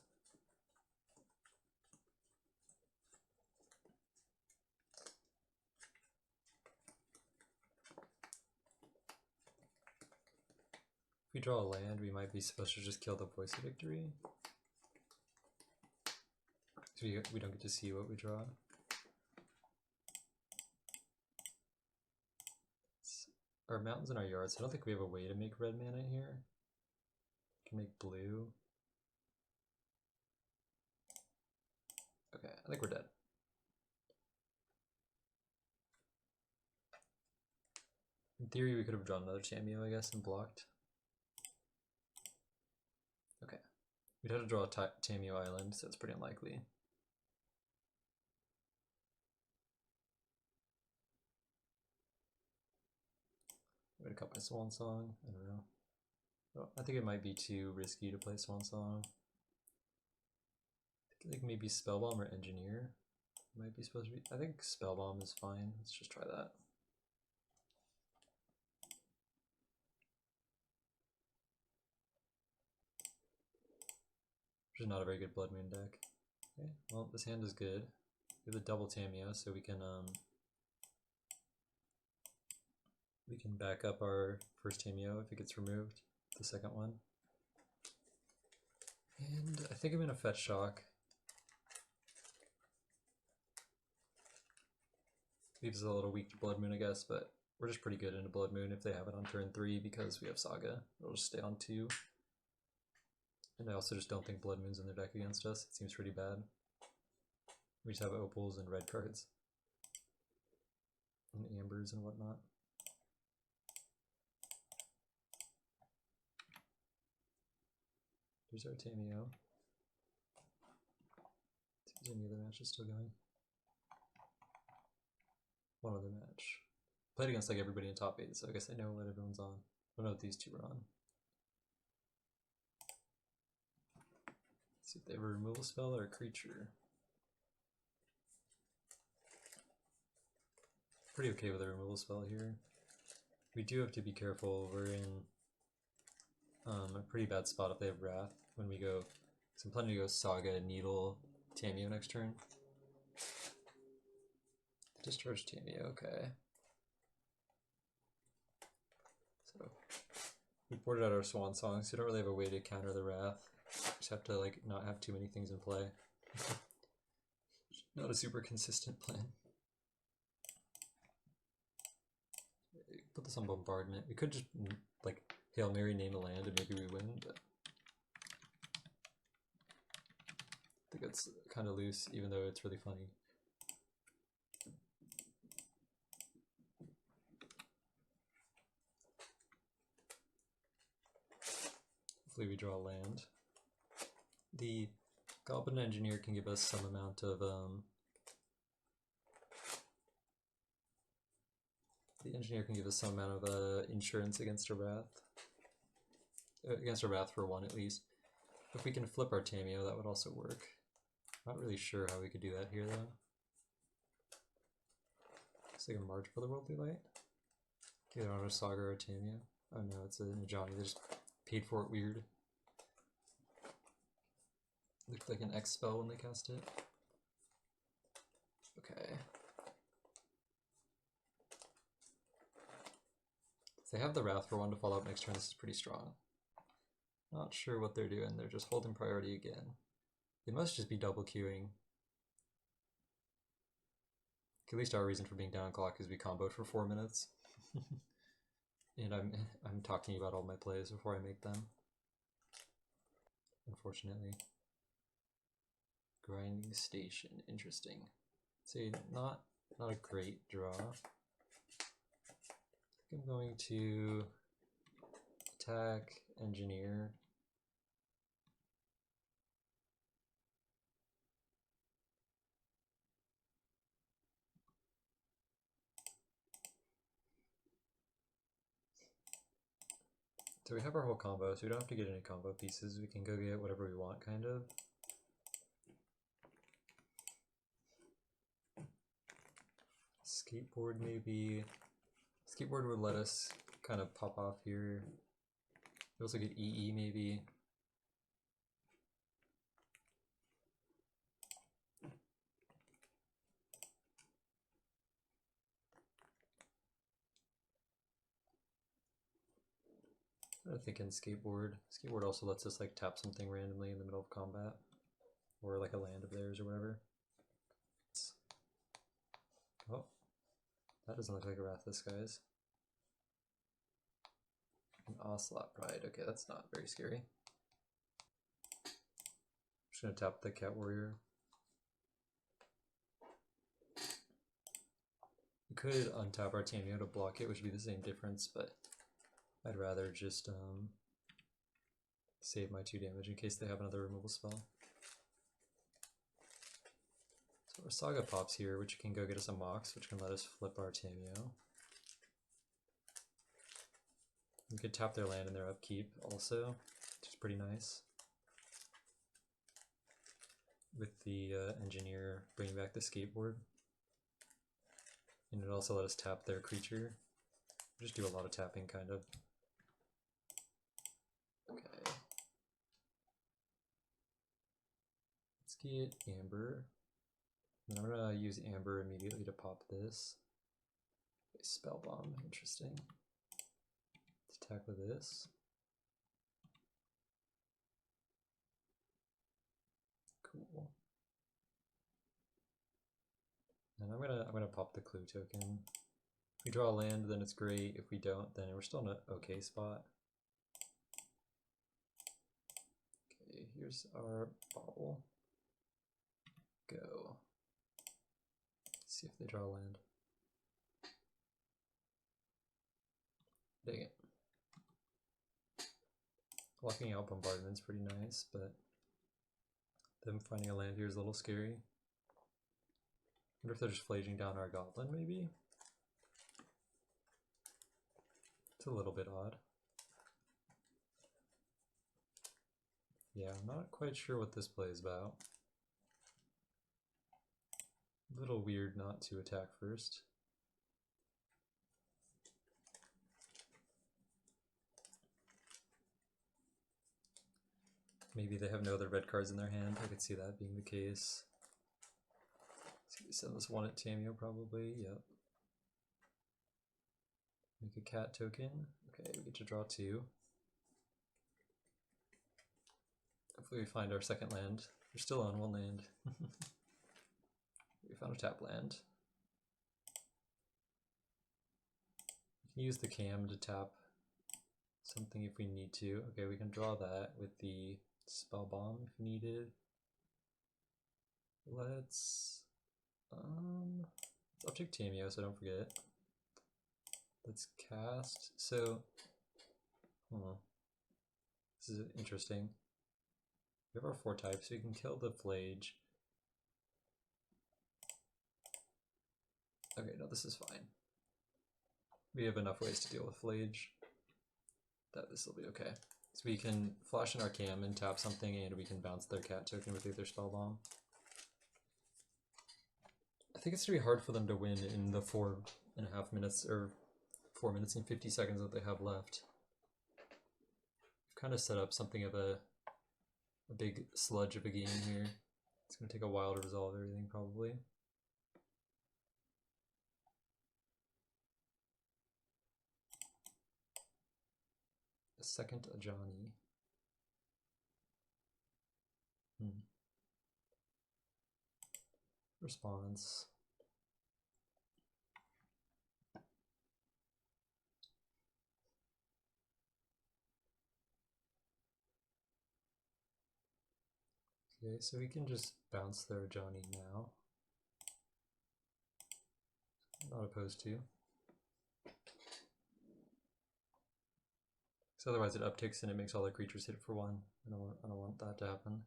If we draw a land, we might be supposed to just kill the Voice of Victory. So we don't get to see what we draw. Our mountains in our yard, so I don't think we have a way to make red mana here. We can make blue. Okay, I think we're dead. In theory, we could have drawn another Tameo, I guess, and blocked. Okay. We'd have to draw a Tameo Island, so it's pretty unlikely. I'm gonna cut my Swan Song. I don't know. Oh, I think it might be too risky to play Swan Song. I think maybe Spellbomb or Engineer might be supposed to be. I think Spellbomb is fine. Let's just try that. Which is not a very good Blood Moon deck. Okay, well, this hand is good. We have a double Tameo, so we can back up our first Tameo if it gets removed, the second one. And I think I'm gonna fetch Shock. Leaves us a little weak to Blood Moon, I guess, but we're just pretty good into Blood Moon if they have it on turn 3 because we have Saga. It'll just stay on 2. And I also just don't think Blood Moon's in their deck against us. It seems pretty bad. We just have Opals and red cards. And Ambers and whatnot. There's our Tameo. Is any other matches still going? One other match. Played against like everybody in top 8, so I guess I know what everyone's on. I don't know what these two are on. Let's see if they have a removal spell or a creature. Pretty okay with a removal spell here. We do have to be careful. We're in a pretty bad spot if they have Wrath when we go. So I'm planning to go Saga, Needle, Tameo next turn. Discharge Tameo, okay. So we boarded out our Swan Song, so we don't really have a way to counter the Wrath. Just have to like not have too many things in play. Not a super consistent plan. Put this on Bombardment. We could just like Hail Mary, name a land, and maybe we win, but I think it's kind of loose, even though it's really funny. Hopefully we draw land. The Goblin Engineer can give us some amount of insurance against a Wrath. Against a Wrath for 1 at least. If we can flip our Tameo, that would also work. Not really sure how we could do that here though. It's like a March for the Worldly Light. Either on a Saga or a Tameo. Oh no, it's a Najani. They just paid for it weird. Looked like an X spell when they cast it. Okay. If they have the Wrath for 1 to follow up next turn, this is pretty strong. Not sure what they're doing. They're just holding priority again. They must just be double queuing. At least our reason for being down clock is we comboed for 4 minutes. And I'm talking about all my plays before I make them. Unfortunately. Grinding Station, interesting. See, not a great draw. I think I'm going to attack Engineer. So we have our whole combo, so we don't have to get any combo pieces. We can go get whatever we want, kind of. Skateboard maybe. Skateboard would let us kind of pop off here. We also get EE maybe. I'm thinking skateboard. Skateboard also lets us like tap something randomly in the middle of combat. Or like a land of theirs or whatever. Oh. That doesn't look like a Wrath Disguise. An Ocelot Pride. Okay, that's not very scary. I'm just gonna tap the Cat Warrior. We could untap our Tameo to block it, which would be the same difference, but I'd rather just save my 2 damage in case they have another removal spell. So our Saga pops here, which can go get us a Mox, which can let us flip our Tameo. We could tap their land in their upkeep also, which is pretty nice. With the Engineer bringing back the Skateboard. And it also let us tap their creature. Just do a lot of tapping, kind of. Okay. Let's get Amber. And I'm gonna use Amber immediately to pop this. Okay, Spell Bomb, interesting. Let's attack with this. Cool. And I'm gonna pop the Clue token. If we draw a land, then it's great. If we don't, then we're still in an okay spot. Okay, here's our bauble. Go. Let's see if they draw a land. Dang it. Blocking out Bombardment's pretty nice, but them finding a land here is a little scary. I wonder if they're just flaging down our Goblin, maybe? It's a little bit odd. Yeah, I'm not quite sure what this play is about. A little weird not to attack first. Maybe they have no other red cards in their hand. I could see that being the case. So we send this one at Tamio probably, yep. Make a cat token. Okay, we get to draw 2. Hopefully we find our second land. We're still on 1 land. We found a tap land. We can use the cam to tap something if we need to. Okay, we can draw that with the spell bomb if needed. Let's uptick Tamio, so don't forget. Let's cast. So, this is interesting. We have our 4 types, so we can kill the Flage. Okay, no, this is fine. We have enough ways to deal with Flage that this will be okay. So we can flash in our cam and tap something, and we can bounce their cat token with either spell bomb. I think it's gonna be hard for them to win in the 4.5 minutes or 4 minutes and 50 seconds that they have left. We've kind of set up something of a big sludge of a game here. It's gonna take a while to resolve everything probably. A second Ajani. Response. Okay, so we can just bounce their Johnny now. Not opposed to. So otherwise it upticks and it makes all the creatures hit for 1. I don't want that to happen.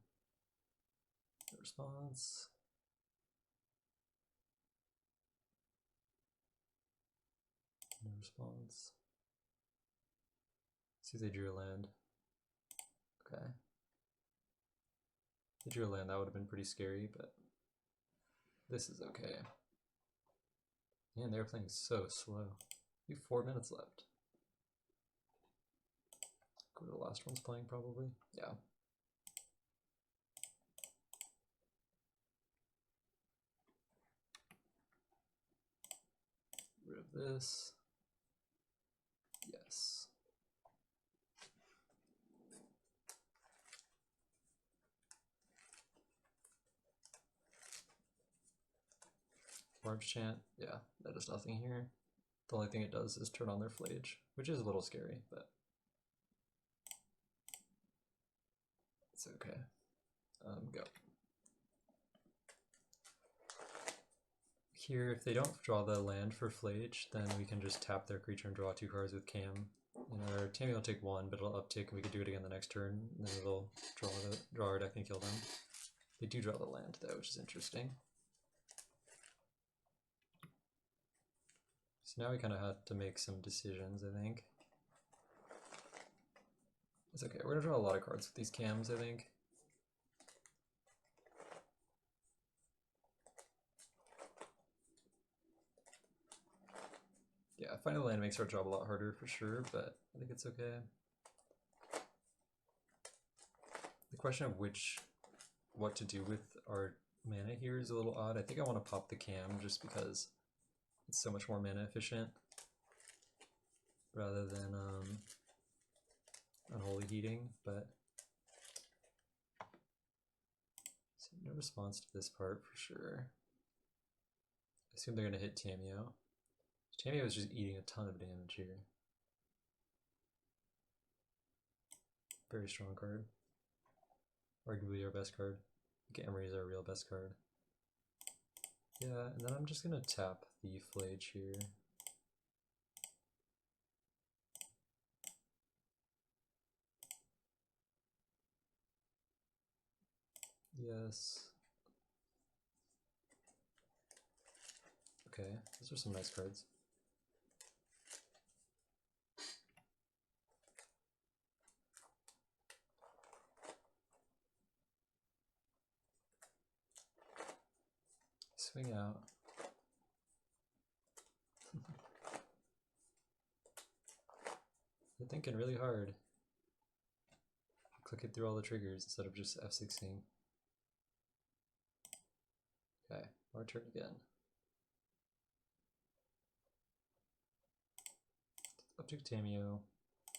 No response. No response. See if they drew a land. Okay. If they drew a land, that would have been pretty scary, but this is okay. Man, they're playing so slow. We have 4 minutes left. Go to the last one's playing probably. Yeah. Rid of this. Yes. Large chant, yeah, that does nothing here. The only thing it does is turn on their Flage, which is a little scary, but it's okay. Go. Here, if they don't draw the land for Flage, then we can just tap their creature and draw 2 cards with Cam. And our Tammy will take 1, but it'll uptick and we can do it again the next turn, and then it'll draw our deck and kill them. They do draw the land though, which is interesting. So now we kind of have to make some decisions, I think. It's okay, we're gonna draw a lot of cards with these cams, I think. Yeah, finding the land makes our job a lot harder for sure, but I think it's okay. The question of what to do with our mana here is a little odd. I think I want to pop the cam just because it's so much more mana efficient rather than Unholy Heating, but so no response to this part for sure. I assume they're going to hit Tamio. Tamio is just eating a ton of damage here. Very strong card. Arguably our best card. I think Emry is our real best card. Yeah, and then I'm just going to tap the Flage here. Yes. Okay, those are some nice cards. Swing out. They're thinking really hard. click it through all the triggers instead of just F6ing. Okay, our turn again. Object Tamio,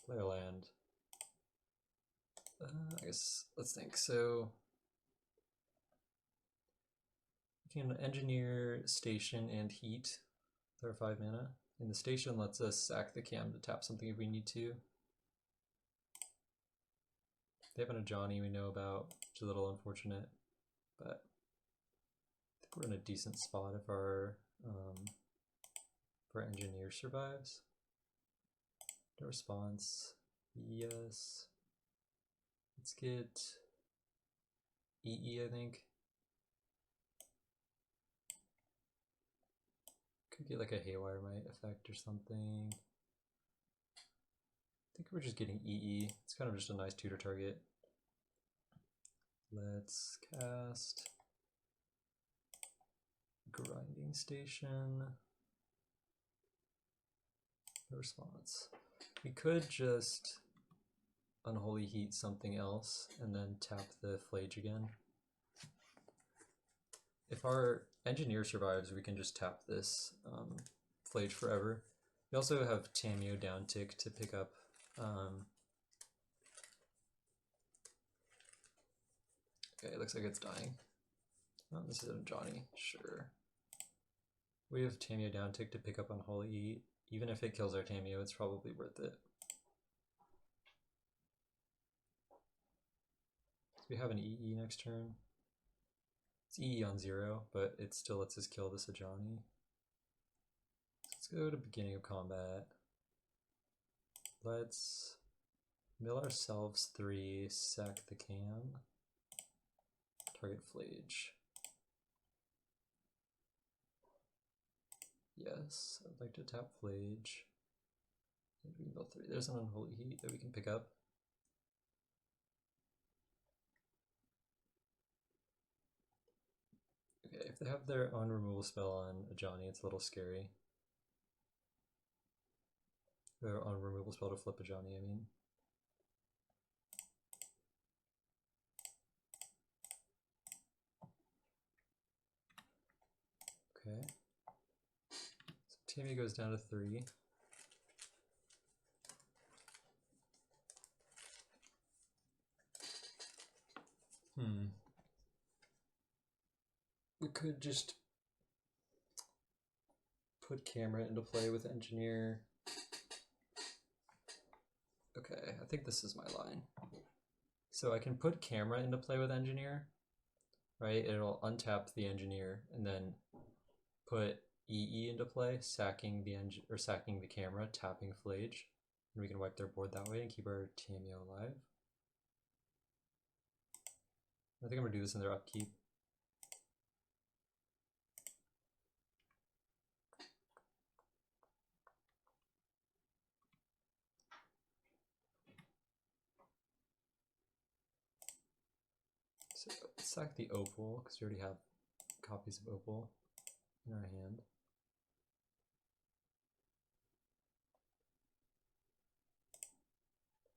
play a land. I guess, let's think. So, we can engineer station and heat with our 5 mana. And the station lets us sack the cam to tap something if we need to. They have an Ajani we know about, which is a little unfortunate, but I think we're in a decent spot if our engineer survives. No response. Yes. Let's get EE, I think. Could get like a Haywire Might effect or something. I think we're just getting EE. It's kind of just a nice tutor target. Let's cast Grinding Station. No response. We could just Unholy Heat something else and then tap the Flage again. If our engineer survives, we can just tap this Flage forever. We also have Tamio downtick to pick up. Okay, it looks like it's dying. Oh, this is a Johnny, sure. We have Tamio downtick to pick up Unholy Heat. Even if it kills our Tamio, it's probably worth it. So we have an EE next turn. It's EE on 0, but it still lets us kill this Ajani. Let's go to beginning of combat. Let's mill ourselves 3, sack the cam, target Flage. Yes, I'd like to tap Flage. Mill 3. There's an Unholy Heat that we can pick up. Okay, if they have their unremoval spell on Ajani, it's a little scary. Their unremoval spell to flip Ajani, I mean. Okay. So Tammy goes down to 3. We could just put camera into play with engineer. Okay, I think this is my line. So I can put camera into play with engineer, right? It'll untap the engineer and then put EE into play, sacking the camera, tapping Flage, and we can wipe their board that way and keep our Tamio alive. I think I'm gonna do this in their upkeep. So let's sack the Opal, because we already have copies of Opal in our hand.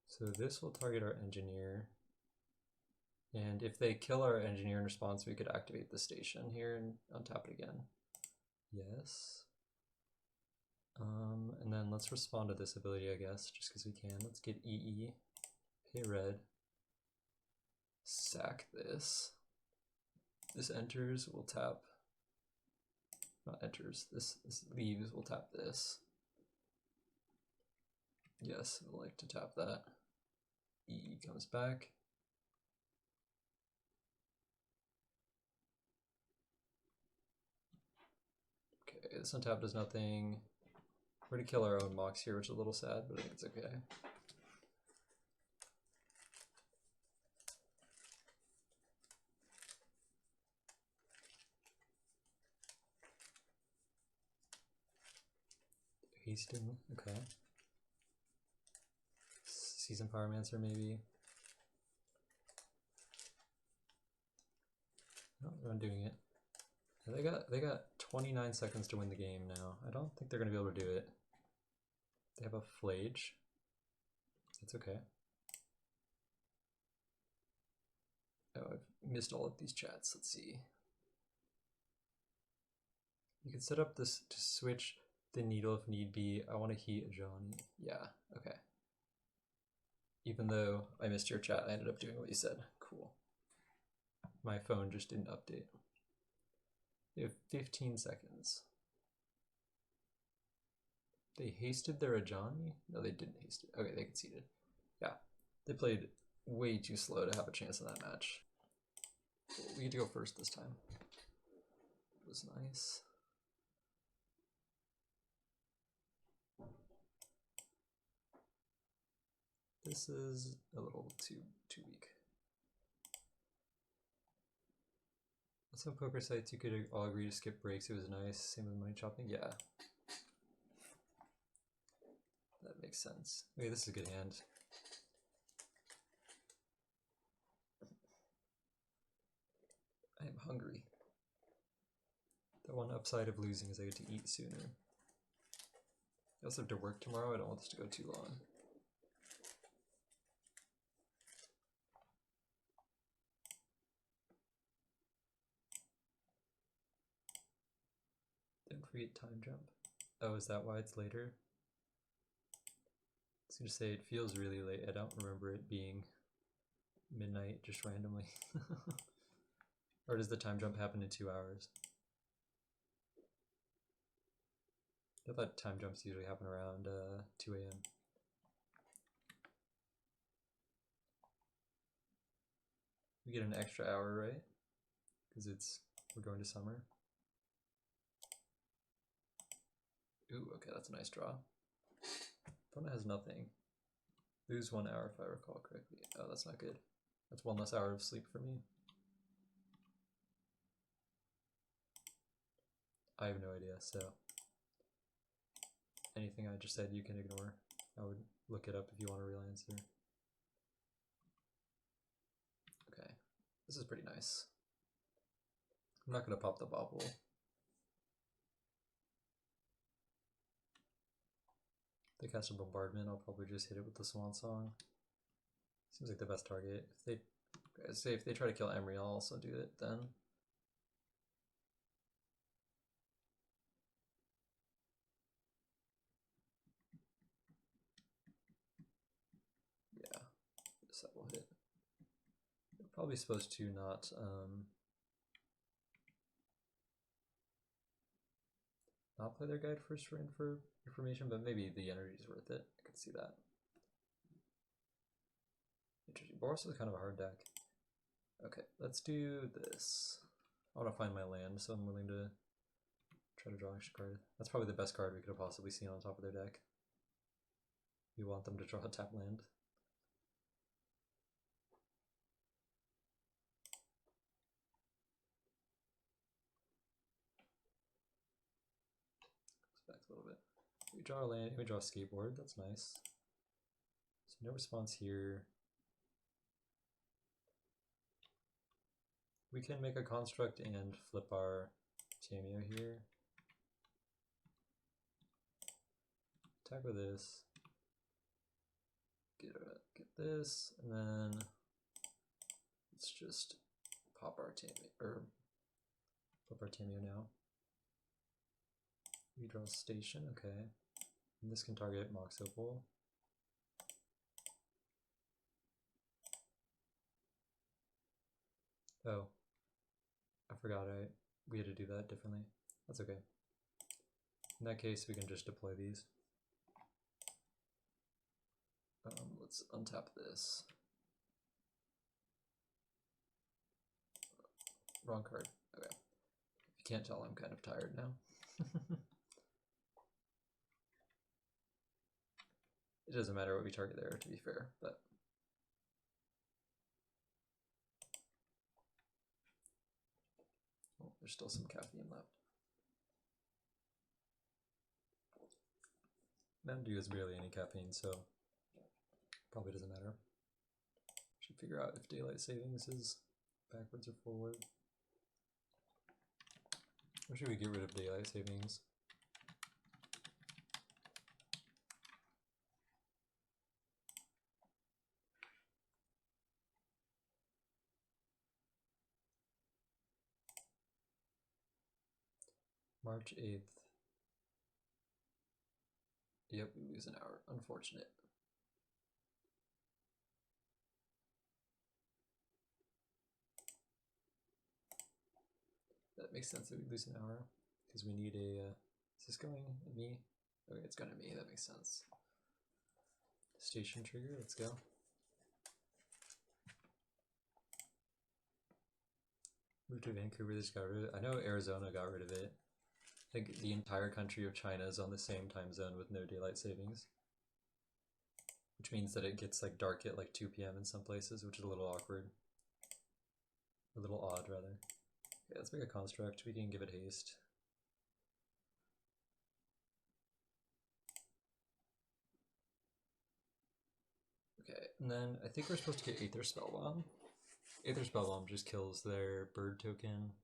So this will target our engineer. And if they kill our engineer in response, we could activate the station here and untap it again. Yes. And then let's respond to this ability, I guess, just because we can. Let's get EE, pay red, sack this. This enters, we'll tap. Not enters, this leaves, we'll tap this. Yes, we'll like to tap that. EE comes back. Okay, this untap does nothing. We're gonna kill our own Mox here, which is a little sad, but I think it's okay. Hasting, okay. Season Pyromancer maybe. No, they're undoing it. They got 29 seconds to win the game now. I don't think they're gonna be able to do it. They have a Flage. It's okay. Oh, I've missed all of these chats. Let's see. You can set up this to switch the needle if need be. I want to heat a Johnny. Yeah, okay. Even though I missed your chat, I ended up doing what you said. Cool. My phone just didn't update. You have 15 seconds. They hasted their Ajani? No, they didn't haste it. Okay, they conceded. Yeah, they played way too slow to have a chance in that match. Cool. We get to go first this time. It was nice. This is a little too weak. Some poker sites you could all agree to skip breaks. It was nice. Same with money chopping. Yeah, that makes sense. Okay, this is a good hand. I am hungry. The one upside of losing is I get to eat sooner. I also have to work tomorrow. I don't want this to go too long. Don't forget time jump. Oh, is that why it's later? I was gonna say it feels really late. I don't remember it being midnight just randomly. Or does the time jump happen in 2 hours? I thought time jumps usually happen around 2 a.m. We get an extra hour, right? Because we're going to summer. Ooh, okay, that's a nice draw. Opponent has nothing. Lose 1 hour if I recall correctly. Oh, that's not good. That's 1 less hour of sleep for me. I have no idea, so anything I just said you can ignore. I would look it up if you want a real answer. Okay, this is pretty nice. I'm not gonna pop the bobble. They cast a bombardment, I'll probably just hit it with the swan song. Seems like the best target. If they try to kill Emry, I'll also do it then. Yeah, this will hit. They're probably supposed to not play their guide first for information, but maybe the energy is worth it. I could see that. Interesting. Boros is kind of a hard deck. Okay, let's do this. I want to find my land, so I'm willing to try to draw an extra card. That's probably the best card we could have possibly seen on top of their deck. We want them to draw a tap land. Back a little bit. We draw a land, we draw a skateboard, that's nice. So no response here. We can make a construct and flip our Tameo here. Attack with this. Get this, and then let's just pop our Tameo, or flip our Tameo now. We draw a station, okay. And this can target Mox Opal. Oh, I forgot we had to do that differently. That's okay. In that case, we can just deploy these. Let's untap this. Wrong card. Okay. If you can't tell, I'm kind of tired now. It doesn't matter what we target there, to be fair, but oh, there's still some caffeine left. Mountain Dew has barely any caffeine, so probably doesn't matter. Should figure out if daylight savings is backwards or forward. Or should we get rid of daylight savings? March 8th. Yep, we lose an hour. Unfortunate. That makes sense that we lose an hour because we need a. Is this going at me? Okay, it's going at me. That makes sense. Station trigger. Let's go. Moved to Vancouver. This got rid of it. I know Arizona got rid of it. I think the entire country of China is on the same time zone with no daylight savings, which means that it gets like dark at like 2 p.m. in some places, which is a little awkward. A little odd, rather. Okay, let's make a construct. We can give it haste. Okay, and then I think we're supposed to get Aether Spellbomb. Aether Spellbomb just kills their bird token.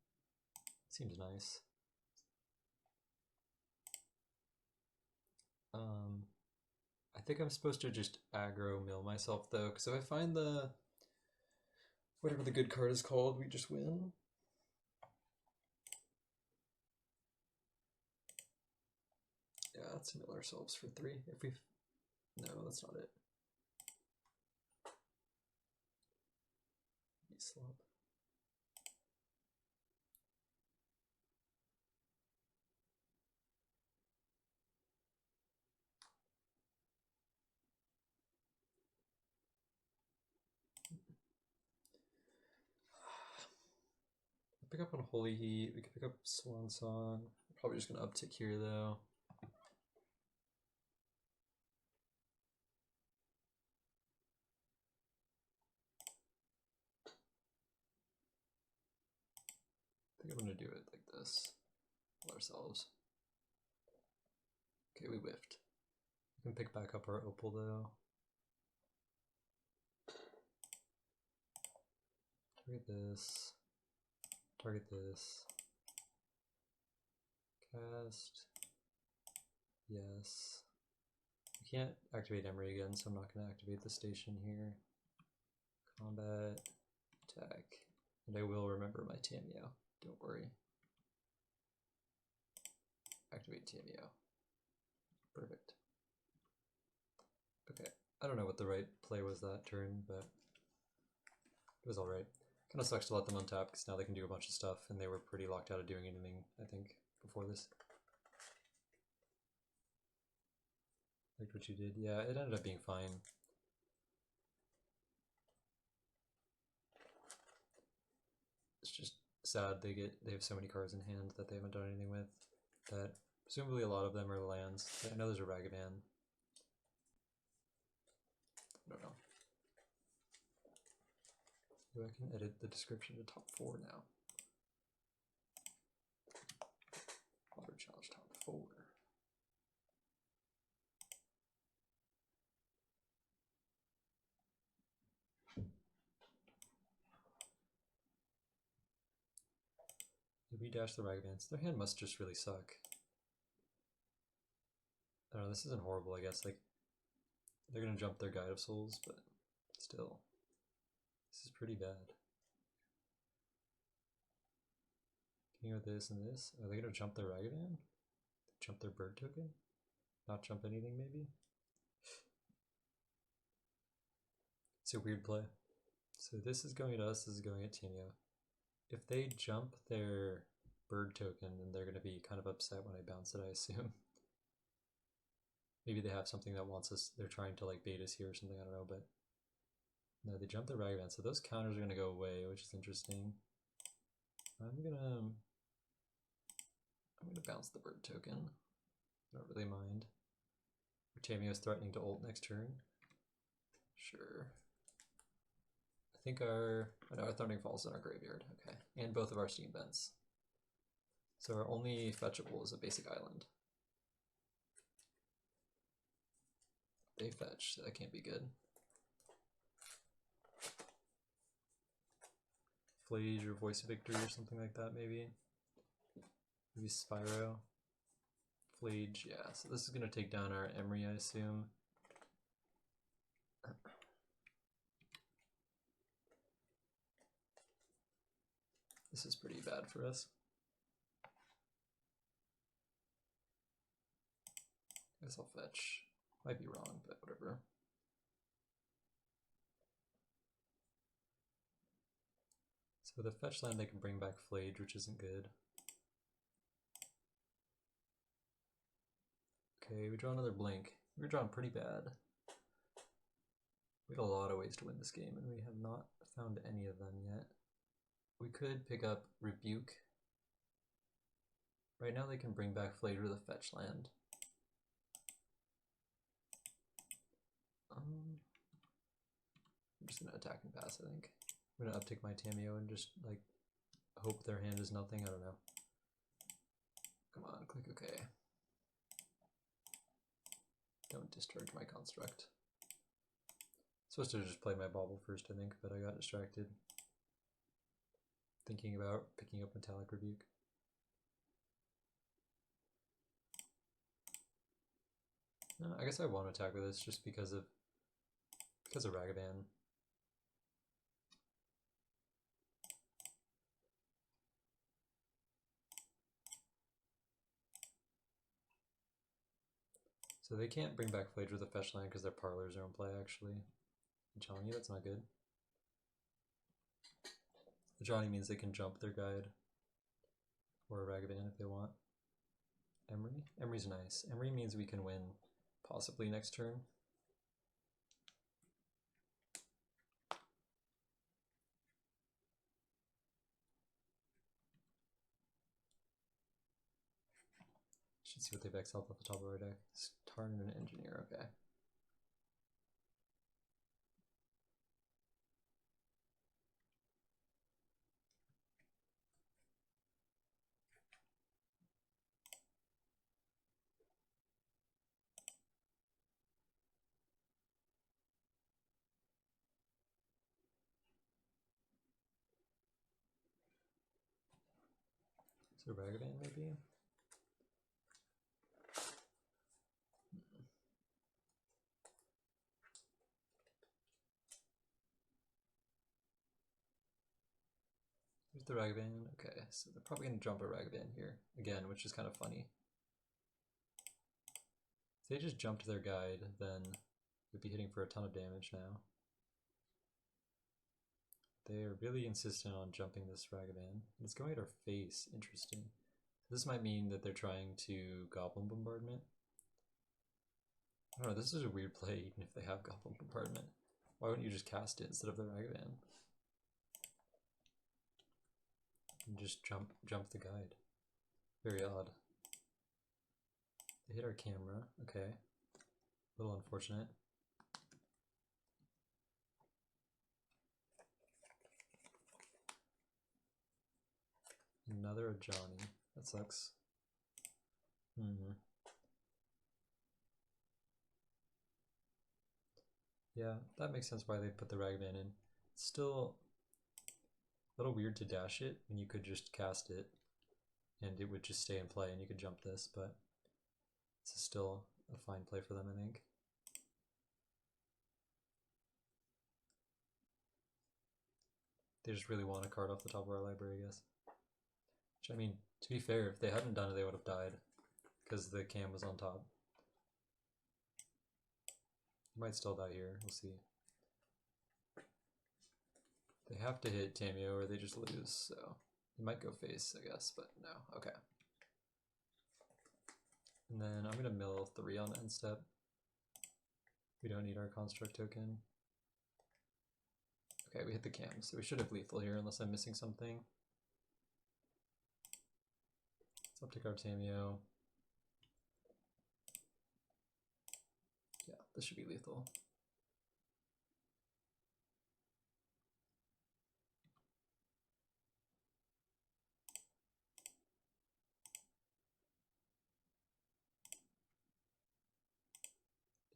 Seems nice. I think I'm supposed to just aggro mill myself though, because if I find the whatever the good card is called, we just win. Yeah, let's mill ourselves for 3. If we no, that's not it. Slop. Pick up on Holy Heat. We could pick up Swan Song. Probably just gonna uptick here though. I think I'm gonna do it like this. Ourselves. Okay, we whiffed. We can pick back up our Opal though. Target this. Target this. Cast. Yes. I can't activate Emry again, so I'm not going to activate the station here. Combat. Attack. And I will remember my Tamiyo. Don't worry. Activate Tamiyo. Perfect. Okay. I don't know what the right play was that turn, but it was alright. Kind of sucks to let them untap because now they can do a bunch of stuff, and they were pretty locked out of doing anything, I think, before this. Liked what you did. Yeah, it ended up being fine. It's just sad they have so many cards in hand that they haven't done anything with. That presumably a lot of them are lands. I know there's a Ragavan. I don't know. I can edit the description to top 4 now. Water challenge top 4. Did we dash the Ragavans? Their hand must just really suck. I don't know, this isn't horrible, I guess. Like, they're gonna jump their Guide of Souls, but still. This is pretty bad. Can you go this and this? Are they gonna jump their Ragavan? Jump their bird token? Not jump anything, maybe? It's a weird play. So this is going at us, this is going at Tamiyo. If they jump their bird token, then they're going to be kind of upset when I bounce it, I assume. Maybe they have something that wants us, they're trying to like bait us here or something, I don't know, but no, they jumped their Ragavan, so those counters are going to go away, which is interesting. I'm gonna bounce the bird token. I don't really mind. Tamiyo is threatening to ult next turn. Sure. I think our Thundering Falls in our graveyard. Okay, and both of our Steam Vents. So our only fetchable is a basic island. They fetch, so that can't be good. Flage or Voice of Victory or something like that, maybe. Maybe Spyro. Flage, yeah. So this is going to take down our Emry, I assume. This is pretty bad for us. guess I'll fetch. Might be wrong, but whatever. So with a fetch land, they can bring back Flage, which isn't good. Okay, we draw another blink. We're drawing pretty bad. We have a lot of ways to win this game, and we have not found any of them yet. We could pick up Rebuke. Right now they can bring back Flage with a fetch land. I'm just gonna attack and pass, I think. I'm gonna uptick my Tameo and just like hope their hand is nothing, I don't know. Come on, click OK. Don't discharge my construct. Supposed to just play my bauble first, I think, but I got distracted. Thinking about picking up Metallic Rebuke. No, I guess I won't attack with this just because of Ragavan. So they can't bring back Flage with a fetch land because their parlors are in play, actually. Johnny, that's not good. Johnny means they can jump their guide. Or a Ragavan if they want. Emry? Emry's nice. Emry means we can win, possibly next turn. Should see what they've exiled off the top of our deck. Tarn and an Engineer, okay. So Ragavan maybe? Here's the Ragavan. Okay, so they're probably going to jump a Ragavan here again, which is kind of funny. If they just jumped their guide, then we'd be hitting for a ton of damage now. They are really insistent on jumping this Ragavan. It's going at our face. Interesting. This might mean that they're trying to Goblin Bombardment. I don't know, this is a weird play even if they have Goblin Bombardment. Why wouldn't you just cast it instead of the Ragavan? And just jump the guide. Very odd. They hit our camera, okay. A little unfortunate. Another Johnny. That sucks. Yeah, that makes sense why they put the Ragavan in. It's still a little weird to dash it when you could just cast it and it would just stay in play and you could jump this, but this is still a fine play for them, I think. They just really want a card off the top of our library, I guess. Which, I mean, to be fair, if they hadn't done it, they would have died because the cam was on top. They might still die here, we'll see. They have to hit Tameo or they just lose, so they might go face, I guess, but no. Okay. And then I'm gonna mill 3 on end step. We don't need our construct token. Okay, we hit the cam, so we should have lethal here unless I'm missing something. Let's uptick our Tameo. Yeah, this should be lethal.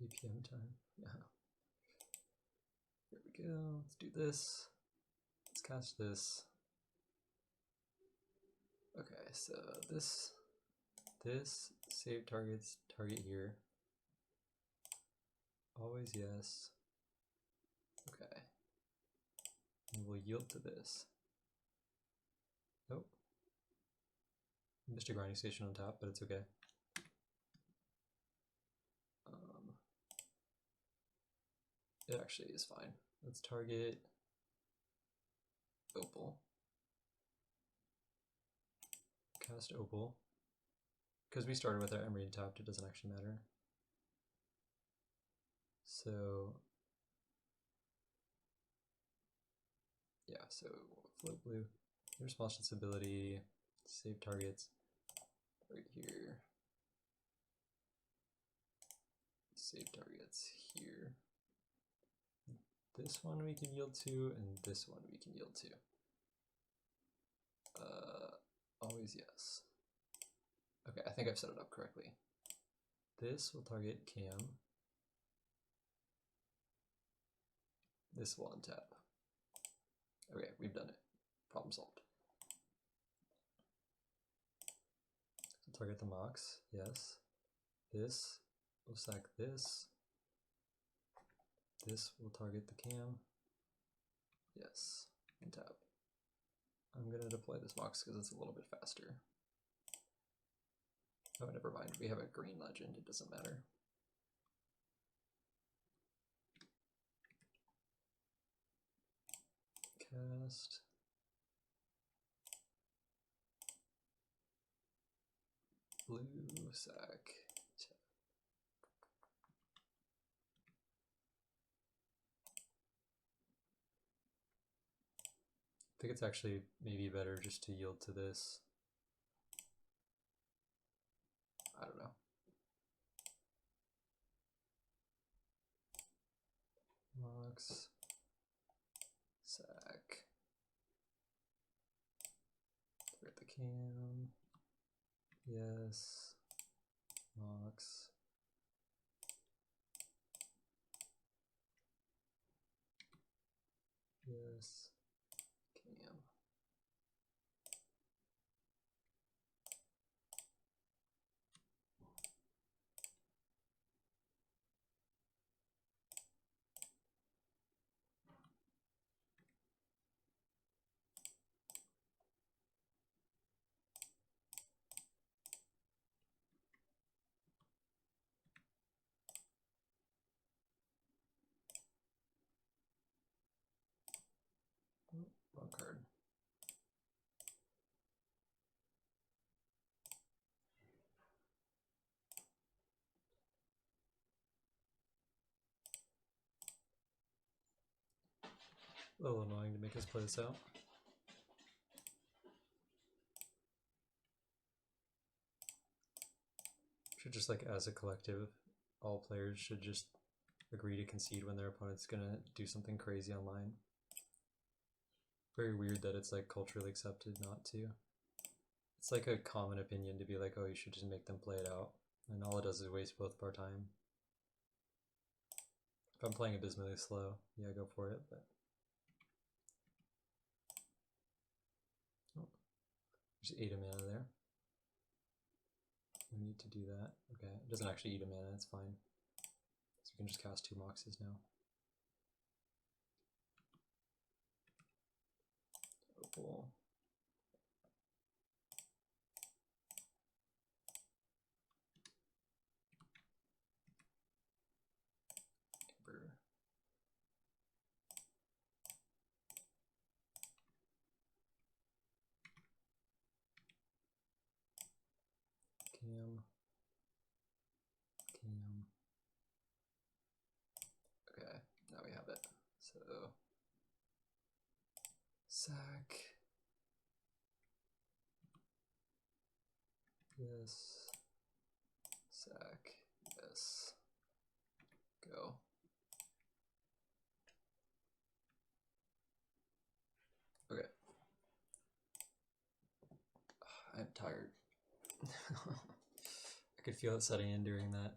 DPM time. Yeah. Here we go. Let's do this. Let's cast this. Okay, so this save target here. Always yes. Okay. And we'll yield to this. Nope. Missed a grinding station on top, but it's okay. It actually is fine. Let's target Opal. Cast Opal. Because we started with our Emry tapped, it doesn't actually matter. So yeah, so float blue. Response ability, save targets right here. Save targets here. This one we can yield to, and this one we can yield to. Always yes. Okay, I think I've set it up correctly. This will target Cam. This will untap. Okay, we've done it. Problem solved. So target the Mox, yes. This will sack this. This will target the Cam. Yes, untap. I'm gonna deploy this Mox because it's a little bit faster. Oh, never mind. We have a green legend. It doesn't matter. Cast. Blue sack. I think it's actually maybe better just to yield to this. I don't know. Mox. Sack. Target the Cam. Yes. Mox. Yes. Cam. Oh, wrong card. A little annoying to make us play this out. Should just like as a collective, all players should just agree to concede when their opponent's gonna do something crazy online. Very weird that it's like culturally accepted not to. It's like a common opinion to be like, oh, you should just make them play it out. And all it does is waste both of our time. If I'm playing abysmally slow, yeah, go for it, but... Oh, there's 8 of mana there. We need to do that. Okay, it doesn't actually eat a mana, it's fine. So we can just cast 2 Moxes now. Opal. Ember. Cam. Cam. Okay, now we have it. So sack. Yes. Sack. Yes. Go. Okay. I'm tired. I could feel it setting in during that.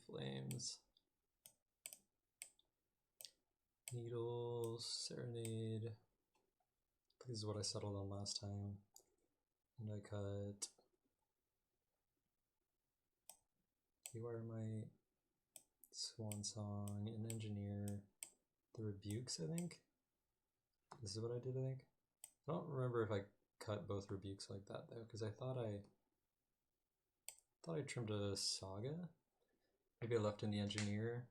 Flames. Needles, Serenade. This is what I settled on last time. And I cut Haywire Might, Swan Song, and Engineer. The Rebukes, I think. This is what I did, I think. I don't remember if I cut both rebukes like that though, because I thought I trimmed a Saga. Maybe I left in the engineer.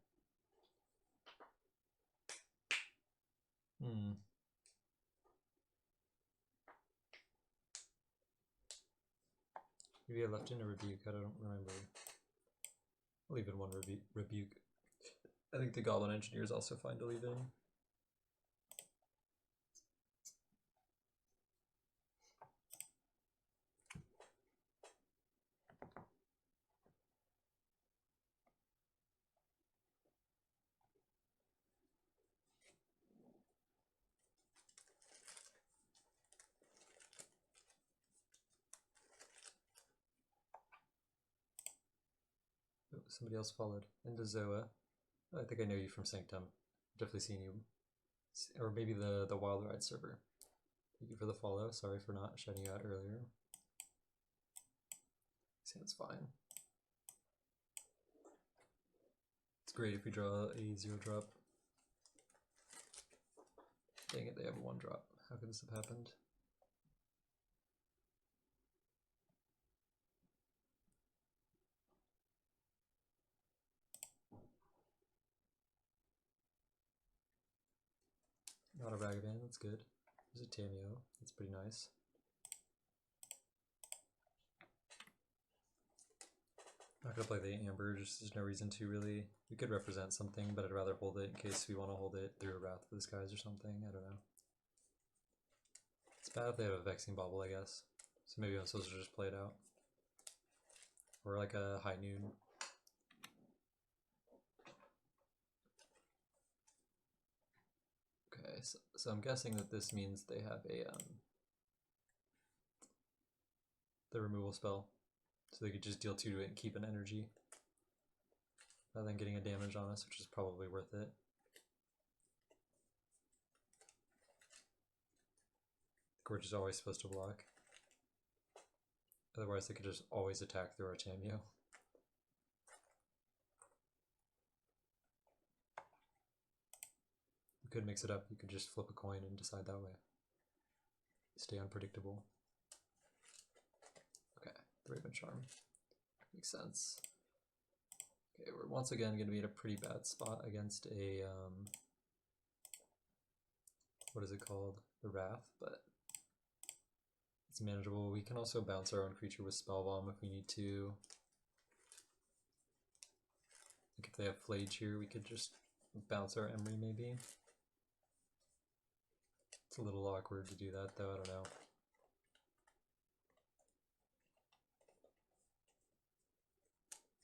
Maybe I left in a rebuke, I don't remember. I'll leave in one rebuke. I think the Goblin Engineer is also fine to leave in. Oh, somebody else followed. Into Zoa. I think I know you from Sanctum. Definitely seen you. Or maybe the Wild Ride server. Thank you for the follow. Sorry for not shouting you out earlier. Sounds fine. It's great if we draw a 0-drop. Dang it, they have a 1-drop. How could this have happened? Not a Ragavan, that's good. There's a Tameo, that's pretty nice. Not gonna play the Amber, just there's no reason to really. We could represent something, but I'd rather hold it in case we want to hold it through a Wrath of the Skies or something, I don't know. It's bad if they have a Vexing Bauble, I guess. So maybe I'm supposed to just play it out. Or like a High Noon. Okay, so I'm guessing that this means they have a the removal spell. So they could just deal 2 to it and keep an energy. Rather than getting a damage on us, which is probably worth it. We're just always supposed to block. Otherwise they could just always attack through our Tameo. You could mix it up, you could just flip a coin and decide that way. Stay unpredictable. Okay, the Raven Charm. Makes sense. Okay, we're once again going to be in a pretty bad spot against a, what is it called? The Wrath, but it's manageable. We can also bounce our own creature with Spell Bomb if we need to. Like if they have Flage here, we could just bounce our Emry maybe. It's a little awkward to do that though, I don't know.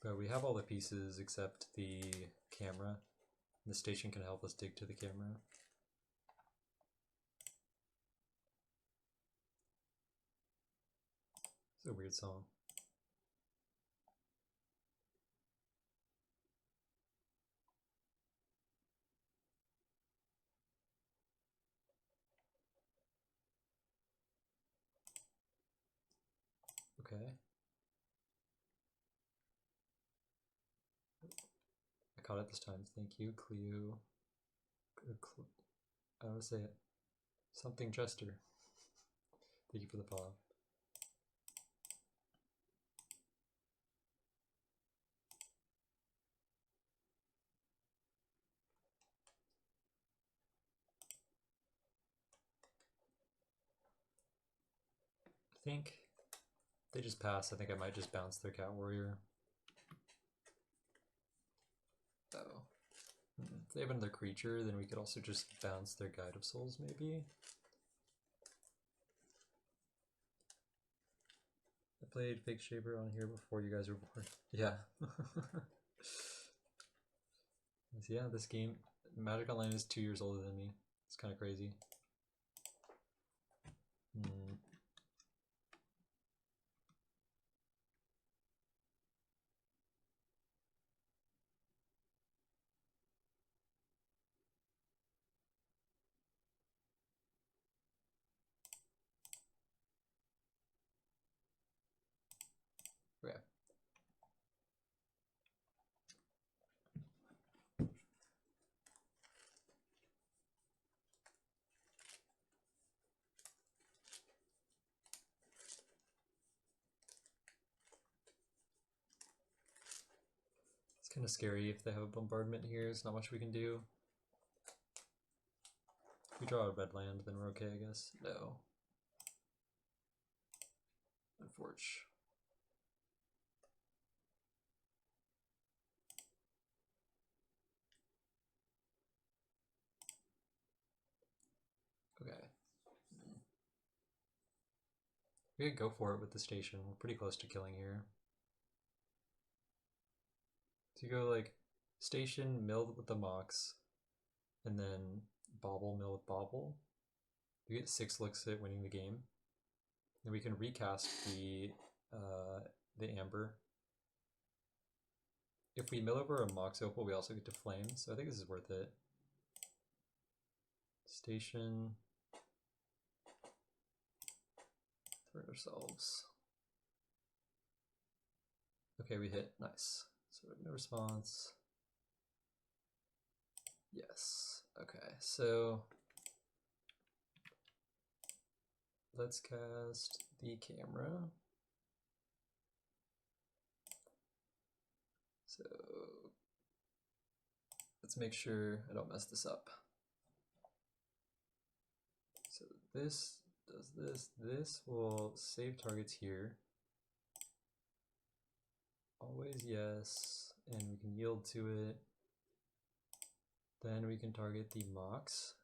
But we have all the pieces except the camera. The station can help us dig to the camera. It's a weird song. Okay. I caught it this time. Thank you, Cleo. I don't say it. Something Chester. Thank you for the follow. I think they just pass. I think I might just bounce their Cat Warrior. Oh. If they have another creature, then we could also just bounce their Guide of Souls, maybe? I played Fake Shaper on here before you guys were born. Yeah. Yeah, this game, Magic Online is 2 years older than me. It's kind of crazy. Okay. kind of scary if they have a bombardment here. There's not much we can do. If we draw a red land, then we're okay, I guess. No. Unfortunately. Okay. We could go for it with the station. We're pretty close to killing here. So you go like station, mill with the Mox, and then bobble, mill with bobble. You get 6 looks at winning the game. Then we can recast the amber. If we mill over a Mox Opal, we also get to flame, so I think this is worth it. Station. Throw ourselves. Okay, we hit. Nice. So no response. Yes. Okay, so let's cast the camera. So let's make sure I don't mess this up. So this does this. This will save targets here. Always yes, and we can yield to it. Then we can target the Mox.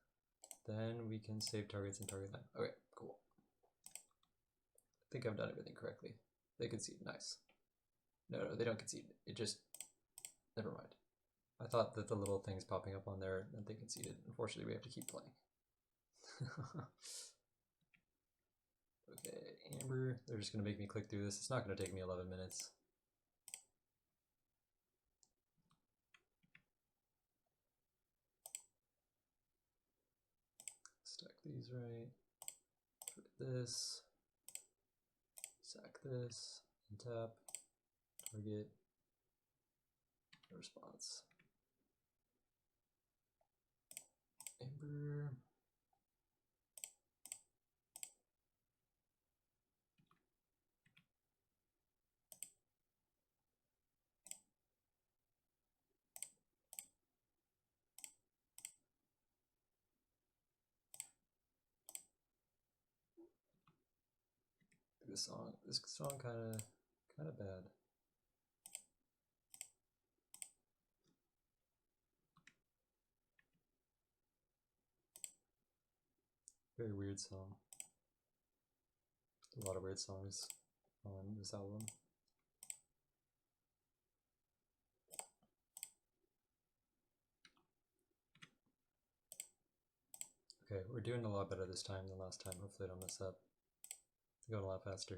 Then we can save targets and target them. Okay, cool. I think I've done everything correctly. They concede, nice. No, they don't concede. It just, never mind. I thought that the little things popping up on there meant they conceded. Unfortunately, we have to keep playing. Okay, Amber, they're just gonna make me click through this. It's not gonna take me 11 minutes. Stack these right. Put this. Sack this. And tap. Target. No response. Amber. This song kind of bad. Very weird song. A lot of weird songs on this album. Okay, we're doing a lot better this time than last time. Hopefully I don't mess up. Going a lot faster.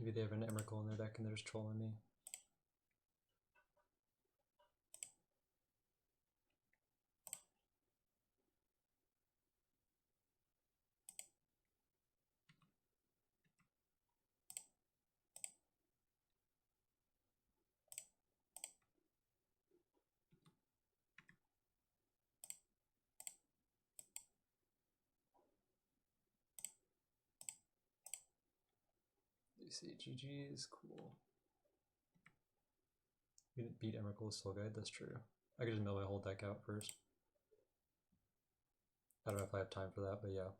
Maybe they have an Emrakul in their deck and they're just trolling me. You see, GG is cool. We didn't beat Emrakul Soul Guide, that's true. I could just mill my whole deck out first. I don't know if I have time for that, but yeah.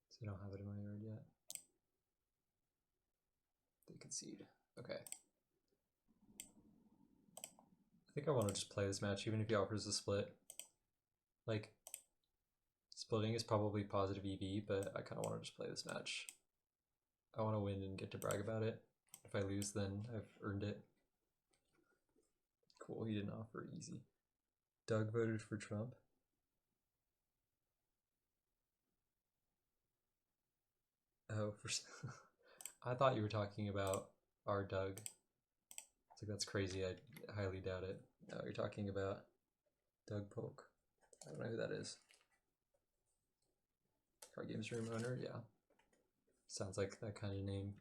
So I don't have it in my yard yet. They concede. Okay. I think I want to just play this match, even if he offers a split. Like, splitting is probably positive EV, but I kind of want to just play this match. I want to win and get to brag about it. If I lose, then I've earned it. Cool, he didn't offer easy. Doug voted for Trump. Oh, I thought you were talking about our Doug. It's like, that's crazy. I highly doubt it. No, you're talking about Doug Polk. I don't know who that is. Card Games Room owner, yeah. Sounds like that kind of name.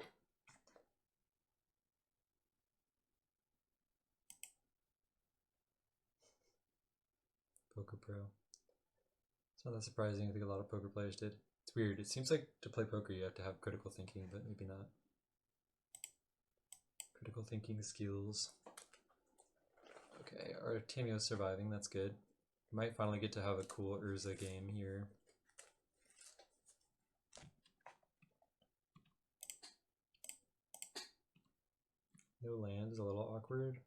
Poker Pro. It's not that surprising. I think a lot of poker players did. It's weird. It seems like to play poker you have to have critical thinking, but maybe not. Critical thinking skills. Okay, our Tamio's surviving. That's good. We might finally get to have a cool Urza game here. No land is a little awkward.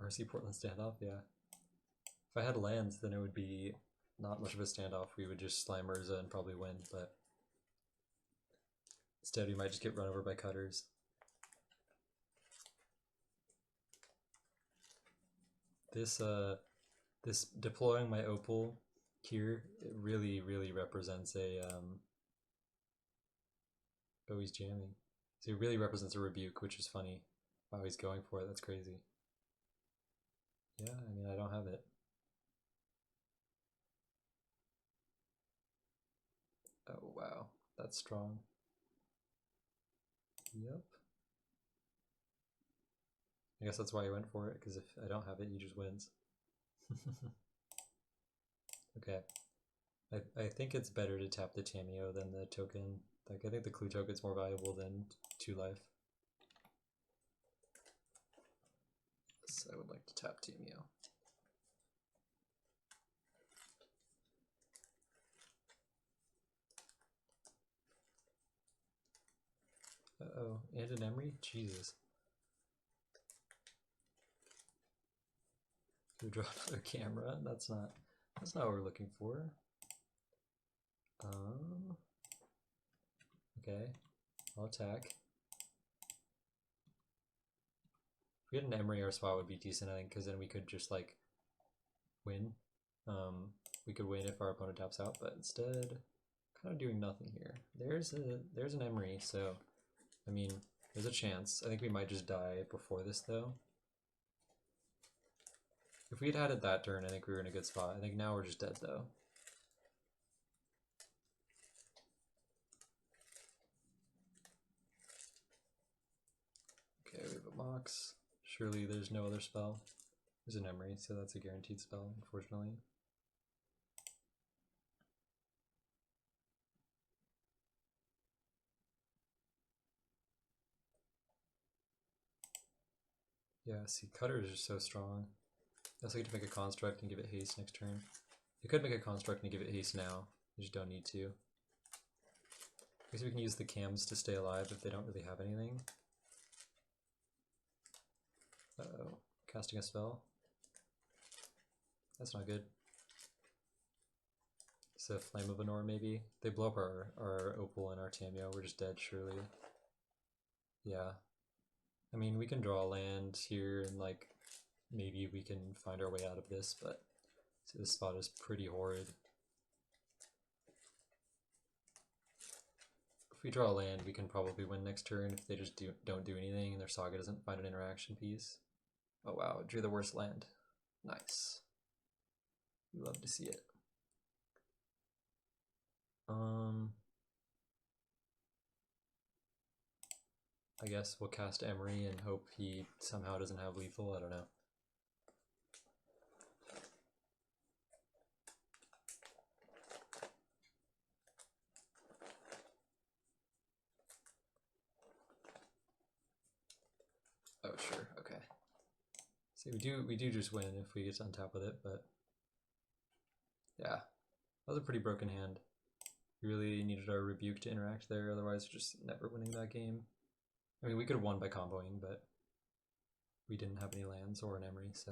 RC Portland standoff, yeah. If I had lands, then it would be not much of a standoff. We would just slime Urza and probably win, but instead we might just get run over by cutters. This deploying my opal here, it really represents a oh, he's jamming. So it really represents a rebuke, which is funny. Wow, he's going for it. That's crazy. Yeah, I mean, I don't have it. Oh, wow. That's strong. Yep. I guess that's why he went for it, because if I don't have it, he just wins. Okay. I think it's better to tap the Tamio than the token. Like, I think the clue token's more valuable than 2 life. Yes, I would like to tap Tamio. Uh-oh, and an Emry? Jesus. Can we draw another camera? That's not what we're looking for. Okay, I'll attack. If we had an Emry, our spot would be decent, I think, because then we could just like win. We could win if our opponent taps out, but instead, kind of doing nothing here. There's an Emry, so I mean, there's a chance. I think we might just die before this though. If we'd had it that turn, I think we were in a good spot. I think now we're just dead though. Okay, we have a Mox. Surely there's no other spell. There's an Emry, so that's a guaranteed spell, unfortunately. Yeah, see, cutters are so strong. I also get to make a construct and give it haste next turn. You could make a construct and give it haste now. You just don't need to. I guess we can use the cams to stay alive if they don't really have anything. Uh-oh, casting a spell. That's not good. It's a Flame of Anor maybe. They blow up our Opal and our Tamio, we're just dead surely. Yeah. I mean, we can draw land here and like maybe we can find our way out of this, but see, this spot is pretty horrid. If we draw land, we can probably win next turn if they just don't do anything and their Saga doesn't find an interaction piece. Oh wow, it drew the worst land. Nice. We love to see it. I guess we'll cast Emry and hope he somehow doesn't have lethal, I don't know. Oh sure, okay. See, we do just win if we get on top with it, but yeah, that was a pretty broken hand. We really needed our rebuke to interact there, otherwise we're just never winning that game. I mean, we could have won by comboing, but we didn't have any lands or an Emry, so.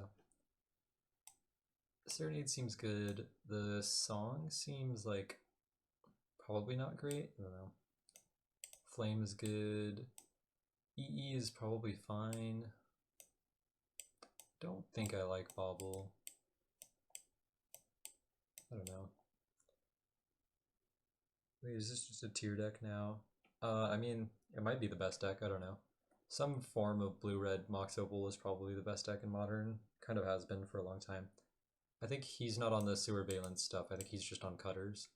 Serenade seems good. The song seems like probably not great. I don't know. Flame is good. EE is probably fine. Don't think I like Bobble. I don't know. Wait, is this just a tier deck now? I mean, it might be the best deck, I don't know. Some form of blue-red Mox Opal is probably the best deck in Modern. Kind of has been for a long time. I think he's not on the Sewer Valence stuff, I think he's just on Cutters.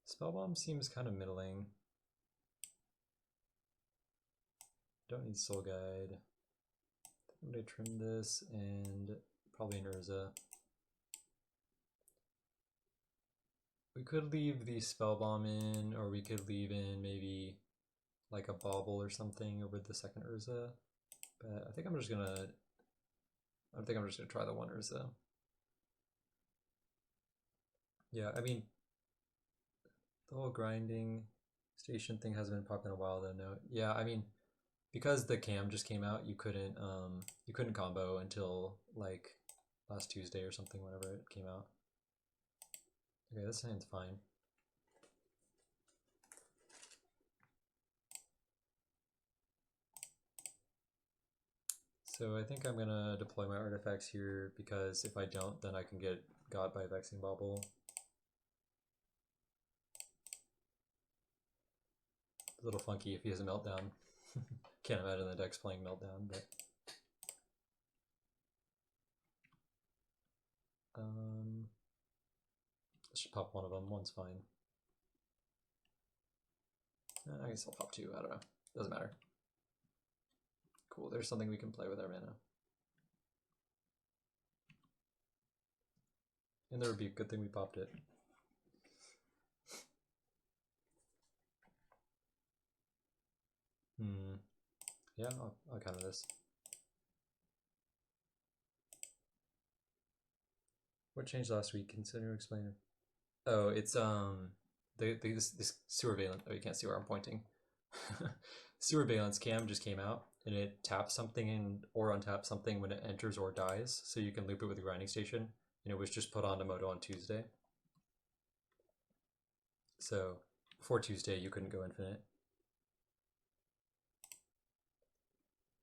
Spellbomb seems kind of middling. Don't need Soul Guide. I'm going to trim this and probably an Urza. We could leave the Spellbomb in, or we could leave in maybe like a Bauble or something over the second Urza. But I think I'm just gonna try the one Urza. Yeah, I mean, the whole grinding station thing hasn't been popping in a while though. No, yeah, I mean, because the cam just came out, you couldn't combo until like last Tuesday or something, whenever it came out. Okay, this hand's fine. So I think I'm gonna deploy my artifacts here, because if I don't, then I can get got by Vexing Bauble. A little funky if he has a Meltdown. Can't imagine the deck's playing Meltdown, but let's just pop one of them. One's fine. I guess I'll pop two. I don't know. Doesn't matter. Cool. There's something we can play with our mana. And there would be a good thing we popped it. Yeah, I'll counter this. What changed last week? Consider explaining. Oh, it's this Sewer Valence. Oh, you can't see where I'm pointing. Sewer Valence cam just came out, and it taps something in or untaps something when it enters or dies, so you can loop it with the grinding station. And it was just put onto Moto on Tuesday. So before Tuesday, you couldn't go infinite.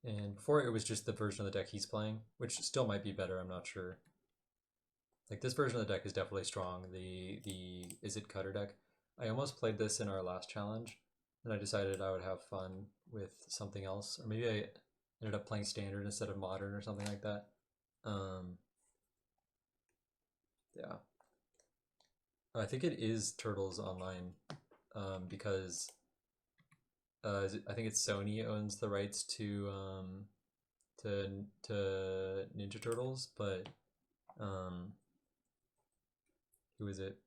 And before, it was just the version of the deck he's playing, which still might be better, I'm not sure. Like, this version of the deck is definitely strong, the Izzet Cutter deck. I almost played this in our last challenge, and I decided I would have fun with something else. Or maybe I ended up playing Standard instead of Modern or something like that. Yeah. I think it is Turtles Online, because I think it's Sony owns the rights to Ninja Turtles, but who is it?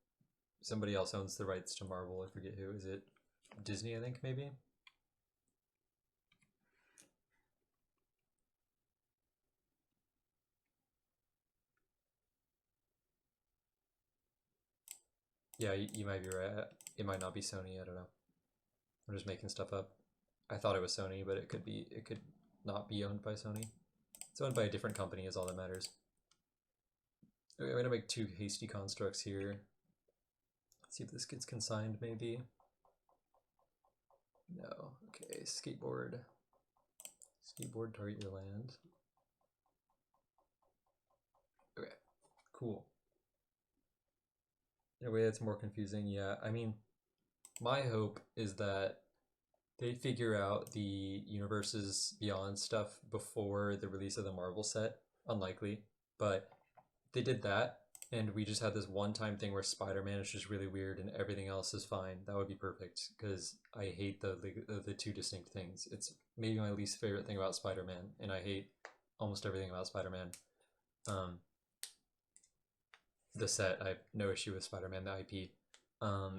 Somebody else owns the rights to Marvel. I forget who. Is it Disney? I think maybe. Yeah, you might be right. It might not be Sony. I don't know. I'm just making stuff up. I thought it was Sony, but it could be. It could not be owned by Sony. It's owned by a different company. Is all that matters. Okay, I'm gonna make two hasty constructs here. Let's see if this gets consigned. Maybe. No. Okay. Skateboard. Skateboard. Target your land. Okay. Cool. In a way that's more confusing, yeah. I mean, my hope is that they figure out the universes beyond stuff before the release of the Marvel set. Unlikely, but they did that, and we just had this one-time thing where Spider-Man is just really weird and everything else is fine. That would be perfect, because I hate the two distinct things. It's maybe my least favorite thing about Spider-Man, and I hate almost everything about Spider-Man. The set, I have no issue with Spider-Man, the IP.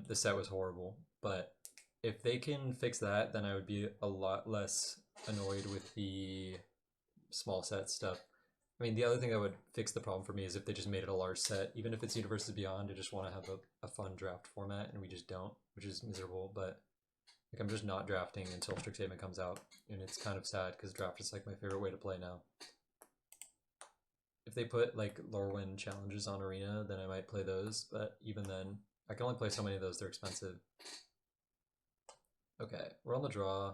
The set was horrible, but if they can fix that, then I would be a lot less annoyed with the small set stuff. I mean, the other thing that would fix the problem for me is if they just made it a large set. Even if it's Universes Beyond, I just want to have a fun draft format, and we just don't, which is miserable. But like, I'm just not drafting until Strixhaven comes out, and it's kind of sad because draft is like my favorite way to play now. If they put like Lorwyn challenges on Arena, then I might play those, but even then, I can only play so many of those, they're expensive. Okay, we're on the draw.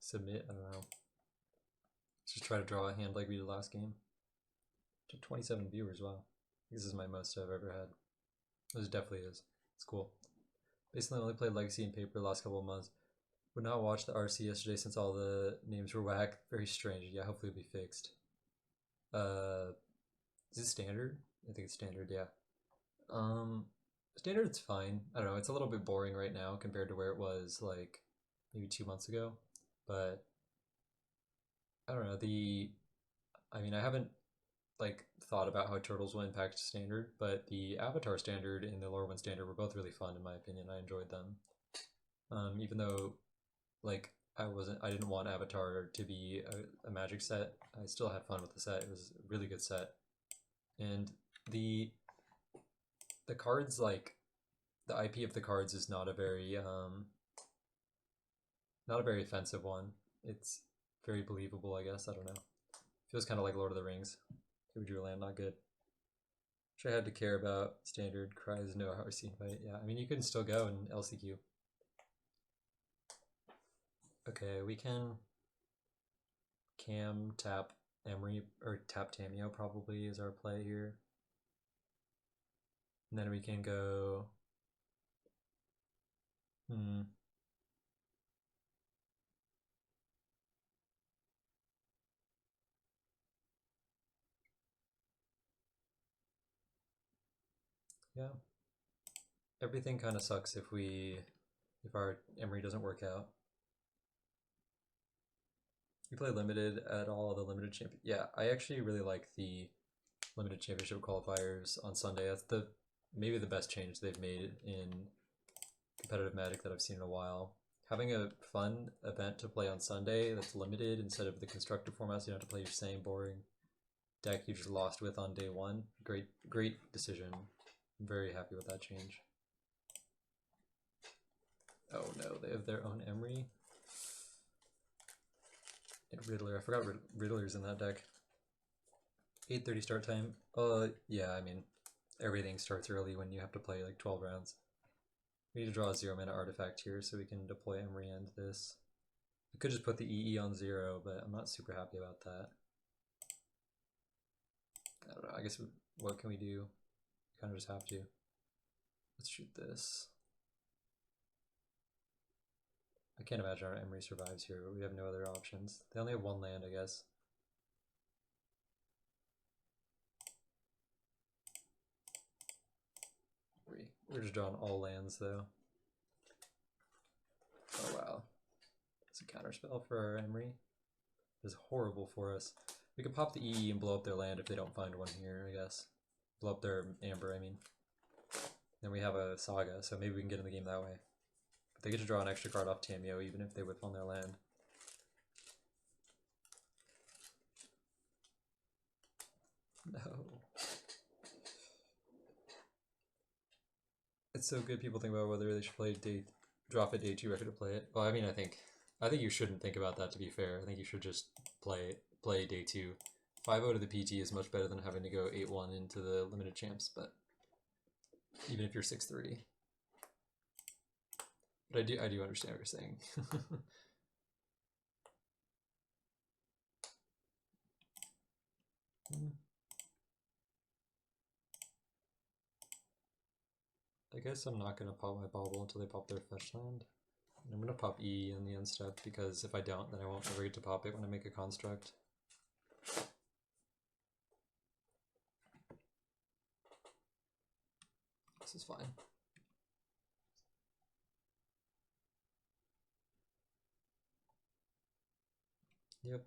Submit, I don't know. Let's just try to draw a hand like we did last game. To 27 viewers, wow. This is my most I've ever had. This definitely is. It's cool. Basically, I only played Legacy and Paper the last couple of months. Would not watch the RC yesterday since all the names were whack. Very strange. Yeah, hopefully it'll be fixed. Is it standard? I think it's standard, yeah. Standard's fine. I don't know, it's a little bit boring right now compared to where it was like maybe 2 months ago. But I don't know, I mean I haven't like thought about how turtles will impact standard, but the Avatar standard and the Lorwyn standard were both really fun in my opinion. I enjoyed them. Even though like I didn't want Avatar to be a magic set, I still had fun with the set. It was a really good set. And the cards, like the IP of the cards is not a very offensive one. It's very believable, I guess. I don't know. Feels kind of like Lord of the Rings. Here we drew a land, not good. Which I had to care about. Standard cries no RC invite. Yeah, I mean you can still go in LCQ. Okay, we can cam tap Emry or tap Tamio probably is our play here. And then we can go yeah. Everything kind of sucks if our Emry doesn't work out. You play limited at all, the limited champion? Yeah, I actually really like the limited championship qualifiers on Sunday. That's maybe the best change they've made in competitive Magic that I've seen in a while. Having a fun event to play on Sunday that's limited instead of the constructed format, so you don't have to play your same boring deck you just lost with on day one. Great decision. I'm very happy with that change. Oh no, they have their own Emry. And Riddler. I forgot Riddler's in that deck. 8:30 start time. Yeah, I mean, everything starts early when you have to play like 12 rounds. We need to draw a 0-mana artifact here so we can deploy Emry and this. I could just put the EE on 0, but I'm not super happy about that. I don't know, I guess what can we do? We kind of just have to. Let's shoot this. I can't imagine our Emry survives here, but we have no other options. They only have one land, I guess. We're just drawing all lands, though. Oh wow. It's a counterspell for our Emry. It is horrible for us. We could pop the EE and blow up their land if they don't find one here, I guess. Blow up their Amber, I mean. Then we have a Saga, so maybe we can get in the game that way. But they get to draw an extra card off Tamio even if they whip on their land. No. It's so good people think about whether they should play drop at day 2 record to play it. Well, I mean, I think you shouldn't think about that, to be fair. I think you should just play day 2. 5-0 to the PT is much better than having to go 8-1 into the limited champs, but even if you're 6-3. But I do understand what you're saying. I guess I'm not going to pop my bauble until they pop their fetch land. I'm going to pop E in the end step, because if I don't, then I won't ever get to pop it when I make a construct. This is fine. Yep.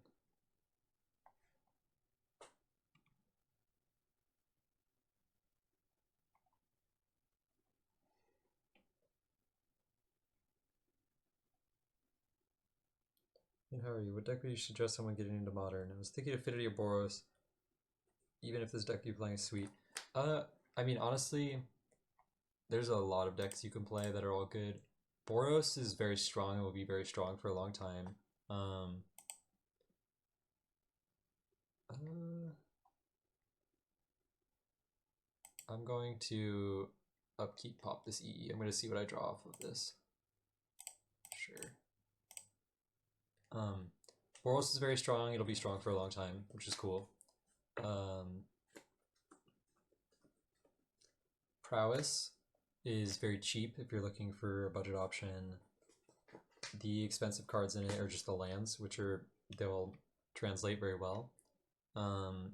And how are you? What deck would you suggest someone getting into Modern? I was thinking Affinity or Boros, even if this deck you're playing is sweet. I mean, honestly, there's a lot of decks you can play that are all good. Boros is very strong and will be very strong for a long time. I'm going to upkeep pop this EE. I'm going to see what I draw off of this. Sure. Boros is very strong. It'll be strong for a long time, which is cool. Prowess is very cheap if you're looking for a budget option. The expensive cards in it are just the lands, which they'll translate very well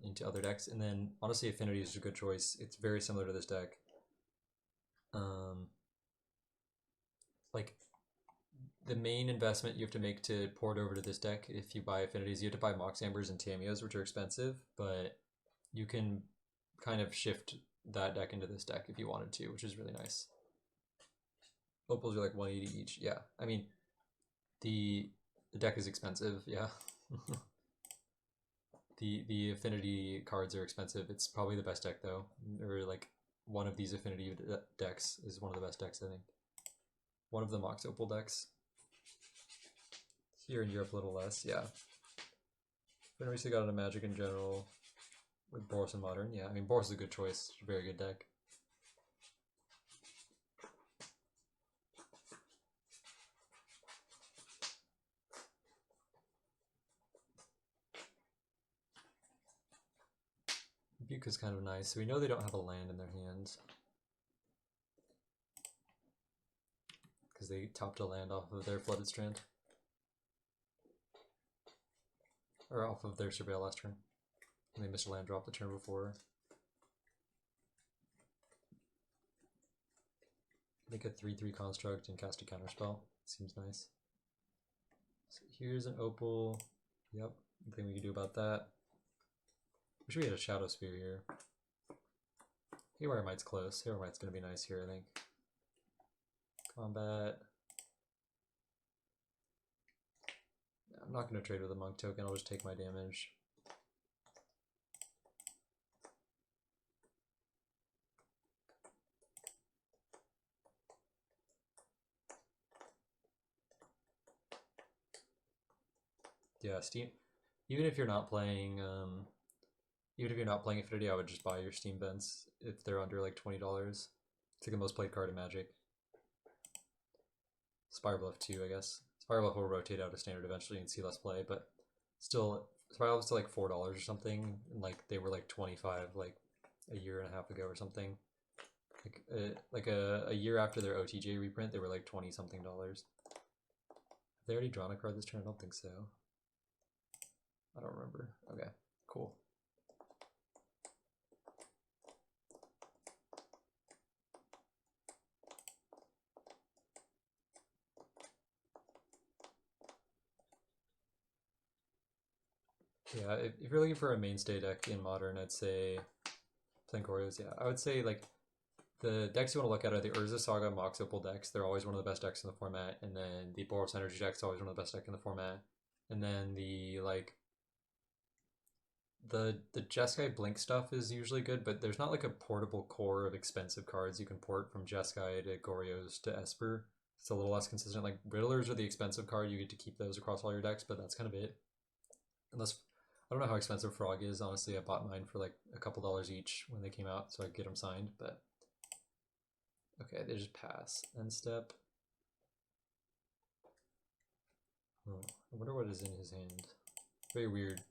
into other decks. And then honestly, Affinity is a good choice. It's very similar to this deck. Like the main investment you have to make to port over to this deck, if you buy Affinities, you have to buy Mox Ambers and Tamios, which are expensive, but you can kind of shift that deck into this deck if you wanted to, which is really nice. Opals are like 180 each. Yeah, I mean, the deck is expensive. Yeah. The Affinity cards are expensive. It's probably the best deck though, or like one of these Affinity decks is one of the best decks, I think. One of the Mox Opal decks. Here in Europe a little less, yeah. But we still got into Magic in general with Boros and Modern. Yeah, I mean Boros is a good choice. It's a very good deck. Rebuke is kind of nice. So we know they don't have a land in their hands, because they topped a land off of their Flooded Strand. Or off of their Surveil last turn. And they missed a land drop the turn before. Make a 3/3 construct and cast a counterspell. Seems nice. So here's an Opal. Yep, nothing we can do about that. Wish we had a Shadow Spear here. Haywire Might's close. Haywire Might's going to be nice here, I think. Combat. I'm not going to trade with a Monk token, I'll just take my damage. Yeah, Steam. Even if you're not playing Affinity, I would just buy your Steam Vents if they're under like $20. It's like the most played card in Magic. Spirebluff too, I guess. Spirebluff will rotate out of standard eventually and see less play, but still, Spirebluff's still like $4 or something, and like they were like 25 like a year and a half ago or something. Like a year after their OTJ reprint, they were like 20 something dollars. Have they already drawn a card this turn? I don't think so. I don't remember. Okay, cool. Yeah, if you're looking for a mainstay deck in Modern, I'd say Plancorios. Yeah, I would say like the decks you want to look at are the Urza Saga Mox Opal decks. They're always one of the best decks in the format. And then the Boros Energy deck's always one of the best decks in the format. And then the Jeskai Blink stuff is usually good, but there's not like a portable core of expensive cards you can port from Jeskai to Gorios to Esper. It's a little less consistent. Like Riddlers are the expensive card, you get to keep those across all your decks, but that's kind of it. Unless I don't know how expensive Frog is. Honestly, I bought mine for like a couple dollars each when they came out, so I could get them signed. But okay, they just pass. End step. Oh, I wonder what is in his hand. Very weird.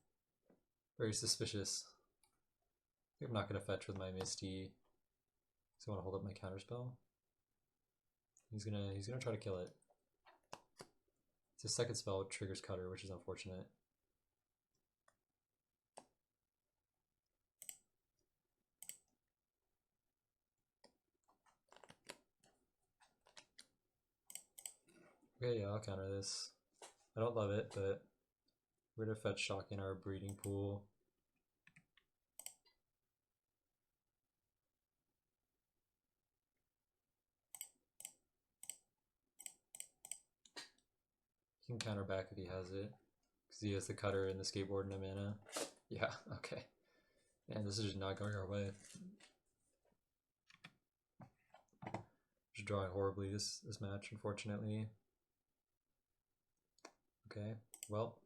Very suspicious. I think I'm not gonna fetch with my Misty. So I want to hold up my counterspell. He's gonna try to kill it. It's his second spell, triggers Cutter, which is unfortunate. Okay, yeah, I'll counter this. I don't love it, but we're gonna fetch Shock in our breeding pool. He can counter back if he has it, because he has the Cutter and the Skateboard and a mana. Yeah, okay. Man, this is just not going our way. Just drawing horribly this match, unfortunately. Okay, well,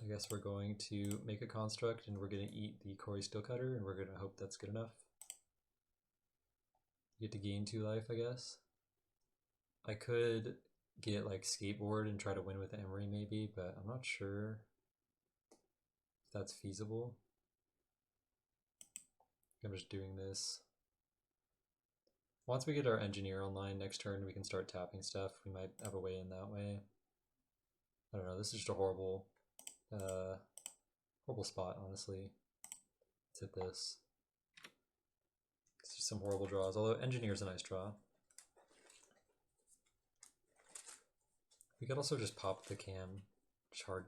I guess we're going to make a construct and we're going to eat the Cory Steelcutter and we're going to hope that's good enough. You get to gain 2 life, I guess. I could get like skateboard and try to win with Emry maybe, but I'm not sure if that's feasible. I'm just doing this. Once we get our engineer online next turn, we can start tapping stuff. We might have a way in that way. I don't know, this is just a horrible spot, honestly. Let's hit this. It's just some horrible draws, although engineer's a nice draw. We could also just pop the cam, just hard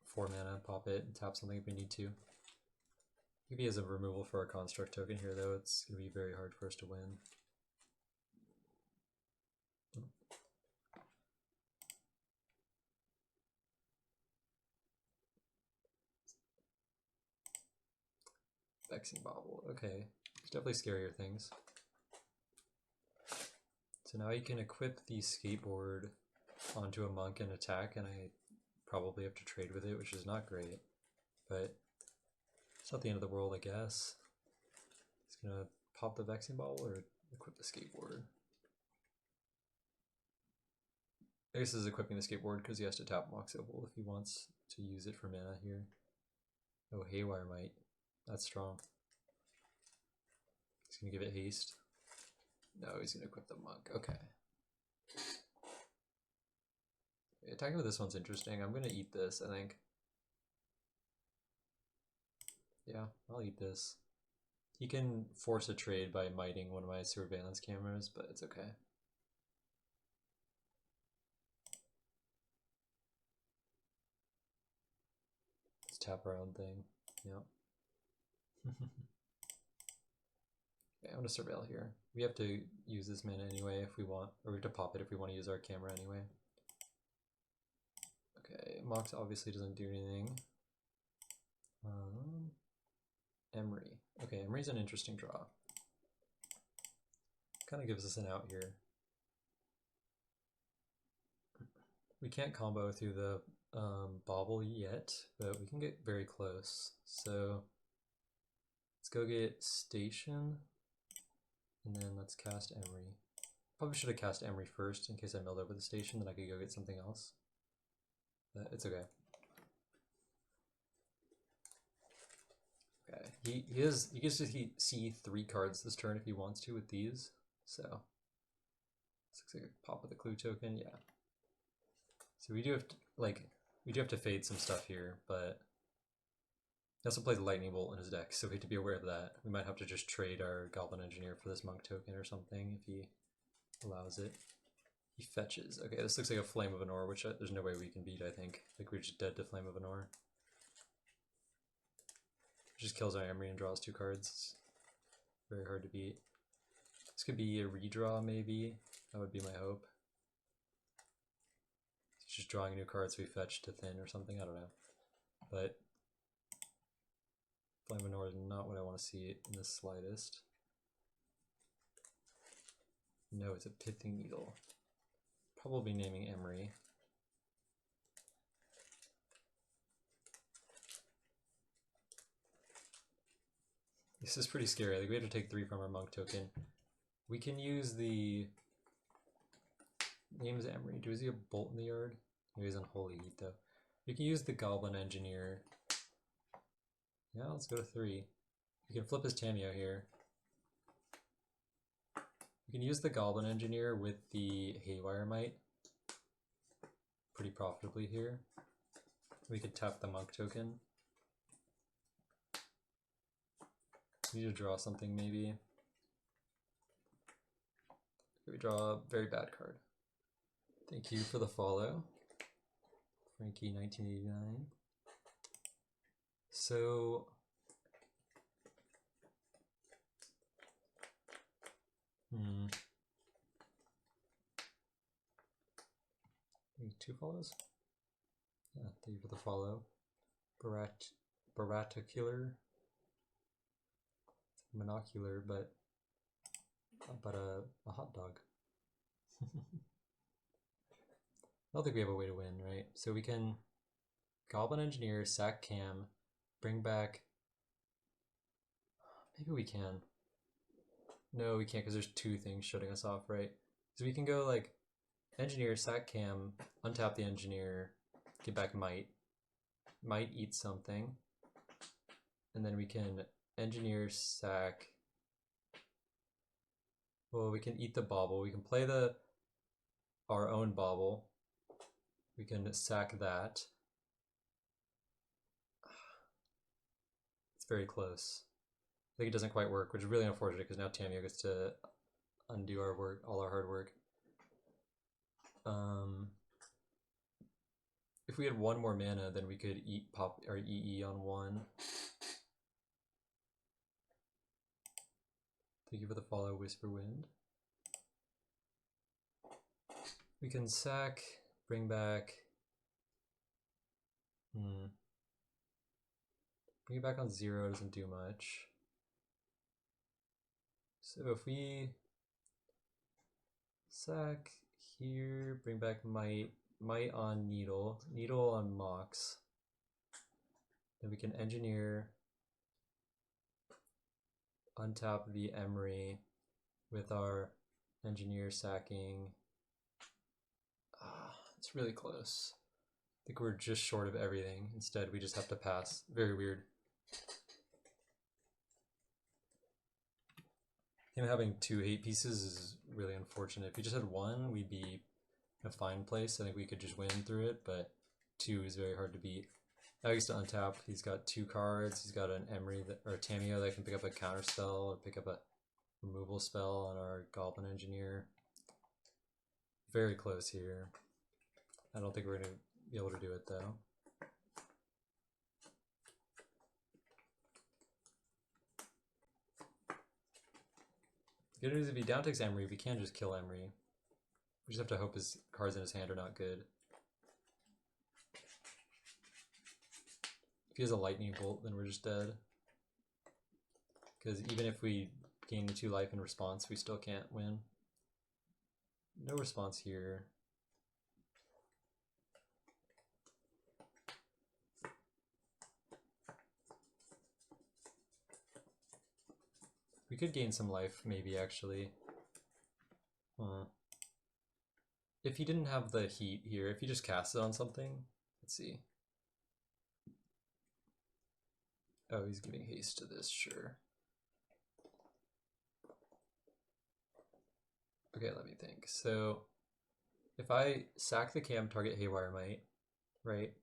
4 mana, pop it, and tap something if we need to. Maybe as a removal for our construct token here, though, it's going to be very hard for us to win. Vexing Bobble, okay. There's definitely scarier things. So now you can equip the skateboard onto a monk and attack, and I probably have to trade with it, which is not great. But it's not the end of the world, I guess. It's gonna pop the Vexing Bobble or equip the skateboard. I guess this is equipping the skateboard because he has to tap Mox Opal if he wants to use it for mana here. Oh, Haywire Might. That's strong. He's gonna give it haste. No, he's gonna equip the monk. Okay. Attacking with this one's interesting. I'm gonna eat this, I think. Yeah, I'll eat this. He can force a trade by miting one of my surveillance cameras, but it's okay. Let's tap our own thing. Yeah. Okay, I'm gonna surveil here. We have to use this mana anyway if we want, or we have to pop it if we want to use our camera anyway. Okay, Mox obviously doesn't do anything. Emry. Okay, Emry's an interesting draw. Kind of gives us an out here. We can't combo through the bobble yet, but we can get very close. So let's go get Station, and then let's cast Emry. Probably should have cast Emry first in case I milled over the Station, then I could go get something else. But it's okay. Okay, he gets to see 3 cards this turn if he wants to with these. So this looks like a pop with a clue token, yeah. So we do have to fade some stuff here, but he also plays Lightning Bolt in his deck, so we have to be aware of that. We might have to just trade our Goblin Engineer for this Monk token or something if he allows it. He fetches. Okay, this looks like a Flame of Anor, which there's no way we can beat, I think. Like, we're just dead to Flame of Anor. Just kills our Emry and draws 2 cards. It's very hard to beat. This could be a redraw, maybe. That would be my hope. It's just drawing a new card so we fetch to thin or something, I don't know. But Flame of Anor is not what I want to see in the slightest. No, it's a Pithing Needle. Probably naming Emry. This is pretty scary. Like, we have to take 3 from our monk token. We can use the name's Emry. Do he have Bolt in the yard? Maybe he's on Holy Heat though. We can use the Goblin Engineer. Yeah, let's go to 3. We can flip his Tameo here. We can use the Goblin Engineer with the Haywire Might pretty profitably here. We could tap the monk token. We need to draw something maybe. We draw a very bad card. Thank you for the follow, Frankie1989. So maybe 2 follows? Yeah, thank you for the follow. Baratacular. Monocular, but a hot dog. I don't think we have a way to win, right? So we can Goblin Engineer, sack Cam, bring back. Maybe we can. No, we can't because there's 2 things shutting us off, right? So we can go like engineer, sack cam, untap the engineer, get back might eat something, and then we can engineer, sack. Well, we can eat the bauble. We can play our own bauble. We can sack that. It's very close. I think it doesn't quite work, which is really unfortunate because now Tamio gets to undo our work, all our hard work. If we had one more mana, then we could eat pop or EE on one. Thank you for the follow, Whisper Wind. We can sack, bring back. Bring it back on 0 doesn't do much. So if we sack here, bring back might on needle on mox, then we can engineer, untap the Emry with our engineer sacking. It's really close. I think we're just short of everything. Instead, we just have to pass. Very weird. Him having 2 hate pieces is really unfortunate. If he just had 1, we'd be in a fine place. I think we could just win through it, but 2 is very hard to beat. Now he gets to untap. He's got 2 cards. He's got an Emry or a Tamio that can pick up a counter spell or pick up a removal spell on our Goblin Engineer. Very close here. I don't think we're going to be able to do it though. Good news, if he down takes Emry, we can just kill Emry. We just have to hope his cards in his hand are not good. If he has a lightning bolt, then we're just dead. Because even if we gain the 2 life in response, we still can't win. No response here. We could gain some life, maybe, actually. If he didn't have the heat here, if he just cast it on something, let's see. Oh, he's giving haste to this, sure. Okay, let me think. So, if I sack the cam, target Haywire Might, right?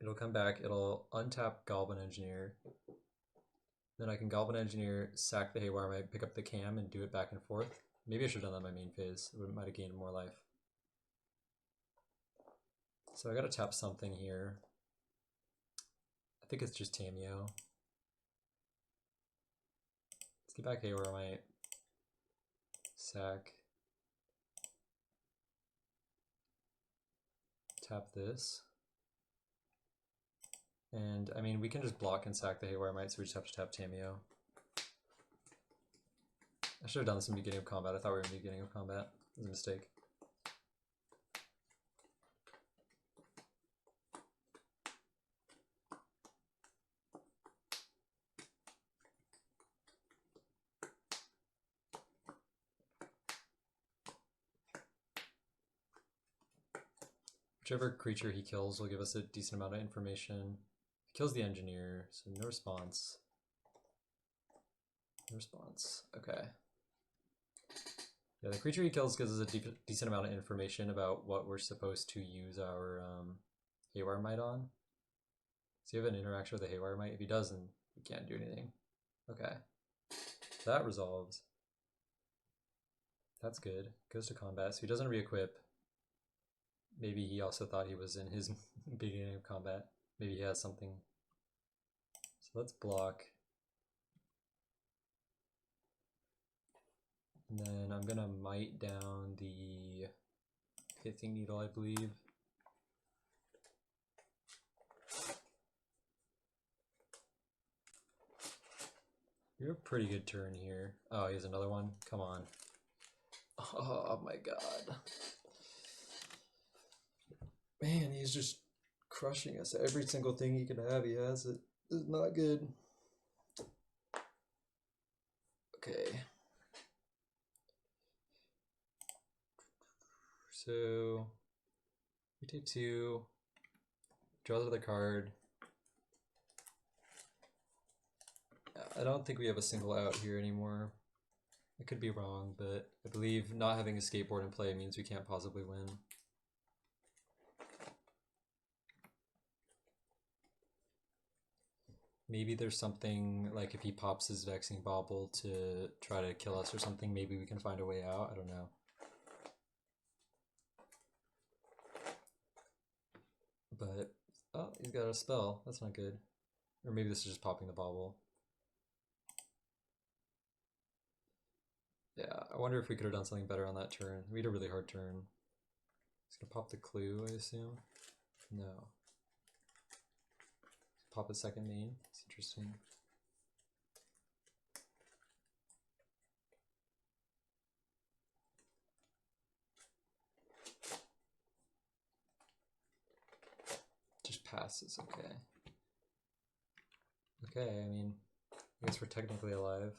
It'll come back, it'll untap Goblin Engineer. Then I can Goblin Engineer, sack the Haywire Might, pick up the cam, and do it back and forth. Maybe I should have done that in my main phase. It might have gained more life. So I gotta tap something here. I think it's just Tamio. Let's get back Haywire Might. Sack. Tap this. And, I mean, we can just block and sack the Haywire Might, so we just have to tap Tamio. I should have done this in the beginning of combat. I thought we were in the beginning of combat. It was a mistake. Whichever creature he kills will give us a decent amount of information. He kills the engineer, so no response. No response. Okay. Yeah, the creature he kills gives us a decent amount of information about what we're supposed to use our Haywire Might on. Does he have an interaction with the Haywire Might? If he doesn't, we can't do anything. Okay. That resolves. That's good. Goes to combat, so he doesn't re-equip. Maybe he also thought he was in his beginning of combat. Maybe he has something. So let's block. And then I'm gonna might down the Pithing Needle, I believe. You're a pretty good turn here. Oh, he has another one? Come on. Oh my god. Man, he's just crushing us. Every single thing he can have, he has it. Is not good. Okay. So we take 2, draws another card. I don't think we have a single out here anymore. I could be wrong, but I believe not having a skateboard in play means we can't possibly win. Maybe there's something, like if he pops his Vexing Bauble to try to kill us or something, maybe we can find a way out. I don't know. But, oh, he's got a spell. That's not good. Or maybe this is just popping the bauble. Yeah, I wonder if we could have done something better on that turn. We had a really hard turn. He's gonna pop the clue, I assume? No. Pop a second main. It's interesting. Just passes, okay. Okay, I mean, I guess we're technically alive.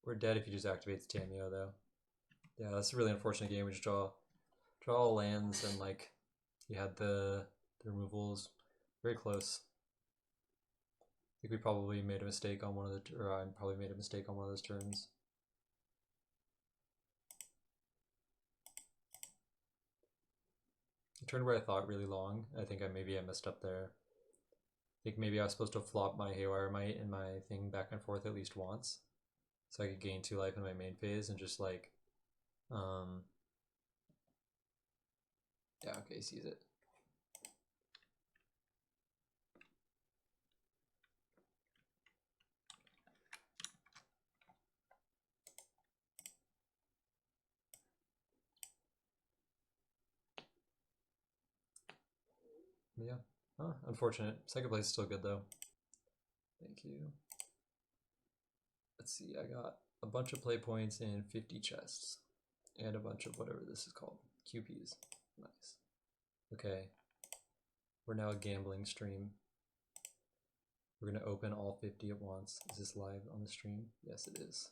We're dead if he just activates Tamio, though. Yeah, that's a really unfortunate game. We just draw all lands, and like he had the removals very close. I think we probably made a mistake on one of the, or I probably made a mistake on one of those turns. A turn where I thought really long. I think maybe I messed up there. I think maybe I was supposed to flop my Haywire Might and my thing back and forth at least once, so I could gain 2 life in my main phase and just like, yeah, okay, he sees it. Yeah, huh, unfortunate. Second place is still good though. Thank you. Let's see, I got a bunch of play points and 50 chests. And a bunch of whatever this is called. QPs. Nice. Okay. We're now a gambling stream. We're going to open all 50 at once. Is this live on the stream? Yes, it is.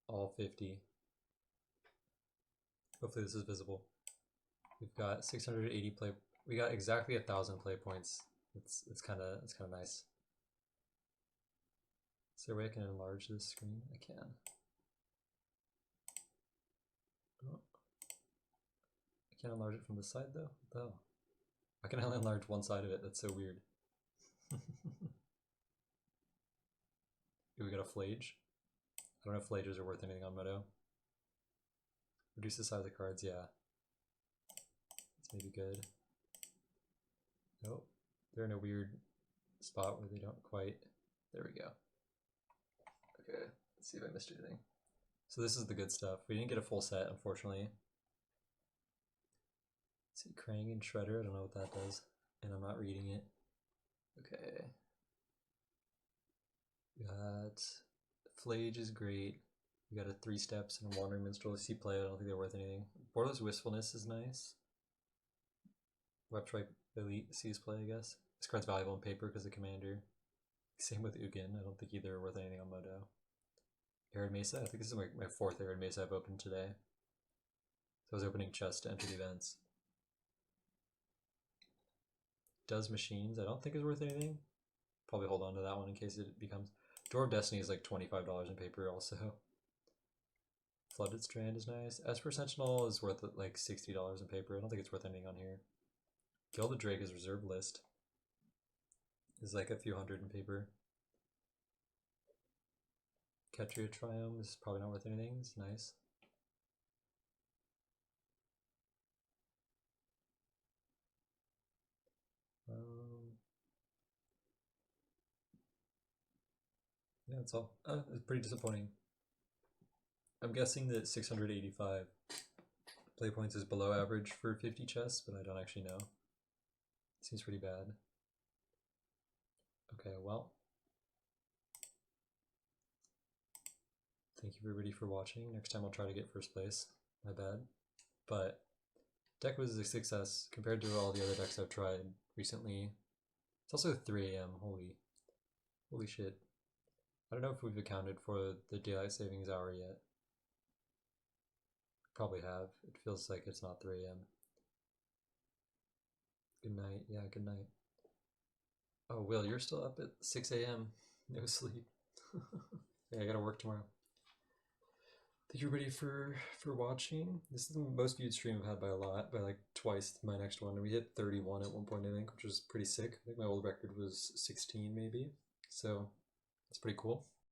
All 50. Hopefully this is visible. We've got 680 play. We got exactly 1,000 play points. It's kind of nice. Is there a way I can enlarge this screen? I can. Oh. I can't enlarge it from the side though. Oh. I can only enlarge one side of it. That's so weird. We got a Flage. I don't know if Flages are worth anything on Moto. Reduce the size of the cards, yeah. That's maybe good. Nope. They're in a weird spot where they don't quite. There we go. Okay, let's see if I missed anything. So this is the good stuff. We didn't get a full set, unfortunately. Let's see, Krang and Shredder, I don't know what that does. And I'm not reading it. Okay. We got Flage is great. We got a 3 steps and a Wandering Minstrel. See play, I don't think they're worth anything. Borderless Wistfulness is nice. Webtripe Elite sees play, I guess. This card's valuable on paper because of Commander. Same with Ugin. I don't think either are worth anything on Moto. Arid Mesa. I think this is my 4th Arid Mesa I've opened today. So I was opening chests to enter the events. Does Machines. I don't think is worth anything. Probably hold on to that one in case it becomes. Door of Destiny is like $25 in paper also. Flooded Strand is nice. Esper Sentinel is worth like $60 in paper. I don't think it's worth anything on here. Gilded Drake is reserve list. Is like a few hundred in paper. Ketria Triumph is probably not worth anything. It's nice. Yeah, that's all. It's pretty disappointing. I'm guessing that 685 play points is below average for 50 chests, but I don't actually know. Seems pretty bad. Okay, well. Thank you everybody for watching. Next time I'll try to get first place. My bad. But deck was a success compared to all the other decks I've tried recently. It's also 3 AM. Holy shit. I don't know if we've accounted for the daylight savings hour yet. probably have. It feels like it's not 3 a.m. Good night. Yeah, good night. Oh, Will, you're still up at 6 a.m. No sleep. Yeah, I gotta work tomorrow. Thank you everybody for watching. This is the most viewed stream I've had by a lot, by like twice my next one. And we hit 31 at one point, I think, which was pretty sick. I think my old record was 16 maybe. So that's pretty cool.